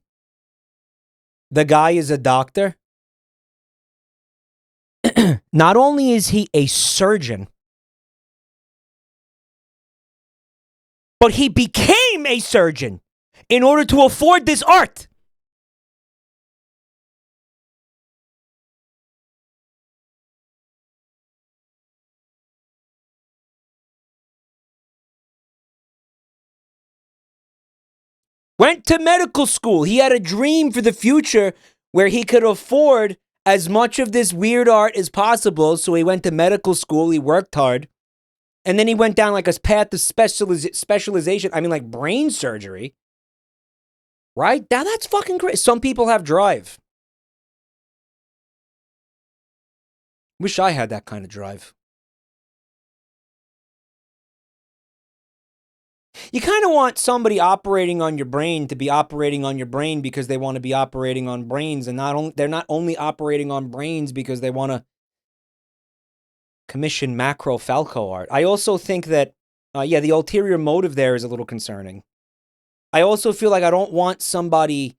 The guy is a doctor. Not only is he a surgeon, but he became a surgeon in order to afford this art. Went to medical school. He had a dream for the future where he could afford as much of this weird art as possible. So he went to medical school. He worked hard. And then he went down like a path of specialization. I mean, like brain surgery. Right? Now that's fucking great. Some people have drive. Wish I had that kind of drive. You kind of want somebody operating on your brain to be operating on your brain because they want to be operating on brains, and they're not only operating on brains because they want to commission macro Falco art. I also think that, yeah, the ulterior motive there is a little concerning. I also feel like I don't want somebody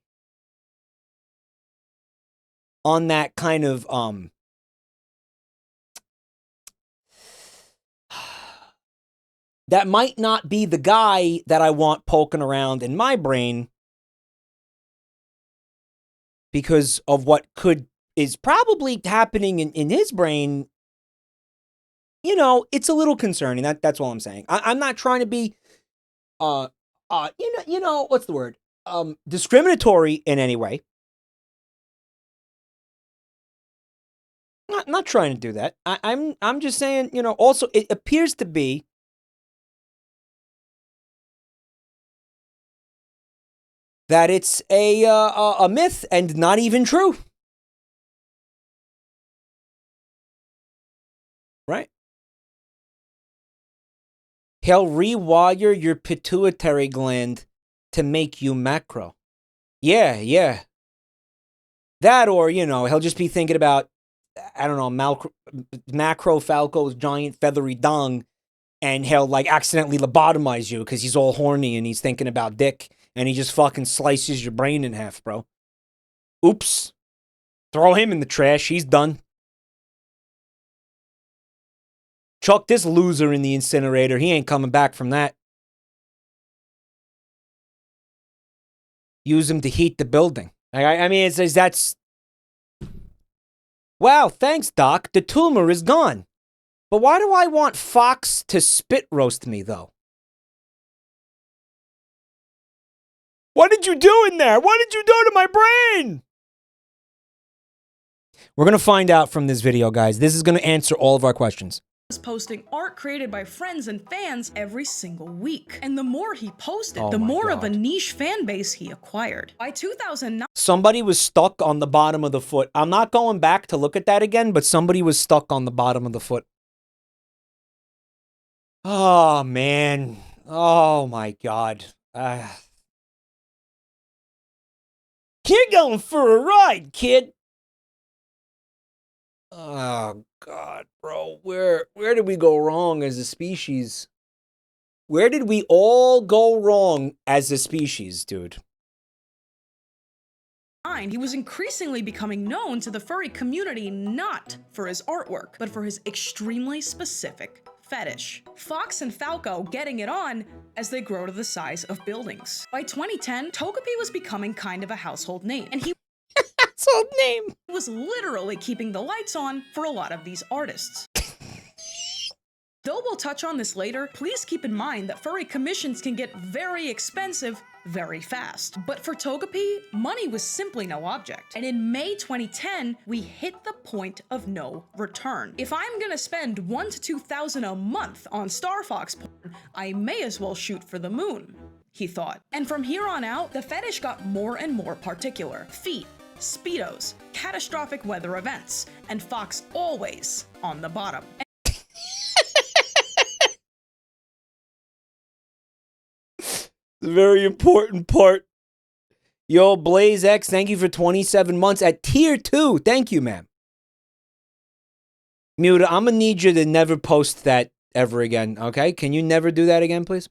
on that kind of that might not be the guy that I want poking around in my brain because of what is probably happening in his brain. You know, it's a little concerning. That's all I'm saying. I'm not trying to be, what's the word? Discriminatory in any way. Not trying to do that. I'm just saying, you know, also it appears to be that it's a myth and not even true. Right? He'll rewire your pituitary gland to make you macro. Yeah. That or, you know, he'll just be thinking about, I don't know, macro Falco's giant feathery dong, and he'll like accidentally lobotomize you because he's all horny and he's thinking about dick. And he just fucking slices your brain in half, bro. Oops. Throw him in the trash. He's done. Chuck this loser in the incinerator. He ain't coming back from that. Use him to heat the building. I mean, that's... Wow, thanks, Doc. The tumor is gone. But why do I want Fox to spit roast me, though? What did you do in there? What did you do to my brain? We're going to find out from this video, guys. This is going to answer all of our questions. Was posting art created by friends and fans every single week. And the more he posted, the more of a niche fan base he acquired. By 2009... Somebody was stuck on the bottom of the foot. I'm not going back to look at that again, but somebody was stuck on the bottom of the foot. Oh, man. Oh, my God. You're going for a ride, kid. Oh, God, bro. Where did we go wrong as a species? Where did we all go wrong as a species, dude? He was increasingly becoming known to the furry community not for his artwork, but for his extremely specific fetish. Fox and Falco getting it on as they grow to the size of buildings. By 2010, Togepi was becoming kind of a household name, and he was literally keeping the lights on for a lot of these artists. Though we'll touch on this later, please keep in mind that furry commissions can get very expensive very fast. But for Togepi, money was simply no object. And in May 2010, we hit the point of no return. If I'm gonna spend $1,000 to $2,000 a month on Star Fox porn, I may as well shoot for the moon, he thought. And from here on out, the fetish got more and more particular. Feet, Speedos, catastrophic weather events, and Fox always on the bottom. The very important part. Yo, Blaze X, thank you for 27 months at tier 2. Thank you, ma'am. Muta, I'm gonna need you to never post that ever again, okay? Can you never do that again, please?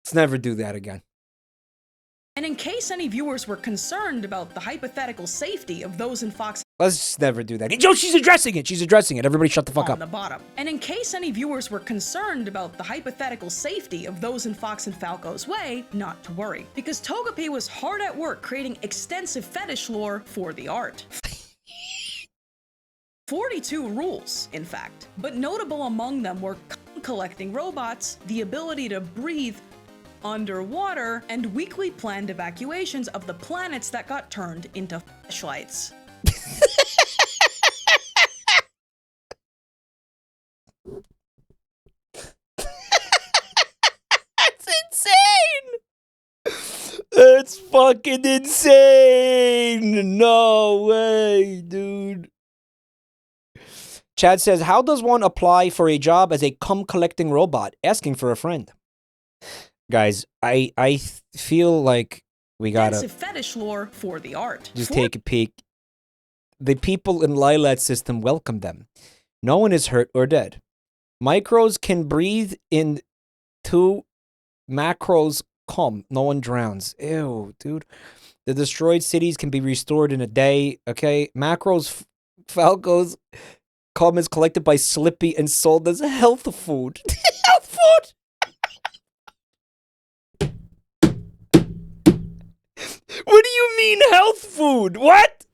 Let's never do that again. And in case any viewers were concerned about the hypothetical safety of those in Fox Let's just never do that. Yo, she's addressing it. She's addressing it. Everybody shut the fuck up. on the bottom. And in case any viewers were concerned about the hypothetical safety of those in Fox and Falco's way, not to worry, because Togepi was hard at work creating extensive fetish lore for the art. 42 rules, in fact, but notable among them were collecting robots, the ability to breathe underwater, and weekly planned evacuations of the planets that got turned into flashlights. That's insane! That's fucking insane! No way, dude. Chad says, how does one apply for a job as a cum-collecting robot? Asking for a friend. Guys, I feel like we gotta Extensive fetish lore for the art. just take a peek. The people in Lilat's system welcome them. No one is hurt or dead. Micros can breathe in 2 macros cum. No one drowns. Ew, dude. The destroyed cities can be restored in a day. Okay, macros, Falco's cum is collected by Slippy and sold as health food. Health food. What do you mean health food? What?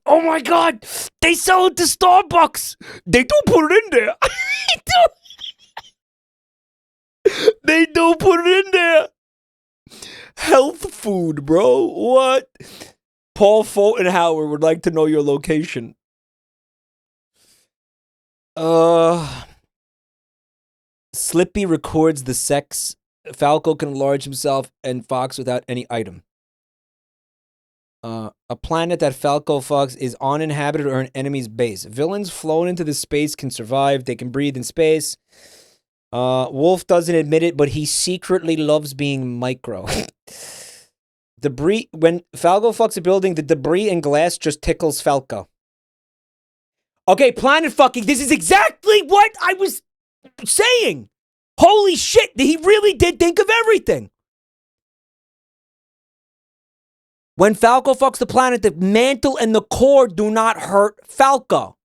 Oh my god! They sell it to Starbucks! They don't put it in there! They don't put it in there! Health food, bro. What? Paul Fulton would like to know your location. Slippy records the sex. Falco can enlarge himself and Fox without any item. A planet that Falco fucks is uninhabited or an enemy's base. Villains flown into this space can survive. They can breathe in space. Wolf doesn't admit it, but he secretly loves being micro. Debris. When Falco fucks a building, the debris and glass just tickles Falco. Okay, planet fucking. This is exactly what I was saying. Holy shit, he really did think of everything. When Falco fucks the planet, the mantle and the core do not hurt Falco.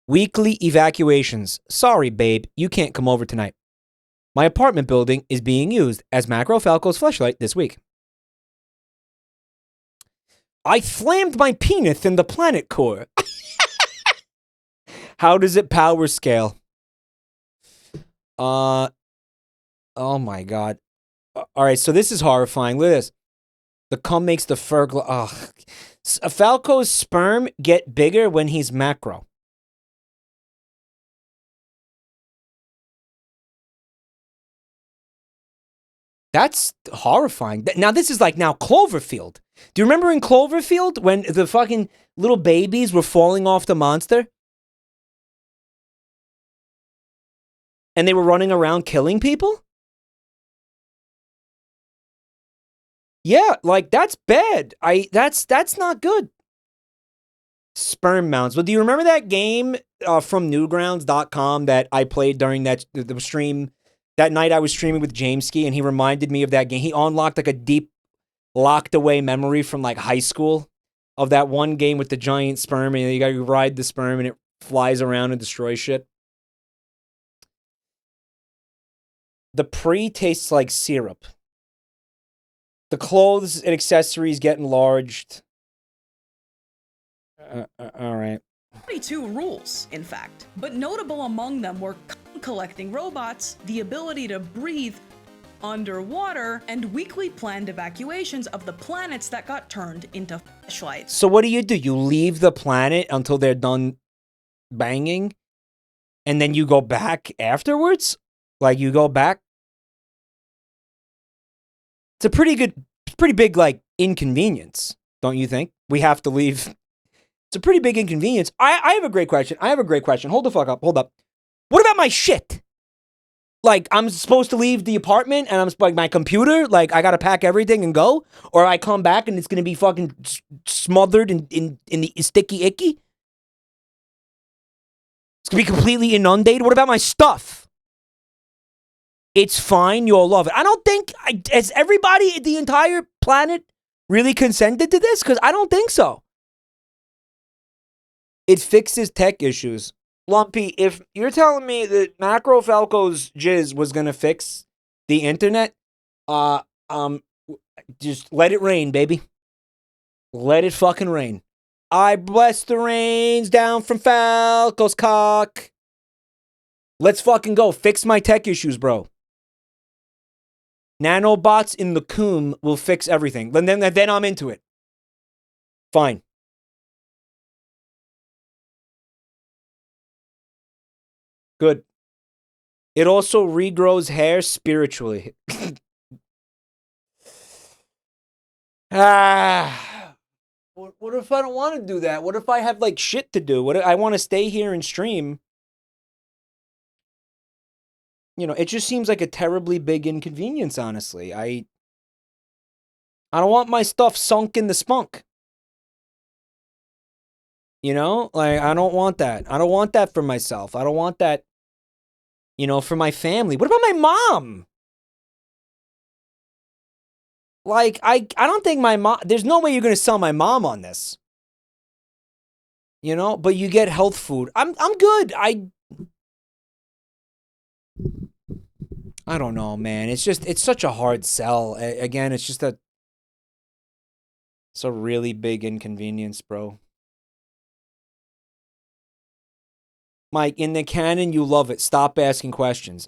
Weekly evacuations. Sorry, babe, you can't come over tonight. My apartment building is being used as Macro Falco's fleshlight this week. I slammed my penis in the planet core. How does it power scale? Oh my god. Alright, so this is horrifying. Look at this. The cum makes the fur glow. Ugh. Falco's sperm get bigger when he's macro. That's horrifying. Now this is like now Cloverfield. Do you remember in Cloverfield when the fucking little babies were falling off the monster? And they were running around killing people? Yeah, like that's bad. That's not good. Sperm mounts. Well, do you remember that game from Newgrounds.com that I played during the stream That night I was streaming with Jameski, and he reminded me of that game. He unlocked like a deep, locked away memory from like high school of that one game with the giant sperm, and you gotta ride the sperm, and it flies around and destroys shit. The pre tastes like syrup. The clothes and accessories get enlarged. All right. 22 rules, in fact, but notable among them were collecting robots, the ability to breathe underwater, and weekly planned evacuations of the planets that got turned into flashlights. So what do? You leave the planet until they're done banging, and then you go back afterwards? Like, you go back? It's a pretty big, like, inconvenience, don't you think? We have to leave. It's a pretty big inconvenience. I have a great question. Hold the fuck up. Hold up. What about my shit? Like, I'm supposed to leave the apartment, and I'm like, my computer, like, I gotta pack everything and go? Or I come back and it's gonna be fucking smothered in the sticky icky? It's gonna be completely inundated? What about my stuff? It's fine, you'll love it. I don't think, has everybody, the entire planet, really consented to this? Because I don't think so. It fixes tech issues. Lumpy, if you're telling me that Macro Falco's jizz was gonna fix the internet, just let it rain, baby. Let it fucking rain. I bless the rains down from Falco's cock. Let's fucking go. Fix my tech issues, bro. Nanobots in the coom will fix everything. Then I'm into it. Fine. Good. It also regrows hair spiritually. What if I don't want to do that? What if I have, like, shit to do? What if I want to stay here and stream? You know, it just seems like a terribly big inconvenience, honestly. I don't want my stuff sunk in the spunk. You know? Like, I don't want that. I don't want that for myself. I don't want that, you know, for my family. What about my mom? Like, I don't think my mom... There's no way you're going to sell my mom on this. You know? But you get health food. I'm good. I don't know, man. It's such a hard sell. Again, it's a really big inconvenience, bro. Mike, in the canon, you love it. Stop asking questions.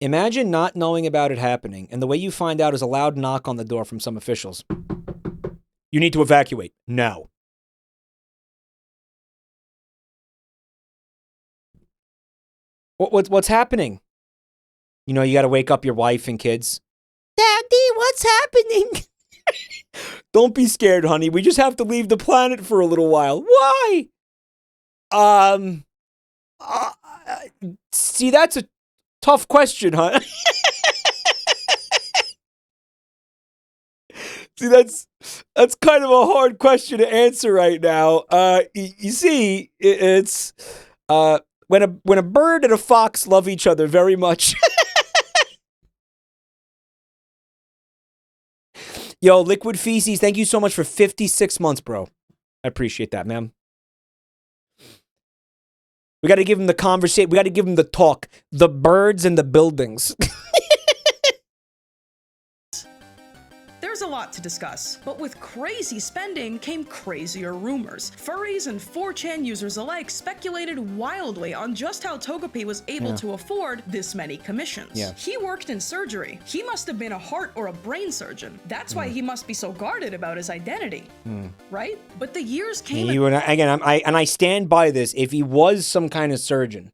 Imagine not knowing about it happening, and the way you find out is a loud knock on the door from some officials. You need to evacuate now. What's happening? You know, you got to wake up your wife and kids. Daddy, what's happening? Don't be scared, honey. We just have to leave the planet for a little while. Why? See, that's a tough question, huh? See, that's kind of a hard question to answer right now. You see, it's when a bird and a fox love each other very much. Yo, Liquid Feces, thank you so much for 56 months, bro. I appreciate that, man. We got to give him the conversation. We got to give him the talk. The birds and the buildings. There's a lot to discuss, but with crazy spending came crazier rumors. Furries and 4chan users alike speculated wildly on just how Togepi was able to afford this many commissions. Yeah. He worked in surgery. He must have been a heart or a brain surgeon. That's why he must be so guarded about his identity, right? But the years came. I stand by this. If he was some kind of surgeon,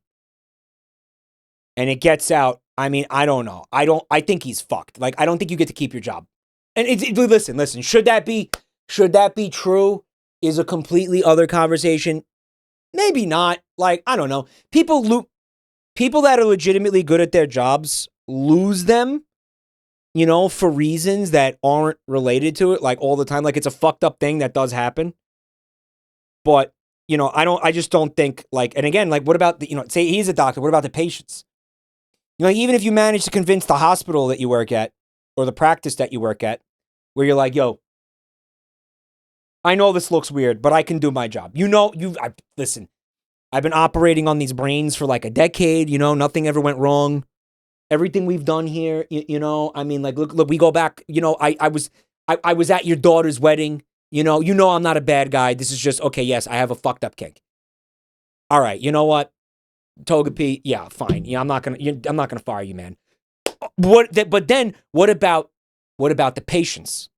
and it gets out, I mean, I don't know. I think he's fucked. Like, I don't think you get to keep your job. And listen, should that be true is a completely other conversation. Maybe not. Like, I don't know. People that are legitimately good at their jobs lose them you know, for reasons that aren't related to it, like all the time. Like it's a fucked up thing that does happen. But, you know, I just don't think like, and again, like what about the, you know, say he's a doctor, what about the patients? You know, even if you manage to convince the hospital that you work at or the practice that you work at, where you're like, yo, I know this looks weird, but I can do my job. You know, listen, I've been operating on these brains for like a decade, you know, nothing ever went wrong. Everything we've done here, you know, I mean, like, look, we go back, you know, I was at your daughter's wedding, you know, I'm not a bad guy. This is just, okay, yes, I have a fucked up kink. All right, you know what? Togepi, yeah, fine. Yeah, I'm not gonna fire you, man. But then, what about the patients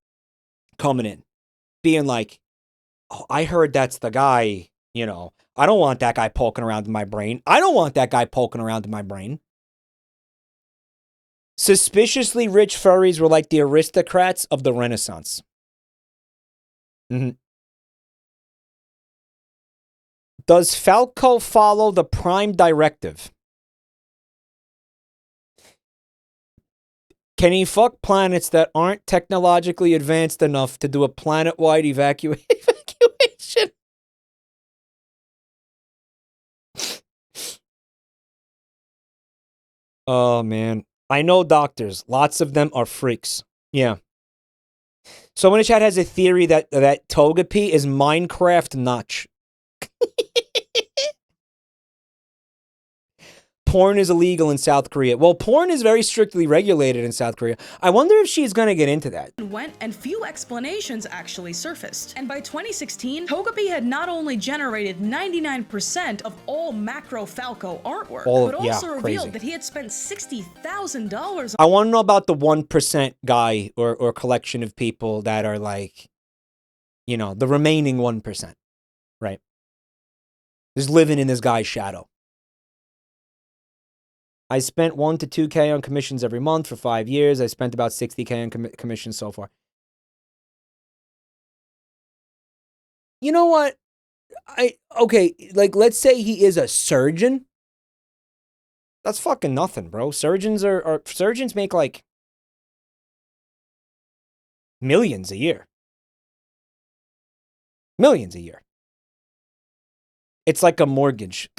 coming in? Being like, oh, I heard that's the guy, you know, I don't want that guy poking around in my brain. I don't want that guy poking around in my brain. Suspiciously rich furries were like the aristocrats of the Renaissance. Does Falco follow the Prime Directive? Can he fuck planets that aren't technologically advanced enough to do a planet-wide evacuation? Oh, man. I know doctors. Lots of them are freaks. Yeah. Someone in chat has a theory that Togepi is Minecraft Notch. Porn is illegal in South Korea. Well, porn is very strictly regulated in South Korea. I wonder if she's going to get into that. And few explanations actually surfaced. And by 2016, Togepi had not only generated 99% of all macro Falco artwork, but also revealed that he had spent $60,000. I want to know about the 1% guy or collection of people that are like, you know, the remaining 1%, right? Just living in this guy's shadow. I spent 1 to 2K on commissions every month for 5 years. I spent about 60K on commissions so far. You know what? Okay, like let's say he is a surgeon. That's fucking nothing, bro. Surgeons surgeons make like millions a year. Millions a year. It's like a mortgage.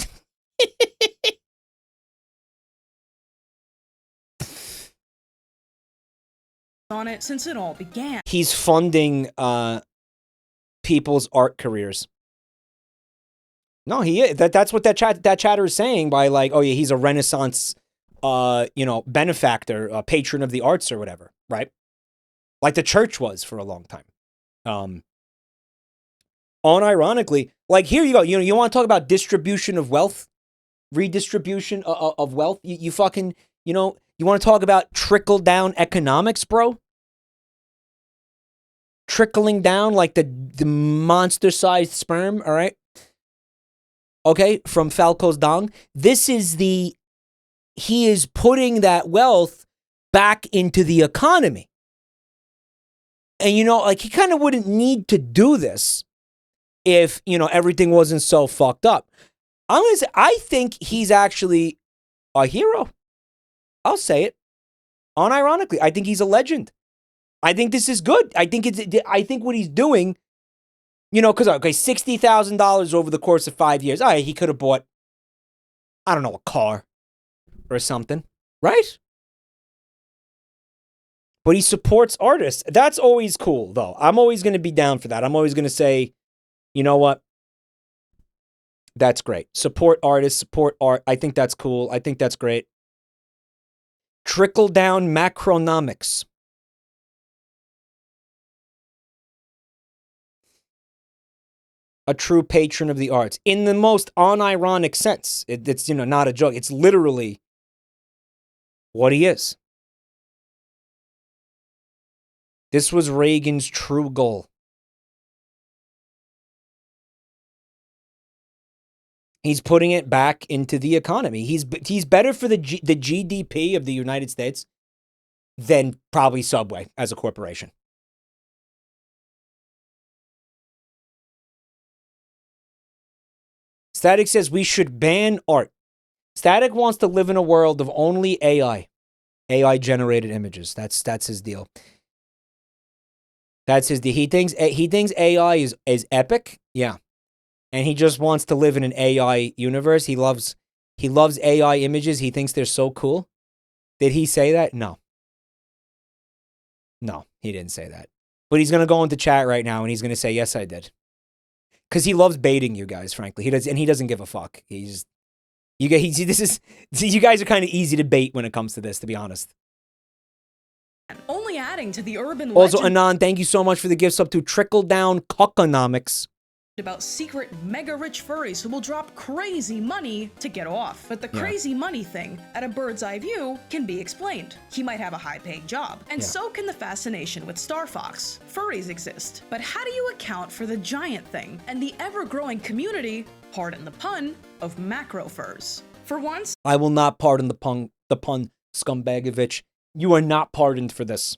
On it since it all began. He's funding people's art careers. No, he is. That's what that chatter is saying by like, oh yeah, he's a Renaissance you know, benefactor, patron of the arts or whatever, right? Like the church was for a long time. Unironically, like here you go, you know, you want to talk about distribution of wealth, redistribution of wealth, you fucking, you know, you want to talk about trickle down economics, bro? Trickling down like the monster-sized sperm, all right? Okay, from Falco's dong. This is he is putting that wealth back into the economy. And, you know, like he kind of wouldn't need to do this if, you know, everything wasn't so fucked up. I'm going to say, I think he's actually a hero. I'll say it. Unironically, I think he's a legend. I think this is good. I think what he's doing, you know, because, okay, $60,000 over the course of 5 years. All right, he could have bought, I don't know, a car or something, right? But he supports artists. That's always cool, though. I'm always going to be down for that. I'm always going to say, you know what? That's great. Support artists, support art. I think that's cool. I think that's great. Trickle down macronomics. A true patron of the arts in the most unironic sense. It's, you know, not a joke. It's literally what he is. This was Reagan's true goal. He's putting it back into the economy. He's better for the GDP of the United States than probably Subway as a corporation. Static says we should ban art. Static wants to live in a world of only AI. AI generated images. That's his deal. That's his deal. He thinks AI is epic. Yeah. And he just wants to live in an AI universe. He loves AI images. He thinks they're so cool. Did he say that? No. No, he didn't say that. But he's going to go into chat right now and he's going to say, yes, I did. Because he loves baiting you guys, frankly. He doesn't give a fuck. You guys are kind of easy to bait when it comes to this, to be honest. Only adding to the urban Also, legend Anon, thank you so much for the gifts up to Trickle Down Cockonomics. about secret mega-rich furries who will drop crazy money to get off. But the crazy money thing, at a bird's eye view, can be explained. He might have a high-paying job, and so can the fascination with Star Fox. Furries exist, but how do you account for the giant thing and the ever-growing community, pardon the pun, of macro furs? For once, I will not pardon the pun, Skumbagovich. You are not pardoned for this.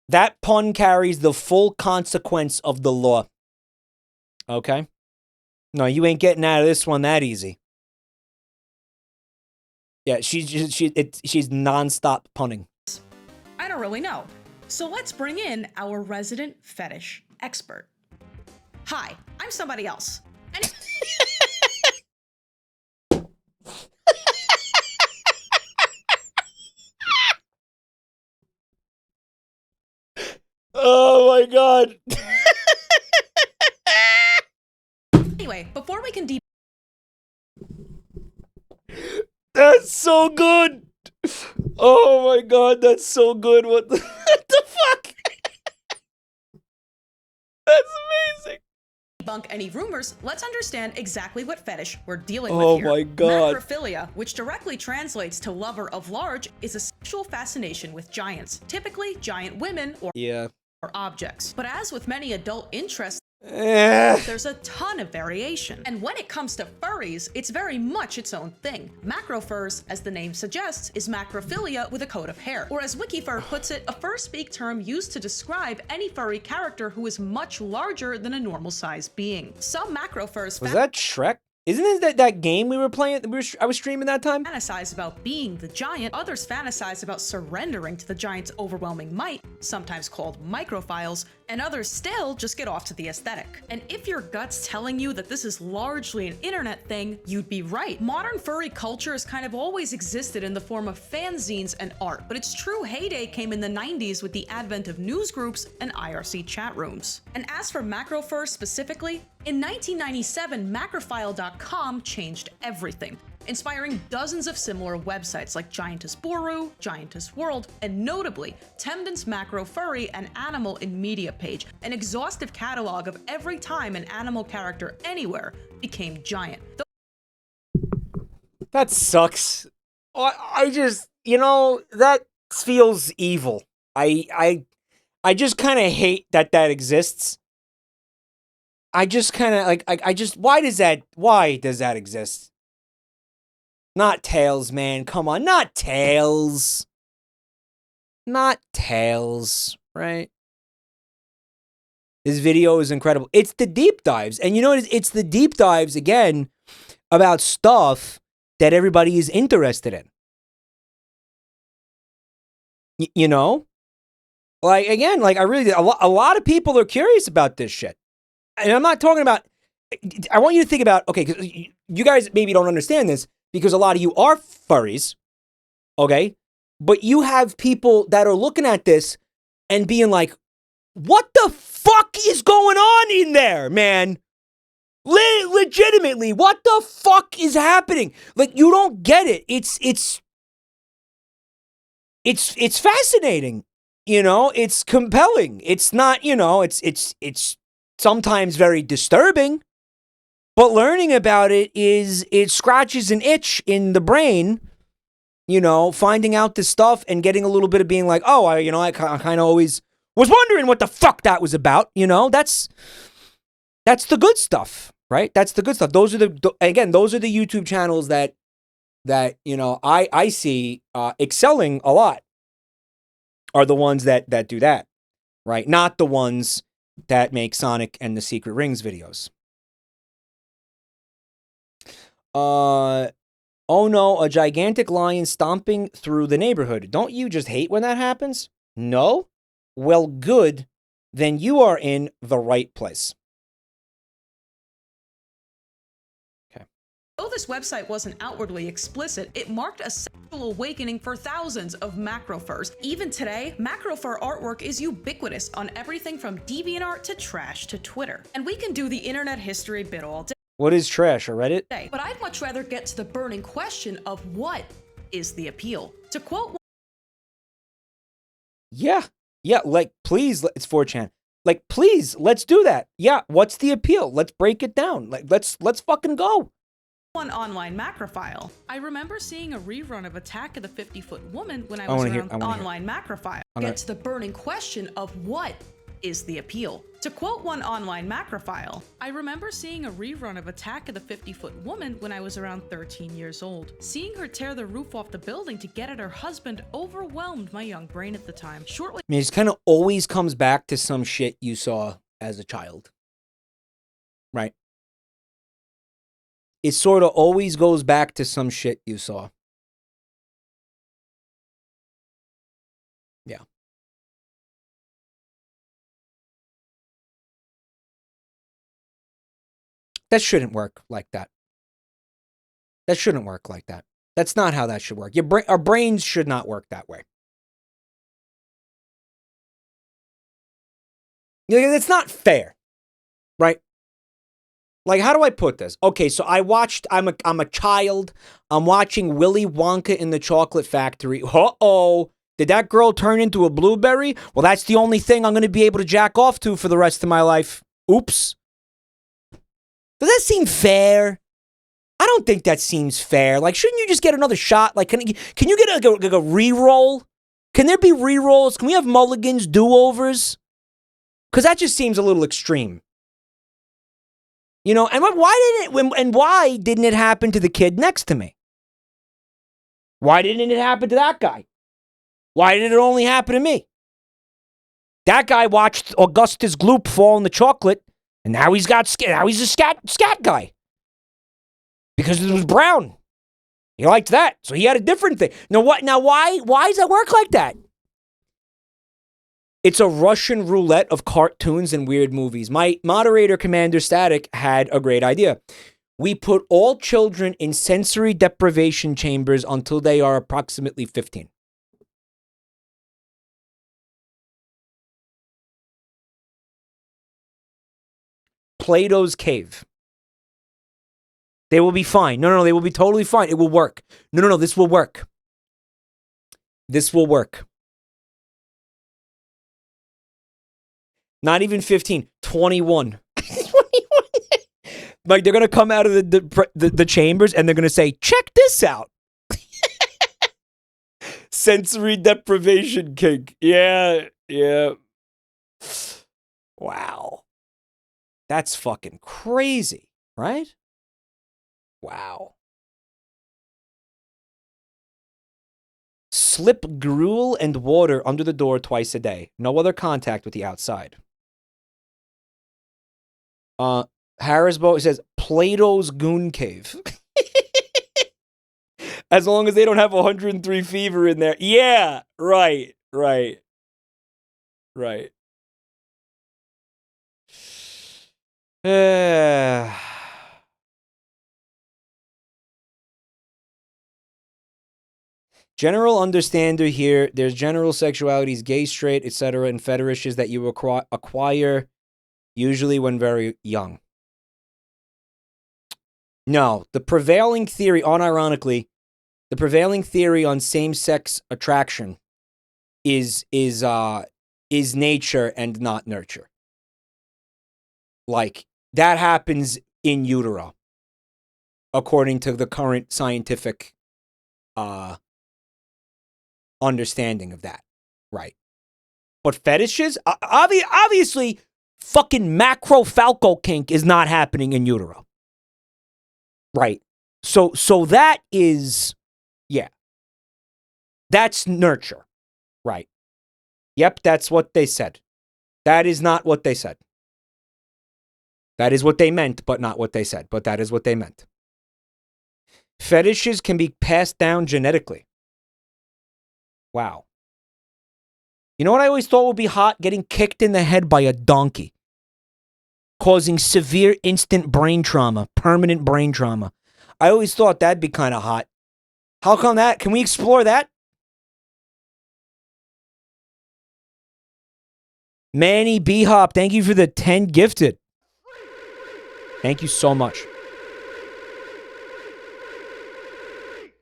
That pun carries the full consequence of the law. Okay? No, you ain't getting out of this one that easy. Yeah, she's nonstop punning. I don't really know. So let's bring in our resident fetish expert. Hi, I'm somebody else. And Oh my god. anyway, before we can deep That's so good. Oh my god, that's so good. What the fuck? That's amazing. debunk any rumors, let's understand exactly what fetish we're dealing Oh with here. my god. Macrophilia, which directly translates to lover of large, is a sexual fascination with giants, typically giant women or objects. But as with many adult interests, there's a ton of variation. And when it comes to furries, it's very much its own thing. Macrofurs, as the name suggests, is macrophilia with a coat of hair. Or as WikiFur puts it, a fur-speak term used to describe any furry character who is much larger than a normal-sized being. Some macrofurs Was that Shrek? Isn't it that game we were playing? I was streaming that time? Fantasize about being the giant. Others fantasize about surrendering to the giant's overwhelming might, sometimes called microphiles, and others still just get off to the aesthetic. And if your gut's telling you that this is largely an internet thing, you'd be right. Modern furry culture has kind of always existed in the form of fanzines and art, but its true heyday came in the 90s with the advent of news groups and IRC chat rooms. And as for macrofur specifically, in 1997, macrophile.com changed everything, inspiring dozens of similar websites like Giantess Boru, Giantess World, and notably, Temden's Macro Furry and Animal in Media page, an exhaustive catalog of every time an animal character anywhere became giant. That sucks. I just, that feels evil. I just kind of hate that exists. I just kind of why does that exist? Not Tails, man. Come on, not Tails. Not Tails, right? This video is incredible. It's the deep dives. And you know what? It's the deep dives, again, about stuff that everybody is interested in. You know? Like, again, like, a lot of people are curious about this shit. And I'm not talking about, I want you to think about, okay, because you guys maybe don't understand this because a lot of you are furries, okay? But you have people that are looking at this and being like, what the fuck is going on in there, man? Legitimately, what the fuck is happening? Like, you don't get it. It's fascinating, it's compelling. It's not, it's sometimes very disturbing, but learning about it scratches an itch in the brain, finding out this stuff and getting a little bit of being like, oh, I kind of always was wondering what the fuck that was about, that's the good stuff, right? That's the good stuff. Those are the YouTube channels that I see excelling a lot are the ones that do that, right? Not the ones that make Sonic and the Secret Rings videos. Oh no, a gigantic lion stomping through the neighborhood. Don't you just hate when that happens? No? Well, good. Then you are in the right place. Though this website wasn't outwardly explicit, it marked a sexual awakening for thousands of macrofurs. Even today, macrofur artwork is ubiquitous on everything from DeviantArt to trash to Twitter. And we can do the internet history bit all day. What is trash, a Reddit? But I'd much rather get to the burning question of what is the appeal. To quote... Yeah, like, please, it's 4chan. Like, please, let's do that. Yeah, what's the appeal? Let's break it down. Like, let's fucking go. One online macrophile. I remember seeing a rerun of Attack of the 50-Foot Woman when I was around online macrophile. Get to the burning question of what is the appeal. To quote one online macrophile, I remember seeing a rerun of Attack of the 50-Foot Woman when I was around 13 years old. Seeing her tear the roof off the building to get at her husband overwhelmed my young brain at the time. Shortly, I mean, it kind of always comes back to some shit you saw as a child. Right? It sort of always goes back to some shit you saw. Yeah. That shouldn't work like that. That shouldn't work like that. That's not how that should work. Our brains should not work that way. It's not fair, right? Like, how do I put this? Okay, so I'm a child. I'm watching Willy Wonka in the Chocolate Factory. Uh-oh. Did that girl turn into a blueberry? Well, that's the only thing I'm going to be able to jack off to for the rest of my life. Oops. Does that seem fair? I don't think that seems fair. Like, shouldn't you just get another shot? Like, can you get a re-roll? Can there be re-rolls? Can we have mulligans, do-overs? Because that just seems a little extreme. You know, and why didn't it happen to the kid next to me? Why didn't it happen to that guy? Why did it only happen to me? That guy watched Augustus Gloop fall in the chocolate, and now he's a scat guy. Because it was brown. He liked that, so he had a different thing. Now why does that work like that? It's a Russian roulette of cartoons and weird movies. My moderator, Commander Static, had a great idea. We put all children in sensory deprivation chambers until they are approximately 15. Plato's Cave. They will be fine. No, they will be totally fine. It will work. No, this will work. This will work. Not even 15, 21. 21. Like, they're going to come out of the chambers and they're going to say, check this out. Sensory deprivation kink. Yeah. Wow. That's fucking crazy, right? Wow. Slip gruel and water under the door twice a day. No other contact with the outside. Harrisbo says Plato's Goon Cave. As long as they don't have 103 fever in there. Yeah, right. General understander here. There's general sexualities, gay, straight, etc., and fetishes that you acquire usually when very young. No, the prevailing theory, unironically, the prevailing theory on same-sex attraction is nature and not nurture. Like, that happens in utero, according to the current scientific understanding of that, right? But fetishes, obviously, fucking macro Falco kink is not happening in utero, right? So that is, yeah, that's nurture, right? Yep, that's what they said. That is not what they said. That is what they meant, but not what they said. But that is what they meant. Fetishes can be passed down genetically. Wow. You know what I always thought would be hot? Getting kicked in the head by a donkey. Causing severe instant brain trauma. Permanent brain trauma. I always thought that'd be kind of hot. How come that? Can we explore that? Manny B-Hop, thank you for the 10 gifted. Thank you so much.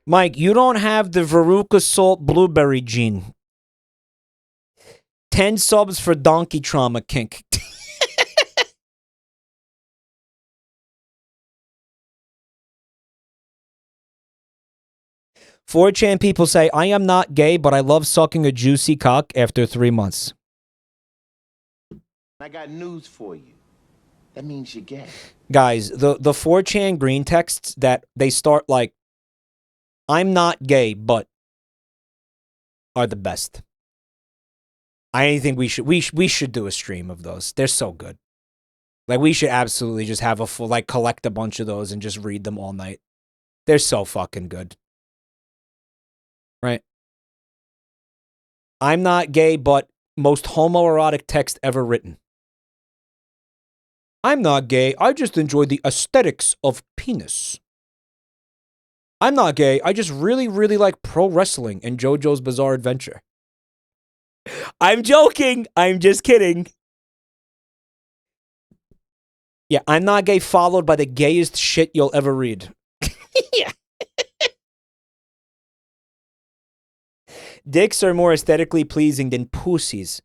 Mike, you don't have the Veruca Salt Blueberry gene. 10 subs for donkey trauma kink. 4chan people say, I am not gay, but I love sucking a juicy cock after 3 months. I got news for you. That means you're gay. Guys, the 4chan green texts that they start like, I'm not gay, but are the best. I think we should do a stream of those. They're so good. Like, we should absolutely just have a full, like, collect a bunch of those and just read them all night. They're so fucking good. Right? I'm not gay, but most homoerotic text ever written. I'm not gay, I just enjoy the aesthetics of penis. I'm not gay, I just really, really like pro wrestling and JoJo's Bizarre Adventure. I'm joking, I'm just kidding. Yeah, I'm not gay followed by the gayest shit you'll ever read. Yeah. Dicks are more aesthetically pleasing than pussies.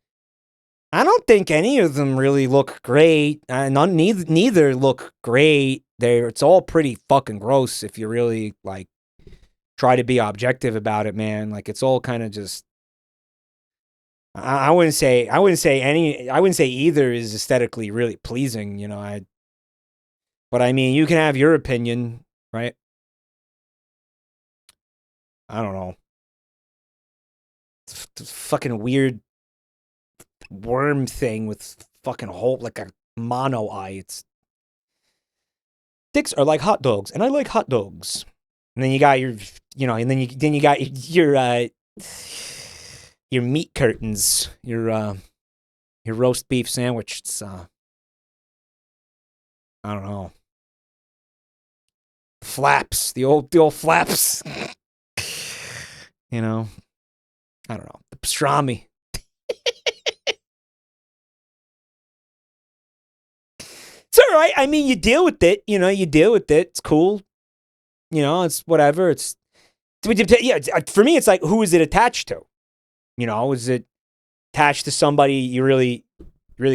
I don't think any of them really look great. Neither look great. It's all pretty fucking gross if you really, like, try to be objective about it, man. Like, it's all kind of just... I wouldn't say either is aesthetically really pleasing, you know. But I mean, you can have your opinion, right? I don't know. It's fucking weird worm thing with fucking hole, like a mono eye. It's dicks are like hot dogs, and I like hot dogs. And then you got your, you know, and then you got your meat curtains, your roast beef sandwich. It's I don't know. Flaps, the old flaps. You know, I don't know. The pastrami. It's all right. I mean, you deal with it. You know, you deal with it. It's cool. You know, it's whatever. Yeah. For me, it's like, who is it attached to? You know, is it attached to somebody you really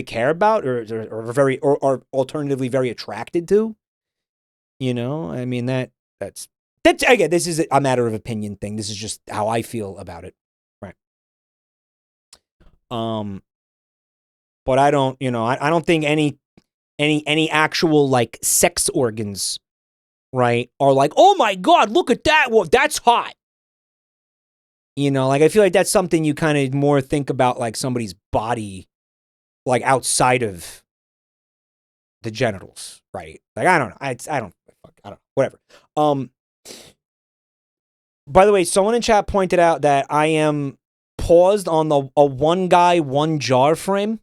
care about, or alternatively very attracted to? You know, I mean that's again. This is a matter of opinion thing. This is just how I feel about it, right? But I don't. You know, I don't think any actual like sex organs, right, are like, oh my god, look at that. Well, that's hot. You know, like, I feel like that's something you kind of more think about, like somebody's body, like outside of the genitals, right? Like, I don't know. I don't, whatever. By the way, someone in chat pointed out that I am paused on a one guy, one jar frame.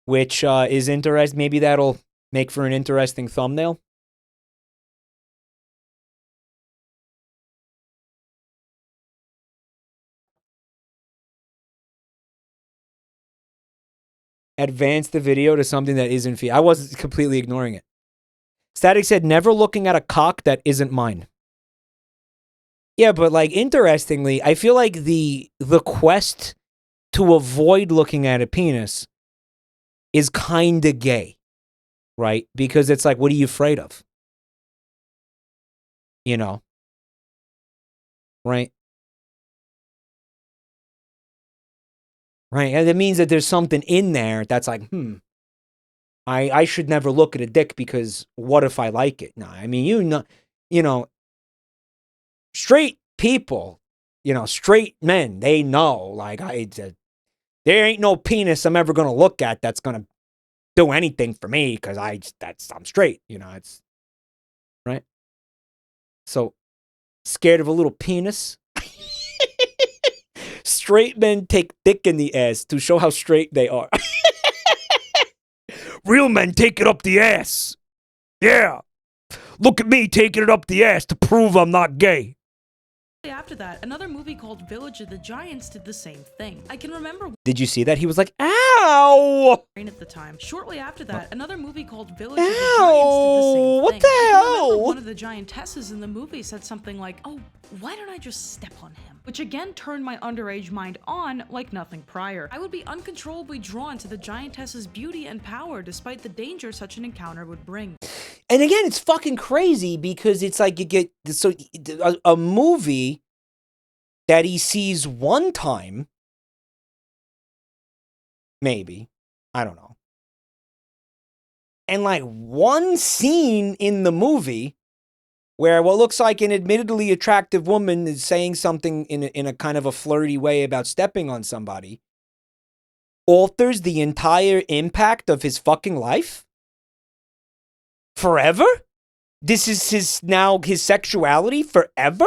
Which is interesting. Maybe that'll make for an interesting thumbnail. Advance the video to something that isn't feed. I wasn't completely ignoring it. Static said, never looking at a cock that isn't mine. Yeah, but like, interestingly, I feel like the quest to avoid looking at a penis is kind of gay, right? Because it's like, what are you afraid of? You know? Right? Right, and it means that there's something in there that's like, I should never look at a dick because what if I like it? No, I mean, you know, straight people, you know, straight men, they know, like, There ain't no penis I'm ever gonna look at that's gonna do anything for me because I'm straight, you know, it's right. So scared of a little penis. Straight men take dick in the ass to show how straight they are. Real men take it up the ass. Yeah. Look at me taking it up the ass to prove I'm not gay. After that, another movie called Village of the Giants did the same thing. I can remember. Did you see that? He was like, ow! At the time. Shortly after that, another movie called Village of the Giants did the same what thing. the hell? One of the giantesses in the movie said something like, "Oh, why don't I just step on him?" Which again turned my underage mind on like nothing prior. I would be uncontrollably drawn to the giantess's beauty and power despite the danger such an encounter would bring. And again, it's fucking crazy because it's like you get so a movie that he sees one time, maybe, I don't know. And like one scene in the movie where what looks like an admittedly attractive woman is saying something in a kind of a flirty way about stepping on somebody alters the entire impact of his fucking life? Forever? This is his sexuality forever?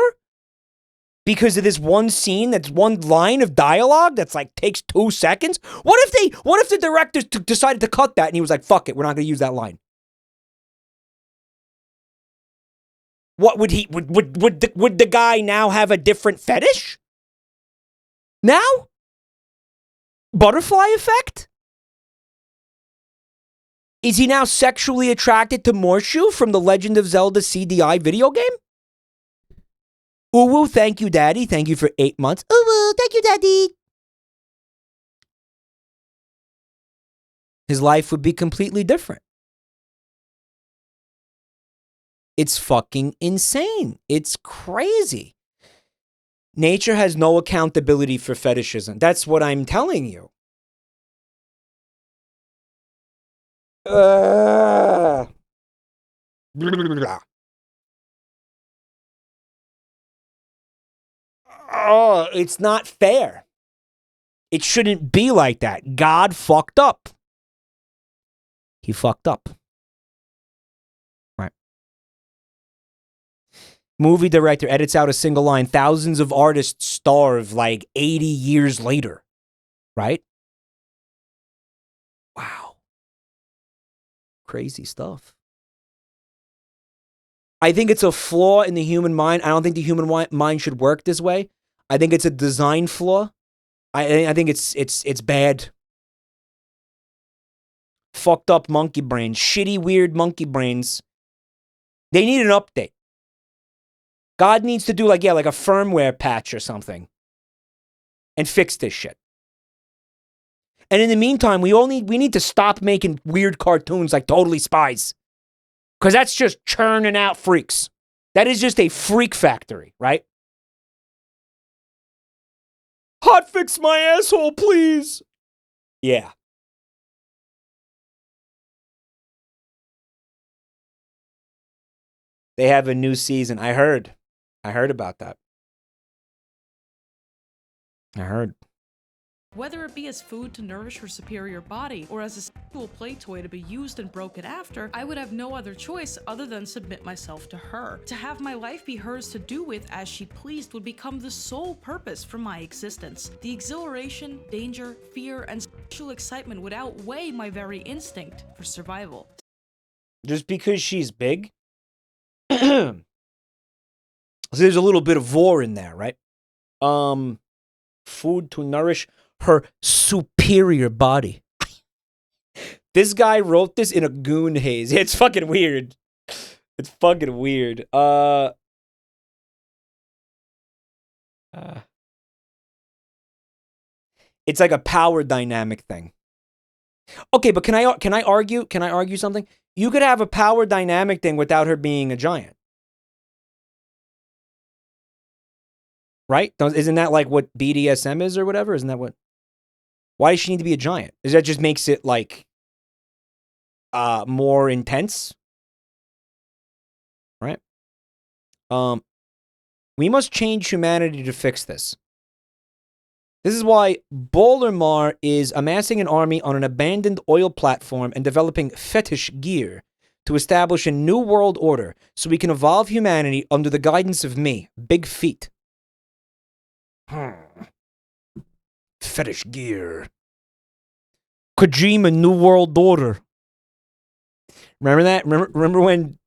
Because of this one scene, that's one line of dialogue that's like takes 2 seconds? What if the directors decided to cut that and he was like, fuck it, we're not gonna use that line? What would the guy now have a different fetish? Now? Butterfly effect? Is he now sexually attracted to Morshu from the Legend of Zelda CDI video game? Uwu, thank you, Daddy. Thank you for 8 months. Uwu, thank you, Daddy. His life would be completely different. It's fucking insane. It's crazy. Nature has no accountability for fetishism. That's what I'm telling you. Oh, it's not fair. It shouldn't be like that. God fucked up. He fucked up. Right. Movie director edits out a single line. Thousands of artists starve like 80 years later. Right? Wow. Crazy stuff. I think it's a flaw in the human mind. I don't think the human mind should work this way. I think it's a design flaw. I think it's bad. Fucked up monkey brains. Shitty, weird monkey brains. They need an update. God needs to do like a firmware patch or something. And fix this shit. And in the meantime, we need to stop making weird cartoons like Totally Spies. Because that's just churning out freaks. That is just a freak factory, right? Hotfix my asshole, please. Yeah. They have a new season. I heard about that. I heard. Whether it be as food to nourish her superior body, or as a sexual play toy to be used and broken after, I would have no other choice other than submit myself to her. To have my life be hers to do with as she pleased would become the sole purpose for my existence. The exhilaration, danger, fear, and sexual excitement would outweigh my very instinct for survival. Just because she's big? So there's a little bit of vor in there, right? Food to nourish her superior body. This guy wrote this in a goon haze. It's fucking weird. It's fucking weird. It's like a power dynamic thing. Okay, but can I argue something? You could have a power dynamic thing without her being a giant. Right? Isn't that like what BDSM is or whatever? Isn't that what? Why does she need to be a giant? Is that just makes it like more intense? Right? We must change humanity to fix this. This is why Bolermar is amassing an army on an abandoned oil platform and developing fetish gear to establish a new world order so we can evolve humanity under the guidance of me, Big Feet. Fetish gear. Kojima New World Order. Remember that? Remember when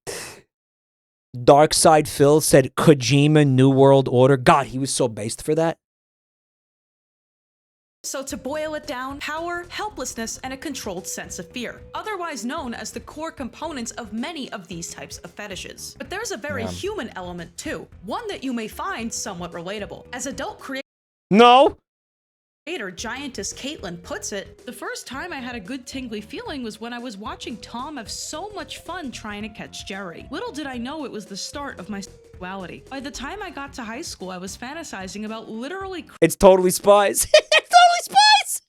Darkside Phil said Kojima New World Order? God, he was so based for that. So to boil it down, power, helplessness, and a controlled sense of fear, otherwise known as the core components of many of these types of fetishes. But there's a very human element too, one that you may find somewhat relatable. As adult creators Giantess Caitlin puts it, the first time I had a good tingly feeling was when I was watching Tom have so much fun trying to catch Jerry. Little did I know it was the start of my sexuality. By the time I got to high school, I was fantasizing about literally— It's Totally Spies. It's Totally Spies!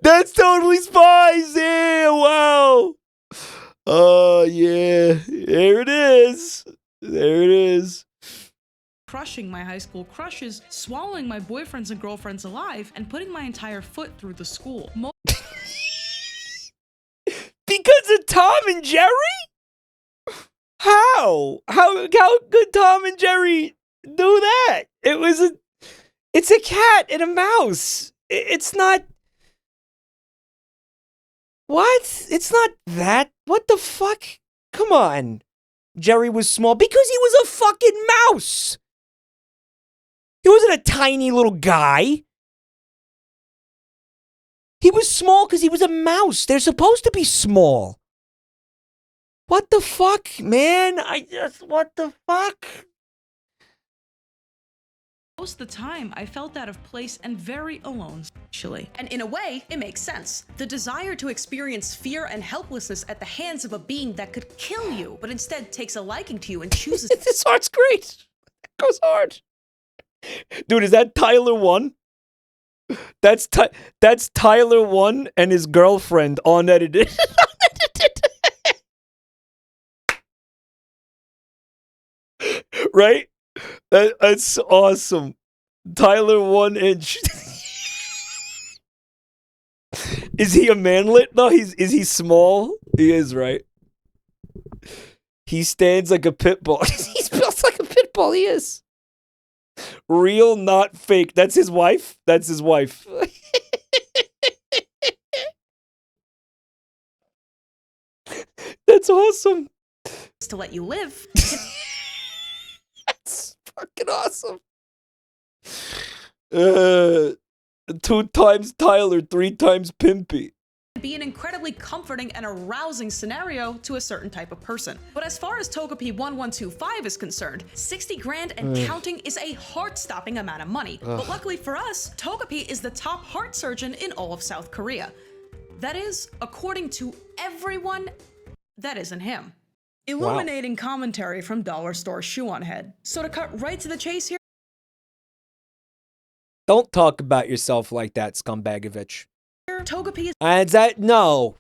That's Totally Spies! Yeah, wow! Oh, yeah. There it is. There it is. Crushing my high school crushes, swallowing my boyfriends and girlfriends alive, and putting my entire foot through the school. Because of Tom and Jerry? How? How could Tom and Jerry do that? It's a cat and a mouse. It's not... What? It's not that. What the fuck? Come on. Jerry was small because he was a fucking mouse. He wasn't a tiny little guy. He was small because he was a mouse. They're supposed to be small. What the fuck, man? What the fuck? Most of the time, I felt out of place and very alone, actually. And in a way, it makes sense. The desire to experience fear and helplessness at the hands of a being that could kill you, but instead takes a liking to you and chooses— This art's great. It goes hard. Dude, is that Tyler 1? That's Tyler 1 and his girlfriend unedited. Right? That's awesome. Tyler 1 inch. Is he a manlet? No, is he small? He is, right? He stands like a pit bull. He's built like a pit bull, he is. Real, not fake. That's his wife? That's his wife. That's awesome. To let you live. That's fucking awesome. 2 times Tyler, 3 times Pimpy. Be an incredibly comforting and arousing scenario to a certain type of person. But as far as Togepi 1125 is concerned, 60 grand and counting is a heart-stopping amount of money. But luckily for us, Togepi is the top heart surgeon in all of South Korea. That is, according to everyone, that isn't him. Illuminating commentary from Dollar Store Shoe on Head. So to cut right to the chase here— Don't talk about yourself like that, Skumbagovich. Togepi is no.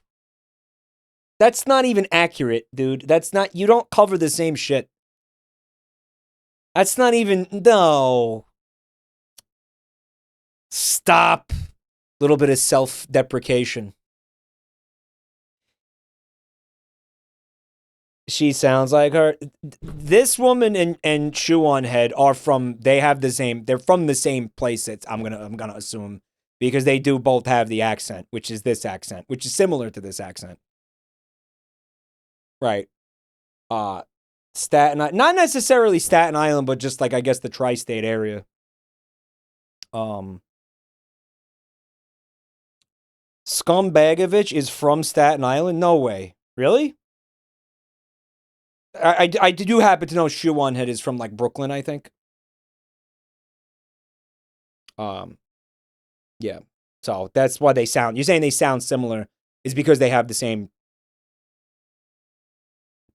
That's not even accurate, dude. That's not— you don't cover the same shit. That's not even— no. Stop. Little bit of self-deprecation. She sounds like her. This woman and Shoe on Head are from— they're from the same place. I'm gonna assume. Because they do both have the accent, which is this accent, which is similar to this accent. Right. Staten Island, not necessarily Staten Island, but just like, I guess, the tri-state area. Skumbagovich is from Staten Island? No way. Really? I do happen to know Shoe on Head is from, like, Brooklyn, I think. Yeah, so that's why they sound— you're saying they sound similar is because they have the same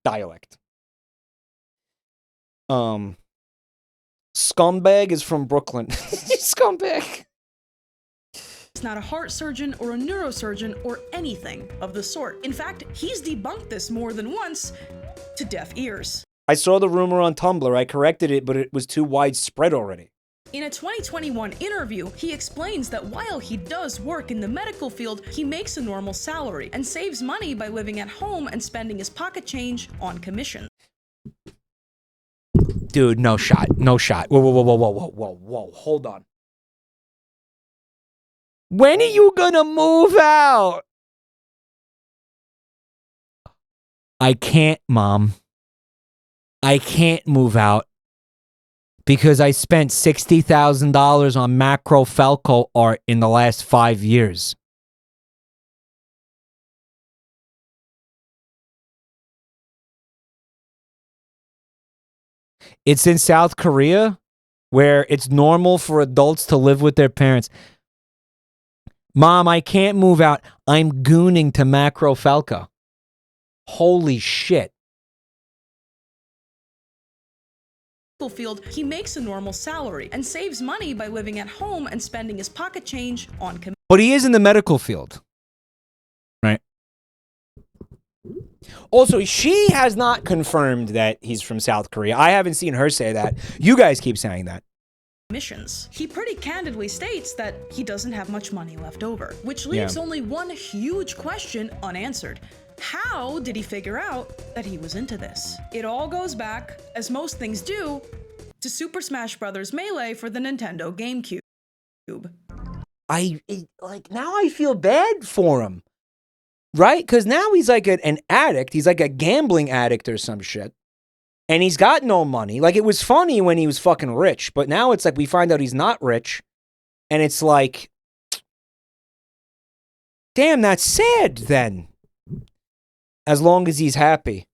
dialect. Scumbag is from Brooklyn. Scumbag. It's not a heart surgeon or a neurosurgeon or anything of the sort. In fact, he's debunked this more than once to deaf ears. I saw the rumor on Tumblr. I corrected it, but it was too widespread already. In a 2021 interview, he explains that while he does work in the medical field, he makes a normal salary and saves money by living at home and spending his pocket change on commission. Dude, no shot. No shot. Whoa, whoa, whoa, whoa, whoa, whoa, whoa, whoa. Hold on. When are you gonna move out? I can't, Mom. I can't move out because I spent $60,000 on macro Falco art in the last 5 years. It's in South Korea where it's normal for adults to live with their parents. Mom, I can't move out. I'm gooning to macro Falco. Holy shit. Field, he makes a normal salary and saves money by living at home and spending his pocket change on commission. But he is in the medical field. Right. Also, she has not confirmed that he's from South Korea. I haven't seen her say that. You guys keep saying that. Missions. He pretty candidly states that he doesn't have much money left over, which leaves only one huge question unanswered. How did he figure out that he was into this? It all goes back, as most things do, to Super Smash Bros. Melee for the Nintendo GameCube. Now I feel bad for him. Right? Because now he's like an addict. He's like a gambling addict or some shit. And he's got no money. Like, it was funny when he was fucking rich, but now it's like we find out he's not rich. And it's like, damn, that's sad then. As long as he's happy.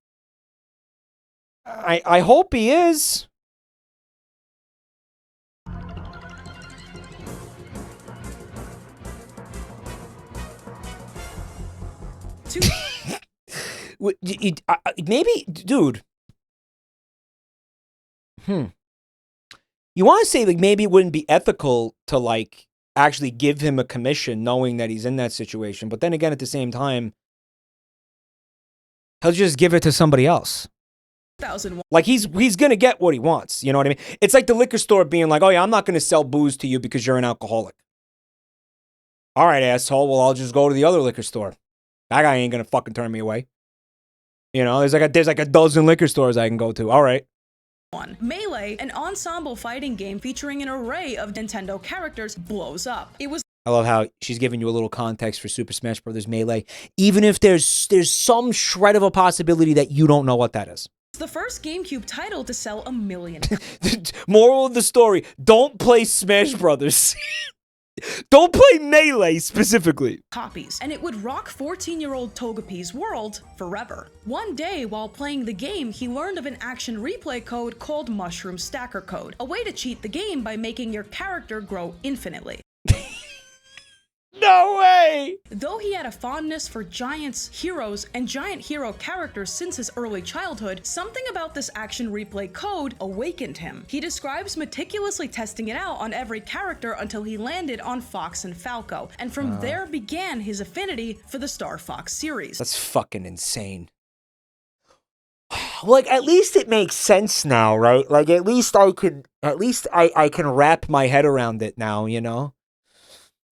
I hope he is. Maybe, dude. You want to say, like, maybe it wouldn't be ethical to, like, actually give him a commission knowing that he's in that situation. But then again, at the same time, he'll just give it to somebody else. Like, he's going to get what he wants. You know what I mean? It's like the liquor store being like, oh, yeah, I'm not going to sell booze to you because you're an alcoholic. All right, asshole. Well, I'll just go to the other liquor store. That guy ain't going to fucking turn me away. You know, there's like a dozen liquor stores I can go to. All right. Melee, an ensemble fighting game featuring an array of Nintendo characters, blows up. I love how she's giving you a little context for Super Smash Bros. Melee, even if there's some shred of a possibility that you don't know what that is. It's the first GameCube title to sell 1 million. Moral of the story, don't play Smash Brothers. Don't play Melee specifically. Copies, and it would rock 14-year-old Togepi's world forever. One day, while playing the game, he learned of an action replay code called Mushroom Stacker Code, a way to cheat the game by making your character grow infinitely. No way! Though he had a fondness for giants, heroes, and giant hero characters since his early childhood, something about this action replay code awakened him. He describes meticulously testing it out on every character until he landed on Fox and Falco, and from there began his affinity for the Star Fox series. That's fucking insane. Like, at least it makes sense now, right? Like, at least I can wrap my head around it now, you know?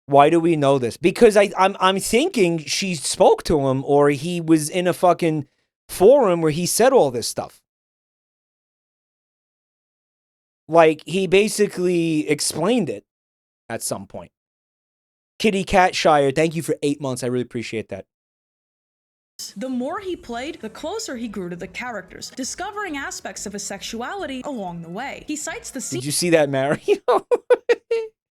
Why do we know this? Because I'm thinking she spoke to him, or he was in a fucking forum where he said all this stuff. Like, he basically explained it at some point. Kitty Catshire, thank you for 8 months. I really appreciate that. The more he played, the closer he grew to the characters, discovering aspects of his sexuality along the way. He cites the scene. Did you see that, Mario?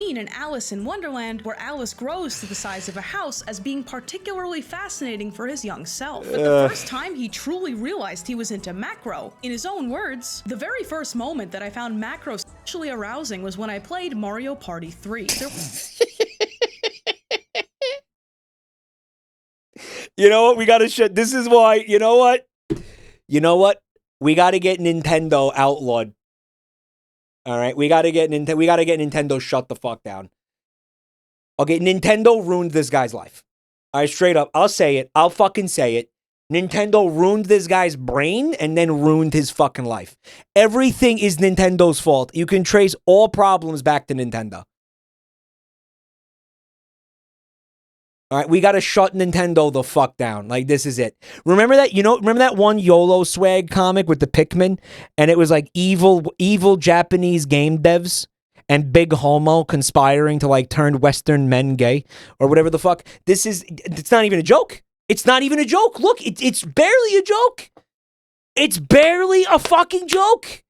In Alice in Wonderland, where Alice grows to the size of a house, as being particularly fascinating for his young self. But the first time he truly realized he was into macro, in his own words, the very first moment that I found macro sexually arousing was when I played Mario Party 3. You know what? We gotta shut. This is why. You know what? You know what? We gotta get Nintendo outlawed. All right, we gotta get Nintendo shut the fuck down. Okay, Nintendo ruined this guy's life. All right, straight up, I'll say it. I'll fucking say it. Nintendo ruined this guy's brain and then ruined his fucking life. Everything is Nintendo's fault. You can trace all problems back to Nintendo. All right, we got to shut Nintendo the fuck down. Like, this is it. Remember that, remember that one YOLO swag comic with the Pikmin? And it was like evil Japanese game devs and Big Homo conspiring to like turn Western men gay or whatever the fuck. It's not even a joke. It's not even a joke. Look, it's barely a joke. It's barely a fucking joke.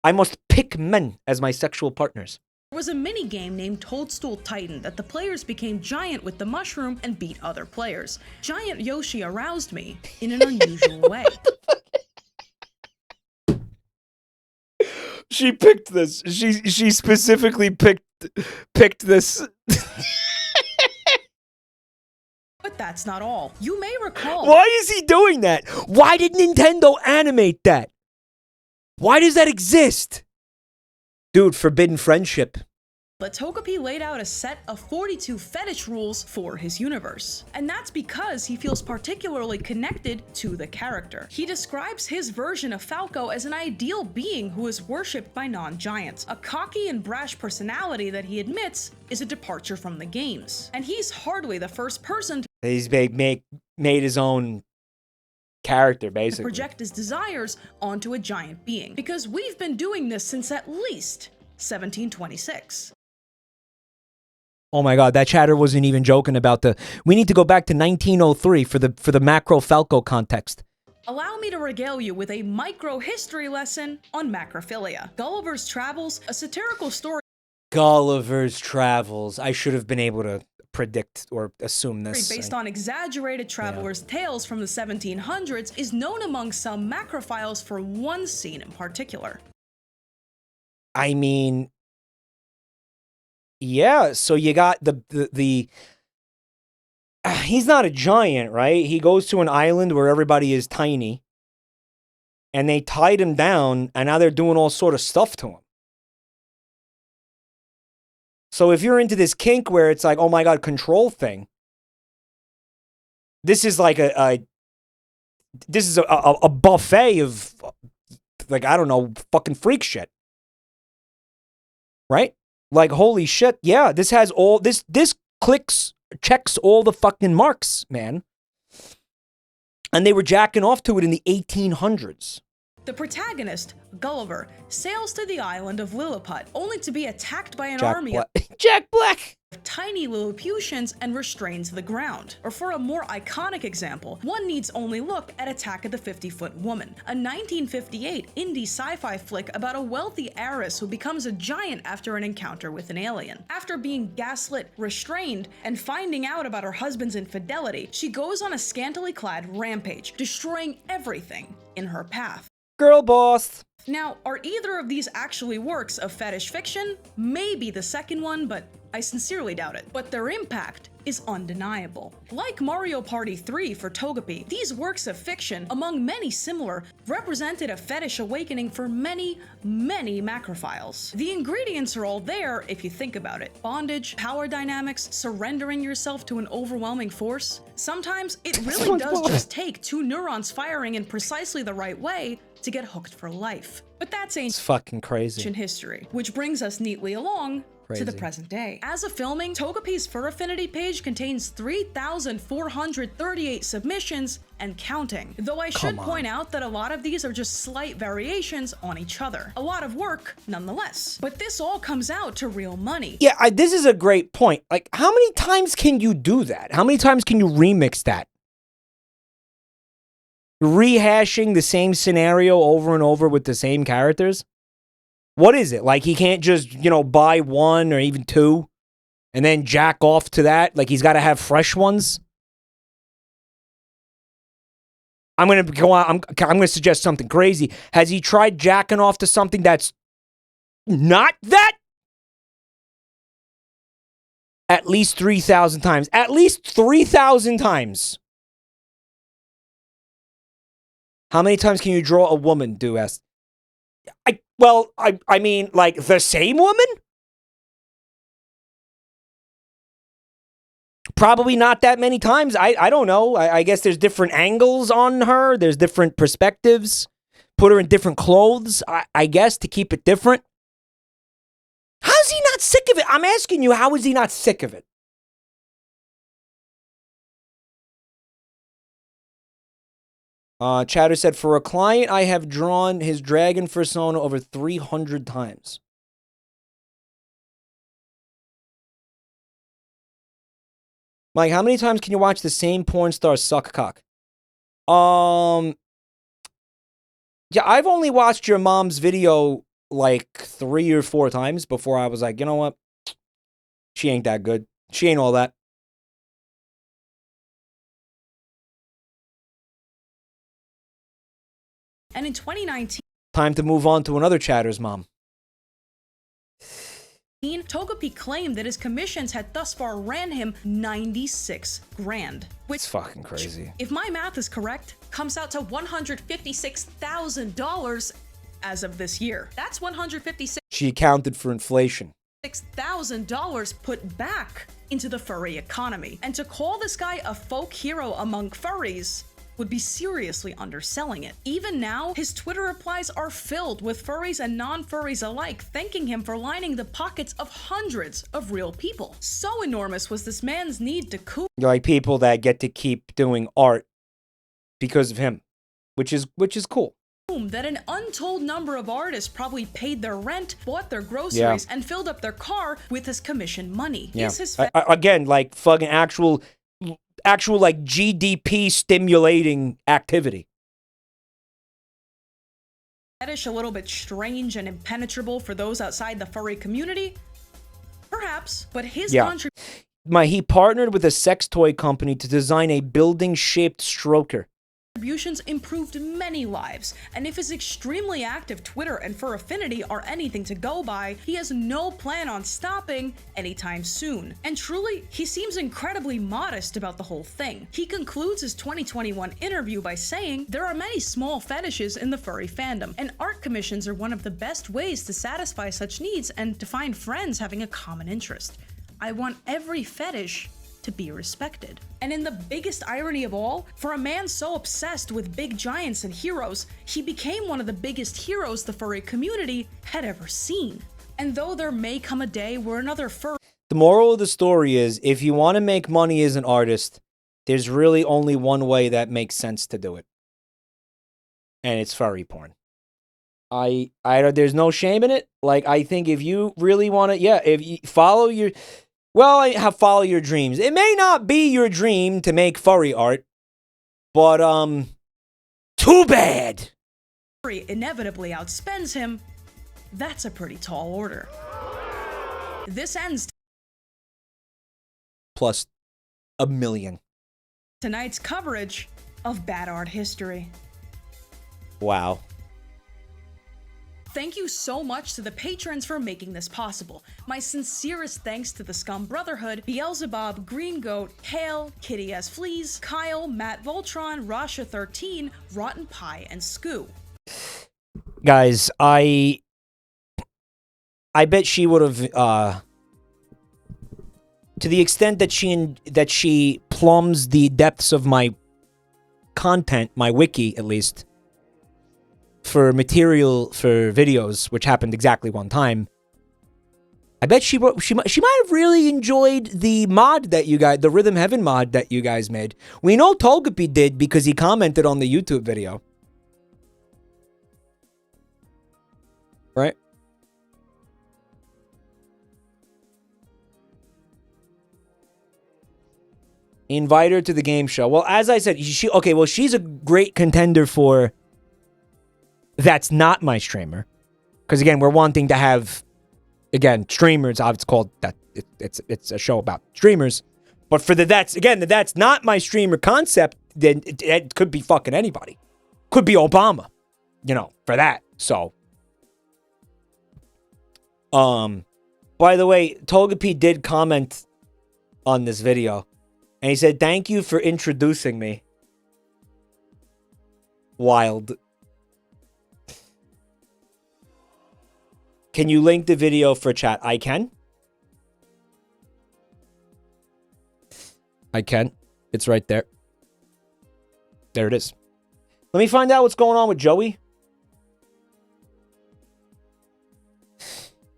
I must pick men as my sexual partners. There was a mini-game named Toadstool Titan that the players became giant with the mushroom and beat other players. Giant Yoshi aroused me in an unusual way. She picked this. She specifically picked this. But that's not all. You may recall... Why is he doing that? Why did Nintendo animate that? Why does that exist? Dude, forbidden friendship. But Togepi laid out a set of 42 fetish rules for his universe. And that's because he feels particularly connected to the character. He describes his version of Falco as an ideal being who is worshipped by non-giants. A cocky and brash personality that he admits is a departure from the games. And he's hardly the first person to He's made his own character, basically. project his desires onto a giant being. Because we've been doing this since at least 1726. Oh my god, that chatter wasn't even joking about we need to go back to 1903 for the macro Falco context. Allow me to regale you with a micro history lesson on macrophilia. Gulliver's Travels, a satirical story Gulliver's Travels. I should have been able to predict or assume this. based on exaggerated travelers' tales from the 1700s, is known among some macrophiles for one scene in particular. I mean, yeah, so you got the he's not a giant, right? He goes to an island where everybody is tiny, and they tied him down, and now they're doing all sort of stuff to him. So if you're into this kink where it's like, oh my god, control thing, this is like a buffet of, like, I don't know, fucking freak shit. Right? Like, holy shit, yeah, this has all, this checks all the fucking marks, man. And they were jacking off to it in the 1800s. The protagonist, Gulliver, sails to the island of Lilliput, only to be attacked by an Jack army Black. of Jack Black! tiny Lilliputians and restrained to the ground. Or for a more iconic example, one needs only look at Attack of the 50-Foot Woman, a 1958 indie sci-fi flick about a wealthy heiress who becomes a giant after an encounter with an alien. After being gaslit, restrained, and finding out about her husband's infidelity, she goes on a scantily clad rampage, destroying everything in her path. Girl boss. Now, are either of these actually works of fetish fiction? Maybe the second one, but I sincerely doubt it. But their impact is undeniable. Like Mario Party 3 for Togepi, these works of fiction, among many similar, represented a fetish awakening for many, many macrophiles. The ingredients are all there if you think about it. Bondage, power dynamics, surrendering yourself to an overwhelming force. Sometimes it really does just take two neurons firing in precisely the right way to get hooked for life. But that's It's fucking crazy. ancient history, which brings us neatly along to the Crazy. present day. As of filming, Togepi's Fur Affinity page contains 3,438 submissions and counting. Though I should point out that a lot of these are just slight variations on each other. A lot of work, nonetheless. But this all comes out to real money. Yeah, this is a great point. Like, how many times can you do that? How many times can you remix that? Rehashing the same scenario over and over with the same characters? What is it? Like, he can't just, buy one or even two and then jack off to that? Like, he's got to have fresh ones? I'm going to go on. I'm going to suggest something crazy. Has he tried jacking off to something that's not that? At least 3,000 times. At least 3,000 times. How many times can you draw a woman, do S? I mean, like, the same woman? Probably not that many times. I don't know. I guess there's different angles on her. There's different perspectives. Put her in different clothes, I guess, to keep it different. How's he not sick of it? I'm asking you, how is he not sick of it? Chatter said, for a client, I have drawn his dragon persona over 300 times. Mike, how many times can you watch the same porn star suck cock? Yeah, I've only watched your mom's video like 3 or 4 times before I was like, you know what? She ain't that good. She ain't all that. And in 2019, Time to move on to another chatter's mom. Togepi claimed that his commissions had thus far ran him 96 grand. Which, it's fucking crazy. If my math is correct, comes out to $156,000 as of this year. That's $156,000 She accounted for inflation. put back into the furry economy. And to call this guy a folk hero among furries would be seriously underselling it. Even now, his Twitter replies are filled with furries and non-furries alike thanking him for lining the pockets of hundreds of real people. So enormous was this man's need to coop Like people that get to keep doing art because of him, which is cool. that an untold number of artists probably paid their rent, bought their groceries, and filled up their car with his commission money. Yeah. Is his Again, like fucking actual like GDP stimulating activity. fetish a little bit strange and impenetrable for those outside the furry community? Perhaps, but his He partnered with a sex toy company to design a building-shaped stroker. contributions improved many lives, and if his extremely active Twitter and fur affinity are anything to go by, he has no plan on stopping anytime soon. And truly, he seems incredibly modest about the whole thing. He concludes his 2021 interview by saying, "There are many small fetishes in the furry fandom, and art commissions are one of the best ways to satisfy such needs and to find friends having a common interest. I want every fetish to be respected." And in the biggest irony of all, for a man so obsessed with big giants and heroes, he became one of the biggest heroes the furry community had ever seen. And though there may come a day where another furry The moral of the story is, if you want to make money as an artist, there's really only one way that makes sense to do it. And it's furry porn. There's no shame in it. Like, I think if you really want to, if you follow your... Well, follow your dreams. It may not be your dream to make furry art, but, too bad. inevitably outspends him, that's a pretty tall order. This ends Plus $1 million. tonight's coverage of bad art history. Wow. Thank you so much to the patrons for making this possible. My sincerest thanks to the Scum Brotherhood, Beelzebub, Green Goat, Hale, Kitty S. Fleas, Kyle, Matt Voltron, Rasha13, Rotten Pie, and Scoo. Guys, I bet she would have, to the extent that she plumbs the depths of my content, my wiki at least, for material for videos, which happened exactly one time. I bet she might have really enjoyed the mod that you guys, the Rhythm Heaven mod that you guys made. We know Togepi did because he commented on the YouTube video. Right? Invite her to the game show. Well, as I said, she's a great contender for That's Not My Streamer. Because again, we're wanting to have, again, streamers, it's called that, it's a show about streamers. But for the That's Not My Streamer concept, then it could be fucking anybody. Could be Obama, for that. So, by the way, Togepi did comment on this video. And he said, "Thank you for introducing me." Wild. Can you link the video for chat? I can. I can. It's right there. There it is. Let me find out what's going on with Joey.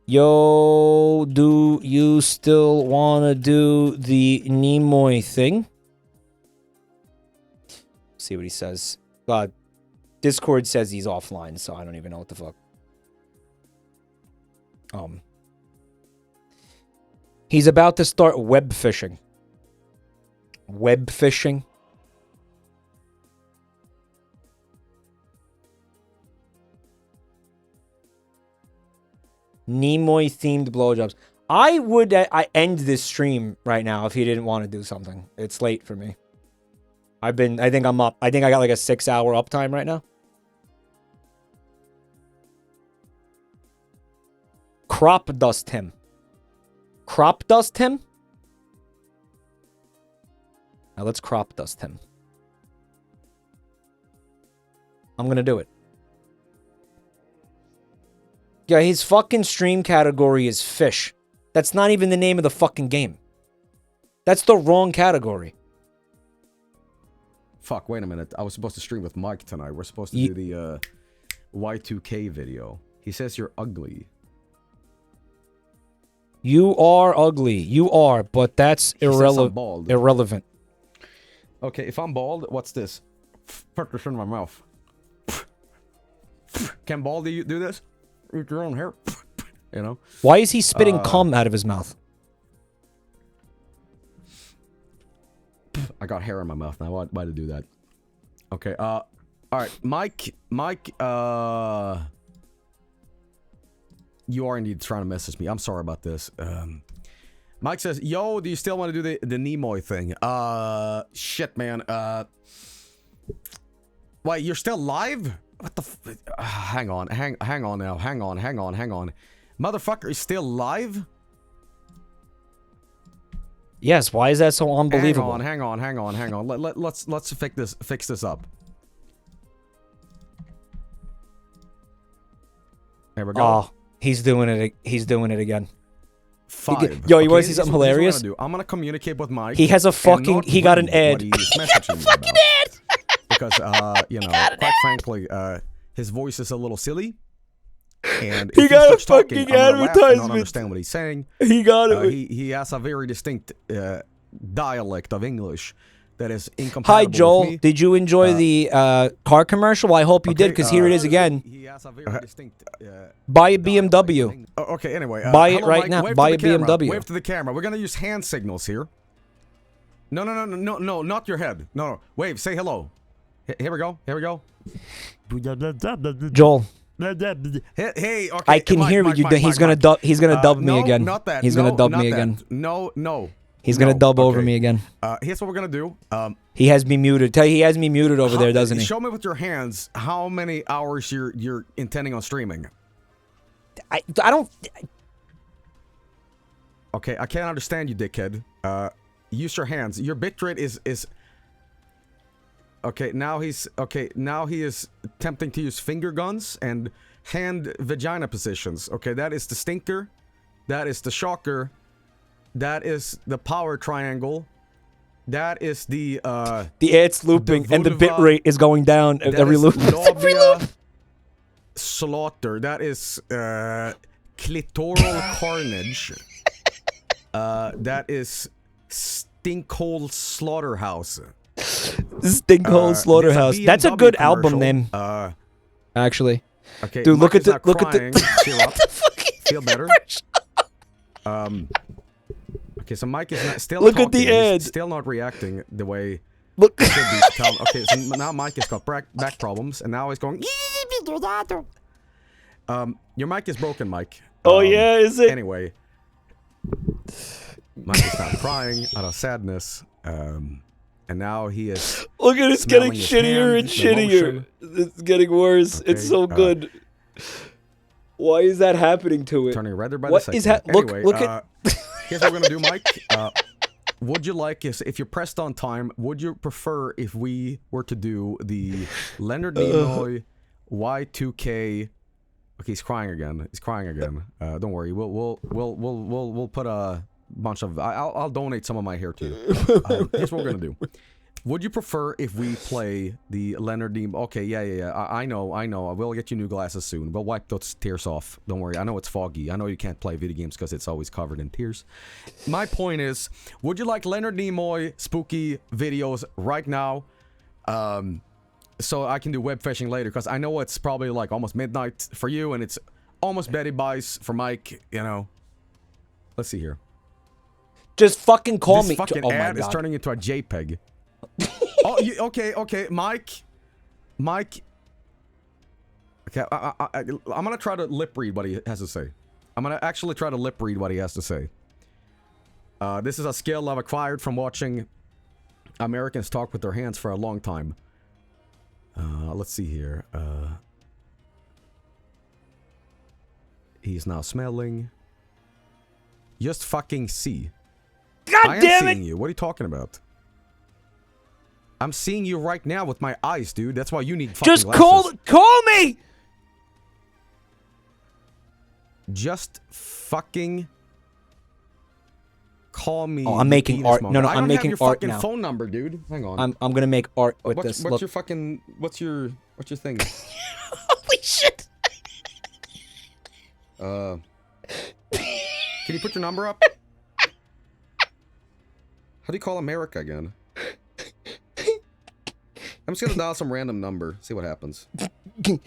Yo, do you still want to do the Nimoy thing? See what he says. Discord says he's offline, so I don't even know what the fuck. He's about to start web fishing. Web fishing? Nimoy themed blowjobs. I would I end this stream right now if he didn't want to do something. It's late for me. I think I'm up. I think I got like a 6-hour uptime right now. Crop dust him. Crop dust him? Now let's crop dust him. I'm gonna do it. Yeah, his fucking stream category is fish. That's not even the name of the fucking game. That's the wrong category. Fuck, wait a minute. I was supposed to stream with Mike tonight. We're supposed to do the Y2K video. He says you're ugly. You are ugly. You are, but that's irrelevant. Okay, if I'm bald, what's this? Put this in my mouth. Can bald do this? Eat your own hair. You know? Why is he spitting cum out of his mouth? I got hair in my mouth now. Why to do that? Okay, all right. Mike, you are indeed trying to message me. I'm sorry about this. Mike says, yo, do you still want to do the Nimoy thing? Shit, man. Wait, you're still live? What the hang on now. Hang on. Motherfucker is still live? Yes, why is that so unbelievable? Hang on. Let's fix this up. There we go. Oh, he's doing it again. 5. Yo, you want to see something hilarious? I'm gonna communicate with Mike. He has a fucking. He got an ad. Fucking ad. Because you know, quite frankly, his voice is a little silly. And he got a fucking talking, advertisement. I don't understand what he's saying. He got it. He has a very distinct dialect of English that is incompatible. Hi, Joel. With me. Did you enjoy the car commercial? Well, I hope you did, because here it is again. He has a very distinct. Buy a BMW. Okay. Anyway, buy it hello, right Mike. now. Wave Buy to a the camera. BMW. Wave to the camera. We're gonna use hand signals here. No, not your head. No. Wave. Say hello. Here we go. Joel. Hey, okay. I can hear you. He's gonna dub me again. Not that. He's gonna dub me again. No. He's gonna dub over me again. Here's what we're gonna do. He has me muted. He has me muted over there, doesn't he? Show me with your hands how many hours you're intending on streaming. I don't. Okay, I can't understand you, dickhead. Use your hands. Your bitrate is. Okay, now he is attempting to use finger guns and hand vagina positions. Okay, that is the stinker. That is the shocker. That is the power triangle. That is the ad's looping and the bit rate is going down every loop. Every loop. Slaughter. That is clitoral carnage. That is stinkhole slaughterhouse. Stinkhole Slaughterhouse. That's a good album name. Actually. Okay, dude, Mike look at the Cheer up. Feel better. Okay, so Mike is still look talking. at the ad. He's still not reacting the way look. It should be. Okay, so now Mike has got back problems, and now he's going. Your mic is broken, Mike. Oh yeah, is it? Anyway, Mike is now crying out of sadness. And now he is. Look at it's getting shittier and shittier. It's getting worse. Okay, it's so good. Why is that happening to it? Turning redder by what the second. Is that? Anyway, look at. Here's what we're gonna do, Mike. Would you like if you're pressed on time? Would you prefer if we were to do the Leonard Nimoy Y2K? Okay, he's crying again. Don't worry. We'll bunch of... I'll donate some of my hair to you. Here's what we're gonna do. Would you prefer if we play the Leonard Nimoy? Okay, yeah. I know. We'll get you new glasses soon. We'll wipe those tears off. Don't worry. I know it's foggy. I know you can't play video games because it's always covered in tears. My point is, would you like Leonard Nimoy spooky videos right now? So I can do web fishing later, because I know it's probably like almost midnight for you, and it's almost Betty Buys for Mike, you know. Let's see here. Just fucking call this me. This fucking oh ad my God. is turning into a JPEG. Oh, okay, Mike. Okay, I'm gonna try to lip read what he has to say. I'm gonna actually try to lip read what he has to say. This is a skill I've acquired from watching Americans talk with their hands for a long time. Let's see here. He's now smelling. Just fucking see. God damn it! Seeing you. What are you talking about? I'm seeing you right now with my eyes, dude. That's why you need fucking Just glasses. call me! Just fucking call me. Oh, I'm making art. No, I I'm don't making have your art fucking now. phone number, dude. Hang on. I'm gonna make art with this. What's your fucking... What's your thing? Holy shit! Can you put your number up? How do you call America again? I'm just gonna dial some random number. See what happens. Hang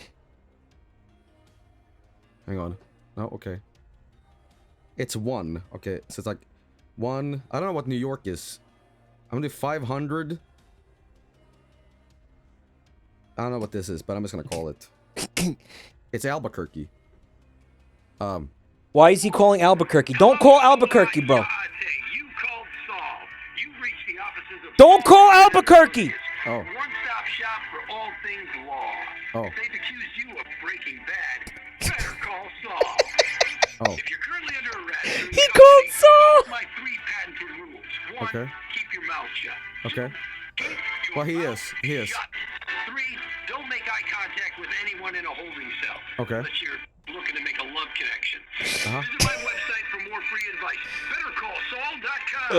on. No, okay. It's 1. Okay, so it's like 1. I don't know what New York is. I'm gonna do 500. I don't know what this is, but I'm just gonna call it. It's Albuquerque. Why is he calling Albuquerque? Don't call Albuquerque, bro. Don't call Albuquerque! Oh. One-stop shop for all things law. Oh. If they've accused you of breaking bad, better call Saul. Oh. If you're currently under arrest, He called Saul! my 3 patented rules. 1, Okay. keep your mouth shut. Okay. 2, keep your Well, he mouth is. He is. shut. 3, don't make eye contact with anyone in a holding cell. Okay. Unless you're looking to make a love connection. Uh-huh. Visit my website for more free advice. Better call Saul.com.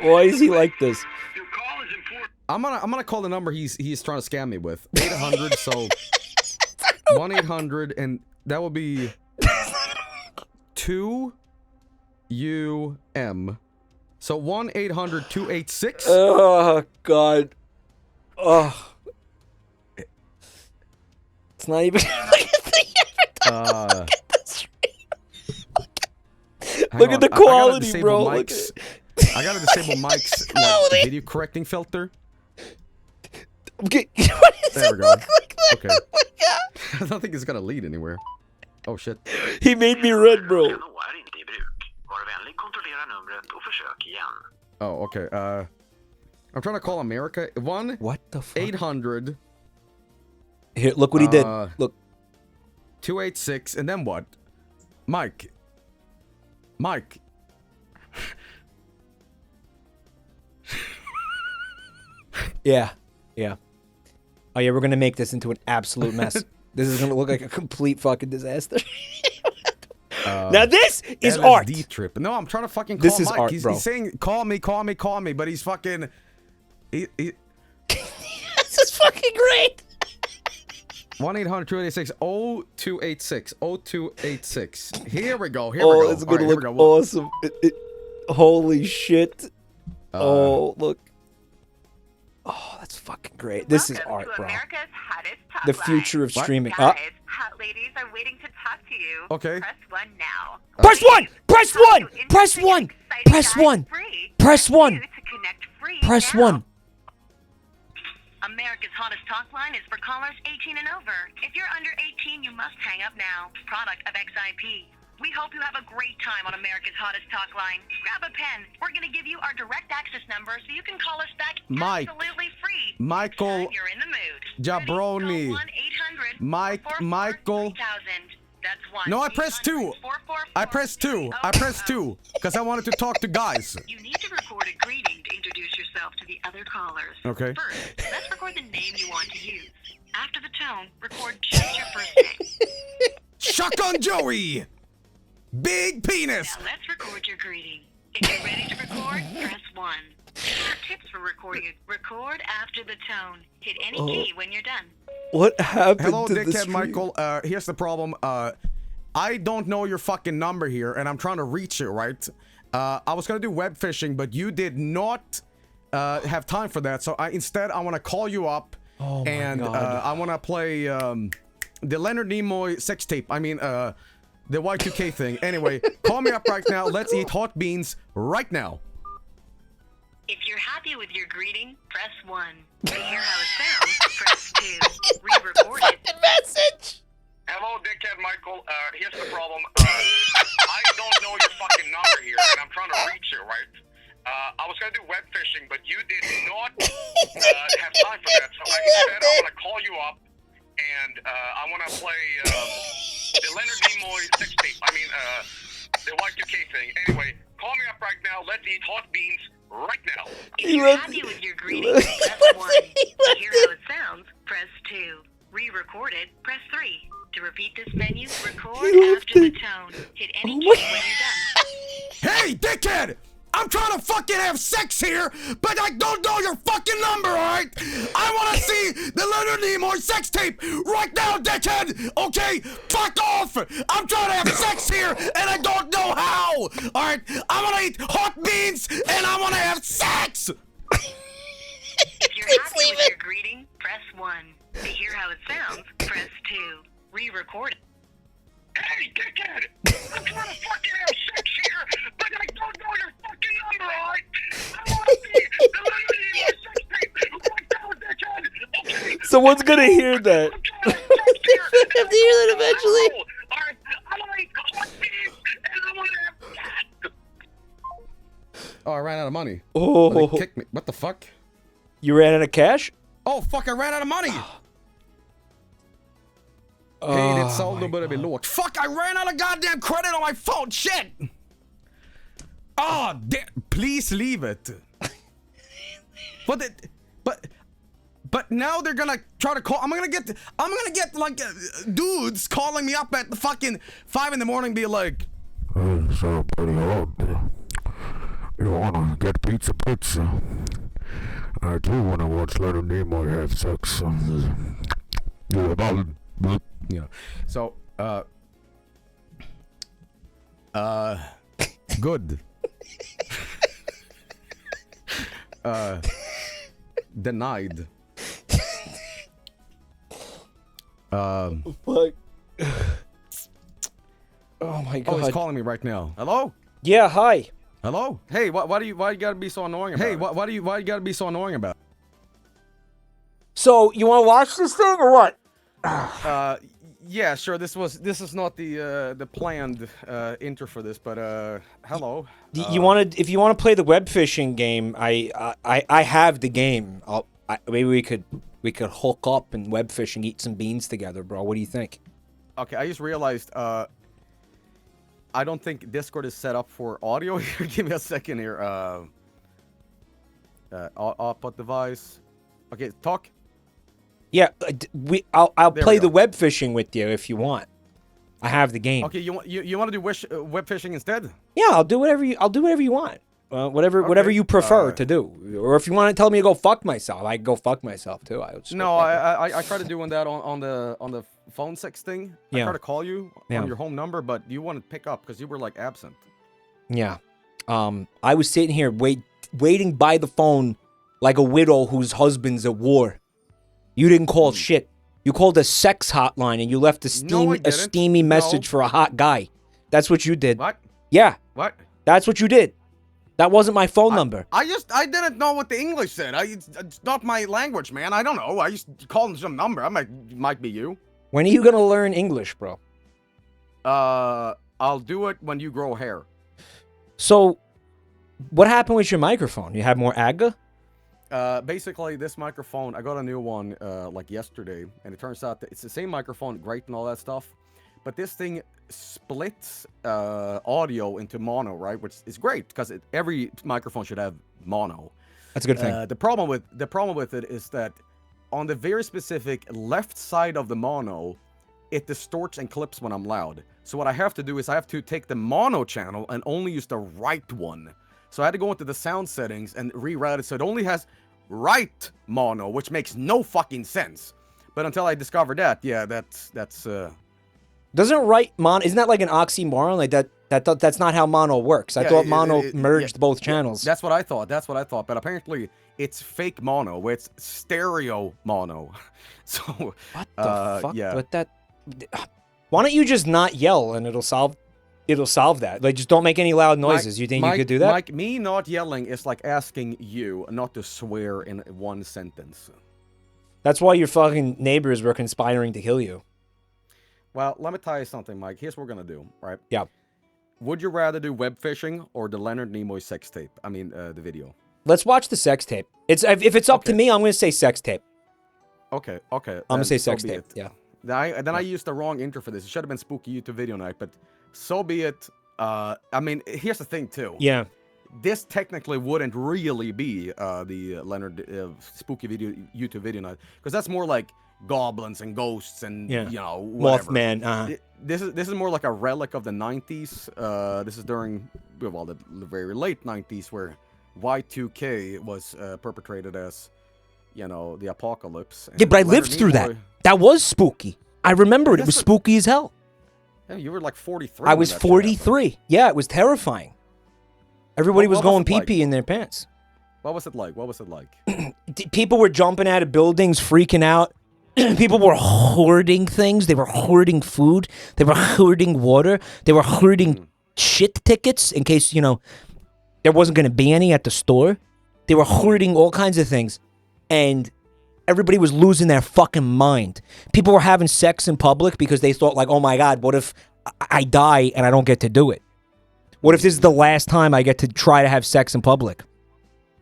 Why is he like this? Your call is important. I'm gonna call the number he's trying to scam me with. 800. So 1-800, and that will be 2UM. So 1-800-286. Oh God. Oh. It's not even. Look at the quality, bro. Look at I gotta disable Mike's like, video correcting filter. Okay. There we go. Okay. I don't think it's gonna lead anywhere. Oh shit. He made me red, bro. Oh, okay. I'm trying to call America. What the fuck? 800. Here, look what he did. Look. 286, and then what? Mike. Yeah. Oh yeah, we're gonna make this into an absolute mess. This is gonna look like a complete fucking disaster. Now this is art. Trip. No, I'm trying to fucking call This is Mike. art, he's bro. saying call me, but he's fucking. This is fucking great. 1-800-286-0286. 0286. Here we go. Oh, it's gonna look awesome. Holy shit. Look. Oh, that's fucking great. This is art, bro. The future of streaming. Hot ladies are waiting to talk to you. Okay. Press 1 now. Press 1! Press 1! Press 1! Press 1! Press 1! Press 1! America's hottest talk line is for callers 18 and over. If you're under 18, you must hang up now. Product of XIP. We hope you have a great time on America's hottest talk line. Grab a pen. We're going to give you our direct access number so you can call us back Mike. absolutely free. Michael. You're in the mood. Jabroni. Michael. That's 1. No, I pressed 2. I pressed 2. Because I wanted to talk to guys. You need to record a greeting to introduce yourself to the other callers. Okay. First, let's record the name you want to use. After the tone, record just your first name. Shotgun Joey! Big penis. Now let's record your greeting. If you're ready to record, press 1. For tips for recording, record after the tone. Hit any key when you're done. What happened Hello, to the dickhead stream? Michael. Here's the problem. I don't know your fucking number here, and I'm trying to reach it, right? I was gonna do web phishing, but you did not have time for that. So instead, I want to call you up, and I want to play the Leonard Nimoy sex tape. I mean, the Y2K thing. Anyway, call me up right now. Let's eat hot beans right now. If you're happy with your greeting, press 1. To hear how it sounds, press 2. Re-record it. Message. Hello, dickhead Michael. Here's the problem. I don't know your fucking number here, and I'm trying to reach it, right? I was gonna do web phishing, but you did not have time for that. So instead, I want to call you up, and I want to play the Leonard Nimoy sex tape. I mean, the Y2K thing. Anyway, call me up right now. Let's eat hot beans right now. If you're happy with your greeting, press 1. To hear how it sounds, press 2. Re-record it, press 3. To repeat this menu, record after the tone. Hit any key when you're done. Hey, dickhead! I'm trying to fucking have sex here, but I don't know your fucking number, alright? I want to see the Leonard Nimoy sex tape right now, dickhead! Okay? Fuck off! I'm trying to have sex here, and I don't know how! Alright? I want to eat hot beans, and I want to have sex! If you're happy with your greeting, press 1. To hear how it sounds, press 2. Re-record it. Hey, dickhead! I'm trying to fucking have sex here, but I don't know your fucking number, alright? I want to see the Leonard Nimoy sex tape right now, dickhead! Okay? Someone's gonna hear that. Have to hear that eventually. Alright, I want to eat hot beans, and I want to have sex! Oh, I ran out of money. Oh. They kicked me. What the fuck? You ran out of cash? Oh, fuck, I ran out of money! Hey, ditt saldo börjar bli lågt. Fuck, I ran out of goddamn credit on my phone! Shit! Please leave it. But now they're gonna try to call. I'm gonna get like dudes calling me up at the fucking 5 in the morning, be like, "Hey, so pretty hot. You wanna get pizza? I do wanna watch Leonard Nimoy have sex. You about." You know, so good. Denied. Fuck. Oh my god. Oh, he's calling me right now. Hello? Yeah, hi. Hello? Hey, why you gotta be so annoying about it? Why you gotta be so annoying about it? So, you want to watch this thing or what? Yeah, sure. This is not the planned intro for this, but hello. You want to? If you want to play the web phishing game, I have the game. Maybe we could hook up and web fish and eat some beans together, bro. What do you think? Okay, I just realized I don't think Discord is set up for audio here. Give me a second here. Output device. Okay, talk. Yeah, I'll play the web phishing with you if you want. I have the game. Okay, you want to do web phishing instead? Yeah, I'll do whatever you want. Whatever you prefer to do. Or if you want to tell me to go fuck myself, I can go fuck myself too. I tried doing that on the phone sex thing. Yeah. I tried to call you on your home number, but you wouldn't pick up because you were like absent. Yeah. I was sitting here waiting by the phone like a widow whose husband's at war. You didn't call shit. You called a sex hotline and you left a steamy message for a hot guy. That's what you did. What? Yeah. What? That's what you did. That wasn't my phone number. I didn't know what the English said. It's not my language, man. I don't know. I just called some number. I might be you. When are you gonna learn English, bro? I'll do it when you grow hair. So, what happened with your microphone? You have more AGA? Basically, this microphone, I got a new one like yesterday, and it turns out that it's the same microphone, great and all that stuff, but this thing splits audio into mono, right? Which is great because every microphone should have mono. That's a good thing. The problem with it is that on the very specific left side of the mono, it distorts and clips when I'm loud. So what I have to do is I have to take the mono channel and only use the right one. So I had to go into the sound settings and reroute it so it only has right mono, which makes no fucking sense. But until I discovered that, yeah, that's Doesn't right mono, isn't that like an oxymoron? Like that's not how mono works. I thought mono merged both channels. That's what I thought. That's what I thought. But apparently it's fake mono, where it's stereo mono. So what the fuck? Yeah. But that, why don't you just not yell and it'll solve that? Like, just don't make any loud noises. You think you could do that? Mike, me not yelling is like asking you not to swear in one sentence. That's why your fucking neighbors were conspiring to kill you. Well, let me tell you something, Mike. Here's what we're gonna do, right? Yeah. Would you rather do web phishing or the Leonard Nimoy sex tape? I mean, the video. Let's watch the sex tape. If it's up to me, I'm gonna say sex tape. Okay. I'm gonna say sex tape. Yeah. Then I used the wrong intro for this. It should have been Spooky YouTube Video Night, but so be it. I mean, here's the thing too. Yeah. This technically wouldn't really be the Leonard Spooky YouTube Video Night, because that's more like goblins and ghosts and you know, whatever. Mothman. This is more like a relic of the 90s. This is during the very late 90s, where Y2K was perpetrated as, you know, the apocalypse. Yeah, but I lived through that. That was spooky. I remember it. It was spooky as hell. Yeah, you were like 43. I was 43. Yeah, it was terrifying. Everybody was going pee-pee in their pants. What was it like? What was it like? People were jumping out of buildings, freaking out. People were hoarding things. They were hoarding food. They were hoarding water. They were hoarding shit tickets in case, you know, there wasn't going to be any at the store. They were hoarding all kinds of things. And everybody was losing their fucking mind. People were having sex in public because they thought, like, oh my God, what if I die and I don't get to do it? What if this is the last time I get to try to have sex in public?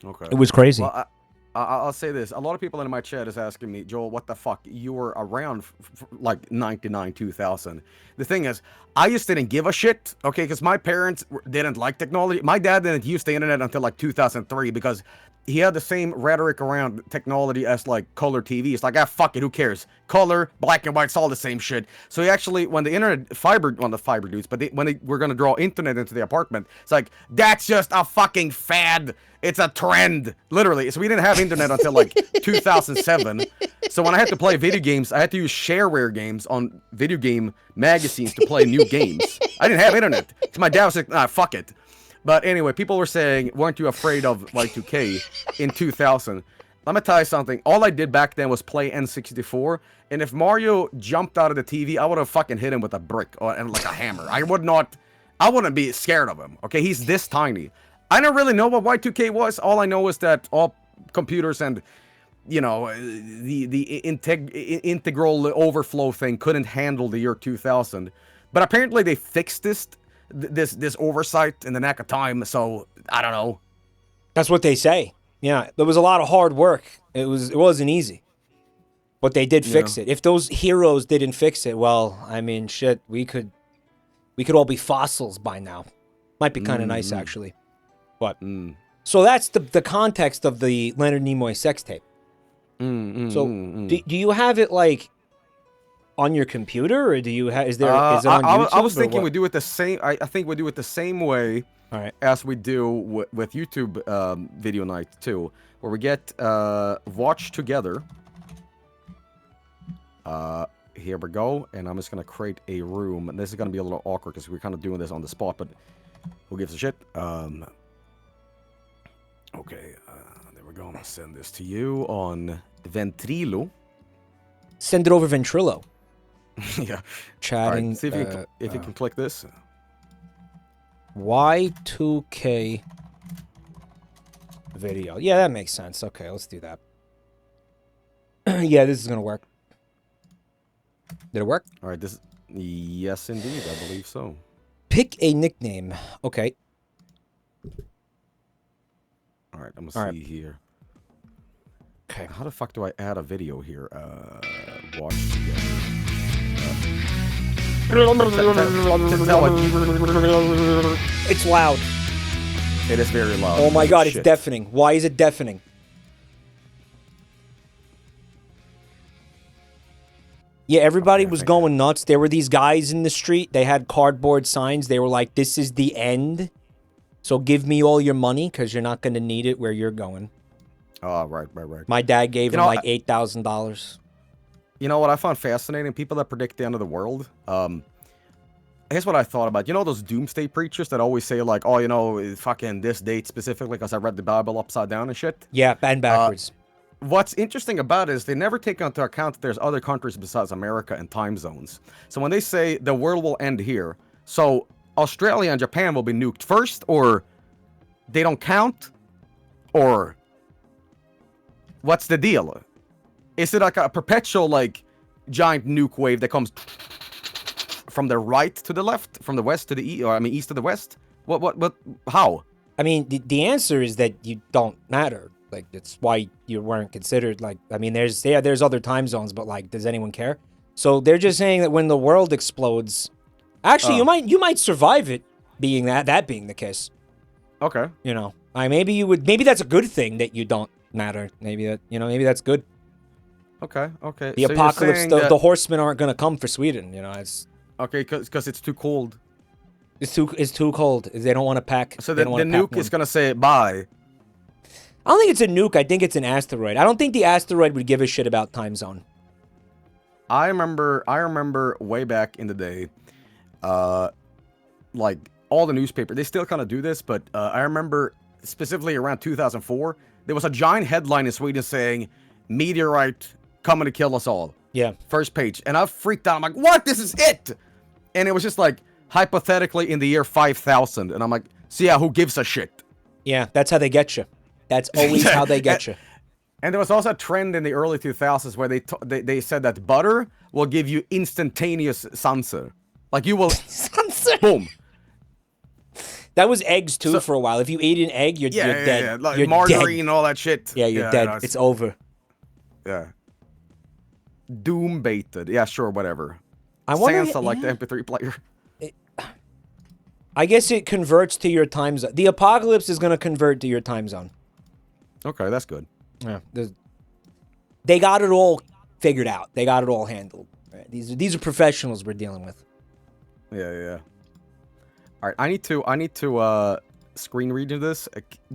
Okay. It was crazy. Well, I'll say this. A lot of people in my chat is asking me, Joel, what the fuck? You were around like 99, 2000. The thing is, I just didn't give a shit, okay? Because my parents didn't like technology. My dad didn't use the internet until like 2003 because he had the same rhetoric around technology as like color TV. It's like, fuck it, who cares? Color, black and white, it's all the same shit. So he actually, when the internet, the fiber dudes, but when they were gonna draw internet into the apartment, it's like, that's just a fucking fad. It's a trend, literally. So we didn't have internet until like 2007. So when I had to play video games, I had to use shareware games on video game magazines to play new games. I didn't have internet. So my dad was like, fuck it. But anyway, people were saying, weren't you afraid of Y2K in 2000? Let me tell you something. All I did back then was play N64. And if Mario jumped out of the TV, I would have fucking hit him with a brick and like a hammer. I wouldn't be scared of him. Okay, he's this tiny. I don't really know what Y2K was. All I know is that all computers and, you know, the integral overflow thing couldn't handle the year 2000. But apparently they fixed this oversight in the knack of time, so I don't know. That's what they say. Yeah, there was a lot of hard work. It wasn't easy, but they did fix it. If those heroes didn't fix it, well, I mean, shit, we could all be fossils by now. Might be kind of nice, actually. But so that's the context of the Leonard Nimoy sex tape. Do you have it like on your computer, or do you have? Is it on YouTube? I was thinking we do it the same. I think we do it the same way, as we do with YouTube Video Night too, where we get watch together. Here we go, and I'm just gonna create a room, and this is gonna be a little awkward because we're kind of doing this on the spot, but who gives a shit? Okay, there we go. I'm gonna send this to you on Ventrilo. Send it over Ventrilo. Yeah. Chatting. Right, see if you can click this. Y2K video. Yeah, that makes sense. Okay, let's do that. Yeah, this is gonna work. Did it work? All right. Yes, indeed. I believe so. Pick a nickname. Okay. All right. I'm gonna see here. Okay. How the fuck do I add a video here? Watch together. It's loud. It is very loud. Oh my God, it's deafening. Why is it deafening? Yeah, everybody was going nuts. There were these guys in the street. They had cardboard signs. They were like, "This is the end. So give me all your money because you're not going to need it where you're going." Oh, right. My dad gave him like $8,000. You know what I found fascinating? People that predict the end of the world. Here's what I thought about. You know those doomsday preachers that always say like, "Oh, you know, fucking this date specifically because I read the Bible upside down and shit." Yeah, and backwards. What's interesting about it is they never take into account that there's other countries besides America and time zones. So when they say the world will end here, so Australia and Japan will be nuked first, or they don't count, or what's the deal? Is it like a perpetual like giant nuke wave that comes from the right to the left, from the west to the east, or I mean east to the west? What? How? I mean, the answer is that you don't matter. Like, it's why you weren't considered, like, I mean, there's other time zones, but, like, does anyone care? So they're just saying that when the world explodes, actually, you might survive it, being that being the case. Okay. You know, maybe that's a good thing that you don't matter. Maybe that's good. Okay. The apocalypse, the horsemen aren't going to come for Sweden, you know, it's... Okay, because it's too cold. It's too cold. They don't want to pack. So the nuke is going to say bye. I don't think it's a nuke. I think it's an asteroid. I don't think the asteroid would give a shit about time zone. I remember way back in the day, like all the newspapers, they still kind of do this, but I remember specifically around 2004, there was a giant headline in Sweden saying, "Meteorite coming to kill us all." Yeah. First page. And I freaked out. I'm like, what? This is it! And it was just like, hypothetically in the year 5000. And I'm like, so yeah, who gives a shit? Yeah, that's how they get you. That's always how they get you. And there was also a trend in the early 2000s where they said that butter will give you instantaneous sanser. Like you will... Sanser? Boom. That was eggs too for a while. If you ate an egg, you're dead. Yeah. Like you're margarine dead. and all that shit. Yeah, you're dead. No, it's over. Yeah. Doom baited. Yeah, sure, whatever. I wonder, Sansa like the MP3 player. I guess it converts to your time zone. The apocalypse is going to convert to your time zone. Okay, that's good. Yeah, they got it all figured out. They got it all handled. Right? These are professionals we're dealing with. Yeah. All right, I need to screen read this.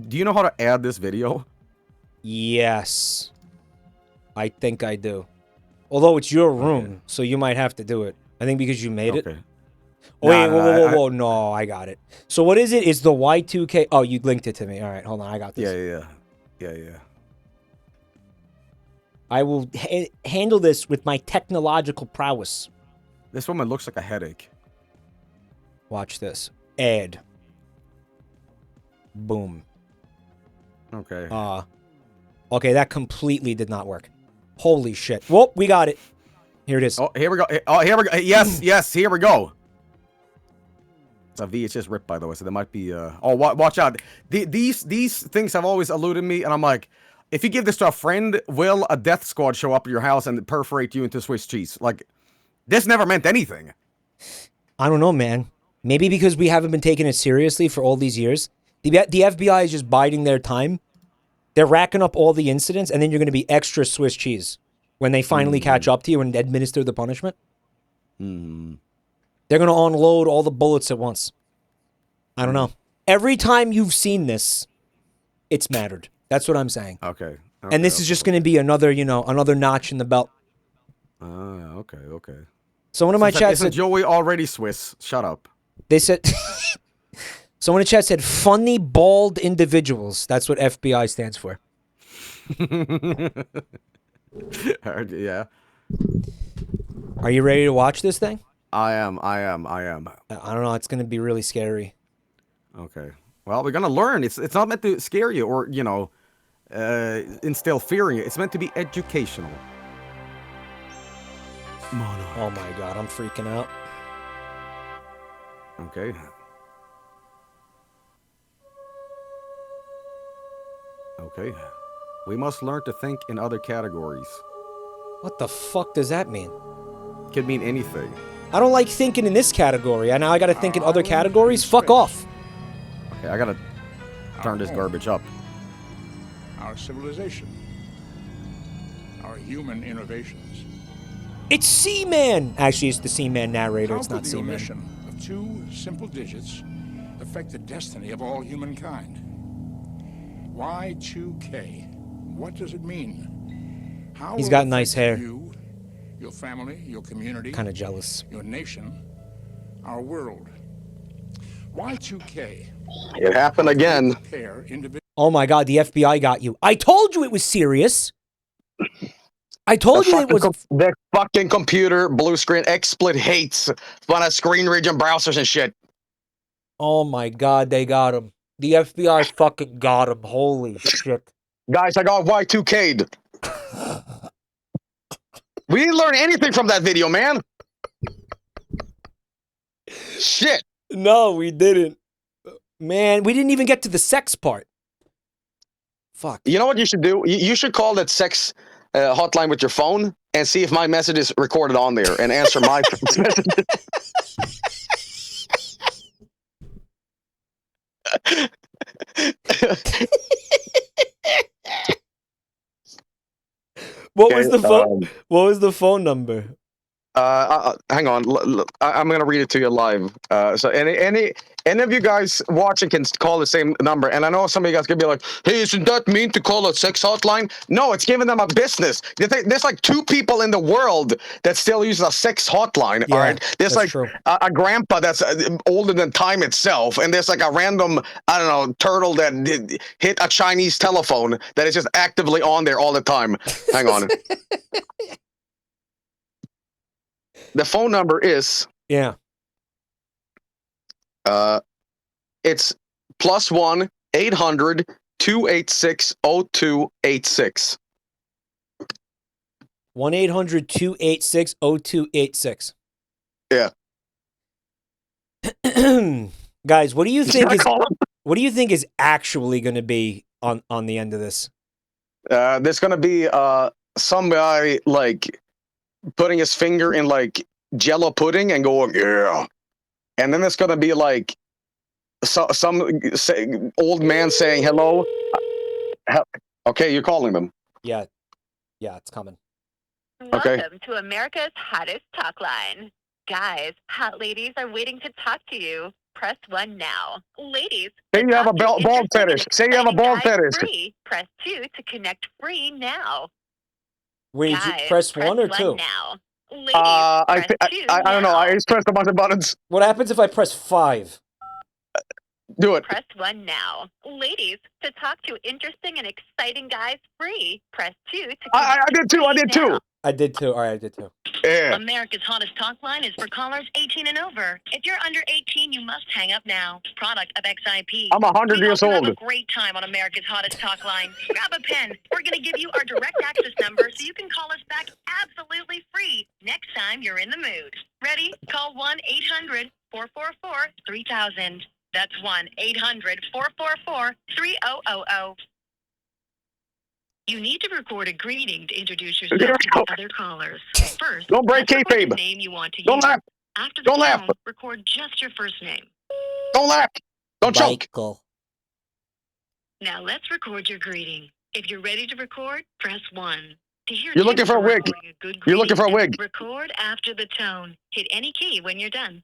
Do you know how to add this video? Yes, I think I do. Although it's your room, so you might have to do it. I think because you made it. Oh, wait, whoa. No, I got it. So what is it? Is the Y2K... Oh, you linked it to me. All right, hold on. I got this. Yeah. I will handle this with my technological prowess. This woman looks like a headache. Watch this. Add. Boom. Okay. Okay, that completely did not work. Holy shit. Whoop, we got it. Here it is. Oh, here we go. Yes, here we go. It's a VHS rip, by the way, so there might be... Oh, watch out. These things have always eluded me, and I'm like, if you give this to a friend, will a death squad show up at your house and perforate you into Swiss cheese? Like, this never meant anything. I don't know, man. Maybe because we haven't been taking it seriously for all these years. The FBI is just biding their time. They're racking up all the incidents, and then you're going to be extra Swiss cheese when they finally catch up to you and administer the punishment. They're going to unload all the bullets at once. I don't know. Every time you've seen this, it's mattered. That's what I'm saying. Okay. And this is just going to be another, another notch in the belt. Okay. Someone in my chat said... Isn't Joey already Swiss? Shut up. They said... Someone in chat said, funny, bald individuals. That's what FBI stands for. Yeah. Are you ready to watch this thing? I am. I don't know. It's going to be really scary. Okay. Well, we're going to learn. It's not meant to scare you or, instill fear in you. It's meant to be educational. Oh my god, I'm freaking out. Okay. Okay. We must learn to think in other categories. What the fuck does that mean? Could mean anything. I don't like thinking in this category. Now I gotta think in other categories? Fuck off. Okay, I gotta turn this garbage up. Our civilization. Our human innovations. It's Seaman! Actually, it's the Seaman narrator. It's not the Seaman. omission of 2 simple digits affect the destiny of all humankind? Y2K. What does it mean? How He's will got it nice affect hair. You, your family, your community, Kind of jealous. your nation, our world. Y2K. It happened again. Oh my god, the FBI got you. I told you it was serious. I told you it was... The fucking computer, blue screen, XSplit hates fun of screen region browsers and shit. Oh my god, they got him. The FBI fucking got him. Holy shit. Guys, I got Y2K'd. We didn't learn anything from that video, man. Shit. No, we didn't. Man, we didn't even get to the sex part. Fuck. You know what you should do? You should call that sex hotline with your phone and see if my message is recorded on there and answer my messages. What was the phone? What was the phone number? Hang on. I'm gonna read it to you live. So any of you guys watching can call the same number. And I know some of you guys could be like, "Hey, isn't that mean to call a sex hotline?" No, it's giving them a business. There's like 2 people in the world that still use a sex hotline. Yeah, all right, there's like a grandpa that's older than time itself, and there's like a random, I don't know, turtle that hit a Chinese telephone that is just actively on there all the time. Hang on. The phone number is it's +1 800 286 0286. 1-800-286-0286. Yeah. Guys, what do you think is what do you think is actually going to be on the end of this? There's going to be some guy like putting his finger in like Jello pudding and going, yeah. And then it's going to be like some old man saying hello. Okay, you're calling them. Yeah. Yeah, it's coming. Welcome to America's hottest talk line. Guys, hot ladies are waiting to talk to you. Press 1 now. Ladies, say you have a bald fetish. Say you have a bald fetish. Free. Press 2 to connect free now. Wait, Guys, press 1 or 2? Now. Ladies, I don't know. I just pressed a bunch of buttons. What happens if I press 5? Do it. Press 1 now. Ladies, to talk to interesting and exciting guys free. Press 2 to I did too. I did too. I did too. All right, I did too. Yeah. America's hottest talk line is for callers 18 and over. If you're under 18, you must hang up now. Product of XIP. I'm 100 years old. Have a great time on America's hottest talk line. Grab a pen. We're going to give you our direct access number so you can call us back absolutely free next time you're in the mood. Ready? Call 1-800-444-3000. That's 1-800-444-3000. You need to record a greeting to introduce yourself to the other callers. First, don't break kayfabe. The name you want to don't use. laugh. After the don't laugh. Record just your first name. Don't laugh. Don't choke. Now let's record your greeting. If you're ready to record, press 1. To hear You're looking for a wig. You're looking for a wig. Record after the tone. Hit any key when you're done.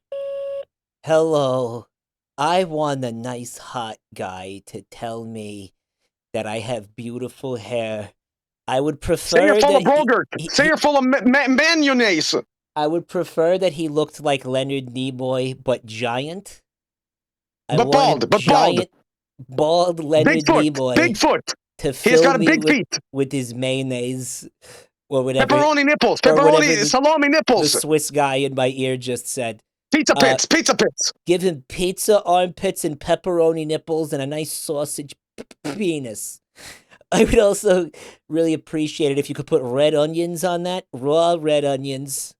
Hello. I want a nice hot guy to tell me that I have beautiful hair. I would prefer Say you're full of that bogart. Say you're full of mayonnaise. I would prefer that he looked like Leonard Nimoy, but giant. But bald. Bald Leonard Bigfoot. Nimoy. Bigfoot. To He's got fill me big feet. with his mayonnaise or whatever. Pepperoni nipples. or whatever Pepperoni salami nipples. The Swiss guy in my ear just said. Pizza pits. Pizza pits. Give him pizza armpits and pepperoni nipples and a nice sausage penis. I would also really appreciate it if you could put red onions on that. Raw red onions.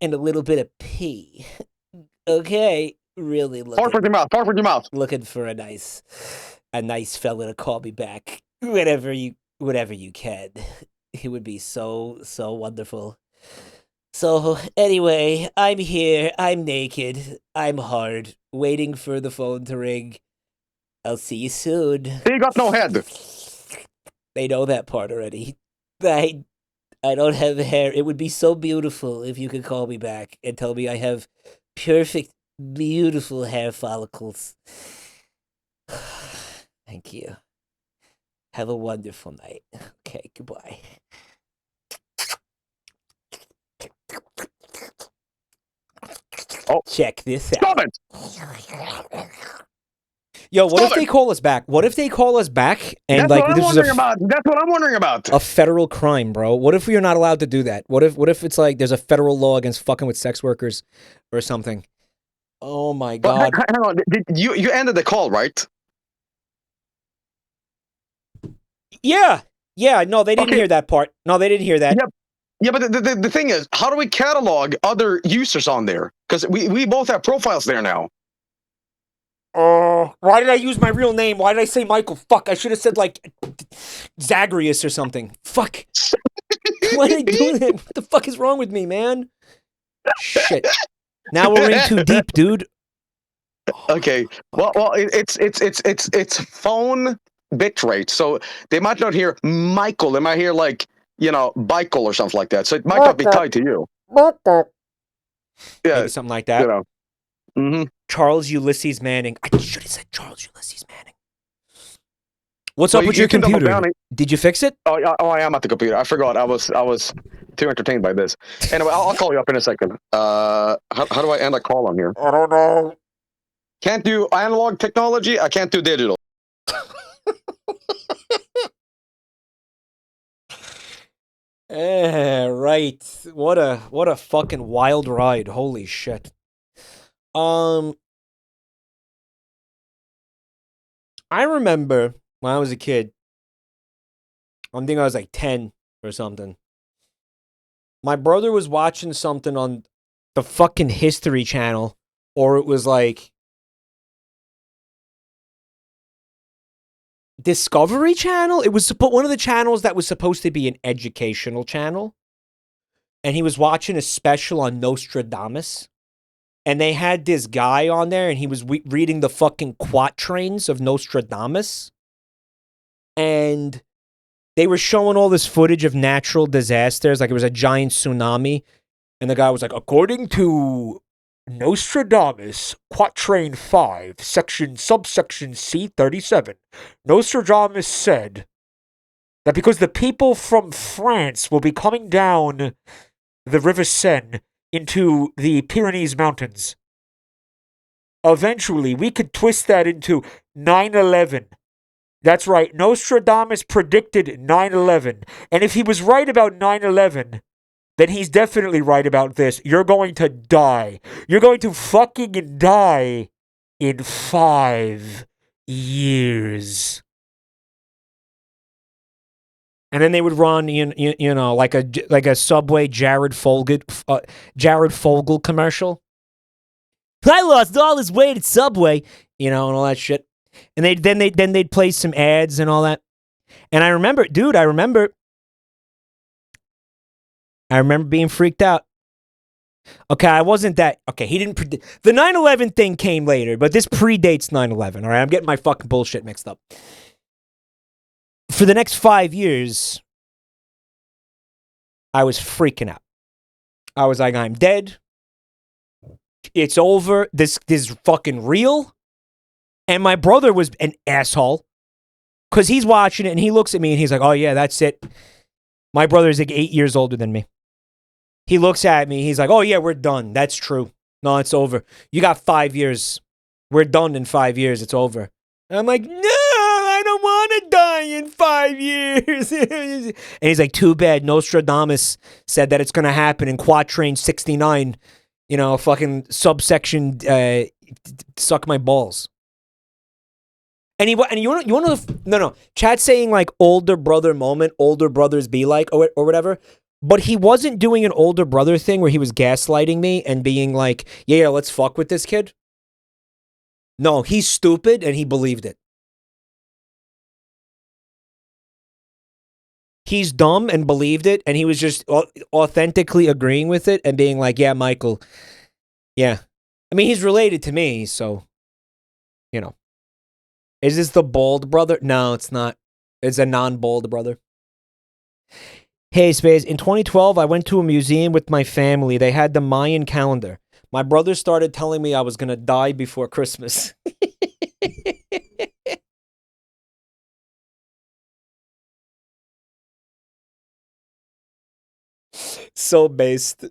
And a little bit of pee. Okay. Really looking. Park with your mouth. Park with your mouth. Looking for a nice fella to call me back. Whenever you can. It would be so wonderful. So, anyway, I'm here. I'm naked. I'm hard. Waiting for the phone to ring. I'll see you soon. He got no head. They know that part already. I I don't have hair. It would be so beautiful if you could call me back and tell me I have perfect, beautiful hair follicles. Thank you. Have a wonderful night. Okay, goodbye. Oh, check this out. Stop it! Yo, what Stop if they it! call us back? What if they call us back and That's like what I'm this is wondering about. That's what I'm wondering about. a federal crime, bro? What if we are not allowed to do that? What if it's like there's a federal law against fucking with sex workers or something? Oh my But god. hang on. You ended the call, right? Yeah. Yeah, no, they didn't Okay. hear that part. No, they didn't hear that. Yep. Yeah, but the thing is, how do we catalog other users on there? Because we both have profiles there now. Why did I use my real name? Why did I say Michael? Fuck, I should have said like Zagreus or something. Fuck. Why did I do that? What the fuck is wrong with me, man? Shit. Now we're in too deep, dude. Okay. Well, it's phone bitrate, so they might not hear Michael. They might hear like Michael or something like that. So it might not be tied to you. Yeah, maybe something like that. Mm-hmm. Charles Ulysses Manning. I should have said Charles Ulysses Manning. What's Well, up with you your can double computer? down it. Did you fix it? Oh, I am at the computer. I forgot. I was too entertained by this. Anyway, I'll call you up in a second. How do I end a call on here? I don't know. Can't do analog technology. I can't do digital. Right. What a fucking wild ride. Holy shit. I remember when I was a kid. I think I was like 10 or something. My brother was watching something on the fucking History Channel, or it was like Discovery Channel. It was one of the channels that was supposed to be an educational channel. And he was watching a special on Nostradamus. And they had this guy on there, and he was reading the fucking quatrains of Nostradamus. And they were showing all this footage of natural disasters, like it was a giant tsunami. And the guy was like, according to Nostradamus, Quatrain 5, subsection C37, Nostradamus said that because the people from France will be coming down the River Seine into the Pyrenees Mountains, eventually we could twist that into 9/11. That's right, Nostradamus predicted 9/11. And if he was right about 9/11, then he's definitely right about this. You're going to die. You're going to fucking die in 5 years. And then they would run, like a Subway Jared Fogle commercial. I lost all this weight at Subway, and all that shit. And they'd play some ads and all that. And I remember being freaked out. Okay, I wasn't that. Okay, he didn't predict. The 9/11 thing came later, but this predates 9/11. All right, I'm getting my fucking bullshit mixed up. For the next 5 years, I was freaking out. I was like, I'm dead. It's over. This is fucking real. And my brother was an asshole because he's watching it and he looks at me and he's like, oh yeah, that's it. My brother is like 8 years older than me. He looks at me. He's like, oh yeah, we're done. That's true. No, it's over. You got 5 years. We're done in 5 years. It's over. And I'm like, no, I don't want to die in 5 years. And he's like, too bad. Nostradamus said that it's going to happen in Quatrain 69. Fucking subsection, suck my balls. And you want to know? No. Chat's saying like older brother moment, older brothers be like, or whatever. But he wasn't doing an older brother thing where he was gaslighting me and being like, yeah, let's fuck with this kid. No, he's stupid and he believed it. He's dumb and believed it, and he was just authentically agreeing with it and being like, yeah, Michael. Yeah. I mean, he's related to me, so, Is this the bald brother? No, it's not. It's a non-bald brother. Hey, Space, in 2012, I went to a museum with my family. They had the Mayan calendar. My brother started telling me I was going to die before Christmas. So based.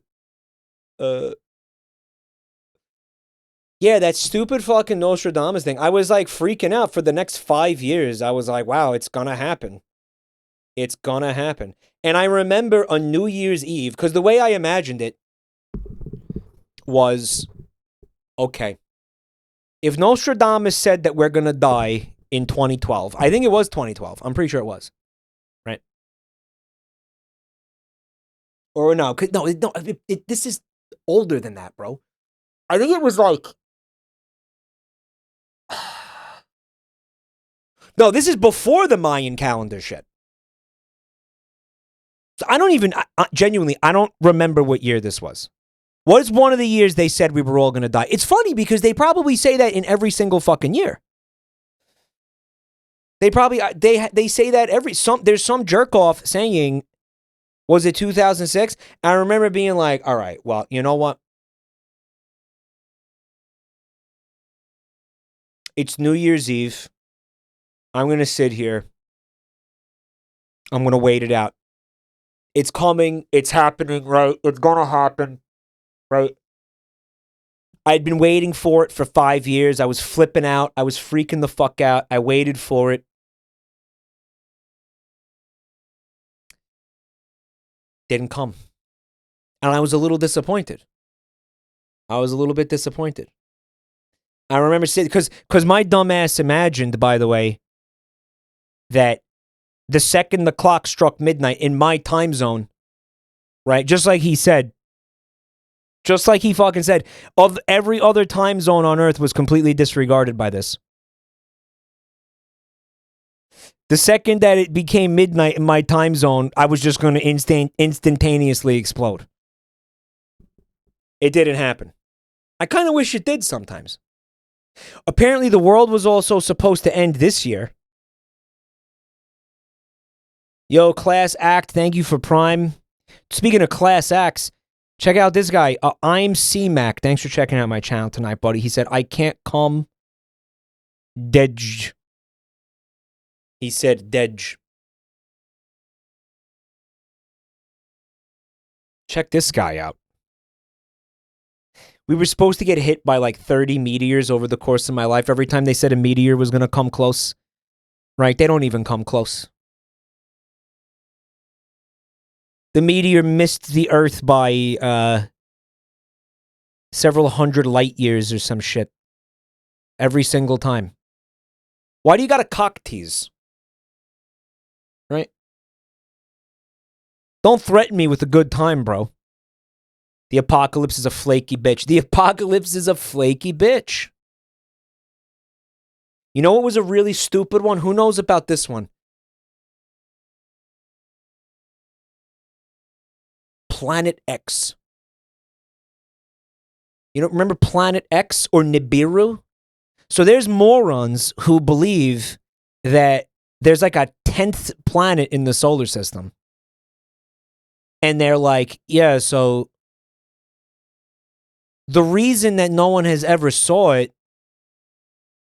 Yeah, that stupid fucking Nostradamus thing. I was like freaking out for the next 5 years. I was like, wow, it's gonna happen. It's gonna happen. And I remember on New Year's Eve, because the way I imagined it was, okay, if Nostradamus said that we're gonna die in 2012, I think it was 2012. I'm pretty sure it was. Right? Or no, this is older than that, bro. I think it was like... No, this is before the Mayan calendar shit. So I don't even, genuinely, I don't remember what year this was. What is one of the years they said we were all going to die? It's funny because they probably say that in every single fucking year. They probably, they say that there's some jerk off saying, was it 2006? I remember being like, all right, well, you know what? It's New Year's Eve. I'm going to sit here. I'm going to wait it out. It's coming. It's happening, right? It's going to happen, right? I'd been waiting for it for 5 years. I was flipping out. I was freaking the fuck out. I waited for it. Didn't come. And I was a little disappointed. I was a little bit disappointed. I remember saying, because my dumbass imagined, by the way, that the second the clock struck midnight in my time zone, right? Just like he said, just like he fucking said, of every other time zone on Earth was completely disregarded by this. The second that it became midnight in my time zone, I was just going to instantaneously explode. It didn't happen. I kind of wish it did sometimes. Apparently, the world was also supposed to end this year. Yo, Class Act, thank you for Prime. Speaking of Class Acts, check out this guy. I'm C-Mac. Thanks for checking out my channel tonight, buddy. He said, I can't come. Dej. He said, Dej. Check this guy out. We were supposed to get hit by like 30 meteors over the course of my life. Every time they said a meteor was going to come close. Right? They don't even come close. The meteor missed the Earth by several hundred light years or some shit. Every single time. Why do you gotta cock tease? Right? Don't threaten me with a good time, bro. The apocalypse is a flaky bitch. The apocalypse is a flaky bitch. You know what was a really stupid one? Who knows about this one? Planet X. You don't remember Planet X or Nibiru? So there's morons who believe that there's like a 10th planet in the solar system. And they're like, yeah, so the reason that no one has ever saw it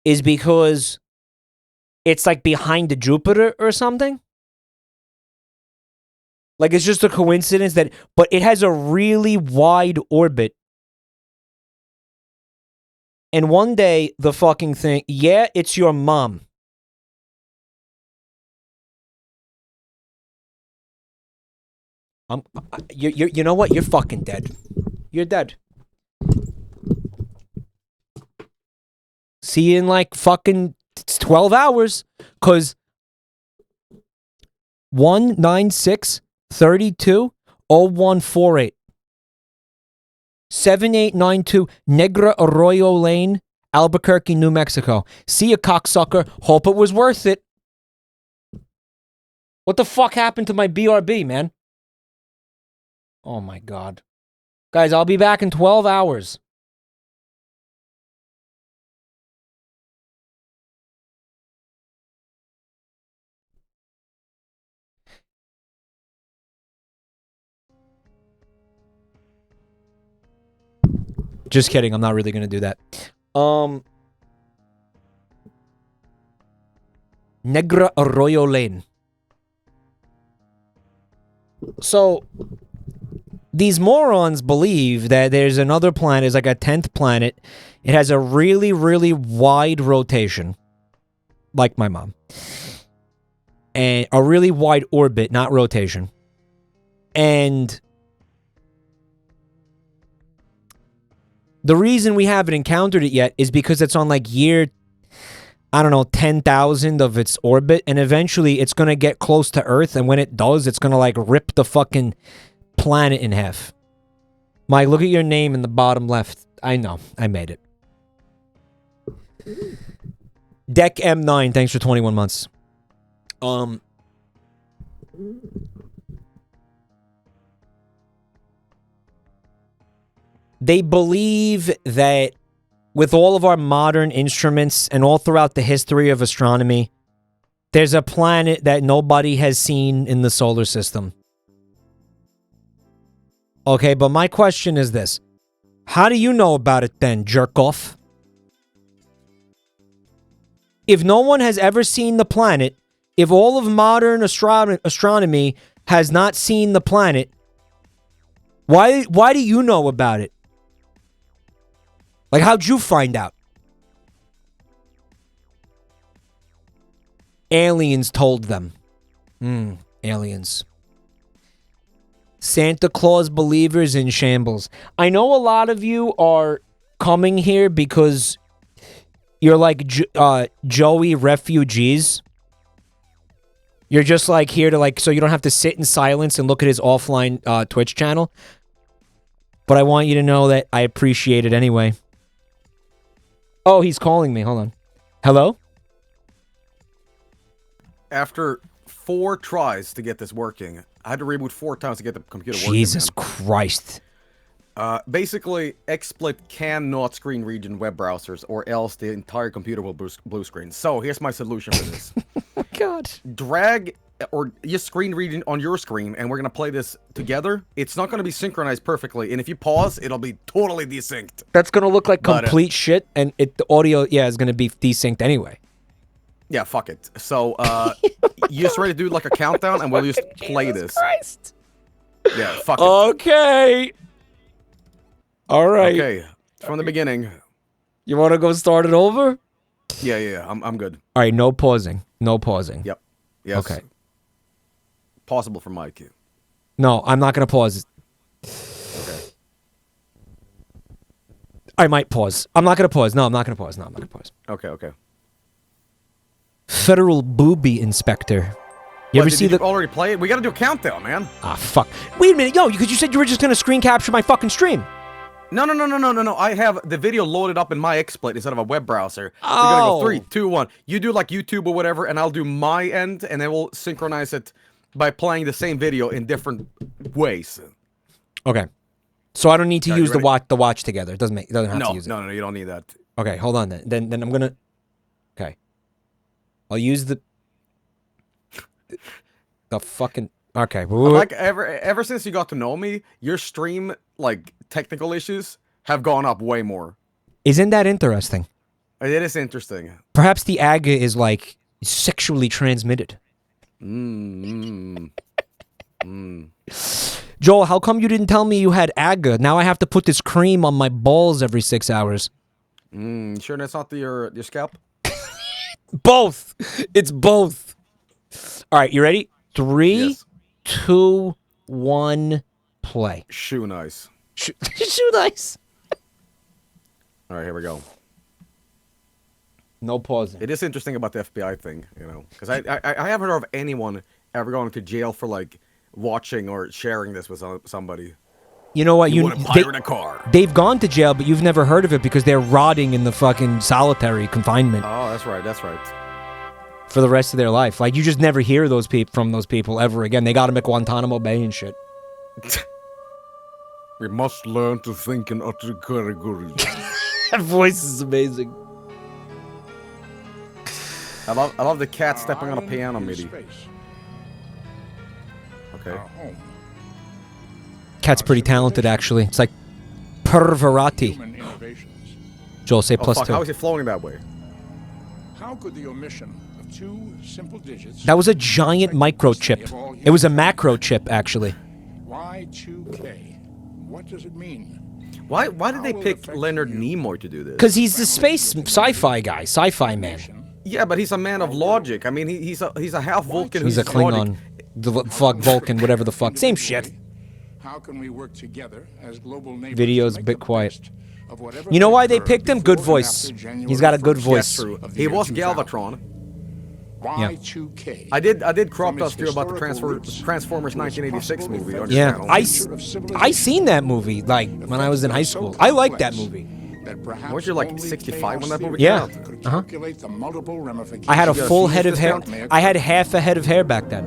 is because it's like behind the Jupiter or something. Like it's just a coincidence that, but it has a really wide orbit. And one day the fucking thing, yeah, it's your mom. You know what? You're fucking dead. You're dead. See you in like fucking 12 hours. Cause 196-32-0148. 7892 Negra Arroyo Lane, Albuquerque, New Mexico. See ya, cocksucker. Hope it was worth it. What the fuck happened to my BRB, man? Oh my God. Guys, I'll be back in 12 hours. Just kidding. I'm not really gonna do that. Negra Arroyo Lane. So, these morons believe that there's another planet, it's like a 10th planet. It has a really, really wide rotation. Like my mom. And a really wide orbit, not rotation. And the reason we haven't encountered it yet is because it's on like year, I don't know, 10,000 of its orbit, and eventually it's going to get close to Earth, and when it does, it's going to like rip the fucking planet in half. Mike, look at your name in the bottom left. I know, I made it. Deck M9, thanks for 21 months. They believe that with all of our modern instruments and all throughout the history of astronomy, there's a planet that nobody has seen in the solar system. Okay, but my question is this. How do you know about it then, jerk off? If no one has ever seen the planet, if all of modern astronomy has not seen the planet, why do you know about it? Like, how'd you find out? Aliens told them. Aliens. Santa Claus believers in shambles. I know a lot of you are coming here because you're like Joey refugees. You're just like here to like, so you don't have to sit in silence and look at his offline Twitch channel. But I want you to know that I appreciate it anyway. Oh, he's calling me. Hold on. Hello? After 4 tries to get this working, I had to reboot 4 times to get the computer working. Jesus Christ. Basically, XSplit cannot screen read in web browsers, or else the entire computer will blue screen. So, here's my solution for this. Oh, God. Drag or just screen reading on your screen, and we're going to play this together. It's not going to be synchronized perfectly, and if you pause, it'll be totally desynced. That's going to look like complete shit, and the audio, yeah, is going to be desynced anyway. Yeah, fuck it. So, you just ready to do like a countdown, and we'll just play this. Christ. Yeah, fuck it. Okay. All right. Okay, from the beginning. You want to go start it over? Yeah, I'm good. All right, no pausing. No pausing. Yep. Yes. Okay. Possible for Mike. No, I'm not going to pause. Okay. I might pause. I'm not going to pause. No, I'm not going to pause. No, I'm not going to pause. Okay. Federal booby inspector. You ever see the... already play it? We got to do a countdown, man. Ah, fuck. Wait a minute. Yo, because you said you were just going to screen capture my fucking stream. No. I have the video loaded up in my XSplit instead of a web browser. Oh. We're going to go 3, 2, 1. You do like YouTube or whatever, and I'll do my end, and then we'll synchronize it by playing the same video in different ways. Okay. So I don't need to use the watch together. It doesn't have to use it. No, you don't need that. Okay, hold on then. Then I'm going to... Okay. I'll use the fucking... Okay. Like, ever since you got to know me, your stream, like, technical issues have gone up way more. Isn't that interesting? It is interesting. Perhaps the AGA is, like, sexually transmitted. Joel, how come you didn't tell me you had AGA? Now I have to put this cream on my balls every 6 hours. Sure that's not your scalp? Both. It's both. All right, you ready? 3, 2, 1, play. Shoe nice. Shoe nice. All right, here we go. No pausing. It is interesting about the FBI thing, you know, because I haven't heard of anyone ever going to jail for like watching or sharing this with somebody. You know what? You want to pirate a car. They've gone to jail, but you've never heard of it because they're rotting in the fucking solitary confinement. Oh, that's right. For the rest of their life. Like, you just never hear from those people ever again. They got them at Guantanamo Bay and shit. We must learn to think in other categories. That voice is amazing. I love the cat stepping on a piano MIDI. Okay. Cat's pretty talented, actually. It's like Perverati. innovations. Joel, say Oh, plus fuck, 2. how is it flowing that way? How could the omission of 2 simple digits... That was a giant microchip. It was a macro chip, actually. Y2K. What does it mean? Why did they pick Leonard Nimoy to do this? Because he's the space sci-fi guy, sci-fi man. Yeah, but he's a man of logic. I mean, he's a half Vulcan. He's a who's logic. Klingon. The fuck Vulcan, whatever the fuck. Same shit. How can we work together as global neighbors Video's to a make bit the quiet. best of whatever You know why they occurred picked him? Good before and voice. after January He's got a good 1st voice. of the He year was 2000? Galvatron. Y2K. I did crop From its dust you about the historical roots Transformers 1986 movie on your Yeah, channel. I seen that movie, like, when I was in high school. I liked that movie. Weren't you like 65 when that movie Yeah. came out? Calculate the multiple ramifications. I had a You got a full Phoenix head of hair. discount? I had half a head of hair back then.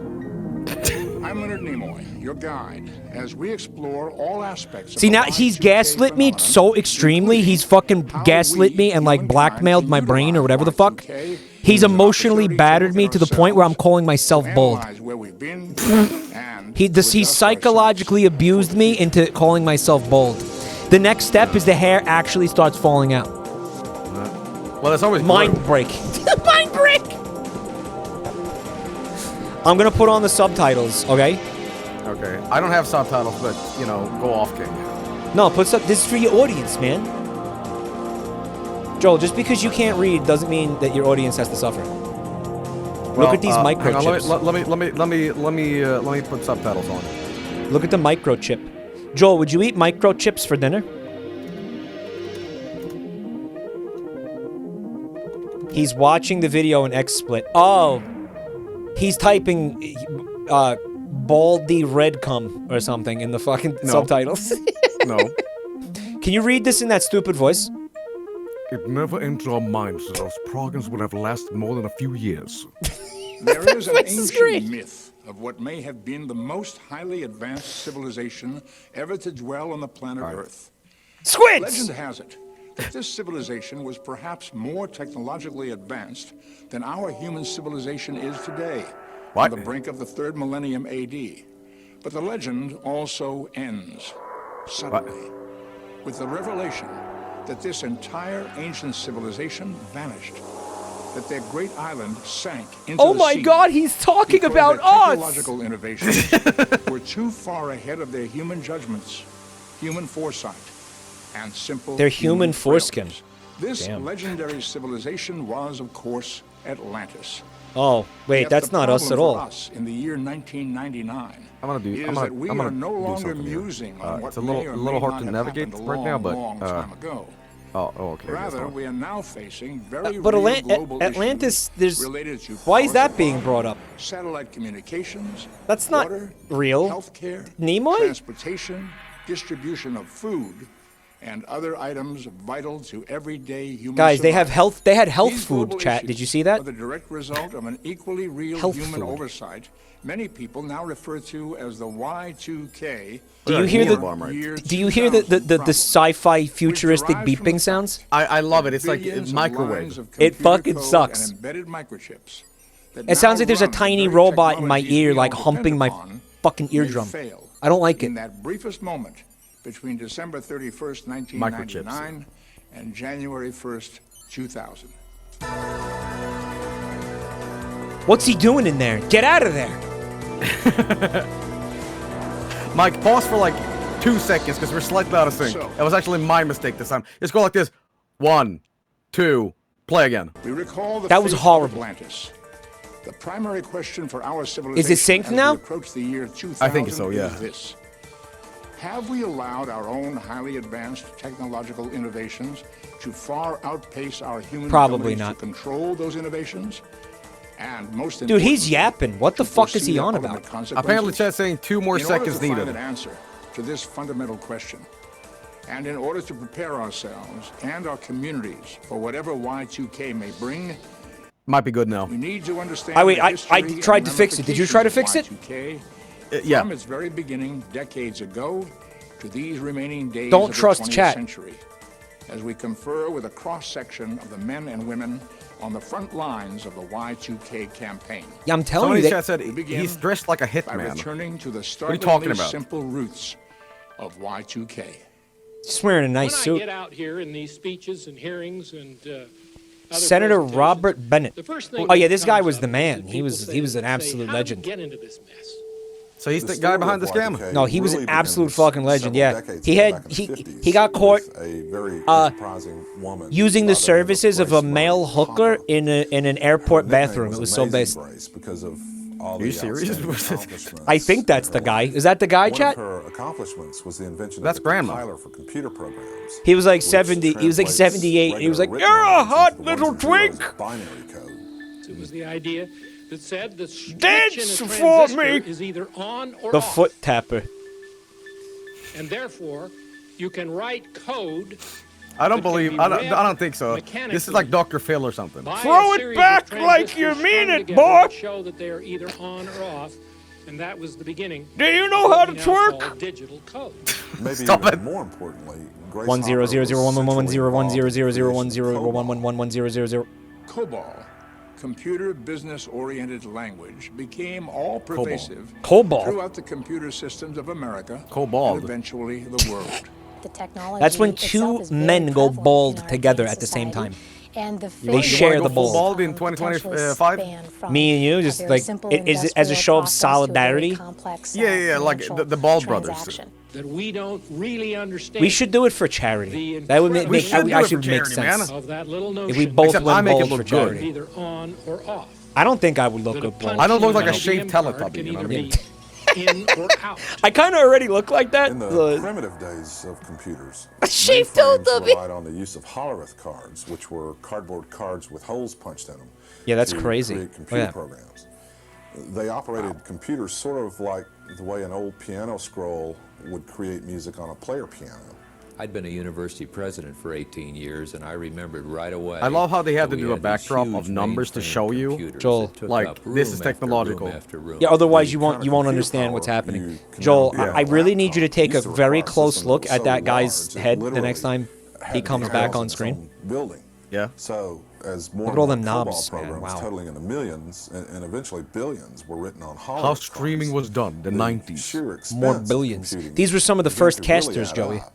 I'm Leonard Nimoy, your guide, as we explore all aspects of See, the now he's Y2K gaslit me so extremely. He's fucking gaslit me and like blackmailed my brain or whatever the fuck. He's emotionally battered me to the point where I'm calling myself bold. analyze where we've been, and He psychologically abused me into calling myself bold. The next step is the hair actually starts falling out. Well, that's always mind blue. break. Mind break. I'm gonna put on the subtitles, okay? Okay. I don't have subtitles, but you know, go off, King. No, put this is for your audience, man. Joel, just because you can't read doesn't mean that your audience has to suffer. Look at these hang on, microchips. let me put subtitles on. Look at the microchip. Joel, would you eat microchips for dinner? He's watching the video in XSplit. Oh, he's typing baldy red cum or something in the fucking subtitles. No. Can you read this in that stupid voice? It never entered our minds that those programs would have lasted more than a few years. there is an This is great. ancient myth of what may have been the most highly advanced civilization ever to dwell on the planet Earth. Squids! Legend has it that this civilization was perhaps more technologically advanced than our human civilization is today, on the brink of the 3rd millennium AD. But the legend also ends suddenly with the revelation that this entire ancient civilization vanished, that their great island sank into Oh the my sea God, he's talking because about their us! technological innovations were too far ahead of their human judgments, human foresight, and simple They're human foreskin. frailties. This Damn. legendary civilization was, of course, Atlantis. Oh, wait, Yet that's the not us problem at for all. us in the year 1999 I'm gonna do. is I'm gonna, that we I'm gonna are no do longer something here. musing on what It's a may little, or little may hard not to have navigate happened a right now, long, but. long time ago. Oh, okay. Rather, we are now facing very But real global Atlantis, issues there's. related to Why is power that supply, being brought up? satellite communications, That's not water, real. healthcare, Nimoy? transportation, distribution of food, and other items vital to everyday human Guys, they have survival. health. They had health These food. global Chat. issues Did you see that? are the direct result of an equally real Health human food. oversight many people now refer to as the Y2K. Do you hear or year the? Do you hear the sci-fi futuristic beeping sounds? I love it. It's like billions of microwave. lines of It computer fucking code sucks. and embedded microchips that It sounds now like there's a run the tiny very robot in my technologies ear, we like all humping depend my upon fucking may eardrum. fail I don't like in it. that briefest moment between December 31st, 1999 and January 1st, 2000. What's he doing in there? Get out of there! Mike, pause for like 2 seconds because we're slightly out of sync. So- It was actually my mistake this time. Just go like this. 1, 2, play again. We recall the That was fate of horrible. Atlantis. The primary question for our civilization synced as now? we approach the year 2000 I think so, yeah. is this. Have we allowed our own highly advanced technological innovations to far outpace our human Probably ability not. to control those innovations? And most Dude, he's importantly, yapping. What the to fuck is foresee he their on ultimate about? consequences? Apparently, chat's saying 2 more In order seconds to find needed. an answer to this fundamental question, and in order to prepare ourselves and our communities for whatever Y2K may bring, Might be good now. we need to understand I the history tried and to fix it. Did you try to fix it? ramifications of Y2K Yeah. from its very beginning decades ago to these remaining days Don't of trust the 20th chat. century, as we confer with a cross-section of the men and women on the front lines of the Y2K campaign. Yeah, I'm telling Somebody you. in chat said begin he's dressed like a By hitman. returning to the What are you talking startlingly about? simple roots of Y2K. He's wearing a nice when suit. I get out here in these speeches and hearings and other Senator presentations, Robert Bennett. the first thing Oh yeah, that this guy comes was up the is man. that He people was say- an say, absolute "How did legend. we get into this mess?" So he's the guy behind the scam. No, he was an absolute fucking legend. Yeah, he got caught using the services of a male hooker in an airport bathroom. It was so based. Are you serious? I think that's the guy. Is that the guy, chat? accomplishments was the invention That's of the grandma. compiler for computer programs. He was like 70. He was like 78. He was like, "You're a hot little twink." It was the idea that said the switch Dance in a for transistor me. is either on or The off, foot tapper. and therefore you can write code. I don't that can believe. be I read don't think so. This is like Dr. Phil or something. by a Throw it series back of like you transistors mean strung it, together boy. that show that they are either on or off, and that was the beginning. Do you know how to of what we now twerk? call Digital code. Maybe Stop even it. more importantly, Grace 1-0-0-0-1-1-0-0-1-0-0-1-0-0-1-0-0-1-0-0-0. COBOL, computer business-oriented language, became all-pervasive COBOL. throughout the computer systems of America COBOL. and eventually the world. The technology That's when itself two is very men go prevalent bald in our together today's at the same society, time. and the They share the ball. Bald in 2025. Me and you, just like is as a show of solidarity. Yeah, like the Ball brothers. That we don't really understand. We should do it for charity. That would make, We should do it actually for make charity, sense. of that little notion. If we both Except I went make it bald for look good. charity. either on or off. I don't think I would look good bald. I don't look like a Punch shaved in the ATM card Teletubby. can You know what I either mean? be in or out. I kind of already look like that. In the primitive days of computers, shaved mainframes Teletubby. relied on the use of hollerith cards, which were cardboard cards with holes punched in them. Yeah, that's to crazy. create Oh, computer yeah. programs. They operated computers sort of like the way an old piano scroll would create music on a player piano. I'd been a university president for 18 years, and I remembered right away. I love how they had to that we do a these backdrop of huge numbers to mainframe show you, computers Joel, that took like up this is room after technological. room after room. Yeah, otherwise you won't understand what's happening. Joel, I really need you to take a very close look at that guy's head the next time he comes back on screen. Building. Yeah. So as more Look and at all more them COBOL knobs, man, programs wow. totaling into millions and eventually billions were written on hollow How streaming was done, the 90s. sheer expense More of billions. computing These were some of the began first to really casters, add Joey. up.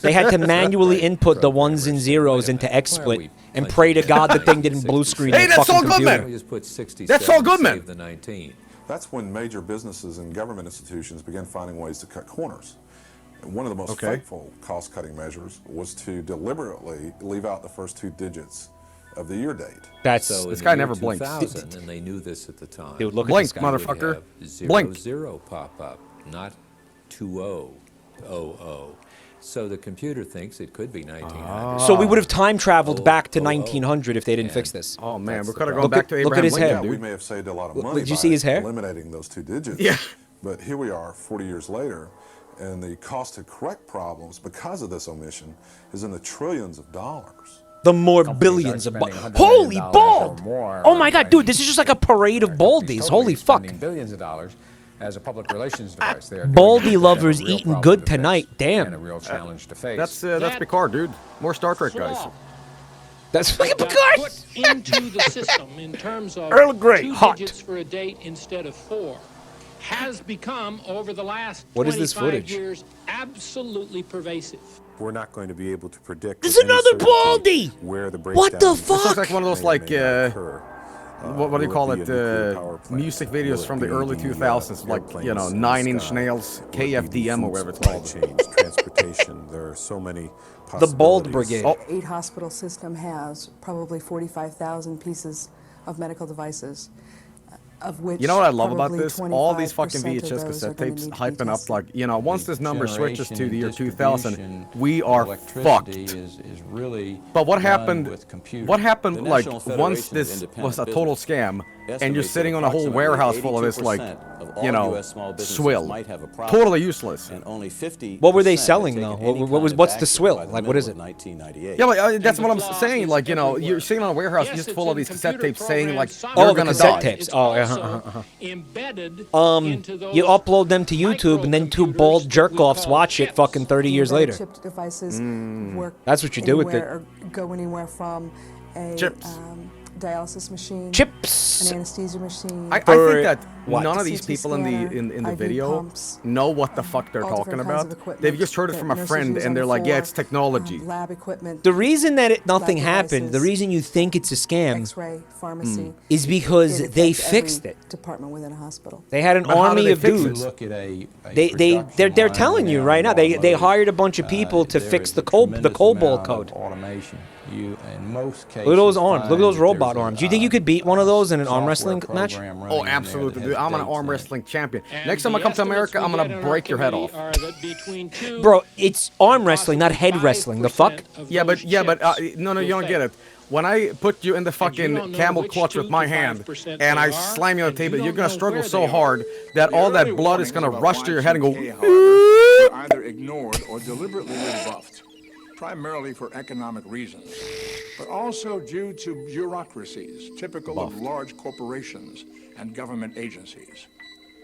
They had to manually input the ones and zeros into XSplit and pray to God the thing didn't blue screen Hey, the that's fucking all good, computer. man. Just put 67, That's all good, man. save the 19. That's when major businesses and government institutions began finding ways to cut corners. And one of the most Okay. fateful cost-cutting measures was to deliberately leave out the first two digits of the year date. That's So in This the guy year never blinks. 2000, and they knew this at the time. Dude, look Blink, at this guy. motherfucker. Would have 0, Blink. 0 pop up, not 2000. So the computer thinks it could be 1900. So we would have time traveled back to 1900 if they didn't fix this. Oh man, That's we the could have problem. gone back to Look Abraham at his Lincoln, head. Yeah, we dude. may have saved a lot of Look, money did you by see his hair? eliminating those two digits. Yeah. But here we are 40 years later, and the cost to correct problems because of this omission is in the trillions of dollars. The more billions of holy bald! Oh my god, dude, this is just like a parade of baldies. Holy fuck! Billions of dollars as a public relations device. They are doing Baldy it. lovers They have a real eating problem good to fix tonight. and a Damn. real challenge to face. That's Picard, dude. More Star Trek guys. That's fucking Got Picard. put into the system in terms of Earl Grey, 2 hot. digits for a date instead of 4 has become over the last What is this 25 footage? years absolutely pervasive. We're not going to be able to predict. There's with any another certainty baldy! Where the What the breakdown fuck? This looks like one of those like what do will you call it it? be a nuclear power plant? Music Will videos it from the be early the, 2000s, like you know, airplanes in the 9 Inch sky? Nails, Will it be the KFDM or food whatever it's supply called. chains, transportation. There are so many The Bald possibilities. Brigade. 8 hospital system has probably 45,000 pieces of medical devices, of which You know what I love about probably this? All these 25% fucking of VHS those are cassette gonna tapes need to be hyping up tested. like, you know, once this number switches to the year Generation, 2000, distribution, we are electricity fucked. is really But what done happened? with computers. What happened? The Like National once Federation of this Independent was a total scam, and you're estimates sitting that on a whole approximately warehouse full of this, like, 82% of all you know, US small businesses swill, might have a problem, totally useless. and only 50% What were they had selling taken though? any What was kind of what's the action swill? by the Like what is middle it? of 1998. Yeah, like, that's what I'm flaws saying. is Like, you know, everywhere. you're sitting on a warehouse Yes, just it's full of in these cassette computer tapes saying like programs. you're Oh, the gonna cassette die. tapes. It's Oh, yeah. also embedded into those You upload them to YouTube, and then two bald jerk-offs watch it fucking 30 years later. Chipped devices work That's what you do with it. anywhere or go anywhere from a Chips. dialysis machine, chips, an anesthesia machine. I think that what? none of these CT people in the IV video pumps, know what the fuck they're all talking different kinds about. of equipment They've just heard it that from a nurses friend use and on they're the like, yeah, floor, it's technology. lab equipment. The reason that nothing lab happened, the devices, reason you think it's a scam, X-ray, pharmacy, is because it they affects fixed every it. Department within a hospital. They had an But how do army they of fix it? dudes. Look at a They're telling you right now. They hired a bunch of people to fix the cobalt code. Automation. You, in most cases, Look at those arms. Look at those find that robot there's arms. Do you think you could beat one of those in an arm software wrestling match? program running Oh, in there absolutely, that dude. has I'm an dates arm in it. wrestling champion. And Next time I the come to estimates America, we I'm get gonna in our break your head off. community are that between 2 Bro, it's arm wrestling, not head wrestling. The fuck? Yeah, but no, you don't get it. When I put you in the fucking camel clutch with my hand and I slam you on the table, you're gonna struggle so hard that all that blood is gonna rush to your head and go. Were either ignored or deliberately rebuffed, primarily for economic reasons, but also due to bureaucracies typical of large corporations and government agencies.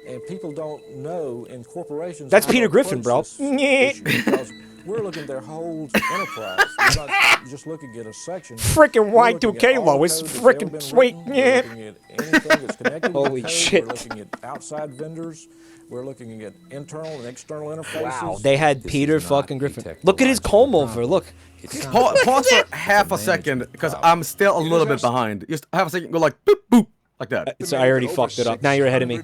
And people don't know in corporations. That's how to Peter Griffin, bro. approach this issue, because we're looking at their whole enterprise. We're not just looking at a section. Frickin' We're looking Y2K at all law the is code that's frickin' ever been sweet. written. We're looking at anything that's connected with Holy the code. shit. We're looking at outside vendors. We're looking at internal and external interfaces. Wow, they had Peter fucking Griffin. Look at his comb over. Look. Pause for half a second because I'm still a little bit behind. Just have a second. Go like boop boop like that. So I already fucked it up. Now you're ahead of me.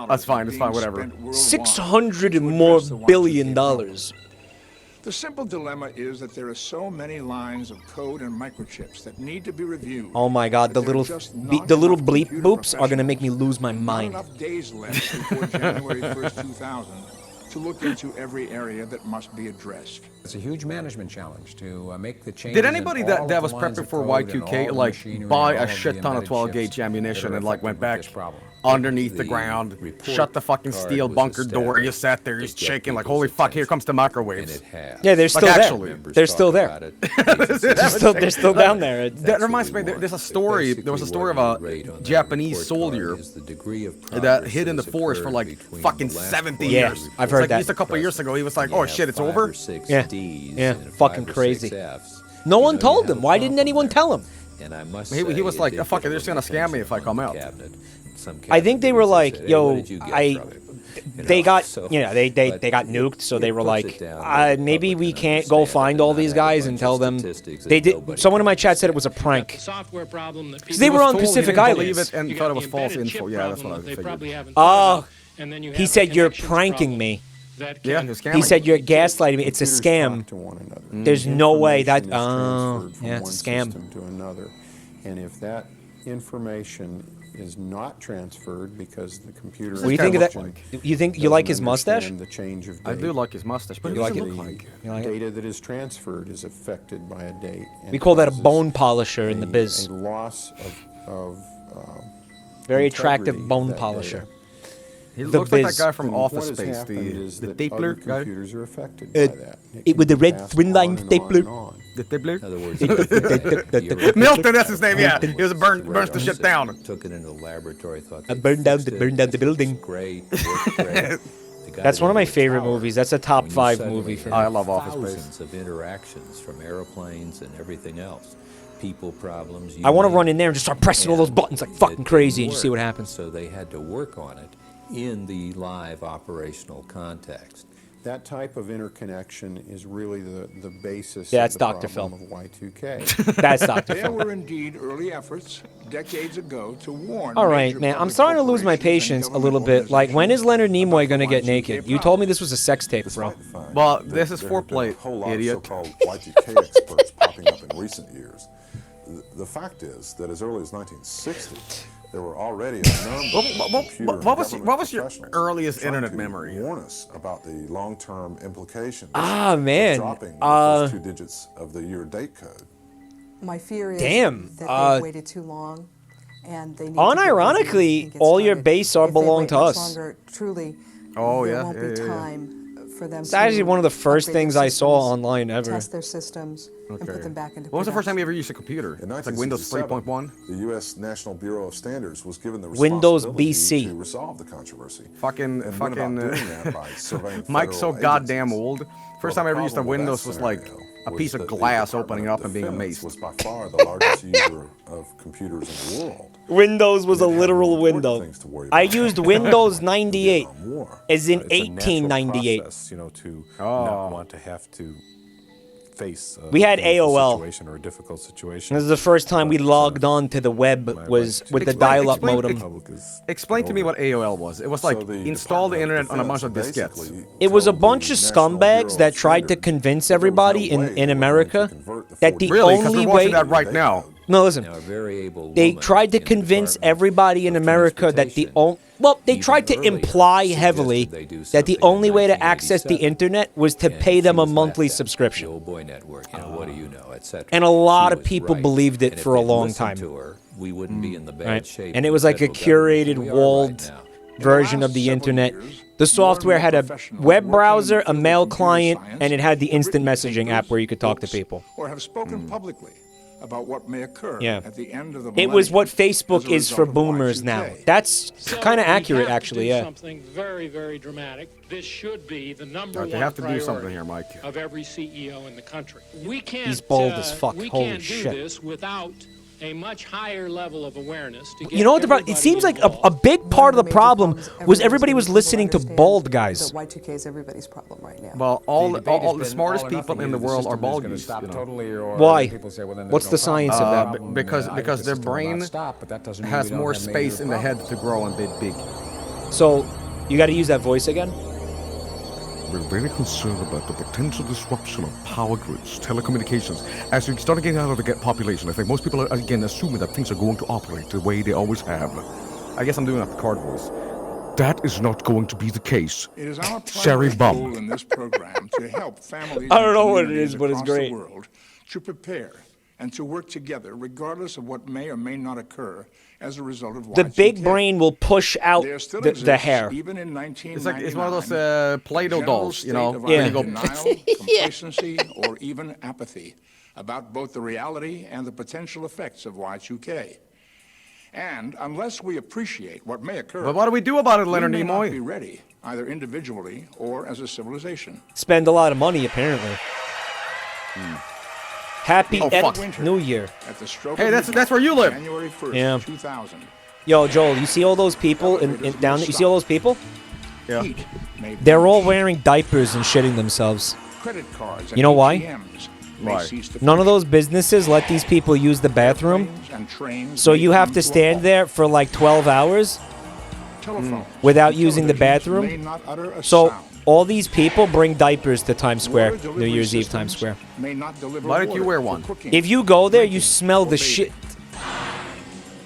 That's fine. It's fine. Whatever. $600 more billion. The simple dilemma is that there are so many lines of code and microchips that need to be reviewed. Oh my god, the little bleep boops are gonna make me lose my Not mind. enough days left before January 1st, 2000 to look into every area that must be addressed. It's a huge management challenge to make the change. Did anybody that was prepping for Y2K like buy a shit ton of 12 gauge ammunition and like went back underneath the ground, shut the fucking steel bunker door, and you sat there just shaking like holy fuck, here comes the microwaves. Yeah, they're still actually, there. They're still there. They're still down there. That reminds me, there's a story. There was a story of a Japanese soldier that hid in the forest for like fucking 70 years. I've heard that. Just a couple years ago, he was like, "Oh shit, it's over." Yeah, fucking crazy. No one told him. Why didn't anyone tell him? He was like, oh, "Fuck it, they're just gonna scam me if I come out." I think they were like, "Yo, they got, they got nuked, so they were like, maybe we can't go find all these guys and tell them." They did. Someone in my chat said it was a prank. Software problem that They were on Pacific Islands. Believe it and thought it was false info. Yeah, that's what I figured. Oh, he said you're pranking me. Yeah, you're scamming. He said you're gaslighting me. It's a scam. There's no way that. Oh, yeah, it's a scam. To another, and if that information is not transferred because the computer. What do you think of that? You think you like his mustache? The change of date. I do like his mustache, but you like it? Data that is transferred is affected by a date. We call that a bone polisher in the biz. A loss of very attractive bone that polisher. data. He looks like that guy from Office Space, the stapler guy. Computers are affected by that. With the red twin line stapler. The stapler. In other words, Milton, that's his name. Yeah, he was burns the shit down. Took it into the laboratory. Thought burned down the building. Great. Great. That's one of my favorite movies. That's a top 5 movie for me. I love Office Space. Thousands of interactions from airplanes and everything else. People problems. I want to run in there and just start pressing all those buttons like fucking crazy and just see what happens. So they had to work on it in the live operational context. That type of interconnection is really the basis Yeah, that's of the Dr. problem Phil. of Y2K. That's Dr. There Phil. were indeed early efforts decades ago to warn. All right, major man. I'm public starting to lose my corporations and patience a little bit. Like, when is Leonard Nimoy gonna get naked? You told me this was a sex tape, bro. Well, this is foreplay, A whole lot of idiot. so-called Y2K experts popping up in recent years. The fact is that as early as 1960, there were already a number of computer What was your professionals earliest trying internet to memory? warn us about the long-term implications Ah, of man. dropping the first 2 digits of the year date code. My fear is Damn, that they've waited too long, and they need Unironically, all your base are belong to us. Longer, truly, Oh, there yeah, won't yeah, be yeah, yeah. time for them. It's actually one of the first upgrade things their I saw systems, online ever. Test their systems and put them back into When was the first time production. you ever used a computer? In It's like Windows 1967, 3.1? the U.S. National Bureau of Standards was given the Windows responsibility BC. to resolve the controversy. Fucking And went about doing that by surveying Mike's so federal goddamn agencies. old. First Well, time I ever used a the problem with Windows that was like scenario a piece of glass opening up and being amazed. Was by far the largest user of computers in the world. Windows was a literal window. I used Windows 98, as in 1898. You know, to not want to have to face We had AOL. situation or a difficult situation. This is the first time we logged on to the web was with the dial-up modem. Explain to me what AOL was. It was like install the internet on a bunch of diskettes. It was a bunch of scumbags that tried to convince everybody in America that the only way... that right now. No, listen. They tried to convince everybody in America that the only... Well, they tried to imply heavily that the only way to access the internet was to pay them a monthly subscription. And a lot of people believed it for a long time. Right? And it was like a curated, walled version of the internet. The software had a web browser, a mail client, and it had the instant messaging app where you could talk to people. Or have spoken publicly about what may occur at the end of the It was what millennium Facebook as a is for result of boomers Y2K. now. That's kind of accurate, actually, yeah. Something very, very dramatic. This should be the number Alright, they one have to do something priority here, Mike. of every CEO in the country. We can't. He's bald as fuck. We Holy can't do shit. this without a much higher level of awareness. To get You know what the problem? It seems like a big part of the problem was everybody was listening to bald guys. That Y2K is everybody's problem right now. Well, all the smartest people in the world are bald geese. You know. Why? What's the science of that? Because their brain has more space in the head to grow and be big. So, you got to use that voice again? We're very concerned about the potential disruption of power grids, telecommunications. As we start getting out of the population, I think most people are, again, assuming that things are going to operate the way they always have. I guess I'm doing a Picard voice. That is not going to be the case. It is our Sorry, primary bum. goal in this program to help families I don't know and what it is, communities but it's across great. the world to prepare and to work together regardless of what may or may not occur as a result of The Y2K. big brain will push out There still the exists, hair. even in It's like it's one of 1999, those Play-Doh general dolls, you know. state of where either you go. denial, complacency, or even apathy about both the reality and the potential effects of Y2K. And unless we appreciate what may occur, But what do we do about it, Leonard we may not be Nimoy? ready, either individually or as a civilization. Spend a lot of money, apparently. Happy New Year. At the stroke Hey, of that's where you live. January 1st, Yeah. 2000. Yo, Joel, you see all those people down there? You see all those people? Yeah. Heat may They're all wearing diapers and shitting themselves. Credit cards and You know why? ATMs may Why? cease to None of those businesses let these people use the bathroom, function, and trains so may you have come to a stand halt. there for like 12 hours Telephones without and using the televisions bathroom. may not utter a So sound. all these people bring diapers to Times Square, Water New delivery Year's Eve, systems Times Square. may not deliver Why don't you water wear for one? cooking, If you go there, you drinking, smell the or shit. bathing.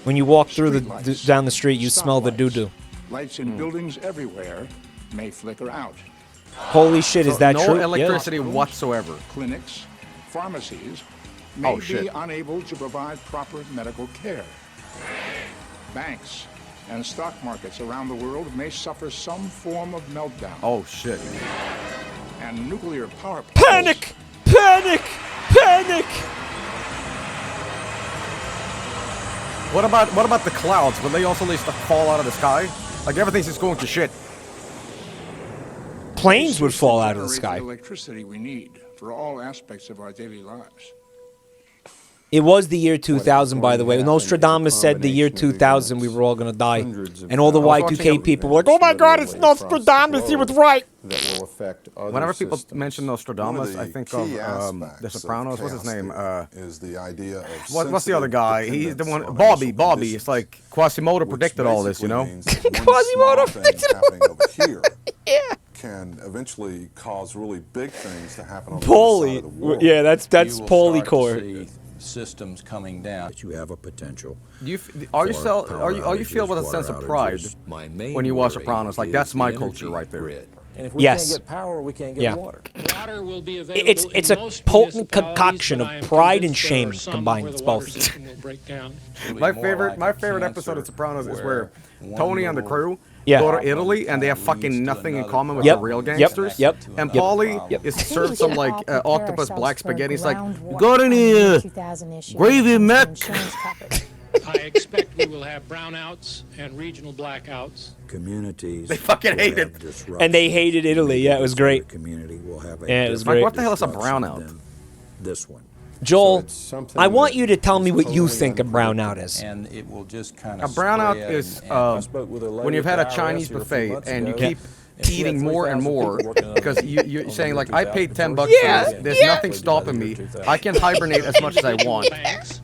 When you walk through Streetlights, down the street, you smell the stoplights, doo-doo. Lights in buildings everywhere may flicker out. Holy shit, is So that no true? electricity whatsoever. Clinics, pharmacies may Oh, shit. be unable to provide proper medical care. Banks and stock markets around the world may suffer some form of meltdown. Oh shit. And nuclear power plants Panic! Panic! Panic! What about the clouds? Will they also at least fall out of the sky? Like everything's just going to shit. Planes would fall out of the generate sky. electricity we need for all aspects of our daily lives. It was the year 2000, by the way. Nostradamus said the year 2000 we were all going to die. And all the Y2K people were like, oh my god, it's Nostradamus, he was right. That will affect other Whenever people systems. mention Nostradamus, I think of The Sopranos. What's his name? Is the idea of What's the other guy? He's the one. Bobby. It's like Quasimodo predicted all this, you know? Quasimodo predicted happening over here Yeah. can eventually cause really big things to happen on the other side Paulie. of the world. Yeah, that's You will Paulie start to core. see systems coming down. That you have a potential. You feel with a sense of pride when you watch Sopranos? Like that's my culture right there. And if we Yes. can't get power, we can't get Yeah. water. Water will be available It's in a most potent municipalities, concoction but of I am pride and convinced there shame are some combined. where It's the water both. system will break down. My favorite episode of Sopranos is where Tony and the crew Yeah. go to Italy and they have fucking nothing in common with Yep. the real Yep. gangsters. Yep. And Yep. Paulie is served some like octopus black spaghetti. He's like, groundwater got any 2000 issue gravy, Mac? insurance coverage. I expect we will have brownouts and regional blackouts. Communities. They fucking will hate have it. disruption. And they hated Italy. Yeah, it was great. The community will have a Yeah, it was Like, great. what the hell is a brownout? this one. Joel, So it's something I want that you to tell me what you totally think a brownout is. And it will just kind A of brownout is when you've had a Chinese buffet and you keep eating more and more because you're saying like, I paid $10 for this, there's nothing stopping me, I can hibernate as much as I want,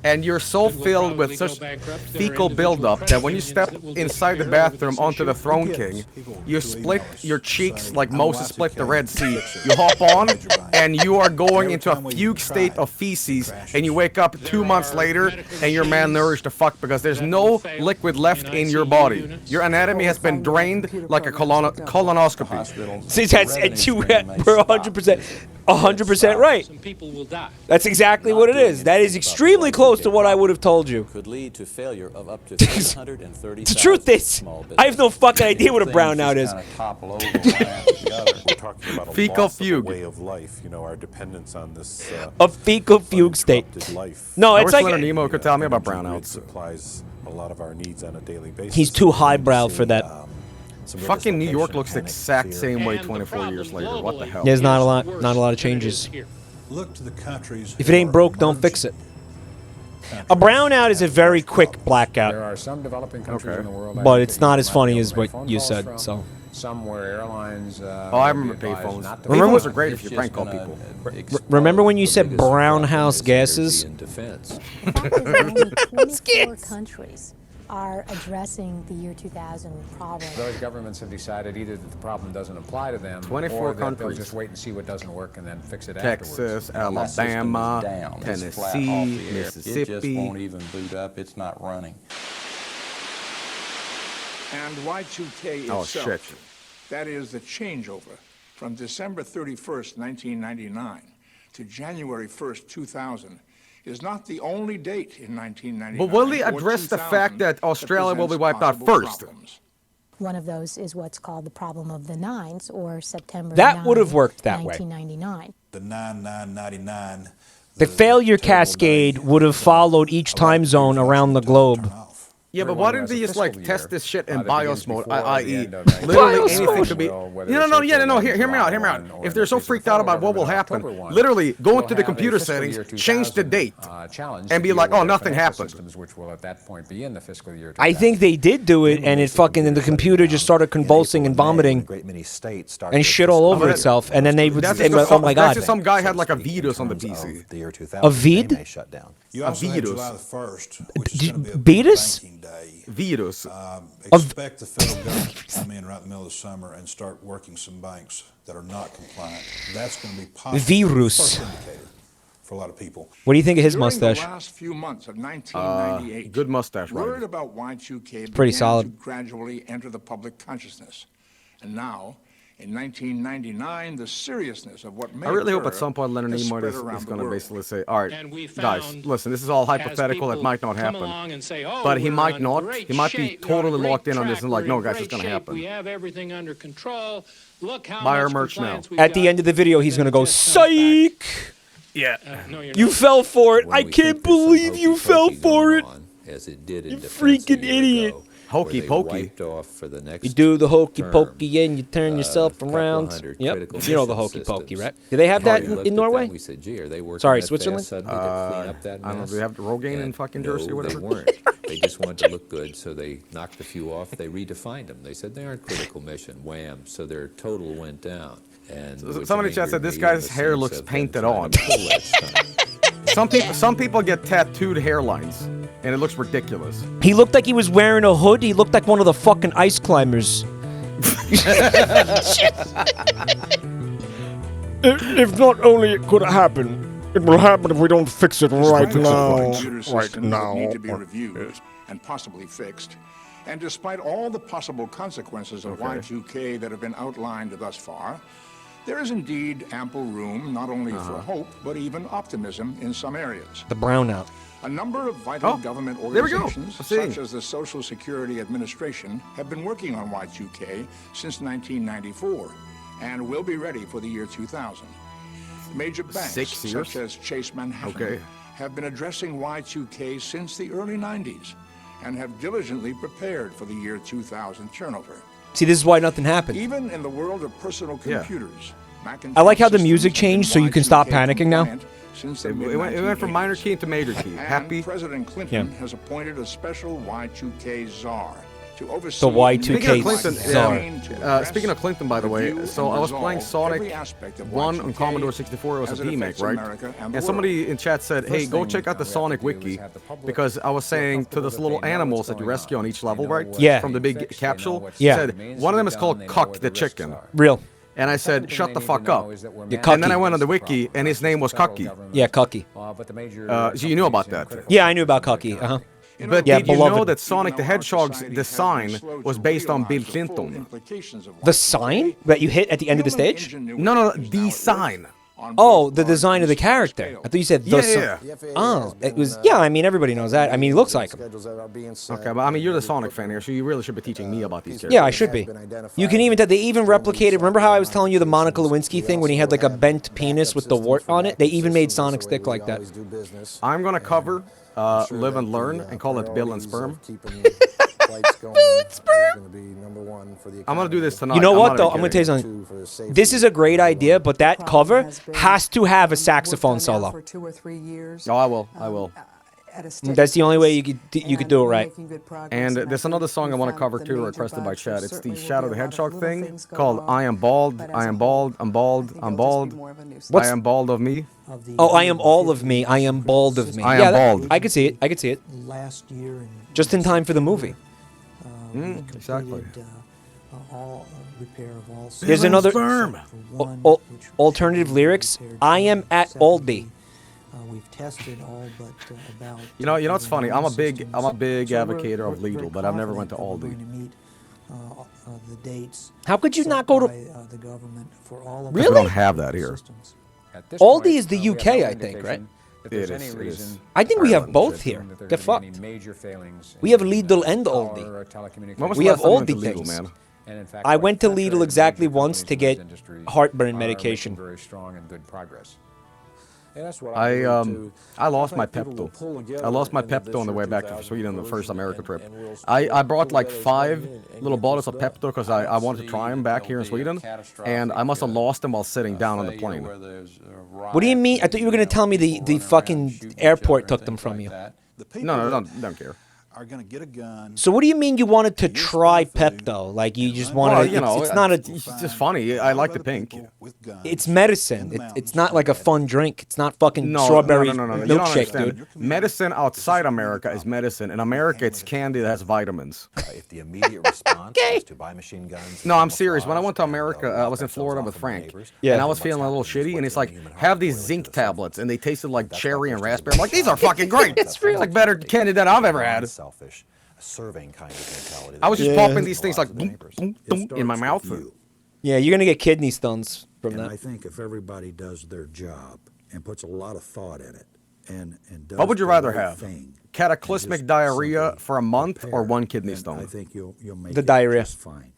and you're so filled with such fecal buildup that when you step inside the bathroom onto the Throne King, you split your cheeks like Moses split the Red Sea. You hop on and you are going into a fugue state of feces, and you wake up 2 months later and you're malnourished to fuck because there's no liquid left in your body. Your anatomy has been drained like a colonoscopy. See, that's we're 100% right. That's exactly what it is. That is extremely close to what I would have told you. Could lead to failure of up to 330. The truth is, I have no fucking idea what a brownout is. We're talking about a fecal loss of a fugue way of life. You know, our dependence on this. A fecal fugue state. No, it's like Leonard Nimoy could tell me about brownouts. Supplies a lot of our needs on a daily basis. He's too highbrow for that. Fucking New York looks the exact same way 24 years later. What the hell? There's not a lot of changes. Look to the countries. If it ain't broke, don't fix it. A brownout is a very quick blackout. There are some developing countries in the world, but it's not as funny as what you said. So. Some where airlines. Oh, I remember payphones. Payphones are great if you prank call people. Remember when you said brown house gases? 24 countries are addressing the year 2000 problem. Those governments have decided either that the problem doesn't apply to them, 24 or that they'll countries. just wait and see what doesn't work and then fix it Texas, afterwards. Alabama, It Tennessee, just Mississippi. won't even boot up. It's not running. And Y2K Oh, itself, shit. that is the changeover from December 31st, 1999 to January 1st, 2000, is not the only date in 1999. But will they address the fact that Australia will be wiped out first? One of those is what's called the problem of the nines, or September That would have worked that way. 1999. The 9/9/99. The failure cascade would have followed each time zone around the globe. Yeah, but why didn't they just like test this shit in BIOS mode, i.e. literally anything could be... No, hear me out. If they're so freaked out about what will happen, literally go into the computer settings, change the date, and be like, oh, nothing happened. I think they did do it, and and the computer just started convulsing and vomiting and shit all over itself, and then they would say, oh my god. That's just some guy had like a virus on the PC. A vid? You also had virus. July the 1st, which is going to be a big Virus? banking day. Virus. Expect the federal government to come in right in the middle of the summer and start working some banks that are not compliant. That's going to be possible. Virus. First indicator for a lot of people. What do you think of his During mustache? the last few months of 1998, good mustache, right? word about Y2K pretty began solid. to gradually enter the public consciousness. And now, in 1999, the seriousness of what may I really hope occur at some point Leonard has Nimoy spread is around the going to world. basically say, all right, And we guys, found listen, this is all as hypothetical, it people might not come happen. along and say, oh, But he we're might on not. great He might be shape, we're on a totally great locked in on this track, and like, we're no, in guys, great it's going to shape, happen. We have everything under control. Look how Buy our much merch now. compliance we've At the got. end of the video, he's going to go, Just comes back. psych! Yeah. No, you're You not. fell for it. When I we can't think there's some believe you fell hokey-pokey for going it. on, as it did in You defense freaking a year idiot. ago, Hokey where they pokey. wiped off for the next You do the hokey term, pokey and you turn yourself couple around. hundred Yep. critical You know the mission hokey pokey, systems. right? Do they have that We looked in at Norway? them, we said, gee, are they working Sorry, that Switzerland? fast suddenly to clean up that I don't know, mess? do they have Rogaine in And fucking no, Jersey or whatever? they weren't. They just wanted to look good, so they knocked a few off. They redefined them. They said they aren't critical mission. Wham! So their total went down. And Somebody in chat said this guy's hair looks painted on. on. Some people get tattooed hairlines, and it looks ridiculous. He looked like he was wearing a hood. He looked like one of the fucking ice climbers. If not only it could happen, it will happen if we don't fix it right Despite now. the computer Right systems that now. need to be reviewed and possibly fixed, and despite all the possible consequences of Y2K that have been outlined thus far, there is indeed ample room not only for hope, but even optimism in some areas. The brownout. A number of vital government there we go. organizations, I see. such as the Social Security Administration, have been working on Y2K since 1994 and will be ready for the year 2000. Major banks, 6 years? such as Chase Manhattan, have been addressing Y2K since the early 90s and have diligently prepared for the year 2000 turnover. See, this is why nothing happened. Even in the world of personal Yeah. computers, I like how the Macintosh music systems have been changed so you can stop Y2K panicking now. compliant Since the It went from minor key to major key. And Happy. President Clinton has appointed a special Y2K czar to oversee The Y2K czar. Speaking of Clinton, by the way, so I was playing Sonic 1 on Commodore 64. It was a remake, right? And somebody in chat said, "Hey, go check out the Sonic Wiki," because I was saying to those little animals that you rescue on each level, right? Yeah. From the big capsule. Yeah. Said one of them is called Cuck the chicken. Real. And I said, "Shut the fuck up." Yeah, And then I went on the wiki, and his name was Cucky. Yeah, Cucky. So you knew about that? Yeah, I knew about Cucky. Uh huh. But yeah, did you beloved. know that Sonic the Hedgehog's design was based on Bill Clinton? The sign that you hit at the end of the stage? No, the sign. Oh, the design of the character. I thought you said the Yeah. Oh, it was. Yeah, I mean, everybody knows that. I mean, he looks like him. Okay, but I mean, you're the Sonic fan here, so you really should be teaching me about these characters. Yeah, I should be. You can even. They even replicated. Remember how I was telling you the Monica Lewinsky thing when he had like a bent penis with the wart on it? They even made Sonic stick like that. I'm gonna cover Live and Learn and call it Bill and Sperm. I'm gonna do this tonight. You know what though? I'm gonna tell you something. This is a great idea, but that cover has to have a saxophone solo. For 2 or 3 years. Oh, I will. I will. That's the only way you could do it right. And there's another song I want to cover too, requested by Chad. It's the Shadow the Hedgehog thing called "I Am Bald, I Am Bald, I'm Bald, I'm Bald, I Am Bald of Me." Oh, I am all of me. I am bald of me. I am bald. I could see it. I could see it. Last year, Just in time for the movie. Exactly. All repair of all. Here's another alternative lyrics. I am at Aldi. We've tested all but about. You know what's funny? I'm a big advocate of Lidl, but I've never went to Aldi. The dates. How could you not go to? The government for all of We don't have that here. Aldi is the UK, I think, right? It is. I think we have both here. Get fucked. We have Lidl and Aldi. We have Aldi things. Man? I went to Lidl exactly once to get heartburn medication. I lost my Pepto. I lost my Pepto on the way back to Sweden on the first America trip. I brought like 5 little bottles of Pepto because I wanted to try them back here in Sweden, and I must have lost them while sitting down on the plane. What do you mean? I thought you were going to tell me the fucking airport took them from you. No, don't care. Are going to get a gun. So what do you mean you wanted to try Pepto? Like you just wanted to, it's not a... It's just funny. I like the pink. It's medicine. It's not like a fun drink. It's not fucking strawberry milkshake, dude. Medicine outside America is medicine. In America, it's candy that has vitamins. If the immediate response is to buy machine guns. No, I'm serious. When I went to America, I was in Florida with Frank. Yeah. And I was feeling a little shitty, and it's like, have these zinc tablets, and they tasted like cherry and raspberry. I'm like, these are fucking great. It's like better candy than I've ever had. Selfish, a serving kind of mentality. I was just popping these things like boom, boom, boom, in my mouth. Yeah, you're gonna get kidney stones from that. I think if everybody does their job and puts a lot of thought in it, and does What would you the rather right have? thing, Cataclysmic diarrhea for a month or 1 kidney stone? I think you'll make The diarrhea. just fine.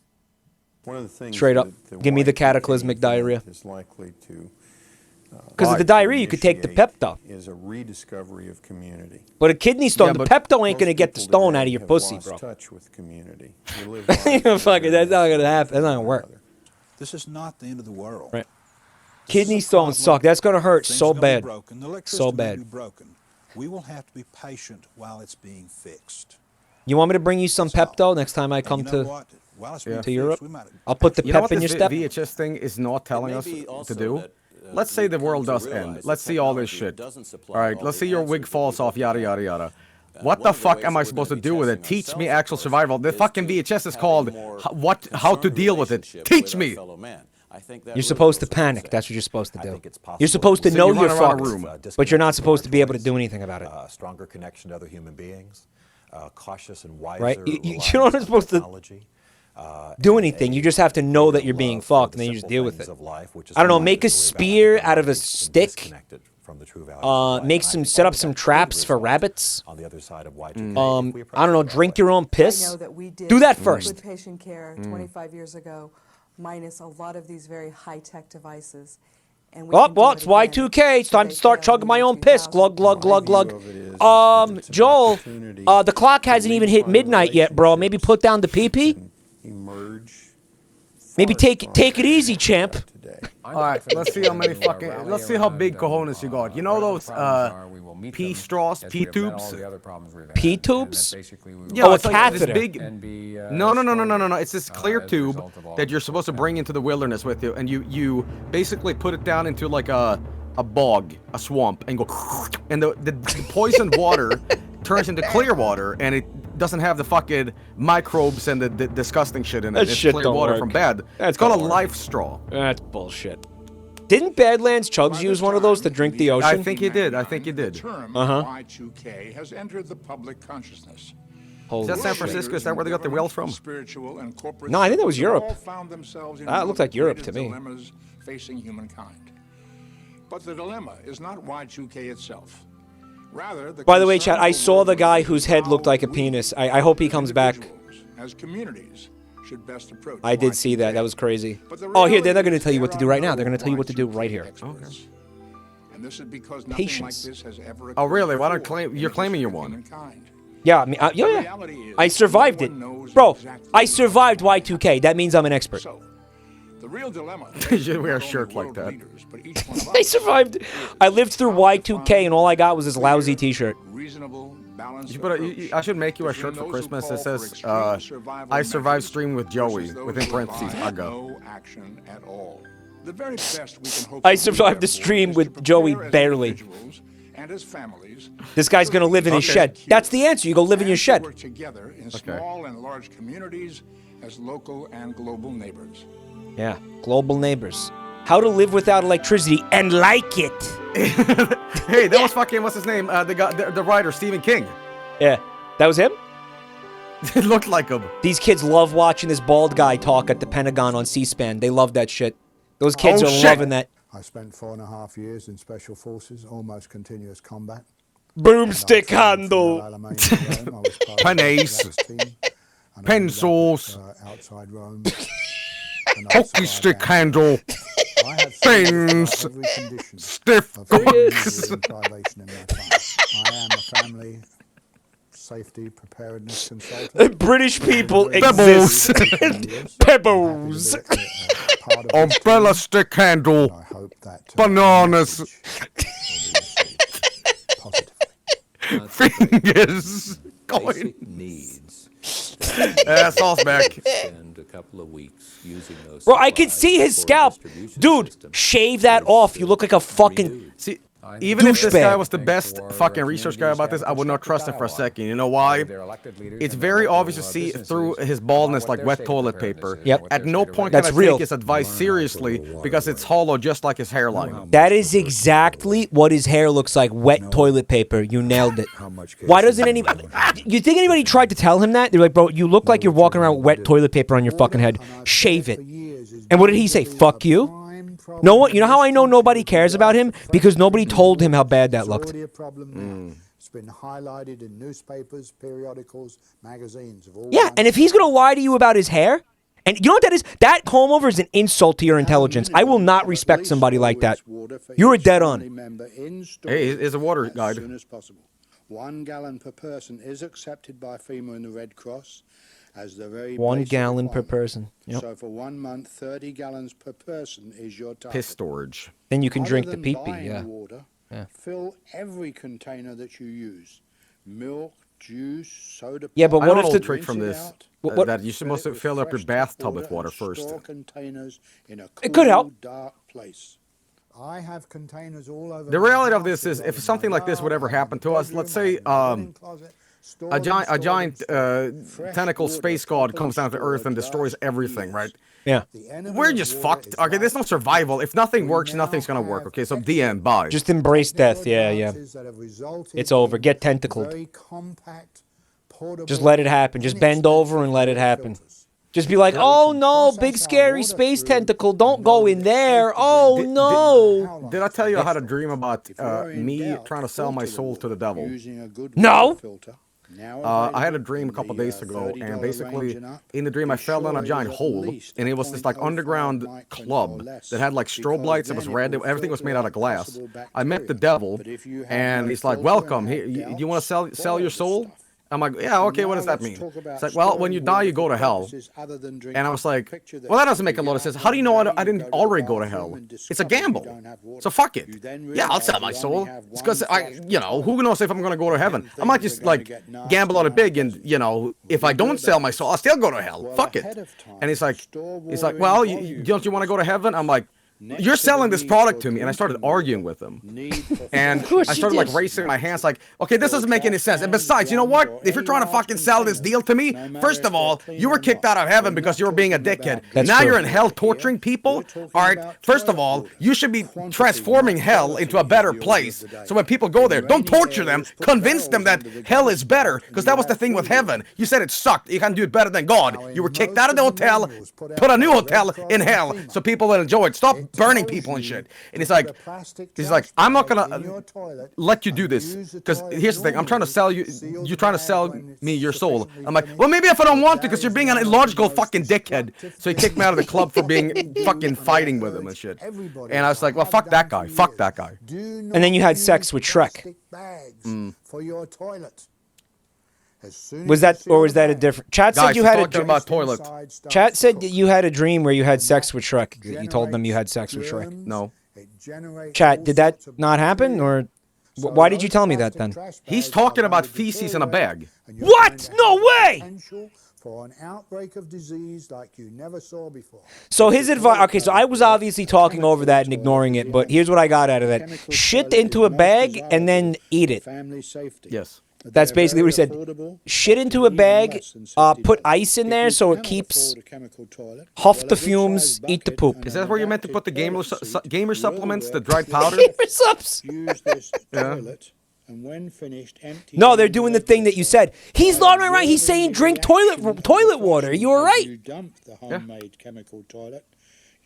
One of the things Straight up. Give me the cataclysmic diarrhea. Because of the diarrhea, you could take the Pepto. Is a rediscovery of community. But a kidney stone, the Pepto ain't gonna get the stone out of your pussy, bro. Touch with community. Fuck it, that's not gonna happen. That's not gonna work. This is not the end of the world. Right. Kidney stones suck. That's gonna hurt so bad. So bad. We will have to be patient while it's being fixed. You want me to bring you some Pepto next time I come to Europe? I'll put the pep in your step. The VHS thing is not telling us to do. Let's say the world does end. Let's see all this shit. All right, let's see your wig falls off, yada, yada, yada. What the fuck am I supposed to do with it? Teach me actual survival. The fucking VHS is called how to deal with it. Teach me. You're supposed to panic. That's what you're supposed to do. You're supposed to know you're fucked, but you're not supposed to be able to do anything about it. Stronger connection to other human beings, cautious and wiser. Right? You're not supposed to do anything. You just have to know that you're being fucked, and then you just deal with it. I don't know. Make a spear out of a stick. Set up some traps for rabbits. I don't know. Drink your own piss. Do that first. Good patient care 25 years ago, minus a lot of these very high-tech devices. And Oh, well, it's Y2K. It's time to start chugging my own piss. Glug, glug, glug, glug. Joel, the clock hasn't even hit midnight yet, bro. Maybe put down the pee-pee? Emerge Maybe take it easy, champ. All right, let's see how many fucking. Let's see how big cojones you got. You know those pee straws, pee tubes. Pee tubes? Yeah, Oh, a it's like this catheter. big. No. It's this clear tube that you're supposed to bring into the wilderness with you, and you basically put it down into like a bog, a swamp, and go, and the poisoned water turns into clear water, and it doesn't have the fucking microbes and the disgusting shit in it. That It's shit clear don't water work. from bad. That It's called a don't work. life straw. That's bullshit. Didn't Badlands Chugs use one of those to drink the ocean? I think he did. The term Y2K has entered the public consciousness. Is that San Francisco? Is that where they got the whales from? Spiritual and corporate No, I think that was sectors Europe. all found themselves in That looked like Europe to me. dilemmas facing humankind. But the dilemma is not Y2K itself. Rather, By the way, chat, I saw the guy whose head looked like a penis. I hope he comes back. as communities should best approach. I did see that. That was crazy. Oh, here, they're not going to tell you what to do right now. They're going to tell you what to do right here. And this is because Patience. nothing like this has ever Oh, occurred really? Why don't before claim? You're claiming you won. Yeah, I mean, yeah. I survived it. Bro, I survived Y2K. That means I'm an expert. The real dilemma. You should wear a shirt like that. I survived. I lived through Y2K, and all I got was this lousy T-shirt. I should make you a shirt for Christmas that says, "I survived streaming with Joey," within parentheses, Aga. No action at all. The very best we can hope I survived the stream with Joey barely. and as families. This guy's going to live in his shed. That's the answer. You go live in your shed. Work together in small and large communities as local and global neighbors. Yeah, global neighbors. How to live without electricity and like it. Hey, that was fucking, what's his name? The guy, the writer, Stephen King. Yeah, that was him? It looked like him. These kids love watching this bald guy talk at the Pentagon on C-SPAN. They love that shit. Those kids are loving that. I spent 4.5 years in Special Forces, almost continuous combat. Broomstick handle. Pennies. Pencils. Outside Rome. Hockey stick handle. Pins. Stiff goods. I am a family safety preparedness consultant. British people Pebbles. exist. Pebbles. Umbrella stick handle. Bananas. Fingers. Going. Needs. Sauce back. Spend a couple of weeks using those. Bro, I can see his scalp. Dude, shave that off. You look like a fucking... See, even if this douchebag. guy was the best fucking research guy about this, I would not trust him for a second. You know why? It's very obvious to see through his baldness like wet toilet paper. Yep. At no point That's can I real. take his advice seriously because it's hollow just like his hairline. That is exactly what his hair looks like. Wet toilet paper. You nailed it. Why doesn't anybody... You think anybody tried to tell him that? They're like, bro, you look like you're walking around with wet toilet paper on your fucking head. Shave it. And what did he say? Fuck you? No one, you know how I know nobody cares about him? Because nobody told him how bad that looked. It's been highlighted in newspapers, periodicals, magazines of all Yeah, and if he's going to lie to you about his hair, and you know what that is? That comb over is an insult to your intelligence. I will not respect somebody like that. You were dead on. Hey, here's a water guide. As soon as possible. 1 gallon per person is accepted by FEMA and the Red Cross as the very 1 basic gallon per requirement. person. Yep. So for 1 month, 30 gallons per person is your target. Piss storage. Then you can Other drink the than pee-pee, buying yeah. Water, Yeah. fill every container that you use. Milk, juice, soda. Yeah, but I what know if an the... old trick from this? What- That you're supposed to fill up your bathtub with water first. Store containers in a It could help. cool, dark place. I have containers all over. The my reality of house, this is, they've if got something in like my this would ever yard, happen to us, let's say a giant tentacle space god comes down to Earth and destroys everything, right? Yeah. We're just fucked. Okay, there's no survival. If nothing works, nothing's gonna work. Okay, so the end. Bye. Just embrace death. Yeah, yeah. It's over. Get tentacled. Very compact, portable. Just let it happen. Just bend over and let it happen. Just be like, oh no, big scary space tentacle, don't go in there. Oh no. Did I tell you I had a dream about me trying to sell my soul to the devil? No. I had a dream a couple days ago, and basically, in the dream, I fell down a giant hole, and it was this like underground club that had like strobe lights. It was red. Everything was made out of glass. I met the devil, and he's like, "Welcome. Here, you want to sell your soul?" I'm like, yeah, okay, what does that mean? It's like, well, when you die, you go to hell. And I was like, well, that doesn't make a lot of sense. How do you know I didn't already go to hell? It's a gamble. So fuck it. Yeah, I'll sell my soul. It's because, who knows if I'm going to go to heaven? I might just, like, gamble on it big and, if I don't sell my soul, I'll still go to hell. Fuck it. And he's like, well, don't you want to go to heaven? I'm like, you're selling this product to me, and I started arguing with him. And I started like raising my hands like, okay, this doesn't make any sense. And besides, you know what? If you're trying to fucking sell this deal to me, first of all, you were kicked out of heaven because you were being a dickhead. Now you're in hell torturing people. All right, first of all, you should be transforming hell into a better place. So when people go there, don't torture them. Convince them that hell is better, because that was the thing with heaven. You said it sucked. You can't do it better than God. You were kicked out of the hotel, put a new hotel in hell so people will enjoy it. Stop burning people and shit. And he's like, I'm not gonna let you do this, because here's the thing, I'm trying to sell you, you're trying to sell me your soul. I'm like, well, maybe if I don't want to, because you're being an illogical fucking dickhead. So he kicked me out of the club for being fucking fighting with him and shit. And I was like, well, fuck that guy, fuck that guy. And then you had sex with Shrek. For your toilet. Was that, or was that a different? Chat said you had a dream about toilet. Chat said that you had a dream where you had sex with Shrek. You told them you had sex with Shrek. No. Chat, did that not happen, or why did you tell me that then? He's talking about feces in a bag. What? No way! For an outbreak of disease like you never saw before. So his advice, okay, so I was obviously talking over that and ignoring it, but here's what I got out of that. Shit into a bag and then eat it. Family safety. Yes. That's basically what he said. Shit into a bag, put ice in there so it keeps, huff the fumes, eat the poop. Is that where you meant to put the gamer supplements, the dried powder? Gamer subs! Use this toilet, and when finished, empty. No, they're doing the thing that you said. He's not right. He's saying drink toilet water. You were right. You dump the homemade chemical toilet.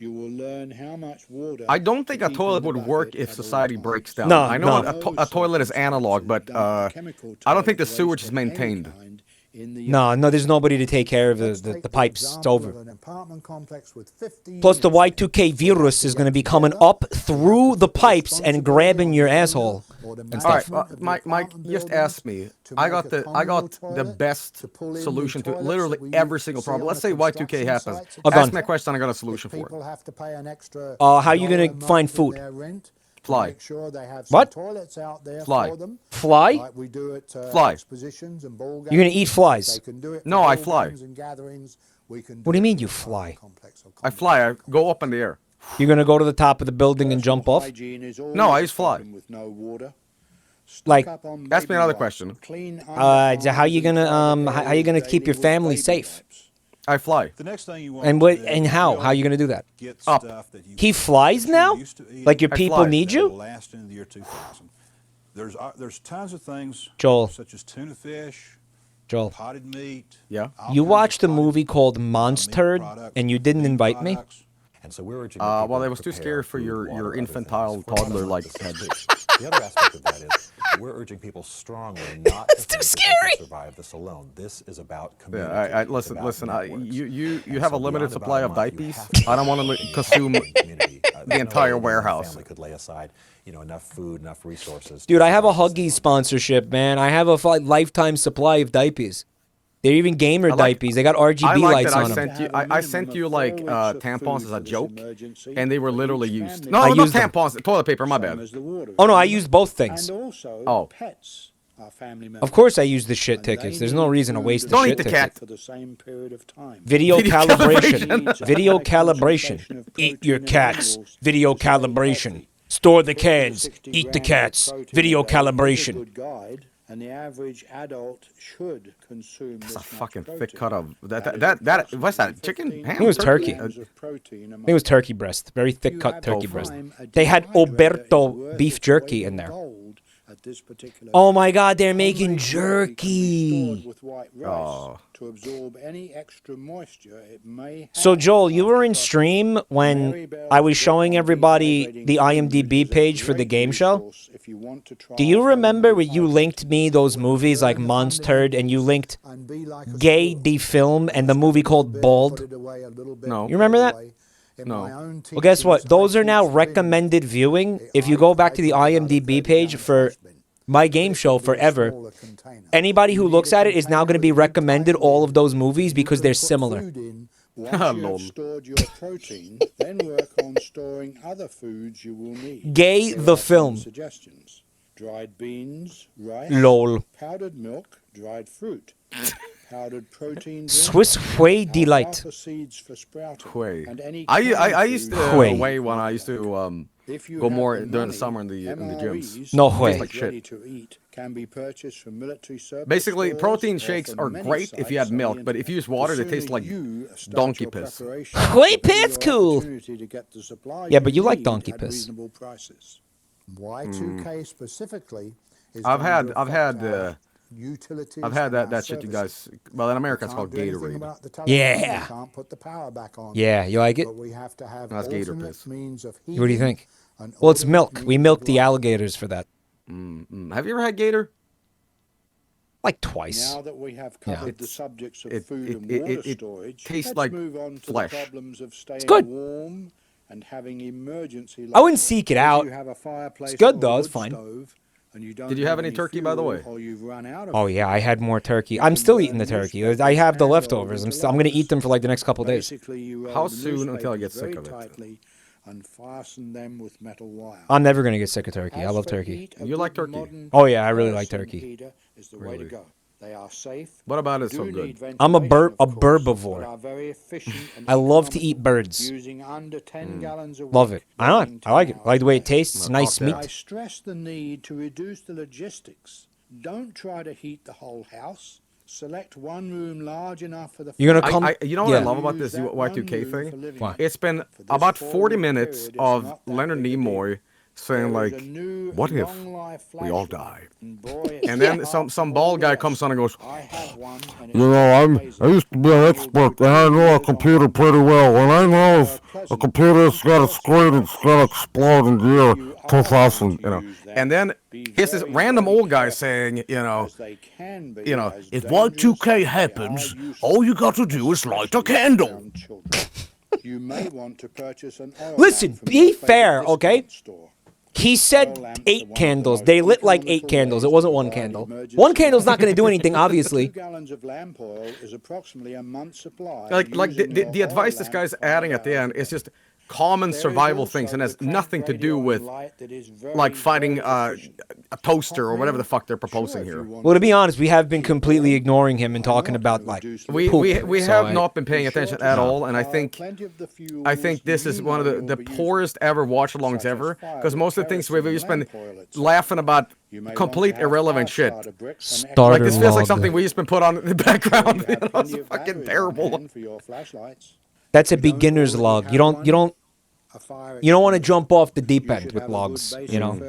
You will learn how much water. I don't think a toilet would work if society breaks down. No, I know a toilet is analog, but I don't think the sewage is maintained. No, there's nobody to take care of the pipes. It's over. Plus, the Y2K virus is going to be coming up through the pipes and grabbing your asshole and stuff. All right, Mike, just ask me. I got the best solution to literally every single problem. Let's say Y2K happens. Ask me a question, I got a solution for it. How are you going to find food? Fly. What? Fly. Fly? Fly. You're going to eat flies? No, I fly. What do you mean you fly? I fly. I go up in the air. You're going to go to the top of the building and jump off? No, I just fly. Like, ask me another question. How you gonna keep your family safe? I fly. The next thing you want And what? And how? How are you gonna do that? Up. He flies now? Like your people need you? Last into the year 2000. There's tons of things. Joel. Such as tuna fish. Joel. Potted meat. Yeah. You watched a movie called Monster, and you didn't invite me? And so we're urging well, it was too scary for your infantile toddler-like head. The other aspect of that is we're urging people strongly not it's too scary. To survive this alone. This is about community. Yeah, listen. You have a limited supply of diapers. I don't want to consume the entire warehouse. Family could lay aside, enough food, enough resources. Dude, I have a Huggies sponsorship, man. I have a lifetime supply of diapers. They're even gamer diapers. They got RGB lights on them. I sent you like tampons as a joke, and they were literally used. No, not tampons. Toilet paper. My bad. Oh no, I used both things. Oh. Pets are family members. Of course, I use the shit tickets. There's no reason to waste the Don't shit eat the ticket. cat. For the same period of time. Video calibration. Video calibration. Eat your cats. Video calibration. Store the cans. Eat the cats. Video calibration. And the average adult should consume. That's a fucking thick cut of that. What's that? Chicken? Ham? It was turkey. It was turkey breast. Very thick cut turkey breast. They had Oberto beef jerky in there. Oh my God, they're making jerky. To absorb any extra moisture it may have. So Joel, you were in stream when I was showing everybody the IMDb page for the game show. Do you remember when you linked me those movies like Monster and you linked Gay the Film and the movie called Bald? No. You remember that? No. Well, guess what? Those are now recommended viewing. If you go back to the IMDb page for my game show forever. Anybody who looks at it is now going to be recommended all of those movies because they're similar. Once you have stored your protein, then work on storing other foods you will need. Gay Here the are some film. Suggestions: dried beans, rice, Lol. powdered milk, dried fruit, powdered protein drink, Swiss Whey Delight. alfalfa seeds for sprouting, Whey. and any I canned used to food whey when I used to If you go have more the during the money, summer in the gyms. MREs, No way. Tastes like ready shit. to eat, can be purchased from military surplus Basically, stores protein or shakes from are many great if you sites add on the milk, but if you use water, The they taste sooner like you start donkey your piss. preparation, Whey the better piss your cool. opportunity to get the supplies Yeah, but you like need donkey at piss. reasonable prices. Y2K specifically is I've going had to I've affect had our utilities I've had and that our shit you services. guys. Well, in America We it's called can't do anything Gatorade. about the telephone, Yeah. we can't put the power back on. Yeah, you like it? But we have to have That's Gator alternate piss. means of What do you heating think? and Well, it's alternate milk. We means milk of the life. alligators for that. Have you ever had Gator? Like twice. Now that we have Yeah. covered the subjects of it- food it- and it- water it storage, tastes let's like move on to flesh. the problems of staying good. warm and having emergency. I wouldn't lighting. seek it If out. you have a fireplace It's good or though, a it's wood fine. stove and you don't Did you have any turkey, by the fuel, way? or you've run out of Oh yeah, I had more turkey. I'm still eating the turkey. I have the leftovers. I'm going to eat them for like the next couple days. Basically, you roll How the soon until I get newspapers sick of very it? tightly and fasten them with metal wire. I'm never going to get sick of turkey. I As love for turkey. heat, a You like good turkey? modern Oh yeah, I really like kerosene turkey. heater is the way to Really? go. They are safe. What about it do so need good? I'm a ventilation, of course, burbivore. but are very efficient and I love to eat economical, birds. using under 10 gallons a week. Love it. I burning like it. 10 I like the way it hours a day. tastes. It's nice meat. I stress the need to reduce the logistics. Don't try to heat the whole house. Select one room large enough for the You're gonna come. You know what I yeah. love about this Use that one Y2K room for thing? living. Why? It's been For this about 4-year 40 minutes period, it's of not that Leonard big a deal. Nimoy saying There is like, a new "What if long-life we all flashlight, die?" and boy, it's And then hard some to bald guy believe. comes on and goes, I have one, and You know, I used to be an expert, and I know a computer pretty well, and I know if a computer's got a screen, it's gonna explode in the year 2000. you know. And then here's this random old guy saying, you know, If Y2K happens, all you got to do is light a candle. You may want to purchase an oil Listen, lamp from be your fair, favorite okay? discount store. He said 8 candles. They lit like 8 candles. It wasn't 1 candle. 1 candle's not going to do anything, 2 obviously. gallons of lamp oil is approximately a month's supply. like using the your advice oil this lamp guy's 5 adding at the hours end a is day. just common There is survival also things and has the crank nothing to do radio with light that is very, like finding very efficient. a toaster or whatever the fuck they're proposing here. Well, to be honest, we have been completely ignoring him and talking about like We poop, so have I- not been paying attention at all, and I think this is one of the poorest ever watch-alongs ever, because most of the things we've just been laughing about complete irrelevant shit. Starter Like this feels like log. something we just been put on in the background. You know, it's fucking terrible. For your flashlights. That's a beginner's log. You don't want to jump off the deep end with logs, you know.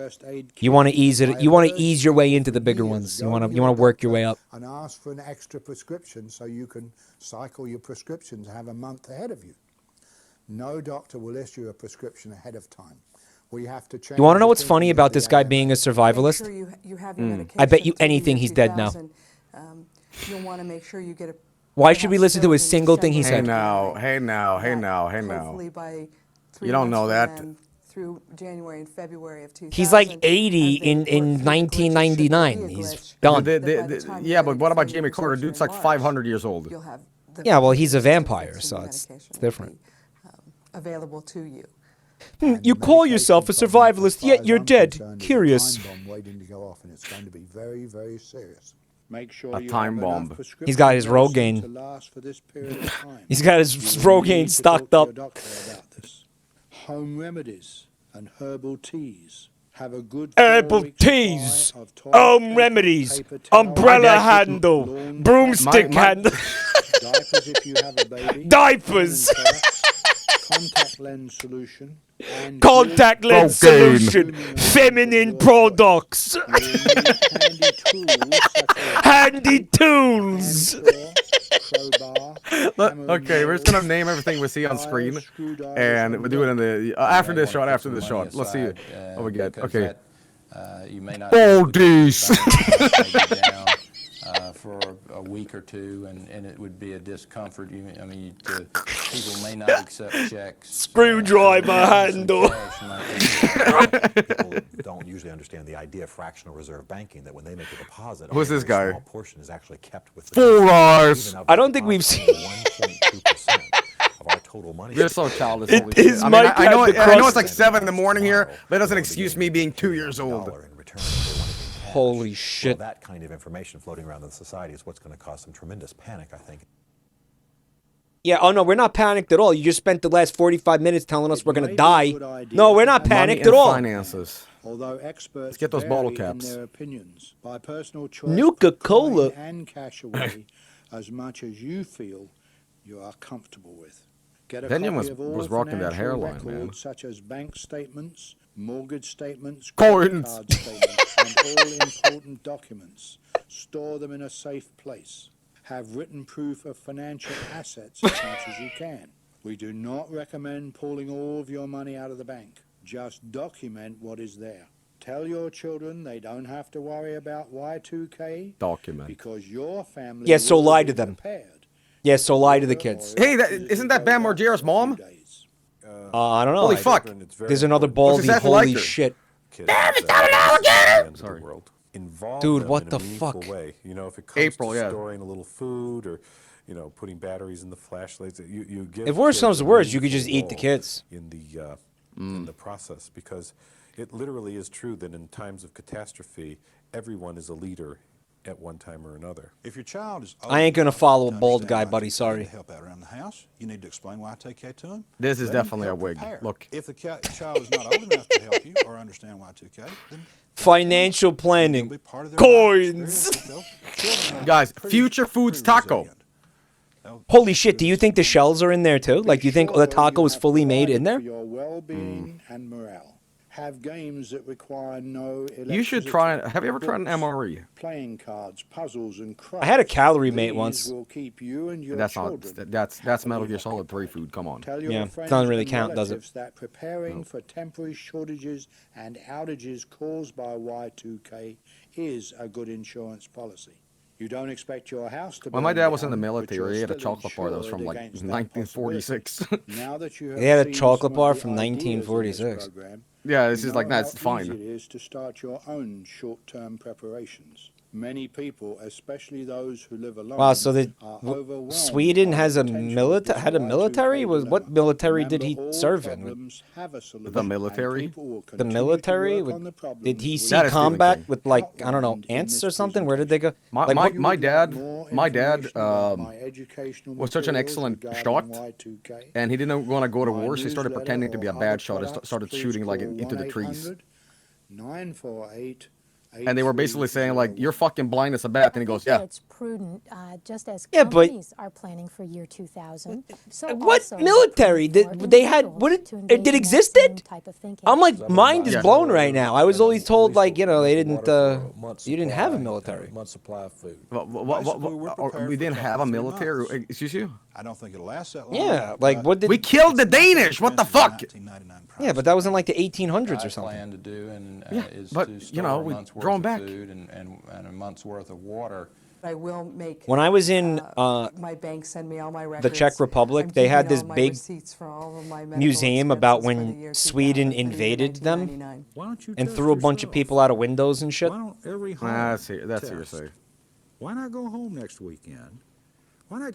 You want to ease it. You want to ease your way into the bigger ones. You want to work your way up. And ask for an extra prescription so you can cycle your prescriptions and have a month ahead of you. No doctor will issue a prescription ahead of time. We have to change. You want to know the what's funny thinking about of this the guy AMA. being a survivalist? Make sure you have your I bet you medication to the anything year he's dead now. 2000. You'll want to make sure you get a. Why should we listen to a single thing he Hey said? now. Hopefully by 3 You don't months know from that. then, through January and February of 2000. He's like 80 in 1999. He's done. Yeah, but what about Jamie Carter? Dude's like 500 years old. You'll have the Yeah, well, he's a vampire, so it's different. available to you. You call yourself a survivalist, yet you're dead. Curious. Time bomb waiting to go off, and it's going to be very, very serious. Make sure A you time have bomb. enough prescription He's got his medicine Rogaine. to last for this period of time. He's got his You will Rogaine need to stocked talk to up. your doctor about this. Home remedies and herbal teas. Have a good Herbal 4-week teas, supply of toilet home paper, remedies, paper towels, umbrella handle, lawn broomstick My- handle, diapers if you have a baby, diapers, feminine products, contact lens solution, and contact lens Cocaine. solution, feminine products, you will need handy tools. crowbar, Okay, we're just gonna name everything we see on screen, and we'll do it in the after this shot. After this shot, let's see what we get. Okay. You may not Oldies. for a week or two, and it would be a discomfort. People may not accept checks. Screwdriver handle. People don't usually understand the idea of fractional reserve banking, that when they make a deposit, Who's this guy? a small portion is actually kept with the 4 hours. I don't think we've seen. 1.2% of our total money. You're so childish. It holy shit. is I mean, Mike I know, had the I know crust. it's like 7 in the morning here, but it doesn't excuse me being 2 years old. Holy shit. Well, that kind of information floating around in society is what's going to cause some tremendous panic, I think. Yeah, oh no, we're not panicked at all. You just spent the last 45 minutes telling us we're going to die. No, we're not panicked at all. Finances. Although experts Let's get those bottle vary in caps. their opinions, by personal choice, Nuka-Cola. put coin and cash away as much as you feel you are comfortable with. Get a Benjamin copy of all was rocking that financial hairline, man. records, such as bank statements, mortgage statements, Coins. credit card statements, and all important documents. Store them in a safe place. Have written proof of financial assets as much as you can. We do not recommend pulling all of your money out of the bank. Just document what is there. Tell your children they don't have to worry about Y2K. Document. Because your family. Yeah, so will lie be to them. prepared. Yeah, so lie to the kids. Hey, isn't that Bam Margera's mom? I don't know. Holy fuck. There's another baldy. Holy shit. Sorry. Involve Dude, them what in a the meaningful fuck? way. You know, if it comes April, to yeah. storing a little food or, you know, putting batteries in the flashlights, you give. If worse kids comes to a worse, you could meaningful just eat the role kids. in the process, because it literally is true that in times of catastrophe, everyone is a leader at one time or another. If your child is I ain't gonna follow a bald guy, buddy. Sorry. to help out around the house, you need to explain Y2K to them. This is Let them definitely a help wig. prepare. Look. If the child is not old enough to help you or understand Y2K, then Financial planning. Coins. Guys, Future Foods Taco. Holy shit, do you think the shells are in there too? Like, do you think the taco is fully made in there? For your well-being and morale. Have games that require no You should try it. Have you ever tried an MRE? playing cards, puzzles, and crafts. I had a calorie mate once. Will keep you and your That's not. children That's Metal Gear Solid 3 food. Come on. Tell your Yeah, friends doesn't really and count, does it? relatives that preparing for temporary shortages and outages caused by Y2K is a good insurance policy. You don't expect your house to When my burn dad was in down, the but military, you're he had a still chocolate bar that was from insured like against that 1946. Now that you have They had a seen chocolate some bar of the from ideas in this 1946. program, Yeah, this you is like, know that's how easy fine. it is to start your own short-term preparations. Many people, especially those who live alone, Wow, so the are overwhelmed Sweden by has the a potential of this had a military? Was Y2K what military did Remember, he all serve in? problems have a solution, The and military? people will The continue to military? work on the Did he problems see That is Stephen combat King. with like I don't know ants or something? Where did they go? My Like, what- my dad my educational was such an excellent shot, and he didn't want to go to war, so he started pretending to be a bad shot and started shooting like into the trees. 948 And they were basically saying like, "You're fucking blind as a bat," and he goes, "Yeah." It's prudent, just as Yeah, but- companies are planning for year 2000. So What also military it's prudent did for they had? individuals What to it engage did in that existed? same type of thinking. I'm like, mind is Yeah. blown right now. I was always told like, you know, they didn't. You didn't have a military. Month supply of food. We didn't have a military. Excuse you? I don't think it'll last that long. Yeah, like what did? We killed the Danish. What the fuck? Yeah, but that was in like the 1800s or something. Plan to do and Yeah, is but, to you store know, a we month's draw 'em worth back. of food and a month's worth of water. I will make. When I was in my bank send me all my records. the Czech Republic, I'm they had keeping this all my big receipts for all of my medical museum about expenses for the when year Sweden 2000 through invaded them 1999. Why don't you and test threw a bunch of yourself? people out of windows and shit. Why don't every home That's test? hearsay. Why not go home next weekend? Why not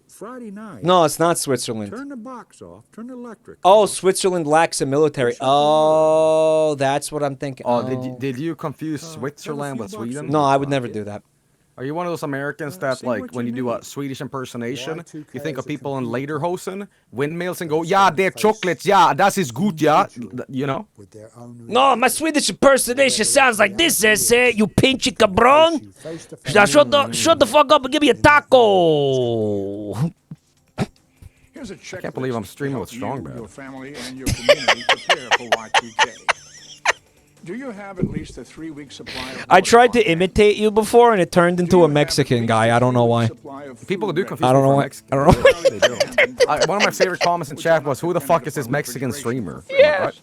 Friday night? No, it's not Switzerland. Turn the box off. Turn the electric. Oh, off. Switzerland lacks a military. Oh, that's what I'm thinking. Oh, did you confuse Switzerland with Sweden? No, I would never do that. Are you one of those Americans that, like, when you do a Swedish impersonation, you think of people in Lederhosen, windmills, and go, "Yeah, they're chocolates. Yeah, that is good. Yeah," you know? No, my Swedish impersonation sounds like this, say, you pinchy cabron. Now shut the fuck up and give me a taco. Here's a I can't believe I'm streaming with Strongman. Your family and your community prepare for Y2K. Do you have at least a 3-week supply of I tried to imitate you before, and it turned into a Mexican guy. I don't know why. People do confuse I don't me know for why. Mexican. I don't know. They do. One of my favorite comments in chat was, "Who the fuck is this Mexican streamer?" Yeah. Right?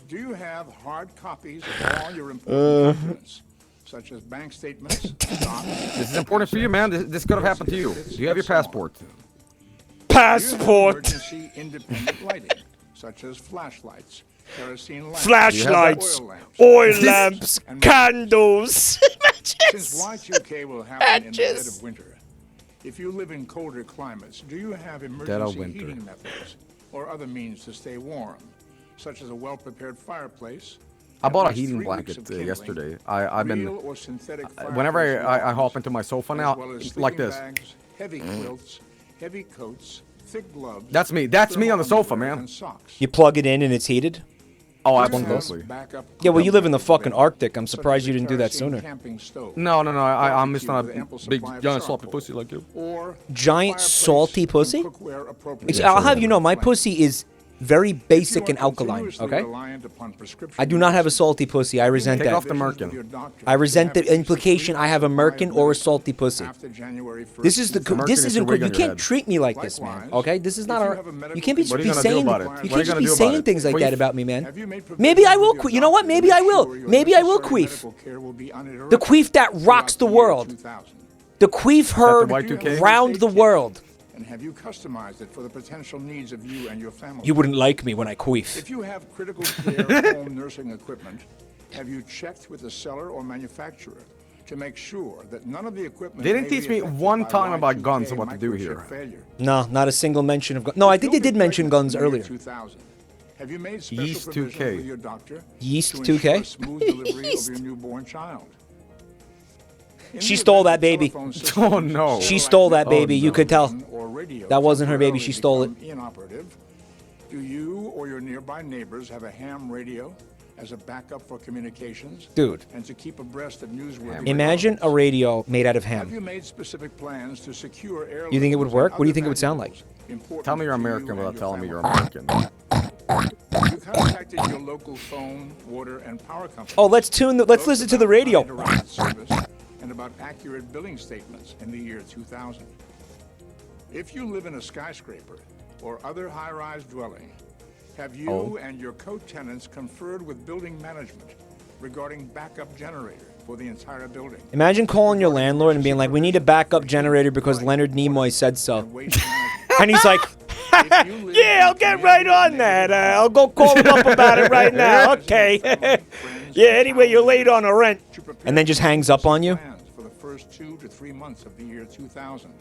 Do you have hard copies of all your important documents, such as bank statements, stocks? This is important for you, man. This could have happened to you. Do you have your passport? Passport. You have emergency independent lighting, such as flashlights, kerosene lamps, Flashlights, oil lamps, oil lamps, candles. Since Y2K will happen in the dead of winter, if you live in colder climates, do you have emergency heating methods or other means to stay warm, such as a well-prepared fireplace? I bought a heating blanket yesterday. I've been, whenever I hop into my sofa now, like this. Heavy quilts, heavy coats, thick gloves. That's me. That's me on the sofa, man. You plug it in and it's heated? Oh, absolutely. Yeah, well, you live in the fucking Arctic. I'm surprised you didn't do that sooner. No. I'm just not a big, giant sloppy pussy like you. Giant salty pussy? I'll have you know, my pussy is very basic and alkaline, okay? I do not have a salty pussy. I resent that. Take off the merkin. I resent the implication I have a merkin or a salty pussy. This is this isn't good. You can't treat me like this, man. Okay? This is not our. You can't be saying. You can't just be saying things like that about me, man. Maybe I will. You know what? Maybe I will. Maybe I will queef. The queef that rocks the world. The queef heard round the world. And have you customized it for the potential needs of you and your family? You wouldn't like me when I queef. If you have critical care home nursing equipment, have you checked with the seller or manufacturer to make sure that none of the equipment... They didn't teach me one time about guns and what to do here. No, not a single mention of guns. No, I think they did mention guns earlier. Have you made special provisions with your doctor Yeast to ensure 2K? a smooth delivery of your newborn child? She stole that baby. Oh no. She stole that baby. You could tell. That wasn't her baby. She stole it. Inoperative. Do you or your nearby neighbors have a ham radio as a backup for communications? Dude. And to keep abreast of newsworthy Imagine a radio made out of Have you ham. made specific plans to secure air You think it would work? What do you think it would sound like? Tell me you're American without telling me you're American. You contacted your local phone, water, and power company. Oh, let's listen to the radio. Service and about accurate billing statements in the year 2000. If you live in a skyscraper or other high-rise dwelling, have you and your co-tenants conferred with building management regarding backup generator for the entire building? Imagine calling your landlord and being like, we need a backup generator because Leonard Nimoy said so. And he's like, yeah, I'll get right on that. I'll go call him up about it right now. Okay. Yeah, anyway, you're late on the rent. And then just hangs up on you. For the first 2 to 3 months of the year 2000.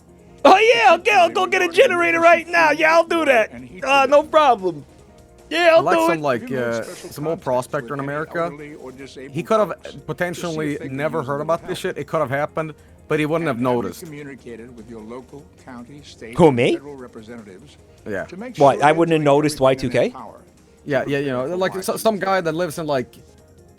Oh, yeah, okay, I'll go get a generator right now. Yeah, I'll do that. No problem. Yeah, I'll do it. Some old prospector in America. He could have potentially never heard about this shit. It could have happened, but he wouldn't have noticed. Communicated with your local, county, state, Who, me? federal representatives. Yeah. What, I wouldn't have noticed Y2K? Yeah, you know, like some guy that lives in like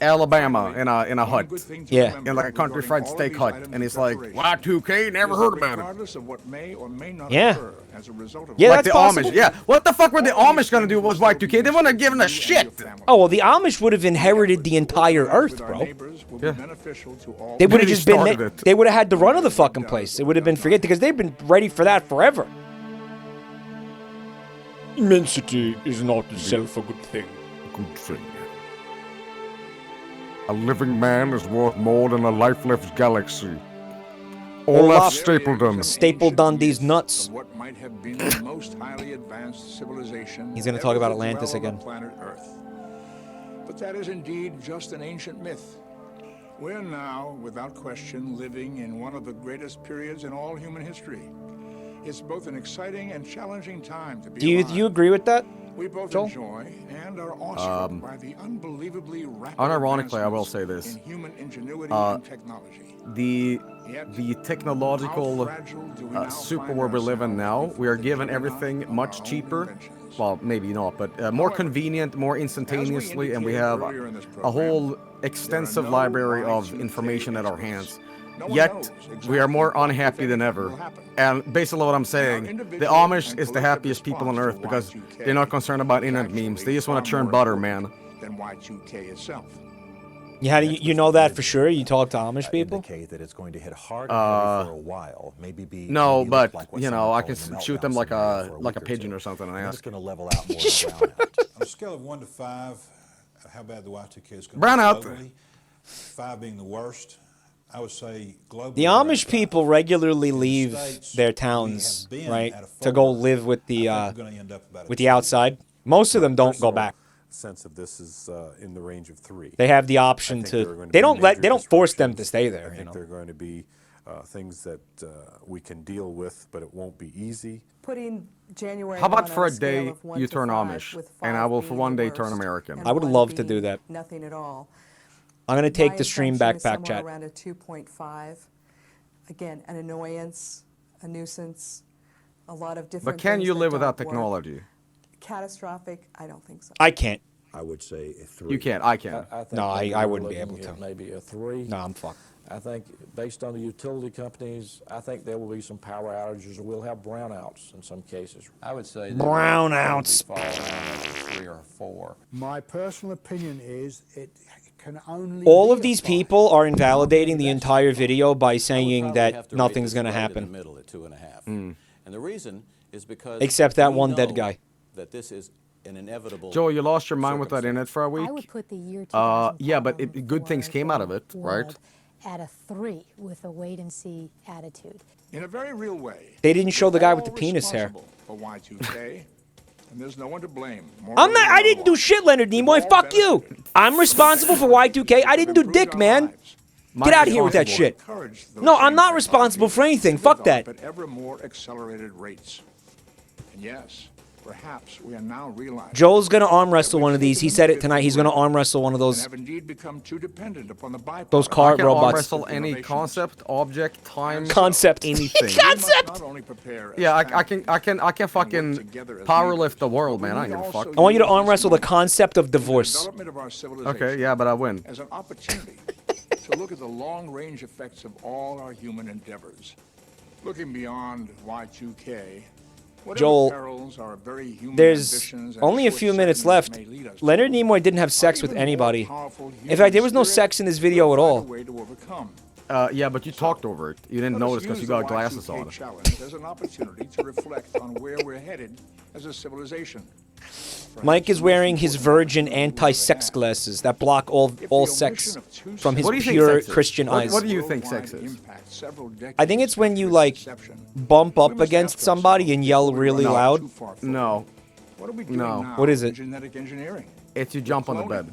Alabama in a hut. Yeah. In like a country fried steak hut, and he's like, Y2K, never heard about it. Regardless of what may or may not Yeah. occur as a result of Yeah, like that's the possible. Amish. Yeah. What the fuck were the Amish gonna do with Y2K? They wouldn't have given a shit. Oh, well, the Amish would have inherited the entire Earth, bro. Yeah. They would have Maybe just started been, it. they would have had the run of the fucking place. It would have been forget because they've been ready for that forever. Immensity is not itself a good thing. Good thing. A living man is worth more than a lifeless galaxy. Olaf Stapledon. Stapledon these nuts. What might have been the most highly advanced civilization. He's gonna talk about ever to Atlantis dwell on again. Planet Earth. But that is indeed just an ancient myth. We're now, without question, living in one of the greatest periods in all human history. It's both an exciting and challenging time to be Do alive. you agree with that? We both Joel? enjoy and are awestruck by the unbelievably rapid Unironically, I will advancements say this. in human ingenuity and technology. The technological super where we live in now, we are given everything much cheaper. Well, maybe not, but more convenient, more instantaneously, and we have a whole extensive library of information at our hands. Yet, we are more unhappy than ever. And basically what I'm saying, the Amish is the happiest people on Earth because they're not concerned about internet memes. They just want to churn butter, man. Than Y2K itself. Yeah, you know that for sure? You talk to Amish people? That it's going to hit hard for a while. No, but you know, I can shoot them like a pigeon or something and ask. It's going to level out more brown out. On a scale of 1 to 5, how bad the Y2K is going to be Brown out. globally, 5 being the worst, I would say globally. The Amish people regularly leave their towns, right, to go live with the outside. Most of them don't go back. Sense of this is in the range of 3. They have the option to. They don't force them to stay there. I think there are going to be things that we can deal with, but it won't be easy. Putting January. How about for a day you turn Amish, and I will for one day turn American? I would love to do that. Nothing at all. I'm gonna take the stream back, chat. Around a 2.5. Again, an annoyance, a nuisance, a lot of different. But can things you that live without don't work. technology? Catastrophic? I don't think so. I can't. I would say a 3. You can't. I can. No, I wouldn't be able Looking to. at maybe a 3. No, I'm fucked. I think based on the utility companies, I think there will be some power outages, or we'll have brownouts in some cases. I would say brownouts. Fall around 3 or 4. My personal opinion is it can only. All be of these a 5. people are invalidating the entire video by saying Have that to nothing's rate gonna this right happen. in the middle at 2.5. And the reason is because Except that we one dead know guy. That this is an inevitable. Joel, you lost your mind with that in it for a week. I would put the year 2000 yeah, but good things came out of it, right? world at a 3 with a wait-and-see attitude. In a very real way. They didn't show the guy we're with the all penis hair. responsible for Y2K, and there's no one to blame. I'm not. I didn't do shit, Leonard Nimoy. Fuck you. I'm responsible for Y2K. I didn't do dick, man. Get out of here with that shit. No, I'm not responsible for anything. Fuck that. At ever more accelerated rates. And yes, perhaps we are now realizing. Joel's gonna arm wrestle one of these. He said it tonight. He's gonna arm wrestle one of those. Have indeed become too dependent upon the byproduct. Those car I can arm robots. wrestle any concept, object, time, Concept. anything. Concept. Not only prepare Yeah, I can fucking power lift the world, man. I don't give a fuck. I want you to arm wrestle the concept of divorce. development of our civilization Okay, yeah, but I win. as an opportunity to look at the long-range effects of all our human endeavors. Looking beyond Y2K, whatever Joel, perils our very human there's ambitions and only a few minutes left. short-sightedness may lead us to, Leonard Nimoy didn't have sex with anybody. In fact, there was no sex in this video at all. way to overcome. Yeah, but you talked over it. You didn't Let us notice because you use got the glasses Y2K on. challenge as an opportunity to reflect on where we're headed as a civilization. Mike is wearing his virgin anti-sex glasses that block all sex from his What do you think pure sex is? Christian eyes. What do you think sex is? I think it's when you like bump up against somebody and yell really loud. No. What are we doing No. now What is in it? genetic engineering? It's you jump on the bed.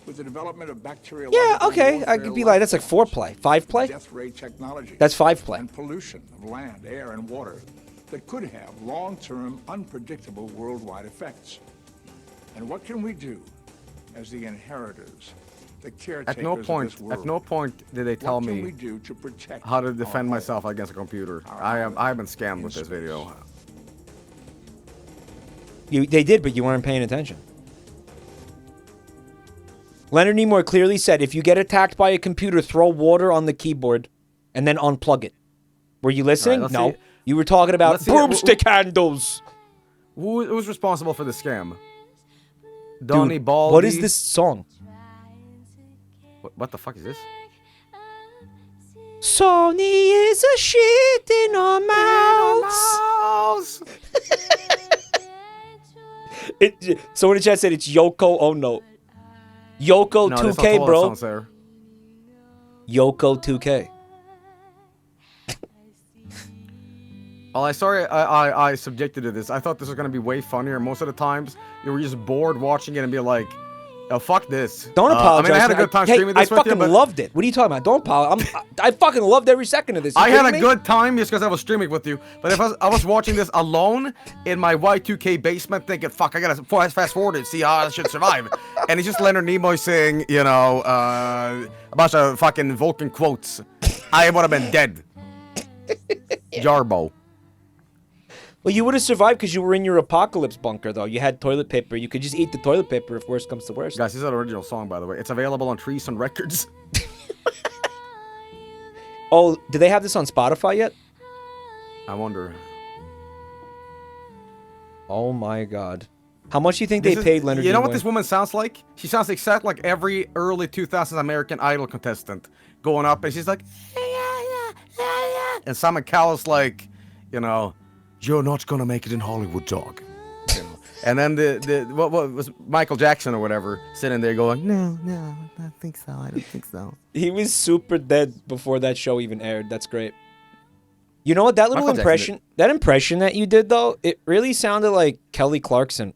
With the development of bacterial Yeah, okay. I could be like, that's like foreplay. 5-play? death ray technology. That's 5-play. And pollution of land, air, and water that could have long-term, unpredictable worldwide effects. And what can we do as the inheritors, the caretakers At no point did they tell what can me we do to protect how to our defend home? myself against a computer. I've been scammed with this video. They did, but you weren't paying attention. Leonard Nimoy clearly said, if you get attacked by a computer, throw water on the keyboard and then unplug it. Were you listening? All right, No. see. You were talking about Let's see- broomstick handles. Who's responsible for the scam? Donnie Dude, Baldy. what is this song? What the fuck is this? Sony is a shit in our mouths. Someone in chat said it's Yoko Ono. Yoko No, 2K, that's bro. not there. Yoko 2K. Well, I subjected to this. I thought this was gonna be way funnier. Most of the times, you were just bored watching it and be like, "Oh, fuck this." Don't apologize. I mean, I had a good time streaming this I with you, fucking but loved it. What are you talking about? Don't apologize. I fucking loved every second of this. You I had kidding a me? good time just because I was streaming with you. But if I was watching this alone in my Y2K basement, thinking, "Fuck, I gotta fast forward and see how I should survive," and it's just Leonard Nimoy saying, you know, a bunch of fucking Vulcan quotes, I would have been dead. Jarbo. Well, you would have survived because you were in your apocalypse bunker, though. You had toilet paper. You could just eat the toilet paper if worst comes to worst. Guys, this is an original song, by the way. It's available on Treason Records. Oh, do they have this on Spotify yet? I wonder. Oh my god. How much do you think they paid Leonard You know Nimoy? what this woman sounds like? She sounds exactly like every early 2000s American Idol contestant going up, and she's like, and Simon Cowell's like, you know, You're not gonna make it in Hollywood, dog. And then what was Michael Jackson or whatever sitting there going, no, I don't think so. I don't think so. He was super dead before that show even aired. That's great. You know what? That little impression that you did though, it really sounded like Kelly Clarkson.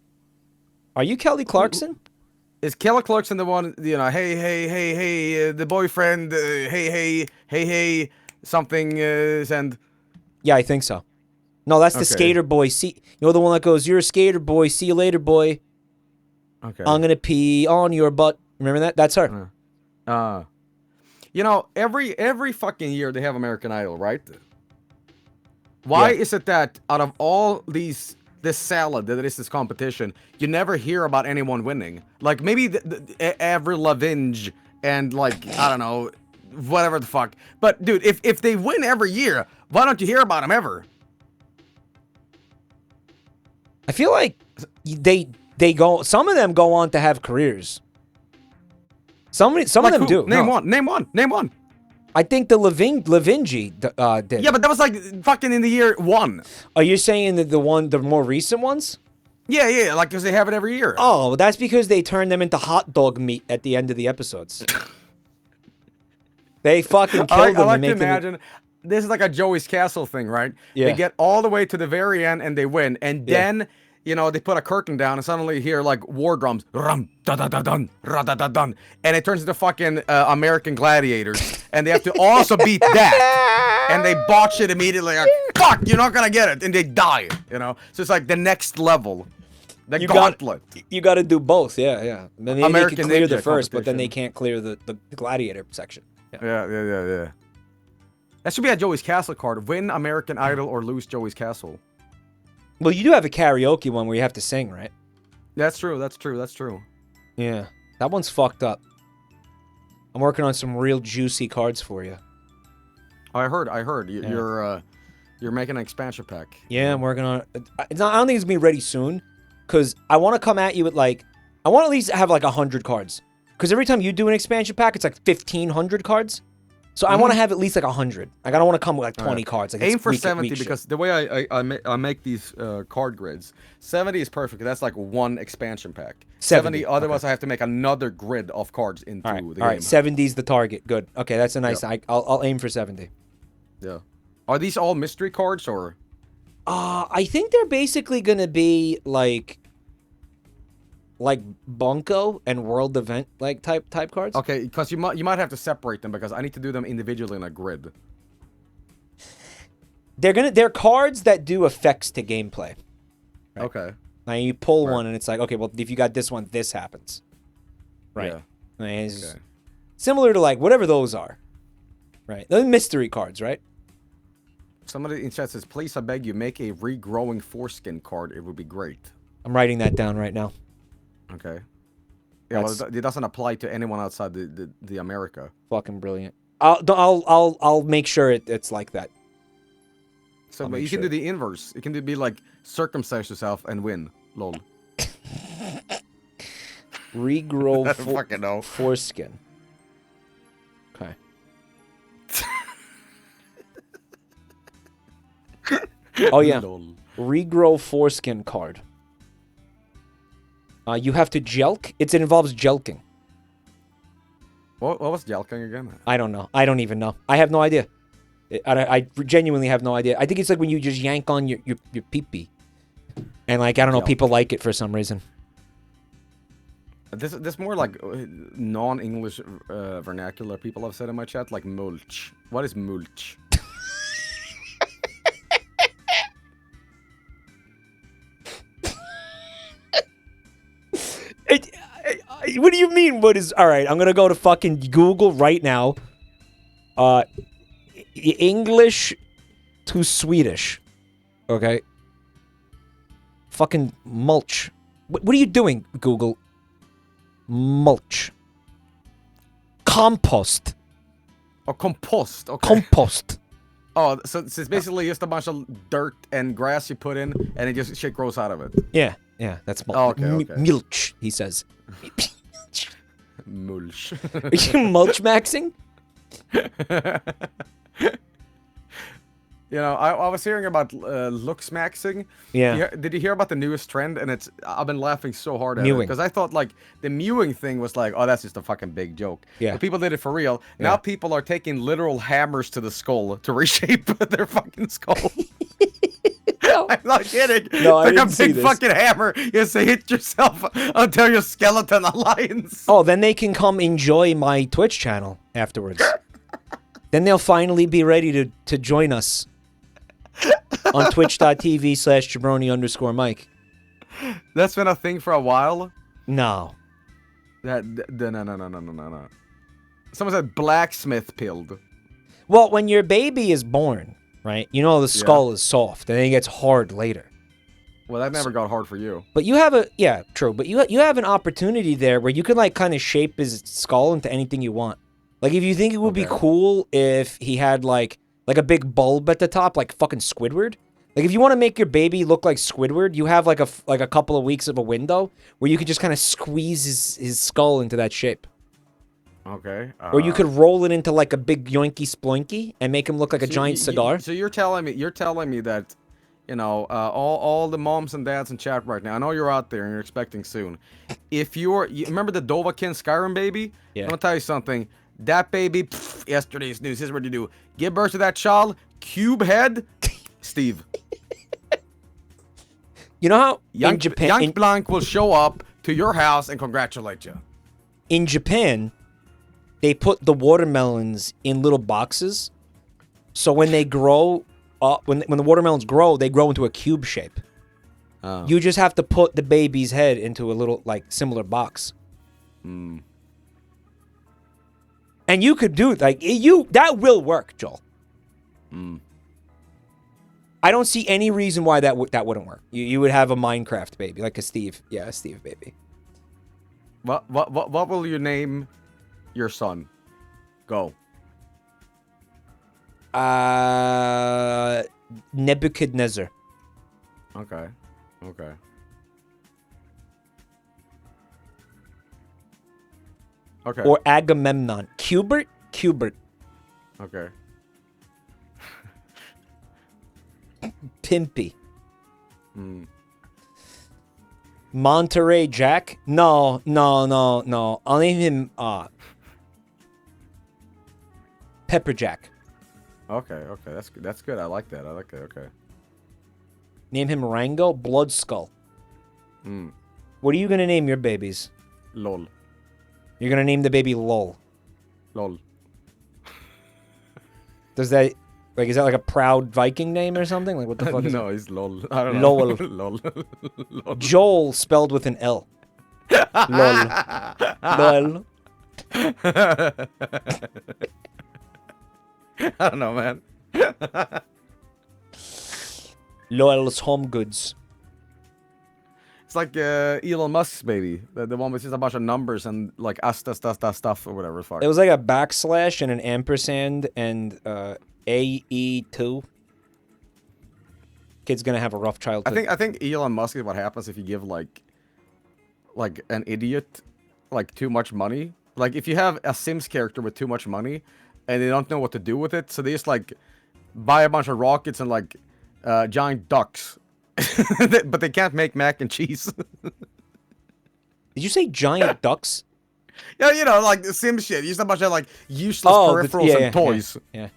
Are you Kelly Clarkson? Is Kelly Clarkson the one? You know, hey, the boyfriend. Hey, something. And yeah, I think so. No, that's the Okay. skater boy. See, you know the one that goes, "You're a skater boy. See you later, boy. Okay. I'm gonna pee on your butt." Remember that? That's her. You know, every fucking year they have American Idol, right? Why is it that out of all this salad that is this competition, you never hear about anyone winning? Like maybe Avril Lavigne and like I don't know, whatever the fuck. But dude, if they win every year, why don't you hear about them ever? I feel like they go. Some of them go on to have careers. Some of them who? do. Name one. I think the Lavingi did. Yeah, but that was like fucking in the year 1. Are you saying that the more recent ones? Yeah, like because they have it every year. Oh, that's because they turn them into hot dog meat at the end of the episodes. They fucking kill them. I like and to make them. imagine this is like a Joey's Castle thing, right? Yeah. They get all the way to the very end and they win, and then you know they put a curtain down and suddenly you hear like war drums, rum da da da dun, ra da da dun, and it turns into fucking American Gladiators, and they have to also beat that, and they botch it immediately. Like, fuck, you're not gonna get it, and they die. You know, so it's like the next level. The gauntlet. You got to do both, yeah. Then they American can clear the Ninja first, but then competition. they can't clear the gladiator section. Yeah. That should be a Joey's Castle card. Win American Idol or lose Joey's Castle. Well, you do have a karaoke one where you have to sing, right? That's true. Yeah, that one's fucked up. I'm working on some real juicy cards for you. I heard. You're making an expansion pack. Yeah, I'm working on it. I don't think it's gonna be ready soon, because I want to come at you with like, I want to at least have like 100 cards. Because every time you do an expansion pack, it's like 1,500 cards. So I want to have at least like 100. Like I don't want to come with like 20 cards. Like, Aim it's for weak- 70 weak shit. because the way I make these card grids, 70 is perfect. That's like one expansion pack. 70. Otherwise, I have to make another grid of cards into the game. All right, 70's the target. Good. Okay, that's a nice. I'll aim for 70. Yeah. Are these all mystery cards or? I think they're basically gonna be like Bunko and World Event like type cards. Okay, because you might have to separate them because I need to do them individually in a grid. They're cards that do effects to gameplay. Right? Okay. Now you pull one and it's like, okay, well if you got this one, this happens. Right. Yeah. And it's similar to like whatever those are. Right. Those mystery cards, right? Somebody in chat says, please, I beg you, make a regrowing foreskin card. It would be great. I'm writing that down right now. Okay. Yeah, well, it doesn't apply to anyone outside the America. Fucking brilliant. I'll make sure it's like that. So but you can do the inverse. It can be like circumcise yourself and win. Lol. Regrow fucking know. foreskin. Okay. Oh yeah. Regrow foreskin card. You have to jelk. It involves jelking. What was jelking again? I don't know. I don't even know. I have no idea. I genuinely have no idea. I think it's like when you just yank on your pee-pee. And like, I don't know, people like it for some reason. This more like non-English vernacular people have said in my chat, like mulch. What is mulch? What do you mean? What is... All right, I'm going to go to fucking Google right now. English to Swedish. Okay? Fucking mulch. What are you doing, Google? Mulch. Compost. Oh, compost. Okay. Compost. Oh, so it's basically just a bunch of dirt and grass you put in, and it just shit grows out of it. Yeah, that's mulch. Oh, okay. Milch, he says. Mulch. Are you mulch maxing? You know, I was hearing about looks maxing. Yeah. Did you hear about the newest trend? And I've been laughing so hard at it Mewing. because I thought like the mewing thing was like, oh, that's just a fucking big joke. Yeah. But people did it for real. Yeah. Now people are taking literal hammers to the skull to reshape their fucking skull. I'm not kidding. No, I like didn't a see big this. fucking hammer. You just hit yourself until your skeleton aligns. Oh, then they can come enjoy my Twitch channel afterwards. Then they'll finally be ready to join us on twitch.tv/Jabroni_Mike. That's been a thing for a while. No. No. Someone said blacksmith pilled. Well, when your baby is born, right, you know the skull is soft, and then it gets hard later. Well, that never got hard for you. But you have yeah, true. But you have an opportunity there where you can like kind of shape his skull into anything you want. Like if you think it would be cool if he had like a big bulb at the top, like fucking Squidward. Like if you want to make your baby look like Squidward, you have like a couple of weeks of a window where you could just kind of squeeze his skull into that shape. Okay. Or you could roll it into like a big yoinky sploinky and make him look like a giant cigar. So you're telling me that, you know, all the moms and dads in chat right now, I know you're out there and you're expecting soon. If you remember the Dovahkiin Skyrim baby? Yeah. I'm gonna tell you something. That baby, yesterday's news. Here's what you do: give birth to that child, cube head, Steve. You know how in Japan, Young Blanc will show up to your house and congratulate you. In Japan, they put the watermelons in little boxes, so when they grow up, when the watermelons grow, they grow into a cube shape. Oh. You just have to put the baby's head into a little like similar box. Hmm. And you could do like that will work, Joel. Hmm. I don't see any reason why that wouldn't work. You would have a Minecraft baby, like a Steve baby. What will you name your son? Go. Nebuchadnezzar. Okay. Okay. Or Agamemnon. Cubert. Okay. Pimpy. Hmm. Monterey Jack? No. I'll name him Pepper Jack. Okay. That's good. I like that. Okay. Name him Rango Blood Skull. Hmm. What are you gonna name your babies? Lol. You're gonna name the baby Lol. Lol. Is that like a proud Viking name or something? Like what the fuck is No, it? he's lol. I don't know. Lol. Lol. Joel spelled with an L. Lol. Lol. I don't know, man. Lol's Home Goods. It's like Elon Musk's baby, the one with just a bunch of numbers and like stuff or whatever. Fuck. It was like a backslash and an ampersand and AE2. Kid's gonna have a rough childhood. I think Elon Musk is what happens if you give like an idiot like too much money. Like if you have a Sims character with too much money and they don't know what to do with it, so they just like buy a bunch of rockets and like giant ducks. But they can't make mac and cheese. Did you say giant ducks? Yeah, you know, like the Sim shit. Use a bunch of like useless peripherals and toys. Yeah.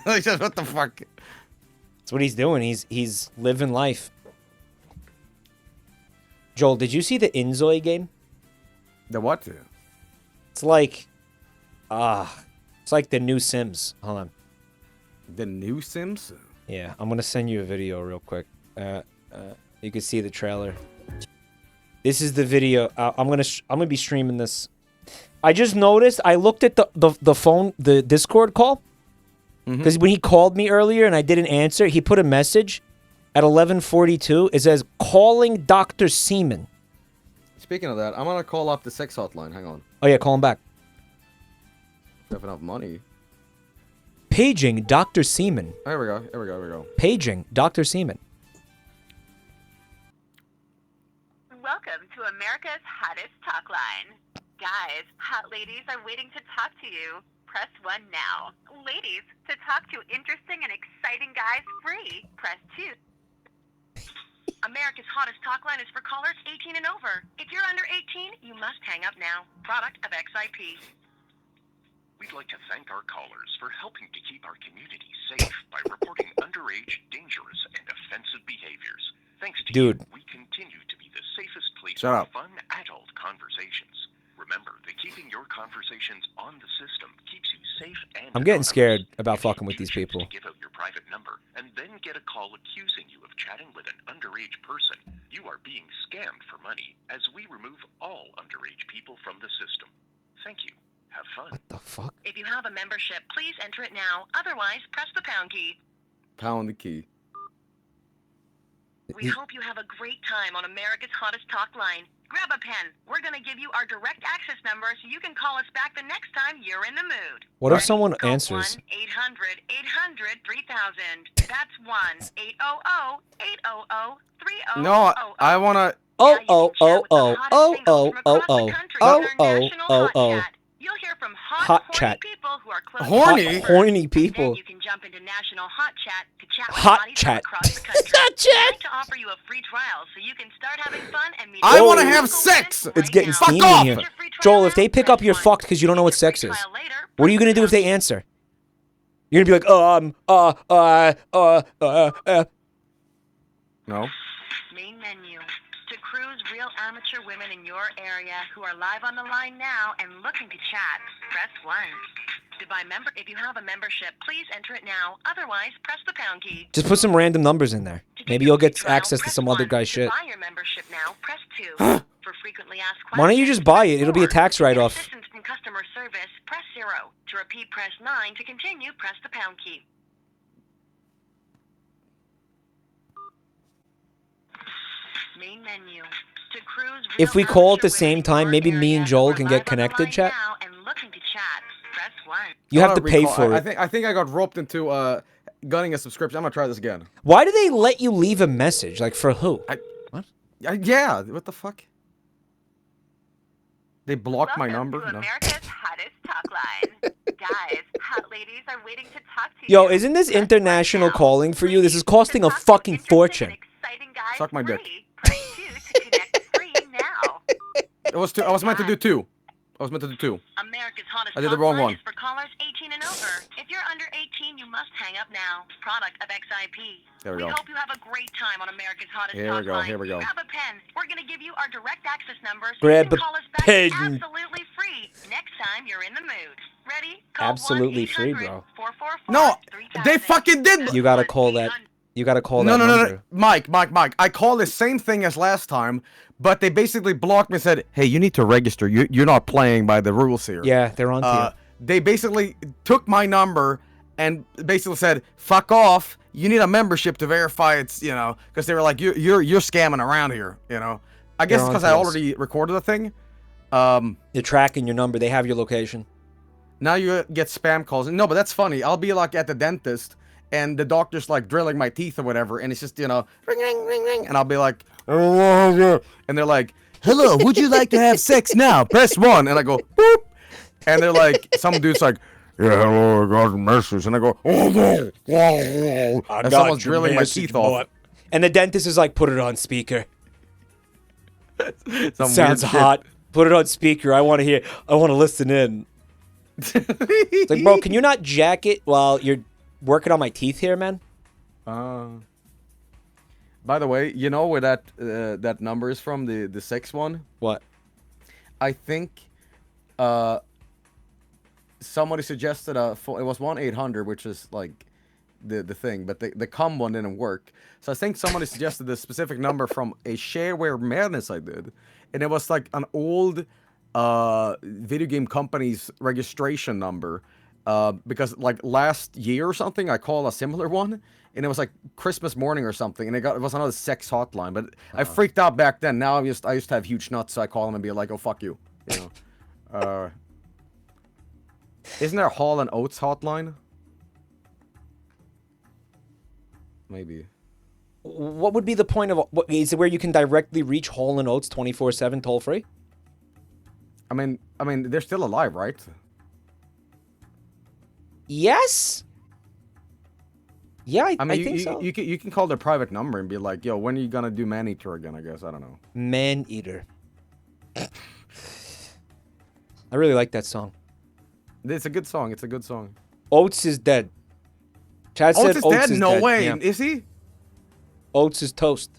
Like, what the fuck? That's what he's doing. He's living life. Joel, did you see the Inzoi game? The what? It's like the new Sims. Hold on. The new Sims? Yeah, I'm gonna send you a video real quick. You can see the trailer. This is the video. I'm gonna be streaming this. I just noticed. I looked at the phone, the Discord call, because when he called me earlier and I didn't answer, he put a message at 11:42. It says calling Dr. Seaman. Speaking of that, I'm gonna call up the sex hotline. Hang on. Oh yeah, call him back. If I have enough money. Paging Dr. Seaman. Here we go. Paging Dr. Seaman. Welcome to America's hottest talk line. Guys, hot ladies are waiting to talk to you. press 1 now. Ladies, to talk to interesting and exciting guys free, press 2. America's hottest talk line is for callers 18 and over. If you're under 18, you must hang up now. Product of XIP. We'd like to thank our callers for helping to keep our community safe by reporting underage, dangerous, and offensive behaviors. Thanks to you, we continue to be the safest place for fun adult conversations. Remember that keeping your conversations on the system keeps you safe and I'm getting scared about fucking with these people. give out your private number and then get a call accusing you of chatting with an underage person. You are being scammed for money as we remove all underage people from the system. Thank you. Have fun. What the fuck? If you have a membership, please enter it now. Otherwise, press the pound key. Pound the key. We hope you have a great time on America's hottest talk line. Grab a pen. We're going to give you our direct access number so you can call us back the next time you're in the mood. What if someone answers? 1-800-800-3000. That's 1-800-800-3030. No, I wanna. Oh. You'll hear from hot chat. people who are close Horny? Horny people. Then you can jump into National Hot Chat to chat with Hot bodies chat. from across the country. Hot chat. We'd like to offer you a free trial so you can start having fun and meet. I want to have sex. It's getting steamy in here. Joel, if they pick up, you're fucked because you don't know what sex is. What are you gonna do if they answer? You're gonna be like, No. Main menu. To cruise real amateur women in your area who are live on the line now and looking to chat, press 1. To buy if you have a membership, please enter it now. Otherwise, press the pound key. Just put some random numbers in there. Maybe you'll get access to some other guy's shit. To buy your membership now, press 2. For frequently asked questions, Why don't you just buy it? It'll be a tax write-off. assistance from customer service, press 0. To repeat, press 9. To continue, press the pound key. Main menu. To cruise If we call at the same time, maybe me and Joel can get connected, chat. now and looking to chat, press 1. You have to pay for it. I think I got roped into gunning a subscription. I'm gonna try this again. Why do they let you leave a message? Like, for who? What? Yeah. What the fuck? They blocked my number. To America's hottest talk line. Guys, hot ladies are waiting to talk to you. Yo, isn't this international calling for you? This is costing a fucking fortune. Suck my dick. Press 2 to connect free now. It was two. I was meant to do 2. America's hottest I did the wrong talk line one. is for callers 18 and over. If you're under 18, you must hang up now. Product of XIP. There we go. hope you have a great time on America's hottest Here we talk go, line. here we go. Grab a pen. We're going to give you our direct access number so Grab you can a call us back pen. absolutely free next time you're in the mood. Ready? Call Absolutely free, bro. 1-800-444-3000. No, they fucking did. You gotta call that. You gotta call No, that no, number. no, Mike. I called the same thing as last time, but they basically blocked me and said, "Hey, you need to register. You're not playing by the rules here." Yeah, they're on to you. They basically took my number and basically said, "Fuck off. You need a membership to verify it's, because they were like, you're scamming around here, I guess They're because on I to us. already recorded the thing. They're tracking your number. They have your location. Now you get spam calls. No, but that's funny. I'll be like at the dentist and the doctor's like drilling my teeth or whatever, and it's just, ring, ring, ring, ring, and I'll be like, and they're like, "Hello, would you like to have sex now? Press 1. And I go, boop. And they're like, some dude's like, "Yeah, hello, I got a message." And I go, and someone's drilling my teeth off. And the dentist is like, "Put it on speaker." Some Sounds weird shit. hot. Put it on speaker. I want to listen in. It's like, bro, can you not jack it while you're working on my teeth here, man? By the way, you know where that number is from, the sex one? What? I think somebody suggested it was 1-800, which is like the thing, but the cum one didn't work. So I think somebody suggested this specific number from a shareware madness I did, and it was like an old video game company's registration number, because like last year or something I called a similar one, and it was like Christmas morning or something, and it was another sex hotline, but I freaked out back then. Now I used to have huge nuts, so I call them and be like, "Oh, fuck you," Isn't there a Hall and Oates hotline? Maybe. What would be the point of... Is it where you can directly reach Hall & Oates 24/7 toll-free? I mean, they're still alive, right? Yes. Yeah, I mean, think so. You can call their private number and be like, yo, when are you gonna do Man-Eater again? I guess I don't know. Man-Eater. I really like that song. It's a good song. It's a good song. Oates is dead. Chad said Oates is dead? No way. Yeah. Is he? Oates is toast.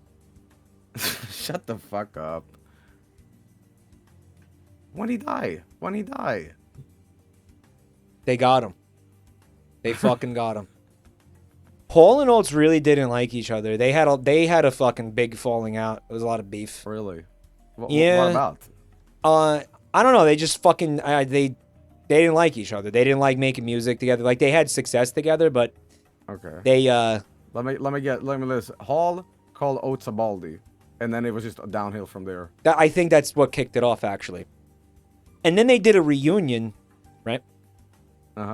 Shut the fuck up. When he die? When he die? They got him. They fucking got him. Paul and Oates really didn't like each other. They had a fucking big falling out. It was a lot of beef. Really? Yeah. What about? I don't know. They just fucking they didn't like each other. They didn't like making music together. Like they had success together, but okay. They let me listen. Hall called Oates a baldy, and then it was just downhill from there. I think that's what kicked it off actually. And then they did a reunion, right?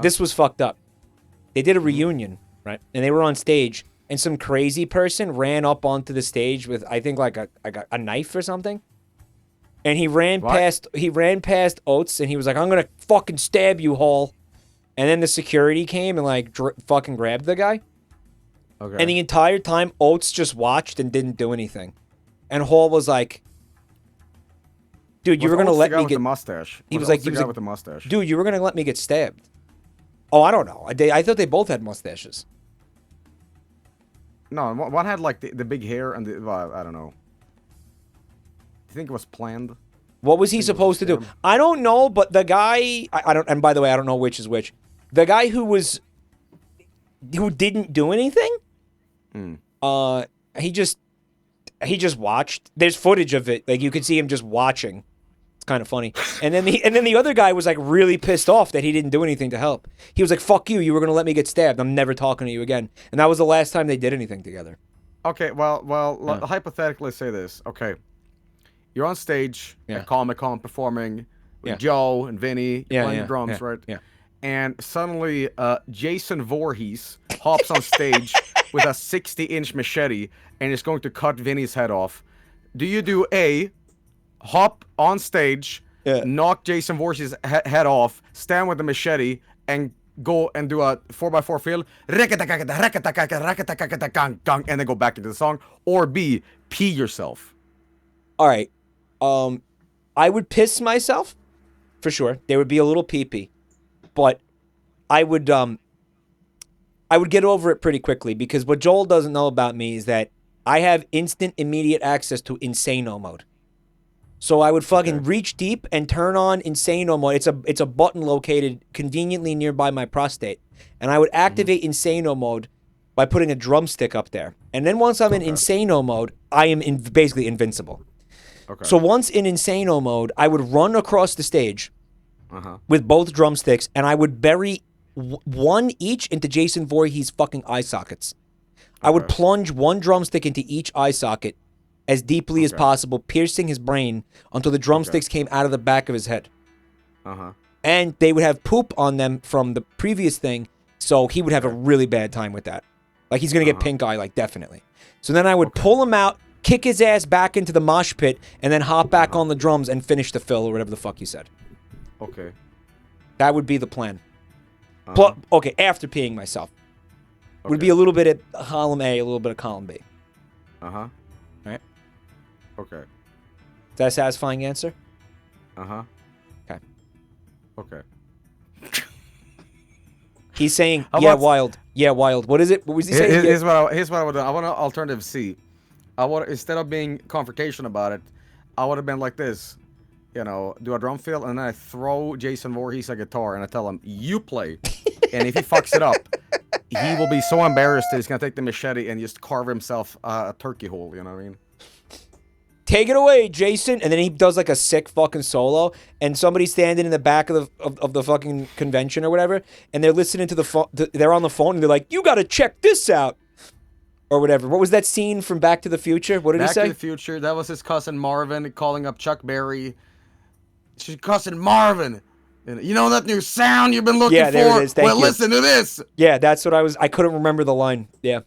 This was fucked up. They did a reunion, right? And they were on stage, and some crazy person ran up onto the stage with I think like a knife or something. And he ran past Oates, and he was like, "I'm gonna fucking stab you, Hall." And then the security came and like fucking grabbed the guy. Okay. And the entire time, Oates just watched and didn't do anything. And Hall was like, "Dude, you were gonna let me get the mustache." He was like, with the mustache. "Dude, you were gonna let me get stabbed." Oh, I don't know. I thought they both had mustaches. No, one had like the big hair and the I don't know. Do you think it was planned? What was he supposed to do? I don't know, but the guy I don't. And by the way, I don't know which is which. The guy who didn't do anything. He just watched. There's footage of it. Like you could see him just watching. It's kind of funny. And then the other guy was like really pissed off that he didn't do anything to help. He was like, "Fuck you! You were gonna let me get stabbed. I'm never talking to you again." And that was the last time they did anything together. Okay, well, hypothetically say this. Okay, you're on stage at Comic-Con performing with Joe and Vinny, playing the drums, right? Yeah. And suddenly, Jason Voorhees hops on stage with a 60-inch machete and is going to cut Vinny's head off. Do you do A, hop on stage, knock Jason Voorhees' head off, stand with the machete, and go and do a 4x4 fill, and then go back into the song? Or B, pee yourself? All right. I would piss myself, for sure. There would be a little pee-pee. But I would get over it pretty quickly because what Joel doesn't know about me is that I have instant, immediate access to Insano mode. So I would fucking reach deep and turn on Insano mode. It's a button located conveniently nearby my prostate. And I would activate Insano mode by putting a drumstick up there. And then once I'm in Insano mode, I am basically invincible. Okay. So once in Insano mode, I would run across the stage with both drumsticks, and I would bury one each into Jason Voorhees' fucking eye sockets. I would plunge one drumstick into each eye socket as deeply as possible, piercing his brain until the drumsticks came out of the back of his head. And they would have poop on them from the previous thing, so he would have a really bad time with that. Like, he's going to get pink eye, like, definitely. So then I would pull him out, kick his ass back into the mosh pit, and then hop back on the drums and finish the fill or whatever the fuck you said. Okay. That would be the plan. Okay, after peeing myself. Would be a little bit at column A, a little bit of column B. Right. Okay. Is that a satisfying answer? Okay. Okay. He's saying, wild. Yeah, wild. What is it? What was he saying? Here's what I would do. I want an alternative C. Instead of being confrontation about it, I would have been like this. You know, do a drum fill, and then I throw Jason Voorhees a guitar, and I tell him, "You play." And if he fucks it up, he will be so embarrassed that he's gonna take the machete and just carve himself a turkey hole. You know what I mean? Take it away, Jason. And then he does like a sick fucking solo, and somebody's standing in the back of the fucking convention or whatever, and they're listening to the phone. They're on the phone, and they're like, "You gotta check this out," or whatever. What was that scene from Back to the Future? What did he say? Back to the Future. That was his cousin Marvin calling up Chuck Berry. She's cousin Marvin. You know that new sound you've been looking for? There it is. Thank you. Listen to this. Yeah, that's what I couldn't remember the line. Yeah.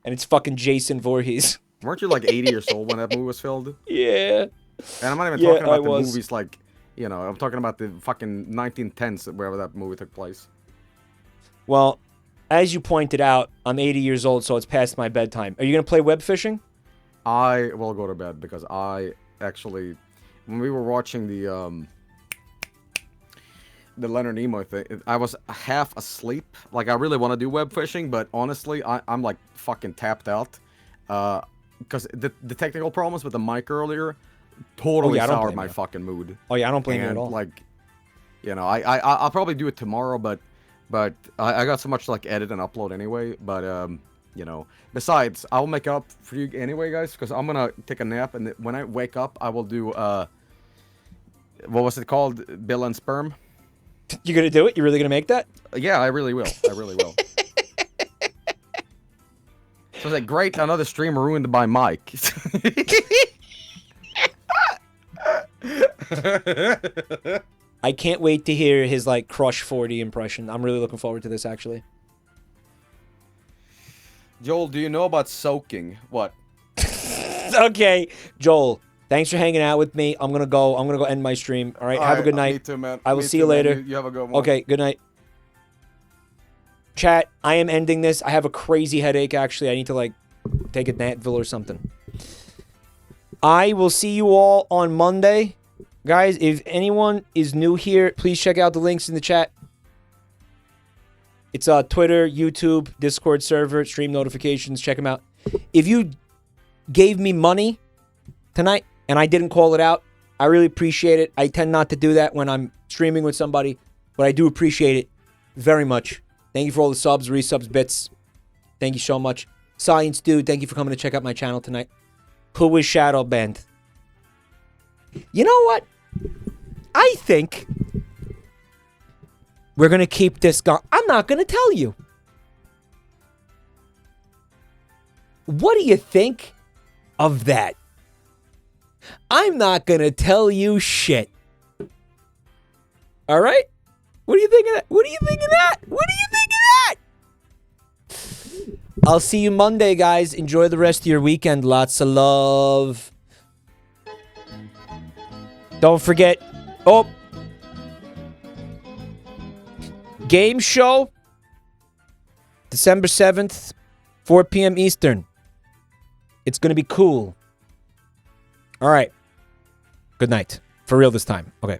And it's fucking Jason Voorhees. Weren't you like 80 years old when that movie was filmed? Yeah. And I'm not even talking about the movies like, you know, I'm talking about the fucking 1910s, wherever that movie took place. Well, as you pointed out, I'm 80 years old, so it's past my bedtime. Are you going to play web fishing? I will go to bed because I actually, when we were watching the Leonard Nimoy thing, I was half asleep. Like, I really want to do web fishing, but honestly, I'm like fucking tapped out. Because the technical problems with the mic earlier totally soured my fucking mood. Oh yeah, I don't blame you at all. Like, you know, I'll probably do it tomorrow, but I got so much to like edit and upload anyway. But you know, besides, I'll make up for you anyway, guys, because I'm gonna take a nap, and when I wake up, I will do what was it called, Bill and Sperm. You gonna do it? You really gonna make that? Yeah, I really will. I really will. So it's like, great, another stream ruined by Mike. I can't wait to hear his like Crush 40 impression. I'm really looking forward to this, actually. Joel, do you know about soaking? What? Okay, Joel. Thanks for hanging out with me. I'm gonna go end my stream. All right, have a good night. Me too, man. I will see you later. You have a good one. Okay, good night. Chat, I am ending this. I have a crazy headache, actually. I need to, like, take a Advil or something. I will see you all on Monday. Guys, if anyone is new here, please check out the links in the chat. It's Twitter, YouTube, Discord server, stream notifications. Check them out. If you gave me money tonight and I didn't call it out, I really appreciate it. I tend not to do that when I'm streaming with somebody, but I do appreciate it very much. Thank you for all the subs, resubs, bits. Thank you so much. Science Dude, thank you for coming to check out my channel tonight. Who is Shadowband? You know what? I think we're going to keep this going. I'm not going to tell you. What do you think of that? I'm not going to tell you shit. All right? What do you think of that? What do you think of that? What do you think of that? I'll see you Monday, guys. Enjoy the rest of your weekend. Lots of love. Don't forget. Oh. Game show. December 7th, 4 p.m. Eastern. It's going to be cool. All right. Good night. For real this time. Okay.